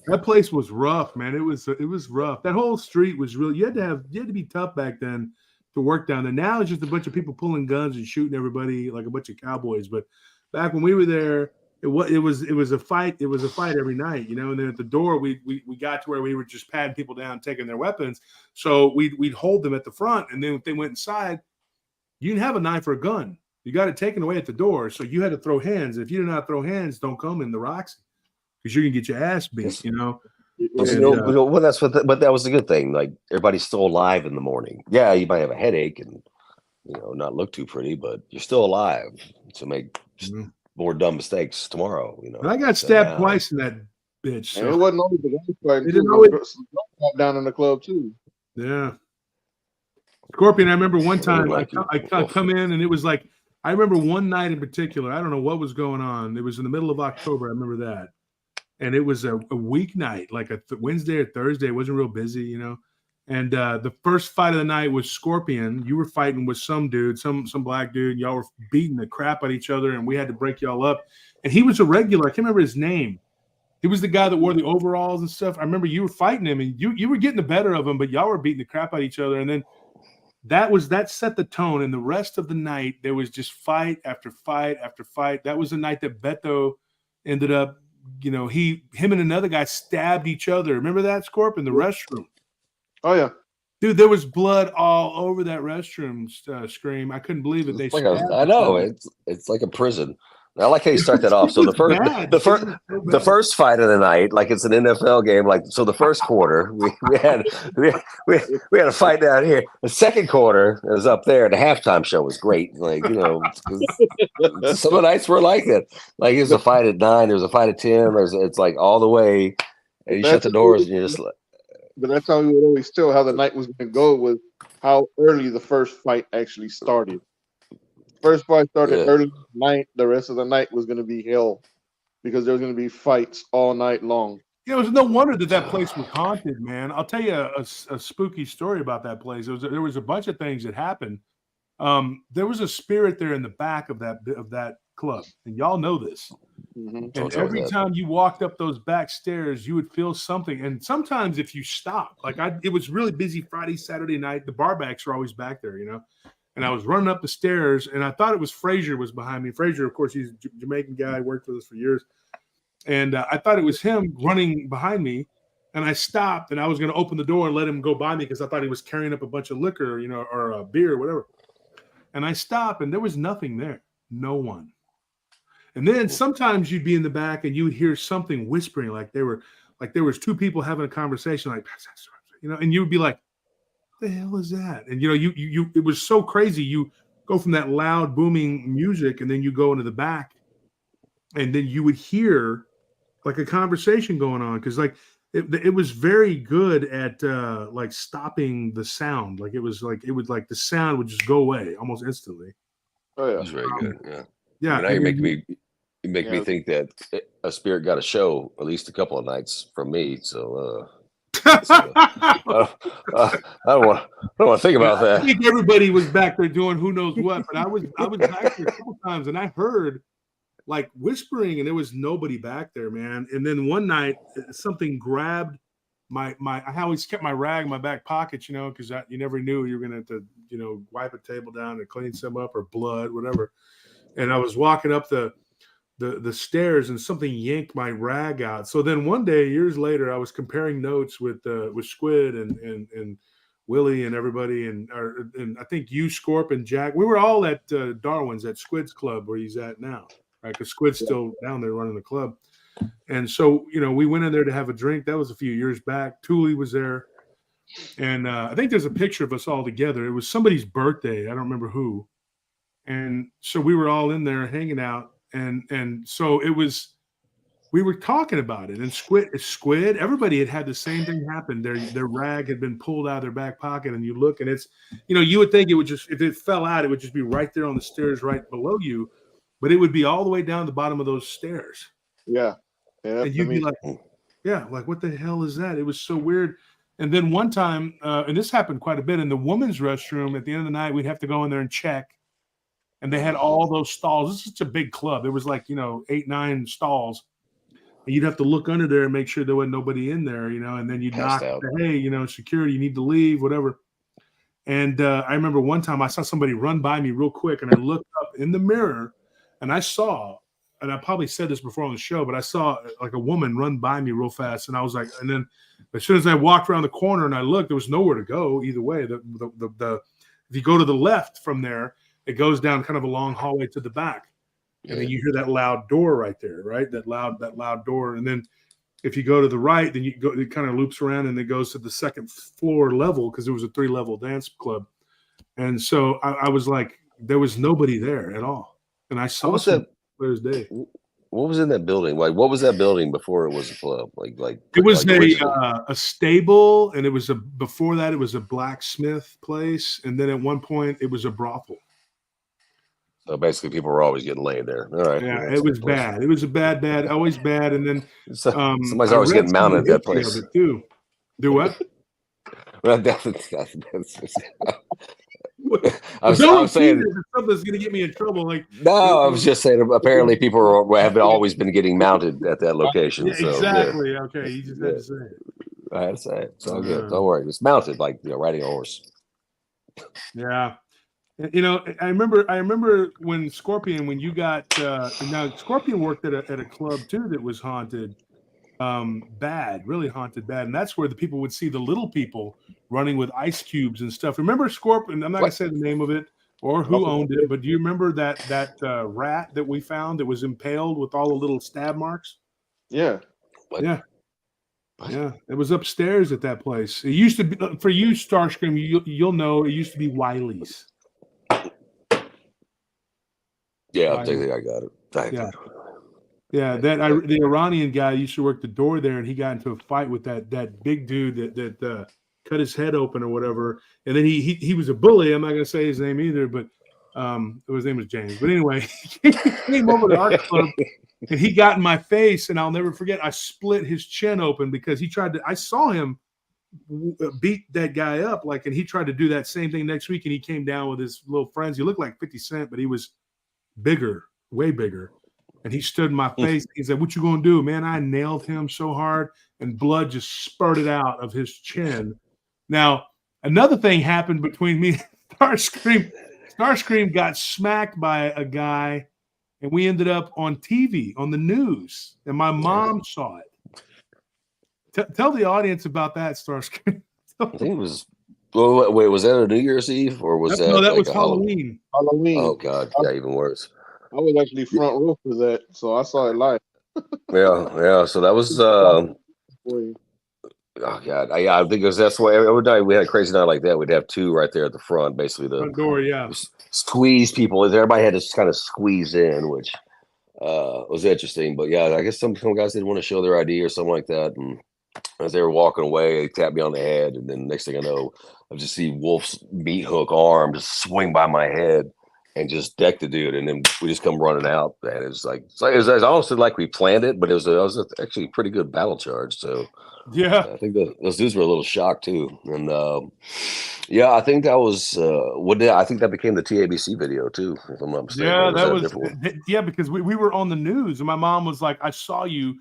That place was rough, man. It was rough. That whole street was really. You had to be tough back then to work down there. Now it's just a bunch of people pulling guns and shooting everybody like a bunch of cowboys. But back when we were there, it was a fight. It was a fight every night, And then at the door, we got to where we were just patting people down, taking their weapons. So we'd hold them at the front, and then if they went inside, you didn't have a knife or a gun. You got it taken away at the door, so you had to throw hands. If you did not throw hands, don't come in the Roxy because you're gonna get your ass beat. Well, that's but that was a good thing. Like everybody's still alive in the morning. Yeah, you might have a headache and not look too pretty, but you're still alive to make more dumb mistakes tomorrow. And I got stabbed twice in that bitch. So. And it wasn't only the guns fighting. It didn't always down in the club too. Yeah. Scorpion, I remember one time I come in and it was like, I remember one night in particular, I don't know what was going on. It was in the middle of October. I remember that. And it was a weeknight, like a Wednesday or Thursday. It wasn't real busy, And the first fight of the night was Scorpion. You were fighting with some dude, some black dude. Y'all were beating the crap at each other, and we had to break y'all up. And he was a regular. I can't remember his name. He was the guy that wore the overalls and stuff. I remember you were fighting him, and you were getting the better of him, but y'all were beating the crap out of each other. And then that set the tone. And the rest of the night, there was just fight after fight after fight. That was the night that Beto ended up. Him and another guy stabbed each other. Remember that, Scorp, in the restroom? Oh yeah, dude, there was blood all over that restroom. Scream! I couldn't believe it. I know it's like a prison. I like how you start that off. So the first fight of the night, like it's an NFL game. Like so, the first quarter we had a fight down here. The second quarter was up there. The halftime show was great. Like some of the nights were like that. Like it was a fight at 9. There was a fight at 10. It's like all the way. And you shut the doors and you're just like. But that's how we would always tell how the night was going to go was how early the first fight actually started. First fight started early night. The rest of the night was going to be hell because there was going to be fights all night long. It was no wonder that place was haunted, man. I'll tell you a spooky story about that place. There was a bunch of things that happened. There was a spirit there in the back of that club, and y'all know this. Mm-hmm. And every time you walked up those back stairs, you would feel something. And sometimes if you stopped, it was really busy Friday, Saturday night. The barbacks were always back there, And I was running up the stairs, and I thought it was Frazier was behind me. Frazier, of course, he's a Jamaican guy, worked with us for years. And I thought it was him running behind me. And I stopped, and I was going to open the door and let him go by me because I thought he was carrying up a bunch of liquor, or beer, or whatever. And I stopped, and there was nothing there. No one. And then sometimes you'd be in the back, and you would hear something whispering, like there was two people having a conversation, like, and you would be like, "The hell is that?" And you it was so crazy. You go from that loud booming music, and then you go into the back, and then you would hear like a conversation going on, because like it was very good at like stopping the sound. Like it was like the sound would just go away almost instantly. Oh It yeah. was very good. Yeah. Yeah, Now and you're then making me think that a spirit got a show at least a couple of nights from me. So I don't want to think about I that. think everybody was back there doing who knows what, but I was back there a couple times, and I heard like whispering, and there was nobody back there, man. And then one night, something grabbed my. I always kept my rag in my back pocket, because you never knew you were gonna have to, wipe a table down and clean some up, or blood, whatever. And I was walking up the stairs, and something yanked my rag out. So then one day, years later, I was comparing notes with Squid and Willie and everybody, and I think you, Scorp, and Jack. We were all at Darwin's at Squid's club where he's at now, right? Because Squid's still down there running the club. And so we went in there to have a drink. That was a few years back. Thule was there, and I think there's a picture of us all together. It was somebody's birthday. I don't remember who. And so we were all in there hanging out, and so we were talking about it. And Squid, everybody had the same thing happen. Their rag had been pulled out of their back pocket, and you look, and it's, you would think it would just, if it fell out, it would just be right there on the stairs right below you, but it would be all the way down the bottom of those stairs. Yeah. And you'd be like, yeah, like, what the hell is that? It was so weird. And then one time, and this happened quite a bit, in the women's restroom, at the end of the night, we'd have to go in there and check. And they had all those stalls. This is such a big club. It was like, 8, 9 stalls. And you'd have to look under there and make sure there wasn't nobody in there, and then you'd knock, hey, security, you need to leave, whatever. And I remember one time I saw somebody run by me real quick, and I looked up in the mirror, and I saw, and I probably said this before on the show, but I saw like a woman run by me real fast. And I was like, and then as soon as I walked around the corner and I looked, there was nowhere to go either way. If you go to the left from there, it goes down kind of a long hallway to the back. And then you hear that loud door right there, right? That loud door. And then if you go to the right, then it kind of loops around, and it goes to the second floor level, because it was a 3-level dance club. And so I was like, there was nobody there at all. And I saw that clear as day. What was in that building? Like, what was that building before it was a club? Like it was a stable, and it was before that it was a blacksmith place, and then at one point it was a brothel. So basically, people were always getting laid there. All right. Yeah, it was bad. It was a bad, always bad. And then somebody's always getting mounted at that place too. Do what? I was saying something's going to get me in trouble. Like, no, I was just saying. Apparently, people have always been getting mounted at that location. Yeah, so, exactly. Yeah. Okay, you just had to say it. I had to say it. It's all good. Don't worry. It's mounted like riding a horse. Yeah. I remember when Scorpion, when you got now Scorpion worked at a club too that was haunted, really haunted bad, and that's where the people would see the little people running with ice cubes and stuff. Remember Scorpion? I'm not gonna say the name of it or who owned it, but do you remember that rat that we found that was impaled with all the little stab marks? Yeah. What? Yeah. Yeah, it was upstairs at that place. It used to be, for you, Starscream, you'll know, it used to be Wiley's. Yeah, I think I got it. Yeah. The Iranian guy used to work the door there, and he got into a fight with that big dude that cut his head open or whatever. And then he was a bully. I'm not gonna say his name either, but his name was James. But anyway, he came over to our club, and he got in my face, and I'll never forget. I split his chin open because I saw him beat that guy up, and he tried to do that same thing next week, and he came down with his little friends. He looked like 50 Cent, but he was bigger, way bigger. And he stood in my face. He said, "What you gonna do, man?" I nailed him so hard, and blood just spurted out of his chin. Now, another thing happened between me and Starscream. Starscream got smacked by a guy, and we ended up on TV, on the news, and my mom saw it. Tell the audience about that, Starscream. I think it was. Well, wait, was that a New Year's Eve or was that No, that like was a Halloween? Halloween. Halloween. Oh God, yeah, even worse. I was actually front row for that, so I saw it live. Yeah. So that was. Oh God, I think that's why every night we had a crazy night like that. We'd have two right there at the front, basically the Front door, yeah. squeeze people. Everybody had to kind of squeeze in, which was interesting. But yeah, I guess some guys didn't want to show their ID or something like that. And as they were walking away, they tapped me on the head, and then next thing I know, I just see Wolf's meat hook arm just swing by my head and just deck the dude, and then we just come running out. And it's honestly like we planned it, but it was actually a pretty good battle charge. So Yeah. I think those dudes were a little shocked too, and yeah, I think that was I think that became the TABC video too, if I'm not mistaken. Yeah, that a was different one? yeah, because we were on the news, and my mom was like, "I saw you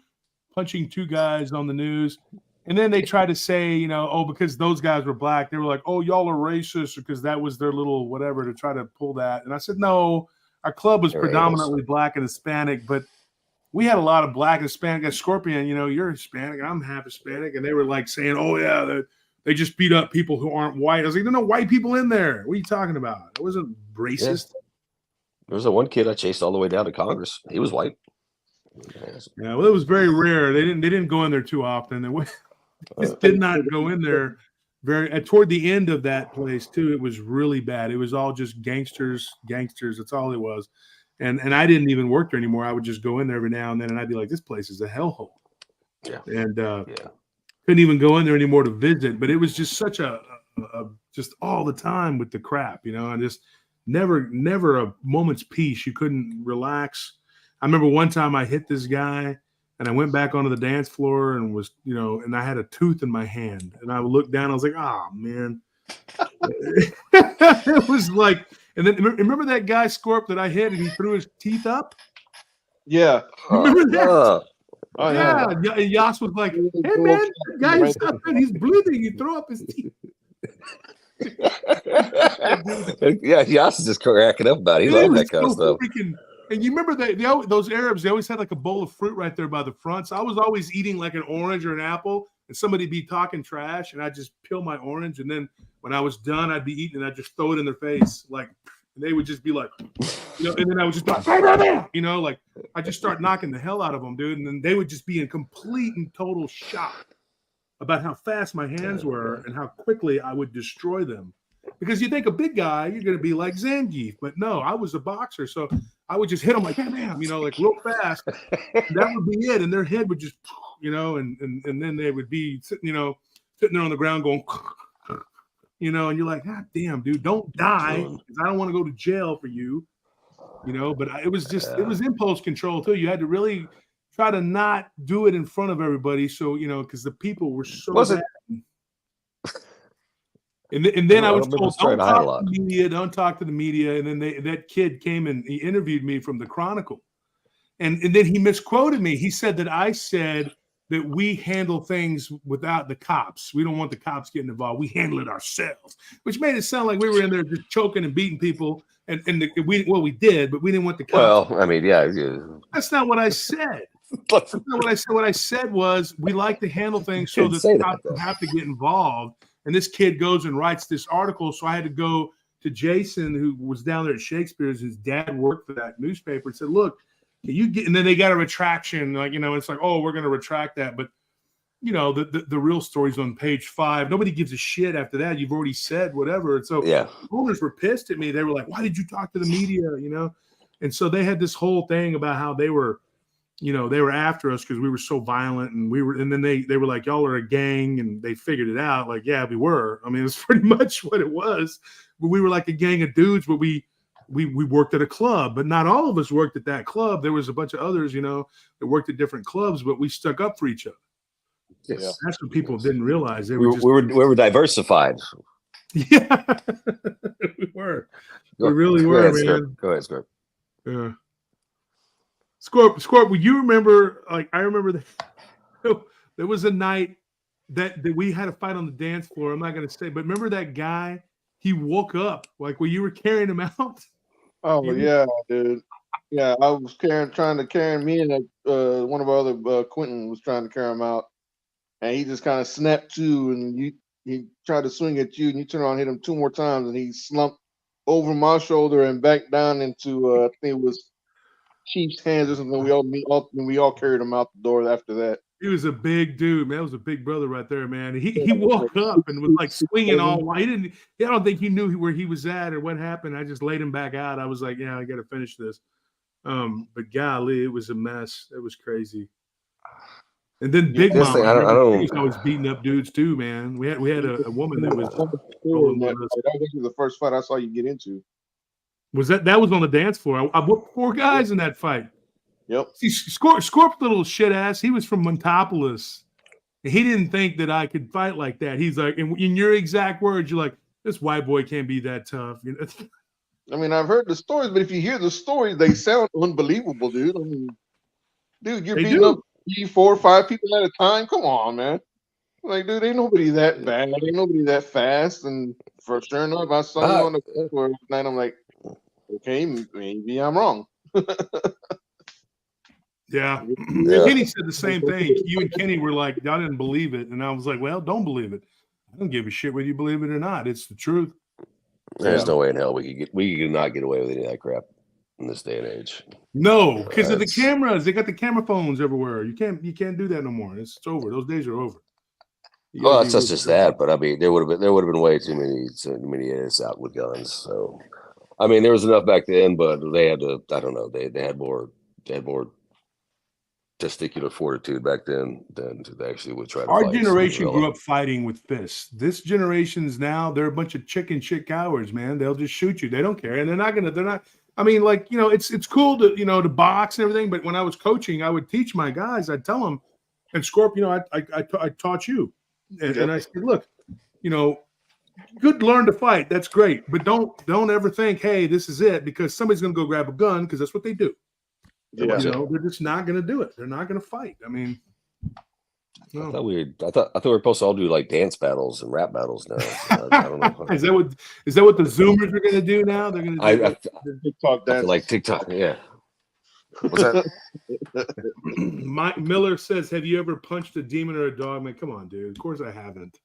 punching two guys on the news," and then they tried to say, you know, oh, because those guys were black, they were like, "Oh, y'all are racist," because that was their little whatever to try to pull that. And I said, "No, our club was They're predominantly black and Hispanic, but we had a lot of black and Hispanic. At Scorpion, you know, you're Hispanic, I'm half Hispanic," and they were like saying, "Oh yeah, they just beat up people who aren't white." I was like, "There's no white people in there. What are you talking about? It wasn't racist." There was one kid I chased all the way down to Congress. He was white. Yeah, well, it was very rare. They didn't go in there too often. They just did not go in there toward the end of that place too. It was really bad. It was all just gangsters. That's all it was. And I didn't even work there anymore. I would just go in there every now and then, and I'd be like, "This place is a hellhole." Yeah. And couldn't even go in there anymore to visit. But it was just such a just all the time with the crap, you know, and just never a moment's peace. You couldn't relax. I remember one time I hit this guy, and I went back onto the dance floor and was, you know, and I had a tooth in my hand, and I would look down. I was like, "Oh man." It was like, and then remember that guy Scorp that I hit and he threw his teeth up? Yeah. Remember that? Oh, yeah. And Yas was like, "Hey man, that guy's up and he's bleeding. You throw up his teeth." Yeah, Yas is just cracking up about it. He loved that kind of stuff. And you remember those Arabs, they always had like a bowl of fruit right there by the front. So I was always eating like an orange or an apple, and somebody be talking trash, and I'd just peel my orange. And then when I was done, I'd be eating, and I'd just throw it in their face. Like, and they would just be like, you know, and then I would just be like, you know, like I just start knocking the hell out of them, dude. And then they would just be in complete and total shock about how fast my hands were and how quickly I would destroy them. Because you think a big guy, you're going to be like Zangief, but no, I was a boxer, so I would just hit them like bam, you know, like real fast. That would be it, and their head would just, you know, and then they would be sitting there on the ground going, you know, and you're like, "God damn, dude, don't die, because I don't want to go to jail for you," you know. But it was just it was impulse control too. You had to really try to not do it in front of everybody, so you know, because the people were so bad. And then I was told, "Don't talk to the media, don't talk to the media." And then that kid came and he interviewed me from the Chronicle. And then he misquoted me. He said that I said that we handle things without the cops. We don't want the cops getting involved. We handle it ourselves, which made it sound like we were in there just choking and beating people. And we did, but we didn't want the cops. Well, I mean, yeah. That's not what I said. That's not what I said. What I said was we like to handle things so that the cops don't have to get involved. And this kid goes and writes this article. So I had to go to Jason, who was down there at Shakespeare's. His dad worked for that newspaper, and said, "Look, can you get," and then they got a retraction. Like, you know, it's like, "Oh, we're going to retract that." But, you know, the real story's on page 5. Nobody gives a shit after that. You've already said whatever. And so owners were pissed at me. They were like, "Why did you talk to the media?" You know? And so they had this whole thing about how they were, you know, they were after us because we were so violent, and then they were like, "Y'all are a gang," and they figured it out. Like, yeah, we were. I mean, it was pretty much what it was. But we were like a gang of dudes, but we worked at a club, but not all of us worked at that club. There was a bunch of others, you know, that worked at different clubs, but we stuck up for each other. Yes. That's what people didn't realize. They were we were diversified. Yeah, we were. We really were, man. Go ahead, Scorp. Yeah. Scorp, would you remember, like, I remember that there was a night that we had a fight on the dance floor. I'm not going to say, but remember that guy? He woke up, like, when you were carrying him out. Oh, yeah, dude. Yeah, I was trying to carry me, and one of our other, Quentin, was trying to carry him out. and he just kind of snapped to, and he tried to swing at you, and you turn around and hit him 2 more times, and he slumped over my shoulder and back down into I think it was Chief's hands or something. We all carried him out the door after that. He was a big dude, man. That was a big brother right there, man. He walked up and was like swinging all white. I don't think he knew where he was at or what happened. I just laid him back out. I was like, yeah, I got to finish this. But golly, it was a mess. It was crazy. And then Big This Mama, thing, I don't. I was beating up dudes too, man. We had a woman that was That was the first fight I saw you get into. that was on the dance floor. I whooped 4 guys in that fight. Yep. See, Scorp little shit ass. He was from Montopolis. He didn't think that I could fight like that. He's like, in your exact words, you're like, this white boy can't be that tough. You know? I mean, I've heard the stories, but if you hear the stories, they sound unbelievable, dude. I mean, dude, you're beating up 3, 4, 5 people at a time. Come on, man. Like, dude, ain't nobody that bad. Ain't nobody that fast. And for sure enough, I saw you on the floor night. I'm like, okay, maybe I'm wrong. Yeah. Kenny said the same thing. You and Kenny were like, y'all didn't believe it. And I was like, well, don't believe it. I don't give a shit whether you believe it or not. It's the truth. There's no way in hell we could not get away with any of that crap in this day and age. No, because of the cameras. They got the camera phones everywhere. You can't do that no more. It's over. Those days are over. Well, it's just that, but I mean, there would have been way too many idiots out with guns. So, I mean, there was enough back then, but they had to. I don't know. They had more testicular fortitude back then than they actually would try to Our fight. generation grew up fighting with fists. This generation's now, they're a bunch of chicken shit cowards, man. They'll just shoot you. They don't care. And they're not, I mean, like, you know, it's cool to, you know, to box and everything. But when I was coaching, I would teach my guys, I'd tell them, and Scorp, you know, I taught you. And I said, look, you know, good, learn to fight. That's great. But don't ever think, hey, this is it, because somebody's going to go grab a gun, because that's what they do. Yeah. You know, they're just not going to do it. They're not going to fight. I mean, no. I thought we were supposed to all do like dance battles and rap battles now. So I don't know. Is that what the Zoomers are going to do now? They're going to do TikTok dance. Like TikTok, yeah. What's that? Mike Miller says, "Have you ever punched a demon or a dog man?" Come on, dude. Of course I haven't.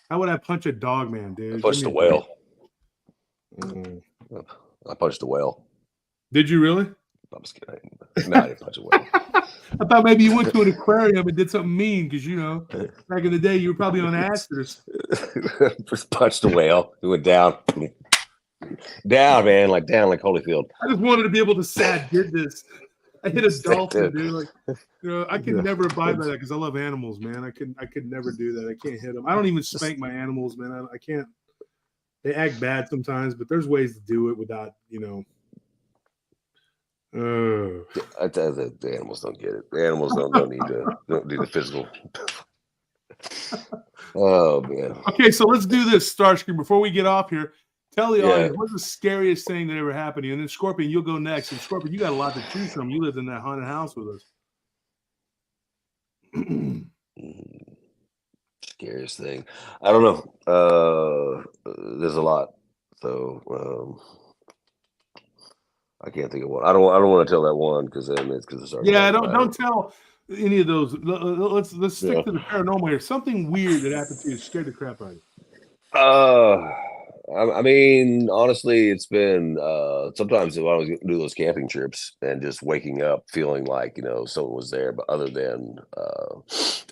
How would I punch a dog man, dude? I punched a whale. Mm. I punched a whale. Did you really? I'm just kidding. No, I didn't punch a whale. I thought maybe you went to an aquarium and did something mean, because, you know, back in the day, you were probably on acid. Just punched a whale. It went down. Down, man. Like Holyfield. I just wanted to be able to say I did this. I hit a dolphin, dude. Like, you know, I can never abide by that because I love animals, man. I could never do that. I can't hit them. I don't even spank my animals, man. I can't. They act bad sometimes, but there's ways to do it without, you know. The animals don't get it. The animals don't need the physical. Oh man. Okay, so let's do this, Starscream. Before we get off here, tell the audience what's the scariest thing that ever happened to you. And then Scorpion, you'll go next. And Scorpion, you got a lot to choose from. You lived in that haunted house with us. Scariest thing. I don't know. There's a lot. So I can't think of one. I don't want to tell that one because it's already. Yeah, don't tell any of those. Let's stick to the paranormal here. Something weird that happened to you scared the crap out of you. I mean, honestly, it's been sometimes when I was do those camping trips and just waking up feeling like, you know, someone was there, but other than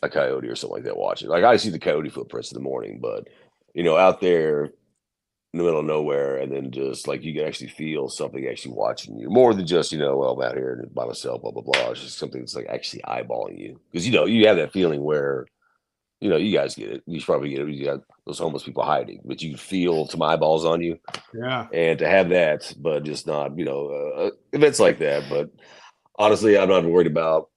a coyote or something like that watching. Like I see the coyote footprints in the morning, but you know, out there in the middle of nowhere, and then just like you can actually feel something actually watching you more than just, you know, well, I'm out here by myself, blah blah blah. It's just something that's like actually eyeballing you, because you know you have that feeling where, you know, you guys get it. You probably get it. You got those homeless people hiding, but you feel some eyeballs on you. Yeah. And to have that, but just not, you know, events like that. But honestly, I'm not worried about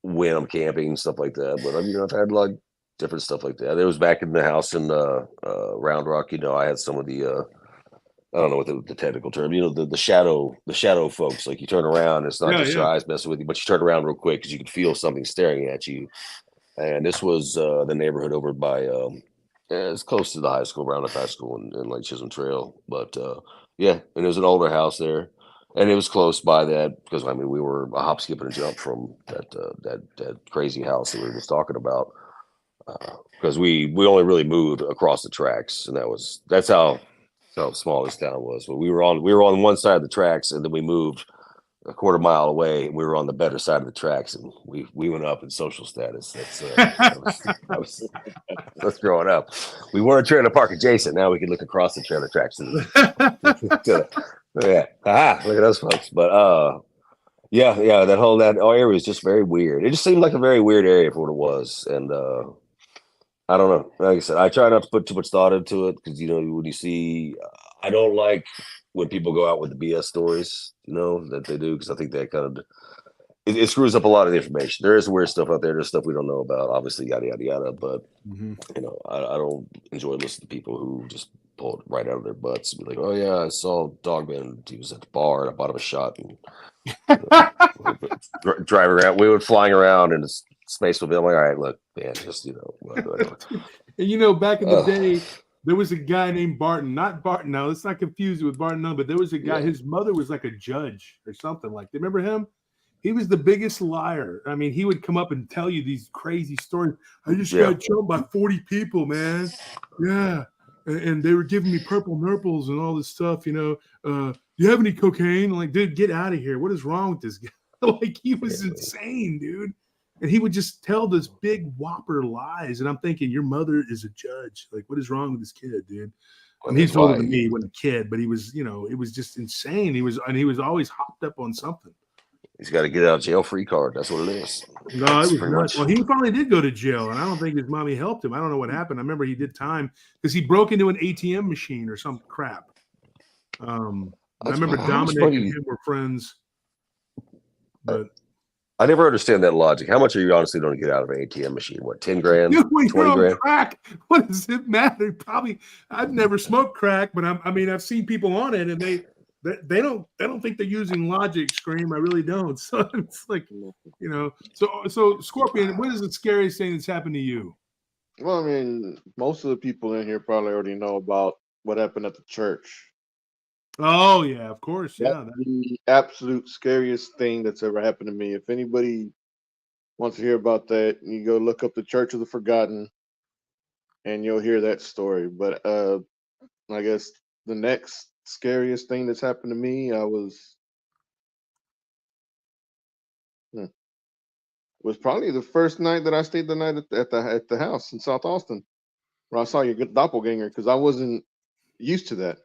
when I'm camping and stuff like that. But you know, I've had like different stuff like that. It was back in the house in Round Rock. You know, I had some of the I don't know what the technical term. You know, the shadow folks. Like you turn around, it's not just your eyes messing with you, but you turn around real quick because you can feel something staring at you. And this was the neighborhood over by it's close to the high school, Roundup High School, and like Chisholm Trail. But yeah, and there's an older house there, and it was close by that because I mean we were a hop, skip, and a jump from that crazy house that we were just talking about. because we only really moved across the tracks, and that's how small this town was. But we were on one side of the tracks, and then we moved a quarter mile away, and we were on the better side of the tracks, and we went up in social status. That's growing up. We weren't trailer park adjacent. Now we can look across the trailer tracks. Yeah, look at those folks. But yeah, that area was just very weird. It just seemed like a very weird area for what it was, and I don't know. Like I said, I try not to put too much thought into it because when you see, I don't like when people go out with the BS stories, that they do, because I think that kind of it screws up a lot of the information. There is weird stuff out there. There's stuff we don't know about, obviously, yada yada yada. But I don't enjoy listening to people who just pull it right out of their butts and be like, "Oh yeah, I saw Dogman. He was at the bar and I bought him a shot." And driving around, we were flying around in space with him. I'm like, all right, look, man, just whatever. And back in the day, there was a guy named Barton. Not Barton. Now let's not confuse it with Barton. No, but there was a guy. His mother was like a judge or something. Like, remember him? He was the biggest liar. I mean, he would come up and tell you these crazy stories. I just got jumped by 40 people, man. Yeah. And they were giving me purple nurples and all this stuff, do you have any cocaine? Like, dude, get out of here. What is wrong with this guy? Like, he was insane, dude. And he would just tell this big whopper lies. And I'm thinking, your mother is a judge. Like, what is wrong with this kid, dude? And he's older than me. He wasn't a kid, but he was, it was just insane. He was always hopped up on something. He's got to get out of jail free card. That's what it is. No, it was nuts. Well, he probably did go to jail, and I don't think his mommy helped him. I don't know what happened. I remember he did time because he broke into an ATM machine or some crap. I remember Dominic and him were friends. But I never understand that logic. How much are you honestly going to get out of an ATM machine? What, 10 grand? 20 grand? Crack. What does it matter? Probably. I've never smoked crack, but I've seen people on it, and they don't think they're using logic, Scream. I really don't. So it's like, So Scorpion, what is the scariest thing that's happened to you? Well, I mean, most of the people in here probably already know about what happened at the church. Oh yeah, of course. That's the absolute scariest thing that's ever happened to me. If anybody wants to hear about that, you go look up the Church of the Forgotten, and you'll hear that story. But I guess the next scariest thing that's happened to me, was probably the first night that I stayed the night at the house in South Austin, where I saw your doppelganger, because I wasn't used to that.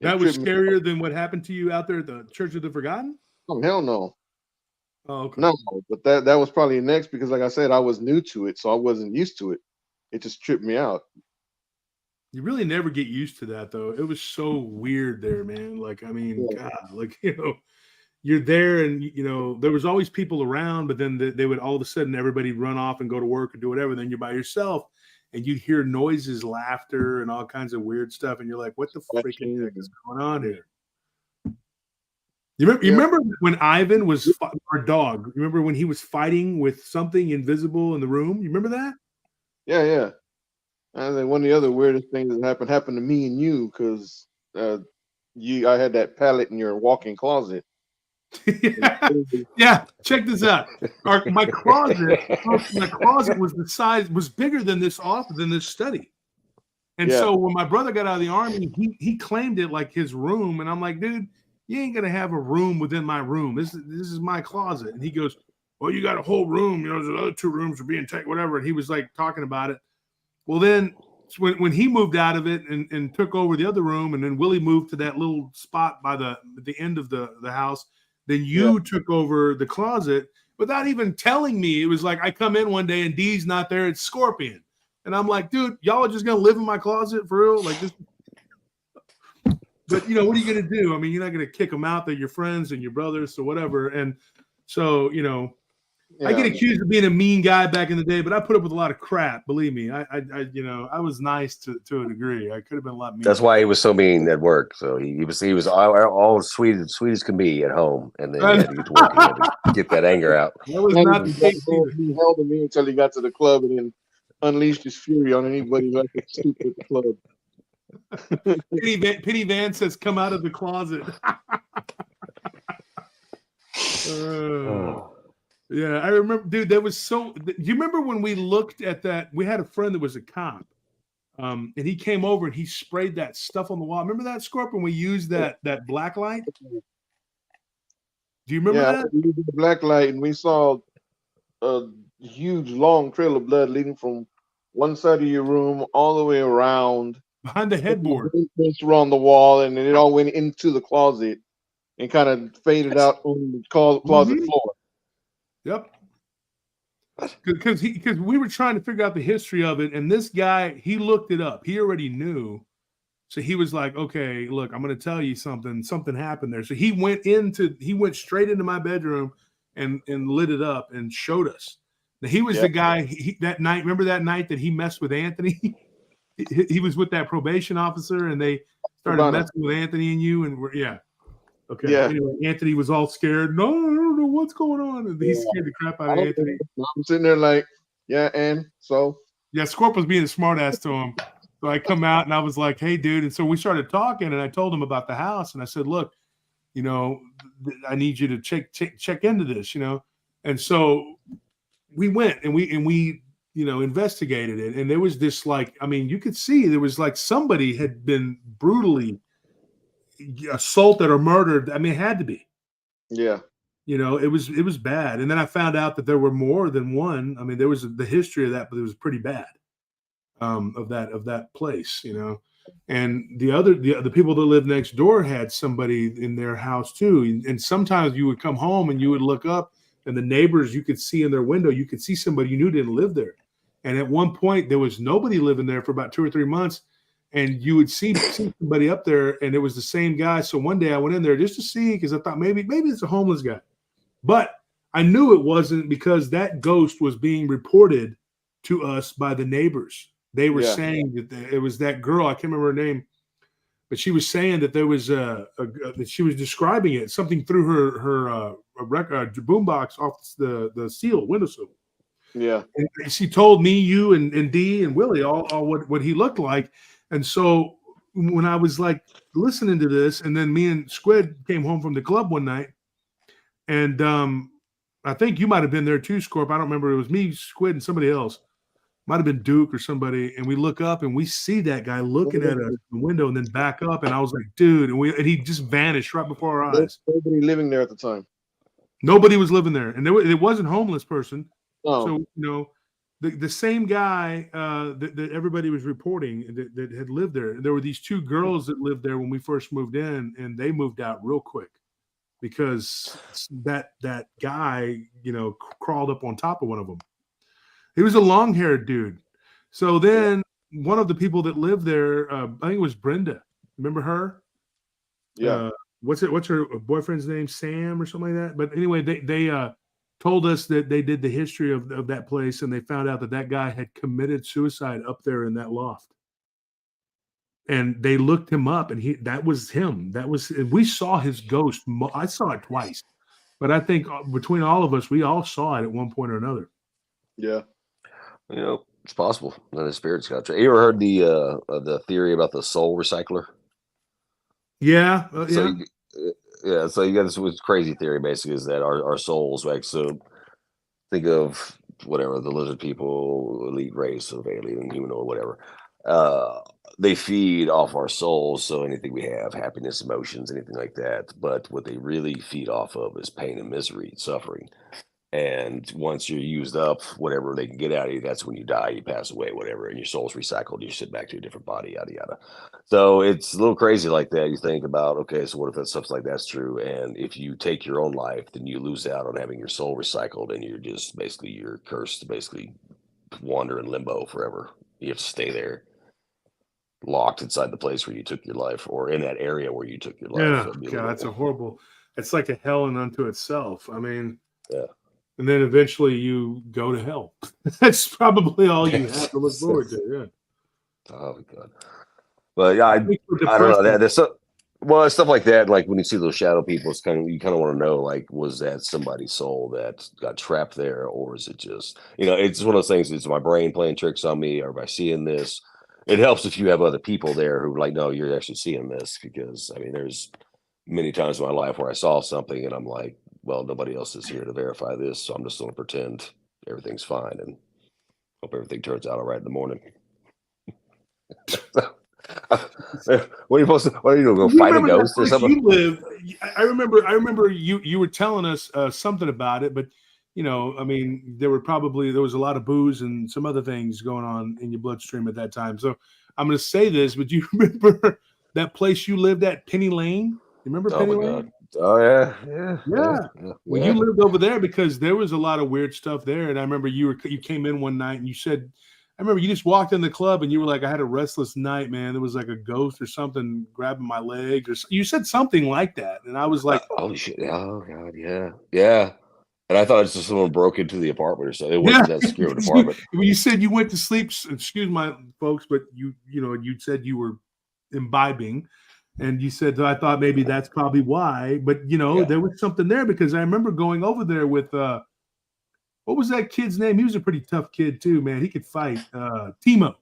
That was scarier than what happened to you out there at the Church of the Forgotten? Oh, hell no. Oh, okay. No, but that was probably next, because like I said, I was new to it, so I wasn't used to it. It just tripped me out. You really never get used to that, though. It was so weird there, man. Like, I mean, God, like, you're there and, there was always people around, but then they would all of a sudden everybody run off and go to work and do whatever. Then you're by yourself and you'd hear noises, laughter, and all kinds of weird stuff. And you're like, what the freaking heck is going on here? You remember when Ivan was our dog? Remember when he was fighting with something invisible in the room? You remember that? Yeah. I think one of the other weirdest things that happened to me and you, because I had that pallet in your walk-in closet. Yeah, check this out. My closet was bigger than this study. And so when my brother got out of the army, he claimed it like his room, and I'm like, dude, you ain't gonna have a room within my room. This is my closet. And he goes, well, you got a whole room. The other two rooms are being taken, whatever. And he was like talking about it. Well, then when he moved out of it and took over the other room, and then Willie moved to that little spot by the end of the house, then you took over the closet without even telling me. It was like I come in one day and Dee's not there. It's Scorpion. And I'm like, dude, y'all are just going to live in my closet for real? Like this. But, what are you going to do? I mean, you're not going to kick them out. They're your friends and your brothers or whatever. And so, I get accused of being a mean guy back in the day, but I put up with a lot of crap. Believe me, I was nice to a degree. I could have been a lot meaner. That's why he was so mean at work. So he was all sweet as can be at home, and then he had to get to work. He had to get that anger out. That was not the case either. He held me until he got to the club, and then unleashed his fury on anybody who had to stoop at the club. Penny Van says, "Come out of the closet." Yeah, I remember, dude. That was so. Do you remember when we looked at that? We had a friend that was a cop, and he came over and he sprayed that stuff on the wall. Remember that, Scorpion? We used that black light. Do you remember Yeah, that? we used the black light, and we saw a huge, long trail of blood leading from one side of your room all the way around. Behind the headboard. Just around the wall, and then it all went into the closet and kind of faded out on the closet Mhm. floor. Yep. Because we were trying to figure out the history of it, and this guy, he looked it up. He already knew. So he was like, okay, look, I'm going to tell you something. Something happened there. So he went straight into my bedroom and lit it up and showed us. Now, he was the guy that night. Remember that night that he messed with Anthony? he was with that probation officer, and they started messing with Anthony and you. And yeah. Okay. Yeah. Anyway, Anthony was all scared. No, I don't know what's going on. And he scared the crap out of Anthony. I'm sitting there like, yeah, and so. Yeah, Scorp was being a smartass to him. So I come out and I was like, hey, dude. And so we started talking, and I told him about the house. And I said, look, you know, I need you to check into this, you know. And so we went and we you know, investigated it. And there was this, like, I mean, you could see there was like somebody had been brutally assaulted or murdered. I mean, it had to be. Yeah. You know, it was bad. And then I found out that there were more than one. I mean, there was the history of that, but it was pretty bad. Of that place, you know. And the people that lived next door had somebody in their house too. And sometimes you would come home and you would look up, and the neighbors, you could see in their window, you could see somebody you knew didn't live there. And at one point there was nobody living there for about 2 or 3 months, and you would see somebody up there, and it was the same guy. So one day I went in there just to see, because I thought maybe it's a homeless guy. But I knew it wasn't, because that ghost was being reported to us by the neighbors. They were saying that it was that girl. I can't remember her name, but she was saying that there was that she was describing it, something through her boombox off the window sill. Yeah. And she told me, you, and Dee and Willie all what he looked like. And so when I was like listening to this, and then me and Squid came home from the club one night, and I think you might have been there too, Scorp. I don't remember. It was me, Squid, and somebody else. Might have been Duke or somebody. And we look up and we see that guy looking at us in the window, and then back up. And I was like, dude, and he just vanished right before our eyes. Nobody living there at the time. Nobody was living there. And it wasn't a homeless person. Oh. So, you know, the same guy that everybody was reporting that had lived there. There were these 2 girls that lived there when we first moved in, and they moved out real quick, because that guy, you know, crawled up on top of one of them. He was a long-haired dude. So then one of the people that lived there, I think it was Brenda. Remember her? Yeah. What's her boyfriend's name? Sam or something like that. But anyway, they told us that they did the history of that place, and they found out that guy had committed suicide up there in that loft. And they looked him up, and that was him. We saw his ghost. I saw it twice, but I think between all of us, we all saw it at one point or another. Yeah. You know, it's possible that his spirit's got you. You ever heard the theory about the soul recycler? Yeah. Yeah. So you got this crazy theory, basically, is that our souls, like, so think of whatever, the lizard people, elite race of alien, human, or whatever. They feed off our souls. So anything we have, happiness, emotions, anything like that. But what they really feed off of is pain and misery, suffering. And once you're used up, whatever they can get out of you, that's when you die, you pass away, whatever, and your soul's recycled, you sit back to a different body, yada, yada. So it's a little crazy like that. You think about, okay, so what if that stuff like that's true? And if you take your own life, then you lose out on having your soul recycled, and you're cursed to basically wander in limbo forever. You have to stay there, locked inside the place where you took your life, or in that area where you took your life. Yeah, God, that's a horrible. It's like a hell and unto itself. I mean, yeah. And then eventually you go to hell. That's probably all you have to look forward to. Yeah. Oh God. But yeah, I don't know. There's stuff like that. Like when you see those shadow people, it's you kind of want to know, like, was that somebody's soul that got trapped there, or is it just, it's one of those things. It's my brain playing tricks on me, or by seeing this. It helps if you have other people there who are like, no, you're actually seeing this, because I mean, there's many times in my life where I saw something and I'm like, well, nobody else is here to verify this, so I'm just going to pretend everything's fine and hope everything turns out all right in the morning. What are you supposed to? What are you doing? Go You fight a remember that ghost or place something? you live? I remember you were telling us something about it, but I mean, there was a lot of booze and some other things going on in your bloodstream at that time. So I'm going to say this, but you remember that place you lived at, Penny Lane? You remember Oh Penny my Lane? God! Oh yeah. Well, you lived over there because there was a lot of weird stuff there. And I remember you came in one night and you said, I remember you just walked in the club and you were like, I had a restless night, man. There was like a ghost or something grabbing my leg, or you said something like that. And I was like, oh shit! Oh God! Yeah. And I thought it was just someone broke into the apartment or something. It wasn't that secure of an apartment. When you said you went to sleep, excuse my folks, but you said you were imbibing. And you said, I thought maybe that's probably why. But, there was something there because I remember going over there with, what was that kid's name? He was a pretty tough kid too, man. He could fight. Timo.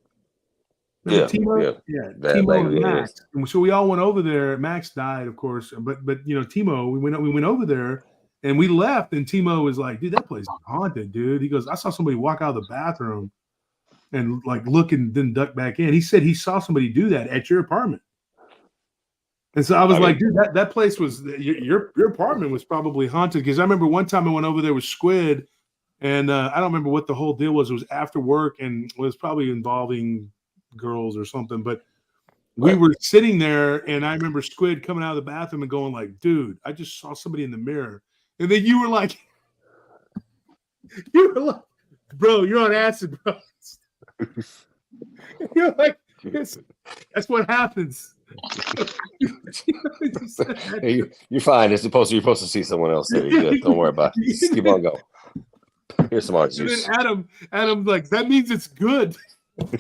Remember Timo? Yeah. Timo and Max. And so we all went over there. Max died, of course. But Timo, we went over there and we left. And Timo was like, dude, that place is haunted, dude. He goes, I saw somebody walk out of the bathroom and like look and then duck back in. He said he saw somebody do that at your apartment. And so I was like, dude, that place was your apartment was probably haunted, because I remember one time I went over there with Squid, and I don't remember what the whole deal was. It was after work and it was probably involving girls or something. But we were sitting there, and I remember Squid coming out of the bathroom and going like, dude, I just saw somebody in the mirror. And then you were like, bro, you're on acid, bro. You're like, that's what happens. Hey, you're fine. You're supposed to see someone else there. You're good. Don't worry about it. Just keep on going. Here's some orange juice. Adam, like, that means it's good. But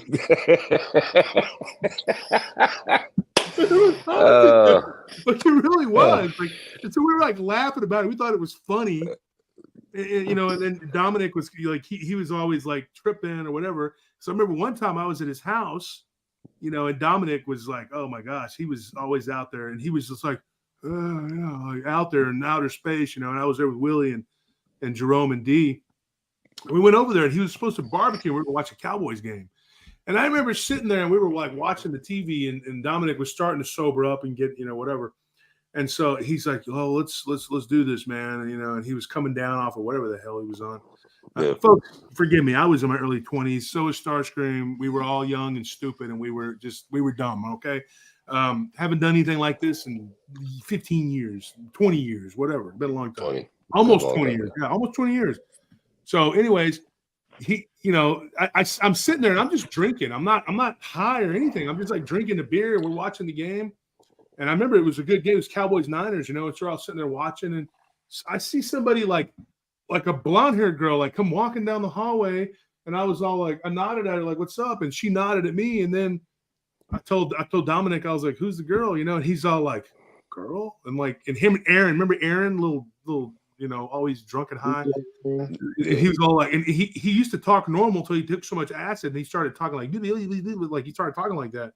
it really was. Like, and so we were like laughing about it. We thought it was funny. And then Dominic was like, he was always like tripping or whatever. So I remember one time I was at his house, and Dominic was like, oh my gosh, he was always out there. And he was just like, like out there in outer space, and I was there with Willie and Jerome and Dee. We went over there and he was supposed to barbecue. We were going to watch a Cowboys game. And I remember sitting there and we were like watching the TV, and Dominic was starting to sober up and get, whatever. And so he's like, oh, let's do this, man. And he was coming down off of whatever the hell he was on. Folks, forgive me. I was in my early 20s. So was Starscream. We were all young and stupid, and we were dumb. Okay. Haven't done anything like this in 15 years, 20 years, whatever. Been a long time. 20. Almost 20 years. Yeah, almost 20 years. So anyways, I'm sitting there and I'm just drinking. I'm not high or anything. I'm just like drinking a beer. We're watching the game. And I remember it was a good game. It was Cowboys-Niners, and so we're all sitting there watching, and I see somebody like a blonde-haired girl like come walking down the hallway, and I was all like, I nodded at her like, what's up? And she nodded at me, and then I told Dominic, I was like, who's the girl? And he's all like, girl? And him and Aaron, remember Aaron, little always drunk and high. And he was all like, and he used to talk normal until he took so much acid, and he started talking like he started talking like that.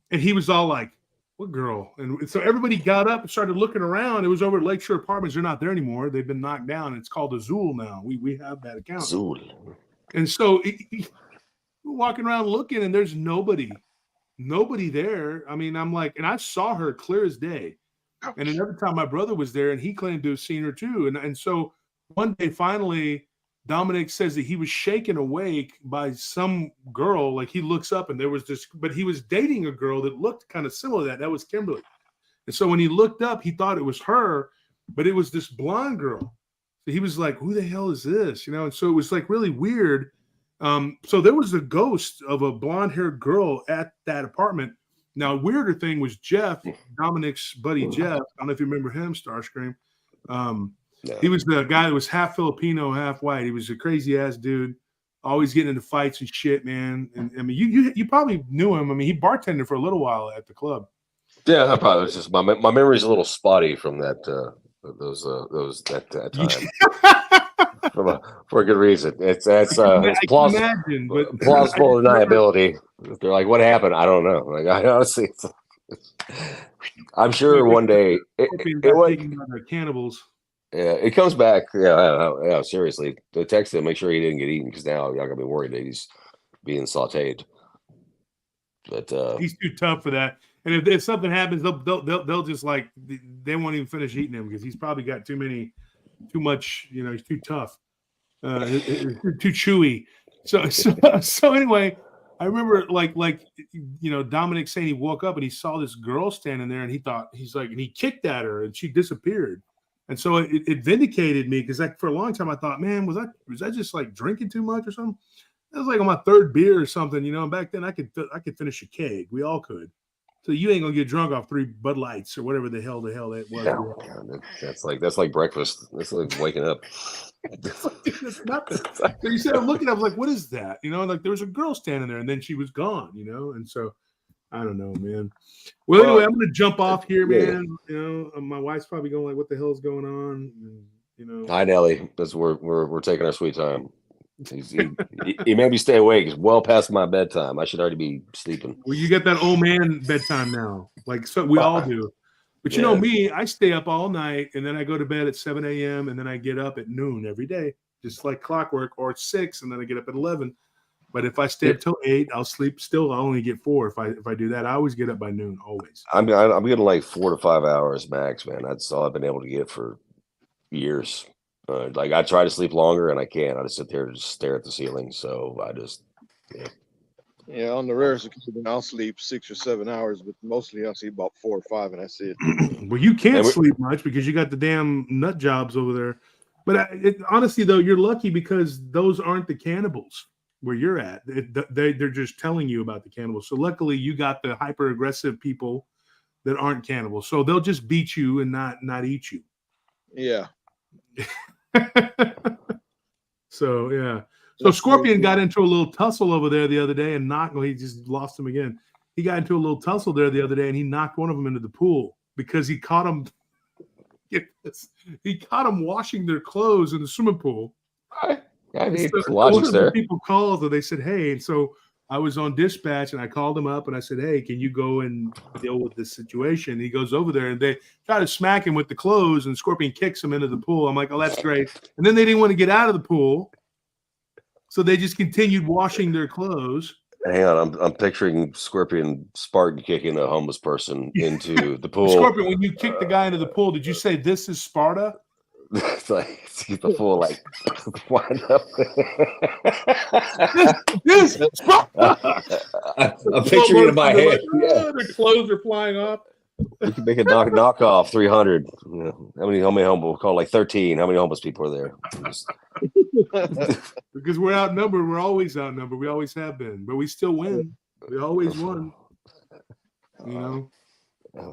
And he was all like, what girl? And so everybody got up and started looking around. It was over at Lakeshore Apartments. They're not there anymore. They've been knocked down. It's called Azul now. We have that account. Azul. And so we're walking around looking, and there's nobody there. I mean, I'm like, and I saw her clear as day. And another time my brother was there, and he claimed to have seen her too. And so one day, finally, Dominic says that he was shaken awake by some girl. Like, he looks up, and there was this, but he was dating a girl that looked kind of similar to that. That was Kimberly. And so when he looked up, he thought it was her, but it was this blonde girl. So he was like, who the hell is this? And so it was like really weird. So there was a ghost of a blonde-haired girl at that apartment. Now, a weirder thing was Jeff, Dominic's buddy Jeff. I don't know if you remember him, Starscream. He was the guy that was half Filipino, half white. He was a crazy ass dude, always getting into fights and shit, man. And I mean, you probably knew him. I mean, he bartended for a little while at the club. Yeah, I probably was just my memory's a little spotty from that time. For a good reason. It's plausible deniability. They're like, what happened? I don't know. Like, I honestly, I'm sure one day it was cannibals. Yeah, it comes back. Yeah, seriously. The text him, make sure he didn't get eaten because now y'all gonna be worried that he's being sauteed. But He's too tough for that. And if something happens, they'll just like they won't even finish eating him because he's probably got too much. You know, he's too tough, too chewy. So anyway, I remember like Dominic saying he woke up and he saw this girl standing there and and he kicked at her and she disappeared. And so it vindicated me because like for a long time I thought, man, was I just like drinking too much or something? It was like on my third beer or something, and back then I could finish a keg. We all could. So you ain't gonna get drunk off 3 Bud Lights or whatever the hell that was. Yeah, that's like breakfast. That's like waking up. It's nothing. So you said I'm looking up like, what is that? Like there was a girl standing there and then she was gone. And so I don't know, man. Well, anyway, I'm gonna jump off here, man. My wife's probably going like, what the hell's going on? And, Hi, Nelly. We're taking our sweet time. He made me stay awake. It's well past my bedtime. I should already be sleeping. Well, you get that old man bedtime now, like so we all do. But you know me, I stay up all night and then I go to bed at 7 a.m. and then I get up at noon every day, just like clockwork, or at 6 and then I get up at 11. But if I stay up till 8, I'll sleep. Still, I'll only get 4 if I do that. I always get up by noon, always. I'm getting like 4 to 5 hours max, man. That's all I've been able to get for years. Like I try to sleep longer and I can't. I just sit there and just stare at the ceiling. So I just Yeah, on the rarest occasion, I'll sleep 6 or 7 hours, but mostly I'll sleep about 4 or 5, and that's it. Well, you can't sleep much because you got the damn nut jobs over there. But honestly, though, you're lucky because those aren't the cannibals where you're at. They're just telling you about the cannibals. So luckily, you got the hyper aggressive people that aren't cannibals. So they'll just beat you and not eat you. Yeah. So yeah. So Scorpion got into a little tussle over there the other day and he just lost him again. He got into a little tussle there the other day and he knocked one of them into the pool because he caught him. Get this. He caught them washing their clothes in the swimming pool. I need so logic there. People called and they said, hey, and so I was on dispatch and I called him up and I said, hey, can you go and deal with this situation? He goes over there and they try to smack him with the clothes and Scorpion kicks him into the pool. I'm like, oh, that's great. And then they didn't want to get out of the pool. So they just continued washing their clothes. Hang on, I'm picturing Scorpion Spartan kicking a homeless person into the pool. Scorpion, when you kicked the guy into the pool, did you say this is Sparta? It's like the pool like wind up. I'm picturing it in my head. Yeah. Their clothes are flying off. We can make a knockoff 300. How many homeless? We'll call like 13. How many homeless people are there? Because we're outnumbered. We're always outnumbered. We always have been, but we still win. We always won.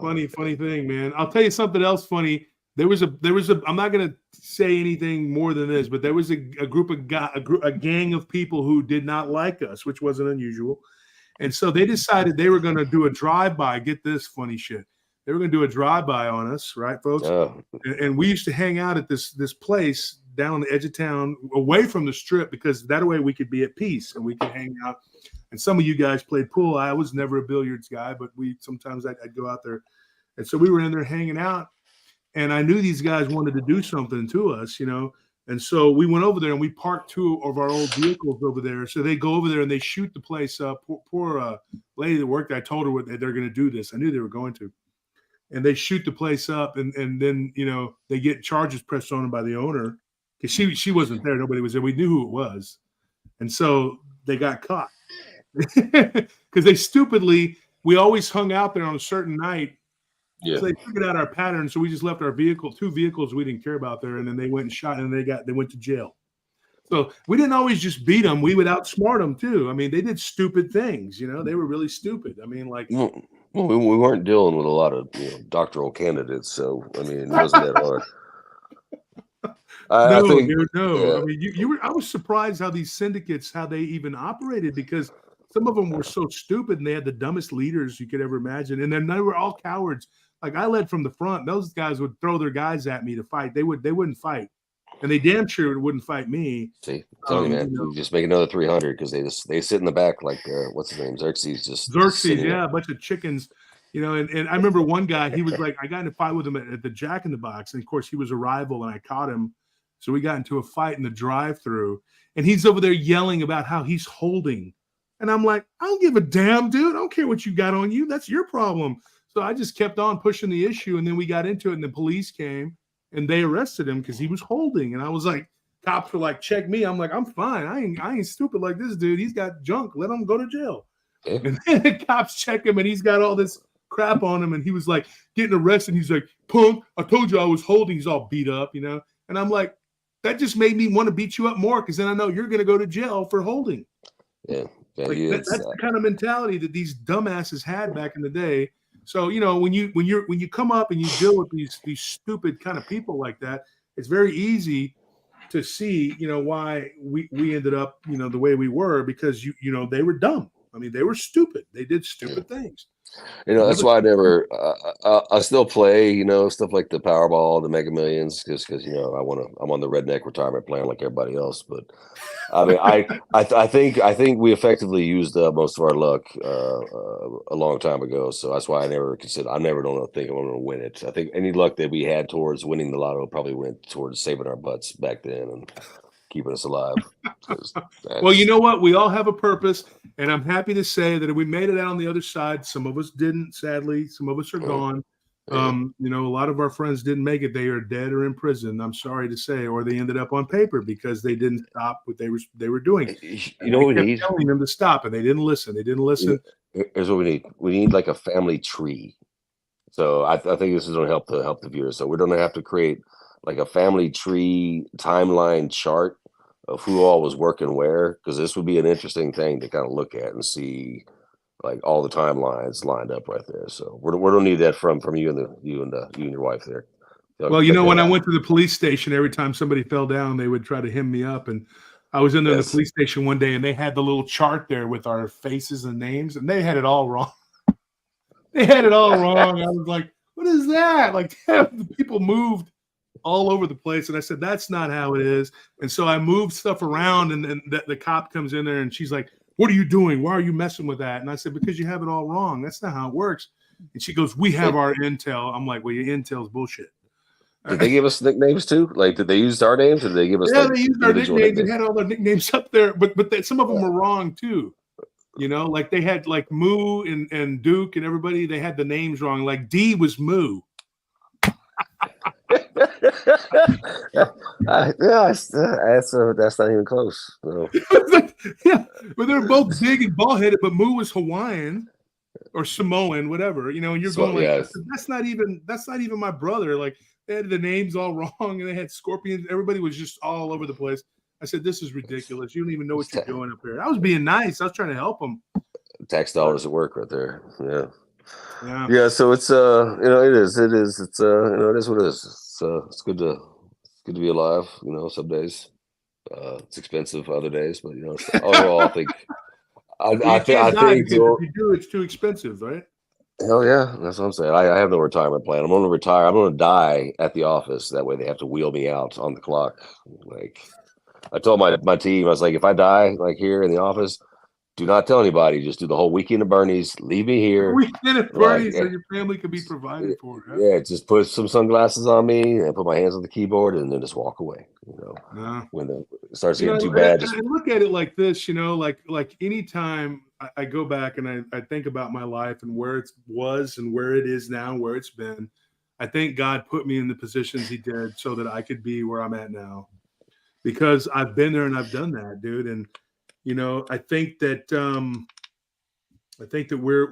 Funny thing, man. I'll tell you something else funny. There was a. I'm not gonna say anything more than this, but there was a gang of people who did not like us, which wasn't unusual, and so they decided they were going to do a drive-by. Get this funny shit. They were going to do a drive-by on us, right, folks? And we used to hang out at this place down on the edge of town, away from the strip, because that way we could be at peace and we could hang out. And some of you guys played pool. I was never a billiards guy, but sometimes I'd go out there, and so we were in there hanging out. And I knew these guys wanted to do something to us, And so we went over there and we parked 2 of our old vehicles over there. So they go over there and they shoot the place up. Poor lady that worked, I told her they're going to do this. I knew they were going to. And they shoot the place up and then, they get charges pressed on them by the owner because she wasn't there. Nobody was there. We knew who it was. And so they got caught because they stupidly, we always hung out there on a certain night. Yeah. So they figured out our pattern. So we just left our 2 vehicles we didn't care about there. And then they went and shot and they went to jail. So we didn't always just beat them. We would outsmart them too. I mean, they did stupid things, They were really stupid. I mean, like. Well, we weren't dealing with a lot of doctoral candidates. So, I mean, it wasn't that hard. I think, no. I mean, I was surprised how these syndicates, how they even operated, because some of them were so stupid and they had the dumbest leaders you could ever imagine. And then they were all cowards. Like I led from the front. Those guys would throw their guys at me to fight. They wouldn't fight, and they damn sure wouldn't fight me. See, tell me, man, you just make another 300 because they sit in the back like what's his name, Xerxes. Xerxes, yeah, a bunch of chickens. You know, and I remember one guy, he was like, I got in a fight with him at the Jack in the Box. And of course, he was a rival and I caught him. So we got into a fight in the drive-through. And he's over there yelling about how he's holding. And I'm like, I don't give a damn, dude. I don't care what you got on you. That's your problem. So I just kept on pushing the issue. And then we got into it and the police came and they arrested him because he was holding. And I was like, cops were like, check me. I'm like, I'm fine. I ain't stupid like this dude. He's got junk. Let him go to jail. Yeah. And then the cops check him and he's got all this crap on him. And he was like getting arrested. He's like, punk, I told you I was holding. He's all beat up, you know? And I'm like, that just made me want to beat you up more because then I know you're going to go to jail for holding. Yeah. Like, that's the kind of mentality that these dumbasses had back in the day. So, you know, when you come up and you deal with these stupid kind of people like that, it's very easy to see, you know, why we ended up, you know, the way we were because you know they were dumb. I mean, they were stupid. They did stupid things. You know, that's why I never. I still play, you know, stuff like the Powerball, the Mega Millions, because you know I'm on the redneck retirement plan like everybody else. But I mean, I think we effectively used up most of our luck a long time ago. So that's why I never think I'm going to win it. I think any luck that we had towards winning the lotto probably went towards saving our butts back then and keeping us alive. Well, you know what? We all have a purpose, and I'm happy to say that we made it out on the other side. Some of us didn't, sadly. Some of us are gone. You know, a lot of our friends didn't make it. They are dead or in prison. I'm sorry to say, or they ended up on paper because they didn't stop what they were doing. You know what we need? Telling them to stop, and they didn't listen. They didn't listen. Here's what we need. We need like a family tree. So I think this is going to help the viewers. So we're going to have to create like a family tree timeline chart of who all was working where, because this would be an interesting thing to kind of look at and see like all the timelines lined up right there. So we're gonna need that from you and you and your wife there. Well, you know, when I went to the police station, every time somebody fell down, they would try to hem me up. And I was in there in the police station one day, and they had the little chart there with our faces and names, and they had it all wrong. They had it all wrong. I was like, "What is that?" Like the people moved all over the place. And I said, that's not how it is. And so I moved stuff around, and then the cop comes in there and she's like, what are you doing? Why are you messing with that? And I said, because you have it all wrong. That's not how it works. And she goes, we have our intel. I'm like, well, your intel's bullshit. Did they give us nicknames too? Like, did they use our names or did they give us? Yeah, they used our nicknames. They had all their nicknames up there, but some of them were wrong too. You know, like they had like Moo and Duke and everybody, they had the names wrong. Like D was Moo. That's not even close. No. Yeah, but they're both big and bald headed. But Moo was Hawaiian or Samoan, whatever. You know, and you're going like, yes. that's not even my brother. Like they had the names all wrong, and they had scorpions. Everybody was just all over the place. I said, this is ridiculous. You don't even know what you're doing up here. I was being nice. I was trying to help them. Tax dollars at work right there. Yeah. So it's you know, it is you know, it is what it is. It's good to be alive. You know, some days it's expensive, other days, but you know, overall, I think I think if you do, it's too expensive, right? Hell yeah, that's what I'm saying. I have no retirement plan. I'm going to retire. I'm going to die at the office. That way, they have to wheel me out on the clock. Like I told my team, I was like, if I die like here in the office, do not tell anybody. Just do the whole weekend of Bernie's. Leave me here. Weekend of Bernie's, so your family can be provided for. Huh? Yeah, just put some sunglasses on me and put my hands on the keyboard and then just walk away. You know, when it starts getting too bad. I look at it like this. You know, like anytime I go back and I think about my life and where it was and where it is now, where it's been. I think God put me in the positions He did so that I could be where I'm at now, because I've been there and I've done that, dude. And you know, I think that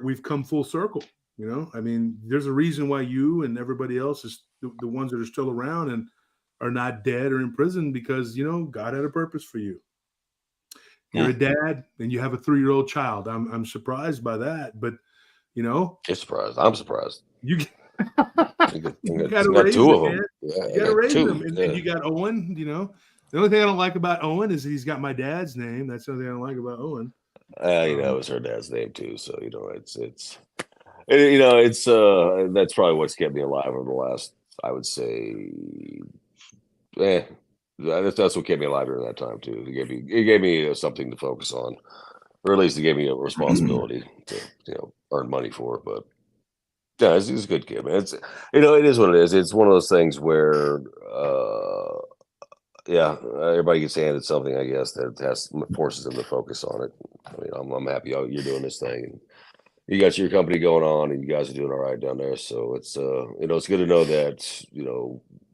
we've come full circle. You know, I mean, there's a reason why you and everybody else is the ones that are still around and are not dead or in prison, because you know God had a purpose for you. You're a dad and you have a 3-year-old child. I'm surprised by that, but you know, you're surprised. I'm surprised. You got raise two them, of them. man. Yeah, you got to raise them, and you got Owen. You know. The only thing I don't like about Owen is he's got my dad's name. That's the only thing I don't like about Owen. You know, it was her dad's name too. So you know, it's you know, it's that's probably what's kept me alive over the last, I would say, that's what kept me alive during that time too. It gave me something to focus on, or at least it gave me a responsibility to, you know, earn money for. But Yeah, he's a good kid, man. It's it is what it is. It's one of those things where yeah, everybody gets handed something, I guess, that forces them to focus on it. I mean, I'm happy you're doing this thing, and you got your company going on, and you guys are doing all right down there. So it's it's good to know that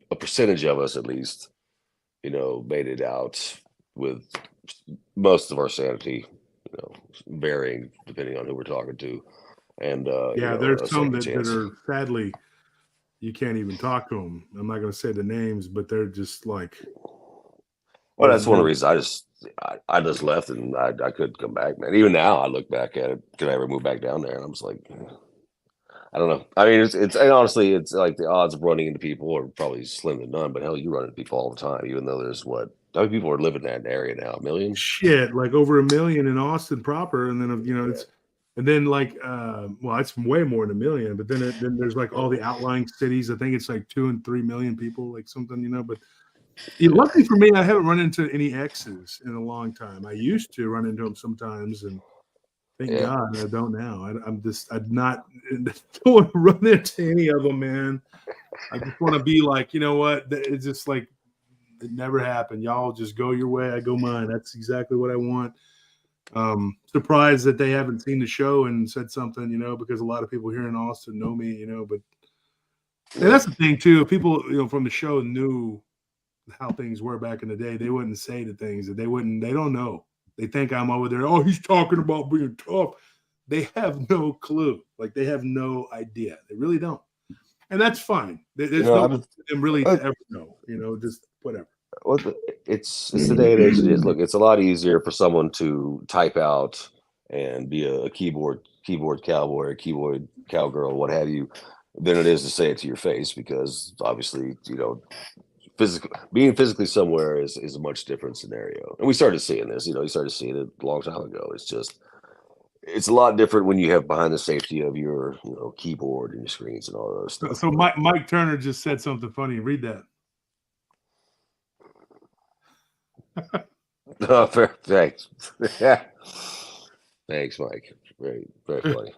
a percentage of us at least made it out with most of our sanity, varying depending on who we're talking to, and Yeah, a there's some second that chance. are sadly you can't even talk to them. I'm not going to say the names, but they're just like. Well, There's that's one of the no, reasons I just left, and I couldn't come back, man. Even now, I look back at it. Could I ever move back down there? And I'm just like, I don't know. I mean, it's and honestly, it's like the odds of running into people are probably slim to none. But hell, you run into people all the time, even though there's how many people are living in that area now? A million? shit, like over 1 million in Austin proper, and then it's, and then like well, it's way more than 1 million. But then there's like all the outlying cities. I think it's like 2 and 3 million people, like something. But luckily for me, I haven't run into any exes in a long time. I used to run into them sometimes, and thank Yeah. God I don't now. I'm not don't want to run into any of them, man. I just want to be like, you know what? It's just like it never happened. Y'all just go your way, I go mine. That's exactly what I want. Surprised that they haven't seen the show and said something, because a lot of people here in Austin know me, but and that's the thing too. If people, from the show knew how things were back in the day, they wouldn't say the things that they don't know. They think I'm over there. Oh, he's talking about being tough. They have no clue. Like they have no idea. They really don't. And that's fine. There's no them really to ever know, just whatever. Well, it's the day and age it is. Look, it's a lot easier for someone to type out and be a keyboard cowboy or keyboard cowgirl, what have you, than it is to say it to your face, because obviously, being physically somewhere is a much different scenario. And we started seeing this, you started seeing it a long time ago. It's a lot different when you have behind the safety of your keyboard and your screens and all those stuff. So Mike Turner just said something funny. Read that. Oh, fair. Thanks. Thanks, Mike. Very, very funny.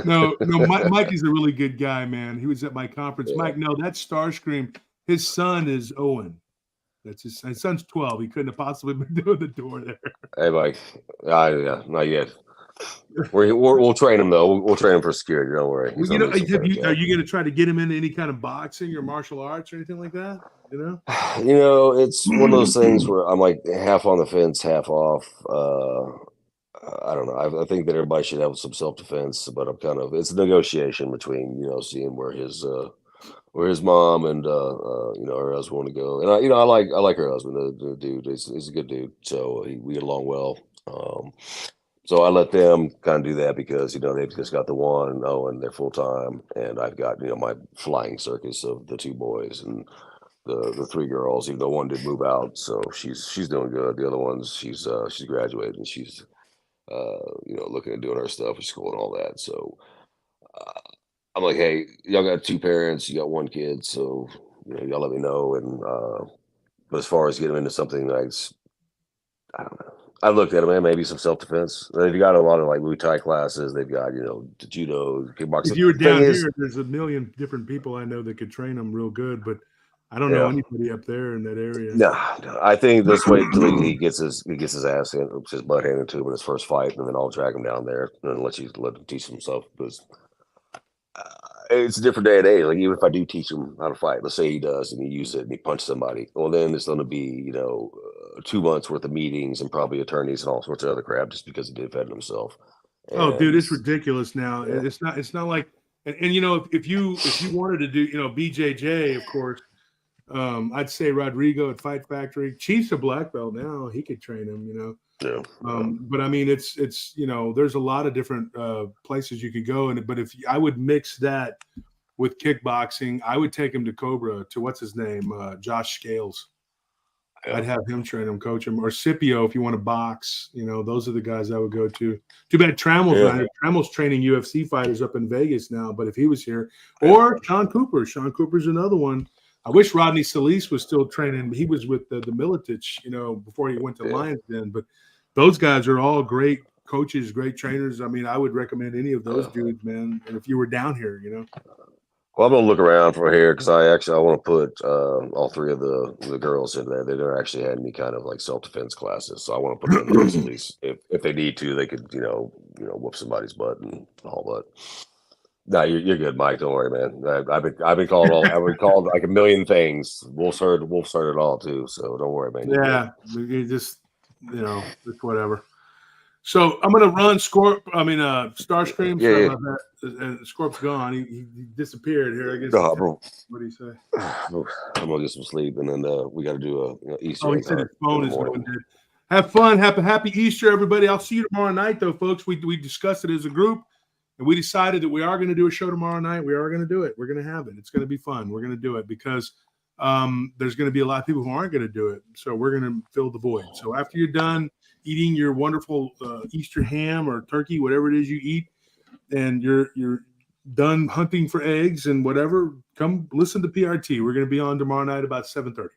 No, Mike is a really good guy, man. He was at my conference. Yeah. Mike, no, that's Starscream. His son is Owen. That's his son's 12. He couldn't have possibly been doing the door there. Hey, Mike. Yeah, not yet. We'll train him though. We'll train him for security. Don't worry. Well, are you going to try to get him into any kind of boxing or martial arts or anything like that? It's one of those things where I'm like half on the fence, half off. I don't know. I think that everybody should have some self-defense, but it's a negotiation between seeing where his mom and her husband want to go, and I like her husband. The dude is a good dude, so we get along well. So I let them kind of do that because they've just got the one and they're full time, and I've got my flying circus of the two boys and the three girls. Even though one did move out, so she's doing good. The other one's she's graduated and she's looking at doing her stuff with school and all that. So I'm like, hey, y'all got two parents, you got one kid, so y'all let me know. And but as far as getting into something that's, I don't know. I looked at them, man, maybe some self-defense. They've got a lot of like Muay Thai classes. They've got, the judo, kickboxing. If you were down here, there's a million different people I know that could train them real good, but I don't know anybody up there in that area. No, I think let's wait until he gets his ass in, his butt handed to him in his first fight, and then I'll drag him down there and let him teach himself. Because it's a different day and age. Like even if I do teach him how to fight, let's say he does and he uses it and he punches somebody, well then it's going to be 2 months worth of meetings and probably attorneys and all sorts of other crap just because he defended himself. And, dude, it's ridiculous now. Yeah. It's not like and if you wanted to do BJJ, of course. I'd say Rodrigo at Fight Factory. Chief's a black belt now. He could train him, Yeah. But I mean, it's there's a lot of different places you could go. But if I would mix that with kickboxing, I would take him to Cobra, to what's his name, Josh Scales. Yeah. I'd have him train him, coach him, or Scipio if you want to box. Those are the guys I would go to. Too bad Tramel's not here. Tramel's training UFC fighters up in Vegas now. But if he was here, or Sean Cooper. Sean Cooper's another one. I wish Rodney Solis was still training. He was with the Militich, before he went to Lions Den. But those guys are all great coaches, great trainers. I mean, I would recommend any of those dudes, man. And if you were down here, you know. Well, I'm gonna look around for here because I want to put all three of the girls in there. They don't actually had any kind of like self-defense classes, so I want to put them in there so at least if they need to, they could whoop somebody's butt and all. But no, you're good, Mike. Don't worry, man. I've been called like a million things. Wolf's heard it all too. So don't worry, man. Yeah, you just it's whatever. So I'm gonna run Starscream. Yeah. Sorry about that. Scorp's gone. He disappeared here. I guess. No, bro. What do you say? I'm gonna get some sleep, and then we got to do a Easter. Oh, he said his phone is going dead. Have fun. Happy Easter, everybody. I'll see you tomorrow night, though, folks. We discussed it as a group, and we decided that we are going to do a show tomorrow night. We are going to do it. We're going to have it. It's going to be fun. We're going to do it because there's going to be a lot of people who aren't going to do it. So we're going to fill the void. So after you're done eating your wonderful Easter ham or turkey, whatever it is you eat, and you're done hunting for eggs and whatever, come listen to PRT. We're going to be on tomorrow night about 7:30.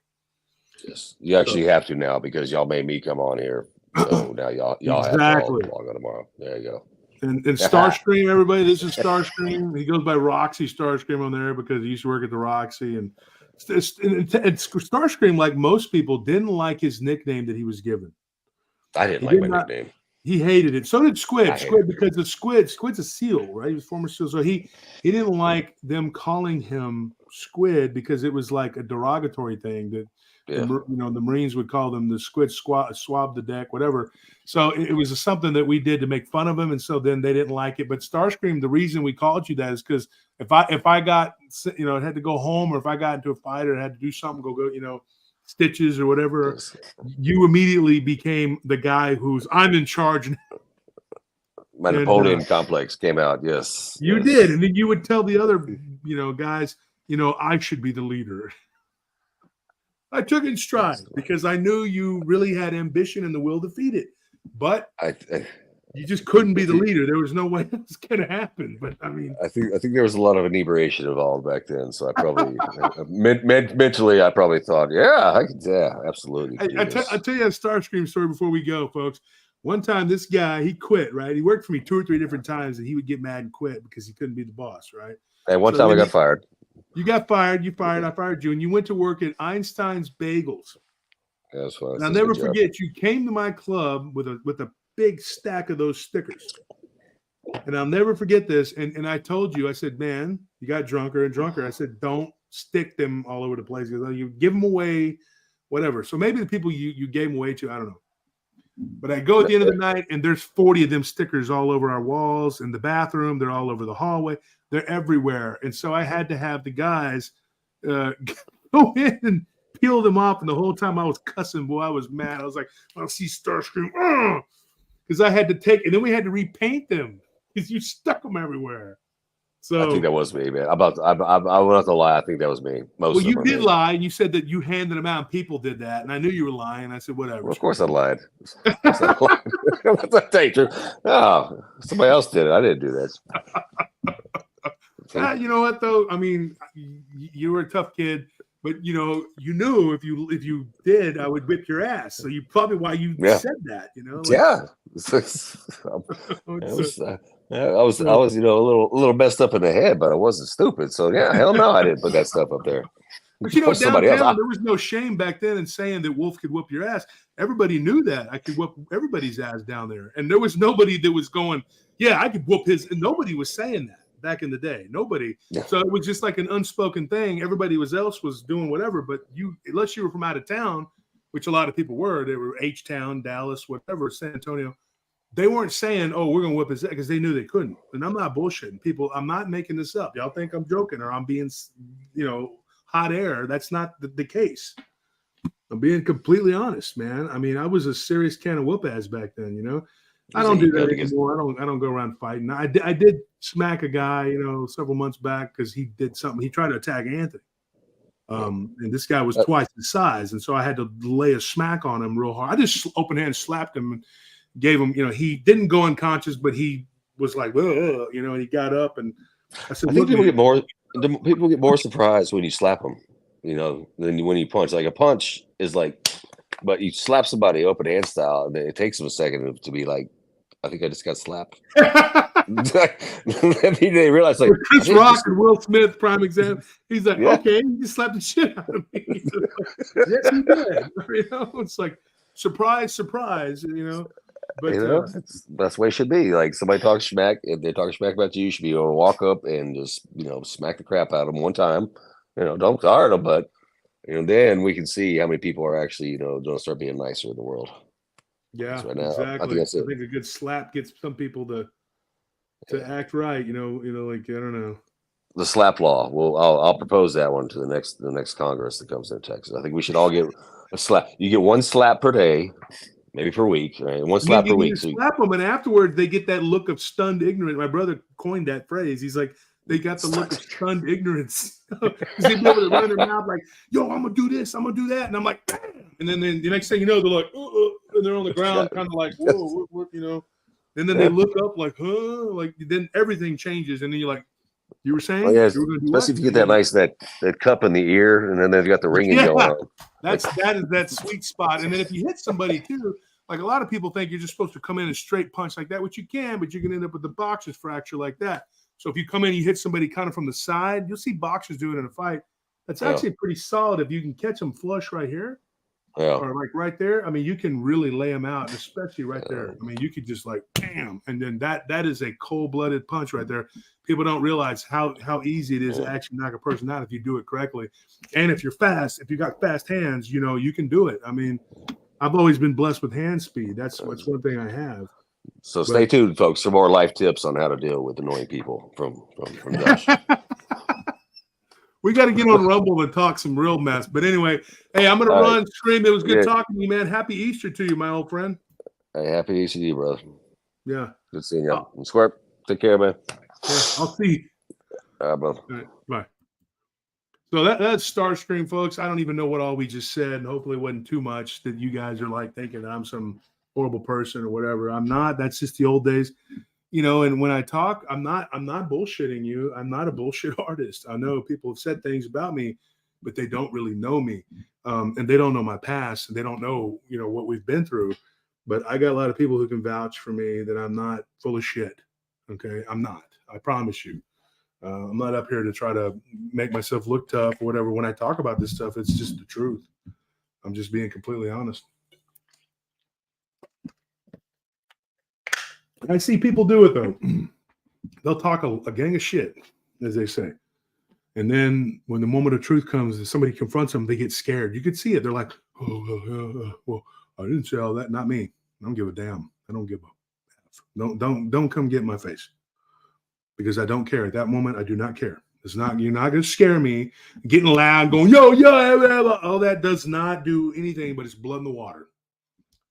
Yes, you actually have to now because y'all made me come on here. So now y'all Exactly. have to log on tomorrow. There you go. And Starscream, everybody, this is Starscream. He goes by Roxy Starscream on there because he used to work at the Roxy. And Starscream, like most people, didn't like his nickname that he was given. I didn't like my nickname. He hated it. So did Squid. Because the Squid's a seal, right? He was a former seal. So he didn't like them calling him Squid because it was like a derogatory thing that the Marines would call them the Squid swab the deck, whatever. So it was something that we did to make fun of him, and so then they didn't like it. But Starscream, the reason we called you that is because if I got had to go home, or if I got into a fight or had to do something, go stitches or whatever, yes, you immediately became the guy who's I'm in charge. My Napoleon complex came out. Yes, you did, and then you would tell the other guys, I should be the leader. I took it in stride because I knew you really had ambition and the will to feed it, but you just couldn't be the leader. There was no way it was going to happen. But I mean, I think there was a lot of inebriation involved back then. So I probably mentally, I probably thought, absolutely. I'll tell you a Starscream story before we go, folks. One time, this guy, he quit. Right, he worked for me 2 or 3 different times, and he would get mad and quit because he couldn't be the boss. Right. And one time I got fired. You got fired. I fired you, and you went to work at Einstein's Bagels. Yeah, that's fine. And I'll never forget. You came to my club with a big stack of those stickers, and I'll never forget this. And I told you, I said, man, you got drunker and drunker. I said, don't stick them all over the place because you give them away, whatever. So maybe the people you gave them away to, I don't know. But I go at the end of the night, and there's 40 of them stickers all over our walls in the bathroom. They're all over the hallway. They're everywhere. And so I had to have the guys go in and peel them off. And the whole time I was cussing, boy, I was mad. I was like, I'll see Starscream. Because I had to and then we had to repaint them because you stuck them everywhere. So I think that was me, man. I will not lie. I think that was me. You did lie, and you said that you handed them out, and people did that, and I knew you were lying. I said, whatever. Well, of course I lied. What's that take? No, somebody else did it. I didn't do that. You know what though? I mean, you were a tough kid, but you knew if you did, I would whip your ass. So you probably why you said that. I was a little messed up in the head, but I wasn't stupid. So hell no, I didn't put that stuff up there. But downtown, there was no shame back then in saying that Wolf could whoop your ass. Everybody knew that I could whoop everybody's ass down there, and there was nobody that was going, I could whoop his. And nobody was saying that back in the day. Nobody. Yeah. So it was just like an unspoken thing. Everybody else was doing whatever, but unless you were from out of town, which a lot of people were, they were H-Town, Dallas, whatever, San Antonio. They weren't saying, "Oh, we're gonna whip his ass," because they knew they couldn't. And I'm not bullshitting people. I'm not making this up. Y'all think I'm joking or I'm being, hot air. That's not the case. I'm being completely honest, man. I mean, I was a serious can of whoop ass back then. I don't do that anymore. I don't go around fighting. I did smack a guy, several months back because he did something. He tried to attack Anthony. And this guy was twice his size, and so I had to lay a smack on him real hard. I just open hand slapped him and gave him, he didn't go unconscious, but he was like, and he got up, and I said, I think people get more surprised when you slap them, than when you punch. Like a punch is like, but you slap somebody open hand style, and it takes them a second to be like, I think I just got slapped. They realized like Chris Rock and Will Smith, prime example. He's like, Yeah. okay, you just slapped the shit out of me. Yes, he did. You know, it's like surprise, surprise. You know, but you know, that's the way it should be. Like somebody talks smack, if they talk smack about you should be able to walk up and just smack the crap out of them one time. Don't hurt them, but then we can see how many people are actually don't start being nicer in the world. yeah, Right now, exactly. I think that's it. I think a good slap gets some people to act right. Like I don't know. The slap law. Well, I'll propose that one to the next Congress that comes in Texas. I think we should all get a slap. You get one slap per day, maybe per week. Right? One slap per week. You slap them, and afterwards they get that look of stunned ignorance. My brother coined that phrase. He's like, they got the look of stunned ignorance. They be able to run their mouth like, "Yo, I'm gonna do this, I'm gonna do that," and I'm like, "Bam!" And then the next thing you know, they're like, and they're on the ground, kind of like, "Whoa, what?" And then they look up like, "Huh?" Like then everything changes, and then you're like, "You were saying?" Oh, yeah, you were gonna do especially what? if you get that cup in the ear, and then they've got the ringing going on. That is that sweet spot. And then if you hit somebody too, like a lot of people think you're just supposed to come in and straight punch like that, which you can, but you can end up with the boxer's fracture like that. So if you come in and you hit somebody kind of from the side, you'll see boxers do it in a fight. That's actually pretty solid if you can catch them flush right here. Yeah. Or like right there. I mean, you can really lay them out, especially right there. I mean, you could just like bam, and then that is a cold-blooded punch right there. People don't realize how easy it is to actually knock a person out if you do it correctly. And if you're fast, if you got fast hands, you can do it. I mean, I've always been blessed with hand speed. That's one thing I have. So stay tuned, folks, for more life tips on how to deal with annoying people from Josh. We got to get on Rumble and talk some real mess. But anyway, hey, I'm going to run, stream. It was good talking to you, man. Happy Easter to you, my old friend. Hey, happy Easter to you, brother. Yeah. Good seeing you. Squirt, take care, man. Yeah, I'll see you. All right, brother. All right, bye. So that's Starscream, folks. I don't even know what all we just said, and hopefully it wasn't too much that you guys are like thinking that I'm some horrible person or whatever. I'm not. That's just the old days. And when I talk, I'm not bullshitting you. I'm not a bullshit artist. I know people have said things about me, but they don't really know me. And they don't know my past, and they don't know, what we've been through. But I got a lot of people who can vouch for me that I'm not full of shit. Okay. I'm not. I promise you. I'm not up here to try to make myself look tough or whatever. When I talk about this stuff, it's just the truth. I'm just being completely honest. I see people do it though. They'll talk a gang of shit, as they say. And then when the moment of truth comes and somebody confronts them, they get scared. You can see it. They're like, well, I didn't say all that. Not me. I don't give a damn. I don't give a F. Don't come get in my face. Because I don't care. At that moment, I do not care. You're not going to scare me. Getting loud, going, yo, all that does not do anything, but it's blood in the water.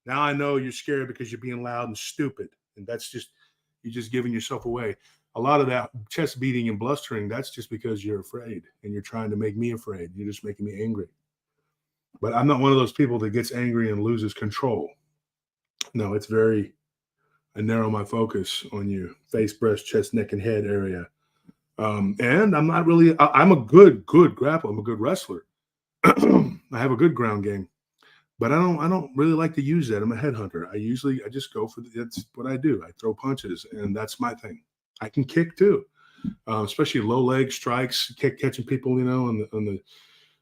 Now I know you're scared because you're being loud and stupid. And you're just giving yourself away. A lot of that chest beating and blustering, that's just because you're afraid and you're trying to make me afraid. You're just making me angry. But I'm not one of those people that gets angry and loses control. No, I narrow my focus on you, face, breast, chest, neck, and head area. And I'm not really, I'm a good grappler. I'm a good wrestler. I have a good ground game. But I don't really like to use that. I'm a headhunter. I just go for that's what I do. I throw punches, and that's my thing. I can kick too, especially low leg strikes, catching people, in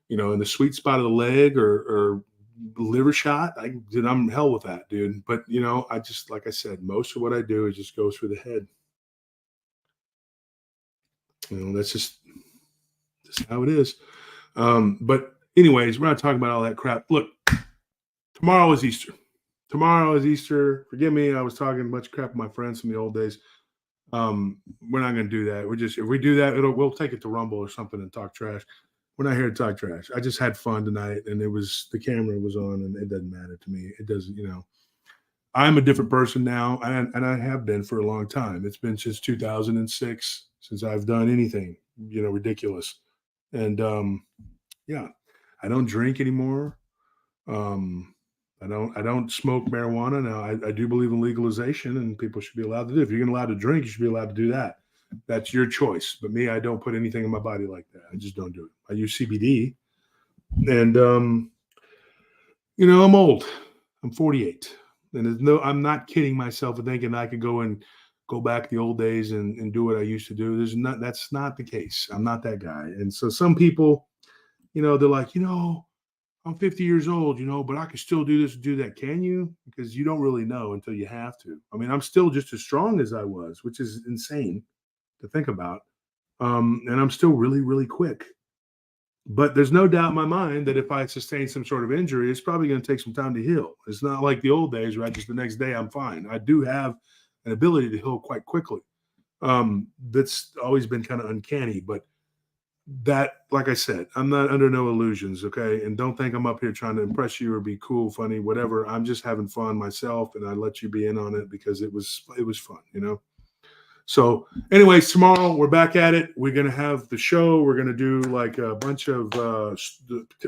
the sweet spot of the leg or liver shot. I'm hell with that, dude. But I just, like I said, most of what I do is just goes through the head. That's just how it is. But anyways, we're not talking about all that crap. Look. Tomorrow is Easter. Forgive me. I was talking a bunch of crap with my friends from the old days. We're not going to do that. If we do that, we'll take it to Rumble or something and talk trash. We're not here to talk trash. I just had fun tonight, and the camera was on, and it doesn't matter to me. It doesn't, I'm a different person now, and I have been for a long time. It's been since 2006 since I've done anything, ridiculous. And I don't drink anymore. I don't smoke marijuana. Now I do believe in legalization, and people should be allowed to do it. If you're allowed to drink, you should be allowed to do that. That's your choice. But me, I don't put anything in my body like that. I just don't do it. I use CBD, and I'm old. I'm 48. And I'm not kidding myself and thinking I could go back the old days and do what I used to do. That's not the case. I'm not that guy. And so some people, they're like, I'm 50 years old, but I can still do this and do that. Can you? Because you don't really know until you have to. I mean, I'm still just as strong as I was, which is insane to think about. And I'm still really, really quick. But there's no doubt in my mind that if I sustain some sort of injury, it's probably going to take some time to heal. It's not like the old days where just the next day I'm fine. I do have an ability to heal quite quickly. That's always been kind of uncanny, but that, like I said, I'm not under no illusions, okay? And don't think I'm up here trying to impress you or be cool, funny, whatever. I'm just having fun myself, and I let you be in on it because it was fun, So, anyways, tomorrow we're back at it. We're gonna have the show. We're gonna do like a bunch of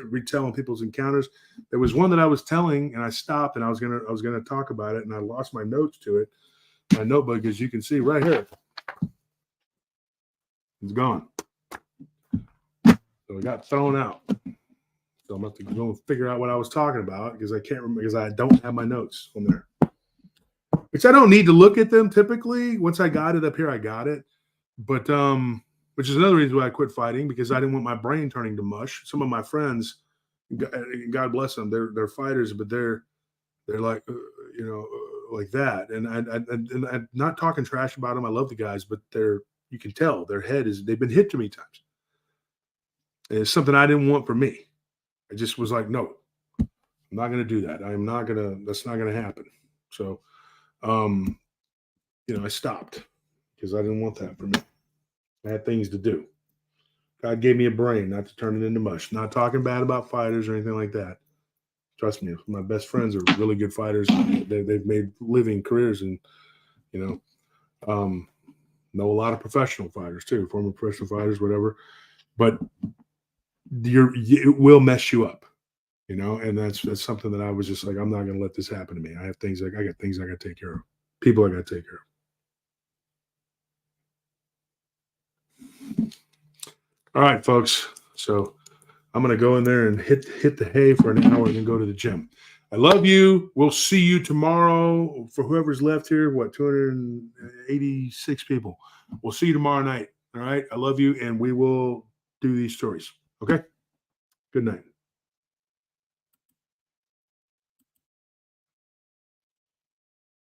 retelling people's encounters. There was one that I was telling, and I stopped, and I was gonna talk about it, and I lost my notes to it. My notebook, as you can see right here, it's gone. So it got thrown out. So I'm going to have to go and figure out what I was talking about because I can't remember because I don't have my notes on there. Which I don't need to look at them typically. Once I got it up here, I got it. But which is another reason why I quit fighting because I didn't want my brain turning to mush. Some of my friends, God bless them, they're fighters, but they're like like that. And I'm not talking trash about them. I love the guys, but you can tell their head they've been hit too many times. And it's something I didn't want for me. I just was like, no, I'm not going to do that. That's not going to happen. So, I stopped because I didn't want that for me. I had things to do. God gave me a brain not to turn it into mush. Not talking bad about fighters or anything like that. Trust me, my best friends are really good fighters. They've made living careers and, know a lot of professional fighters too, former professional fighters, whatever. But it will mess you up, and that's something that I was just like, I'm not going to let this happen to me. I got things I got to take care of. People I got to take care of. All right, folks. So I'm going to go in there and hit the hay for an hour and then go to the gym. I love you. We'll see you tomorrow for whoever's left here. 286 people. We'll see you tomorrow night. All right. I love you. And we will do these stories. Okay. Good night.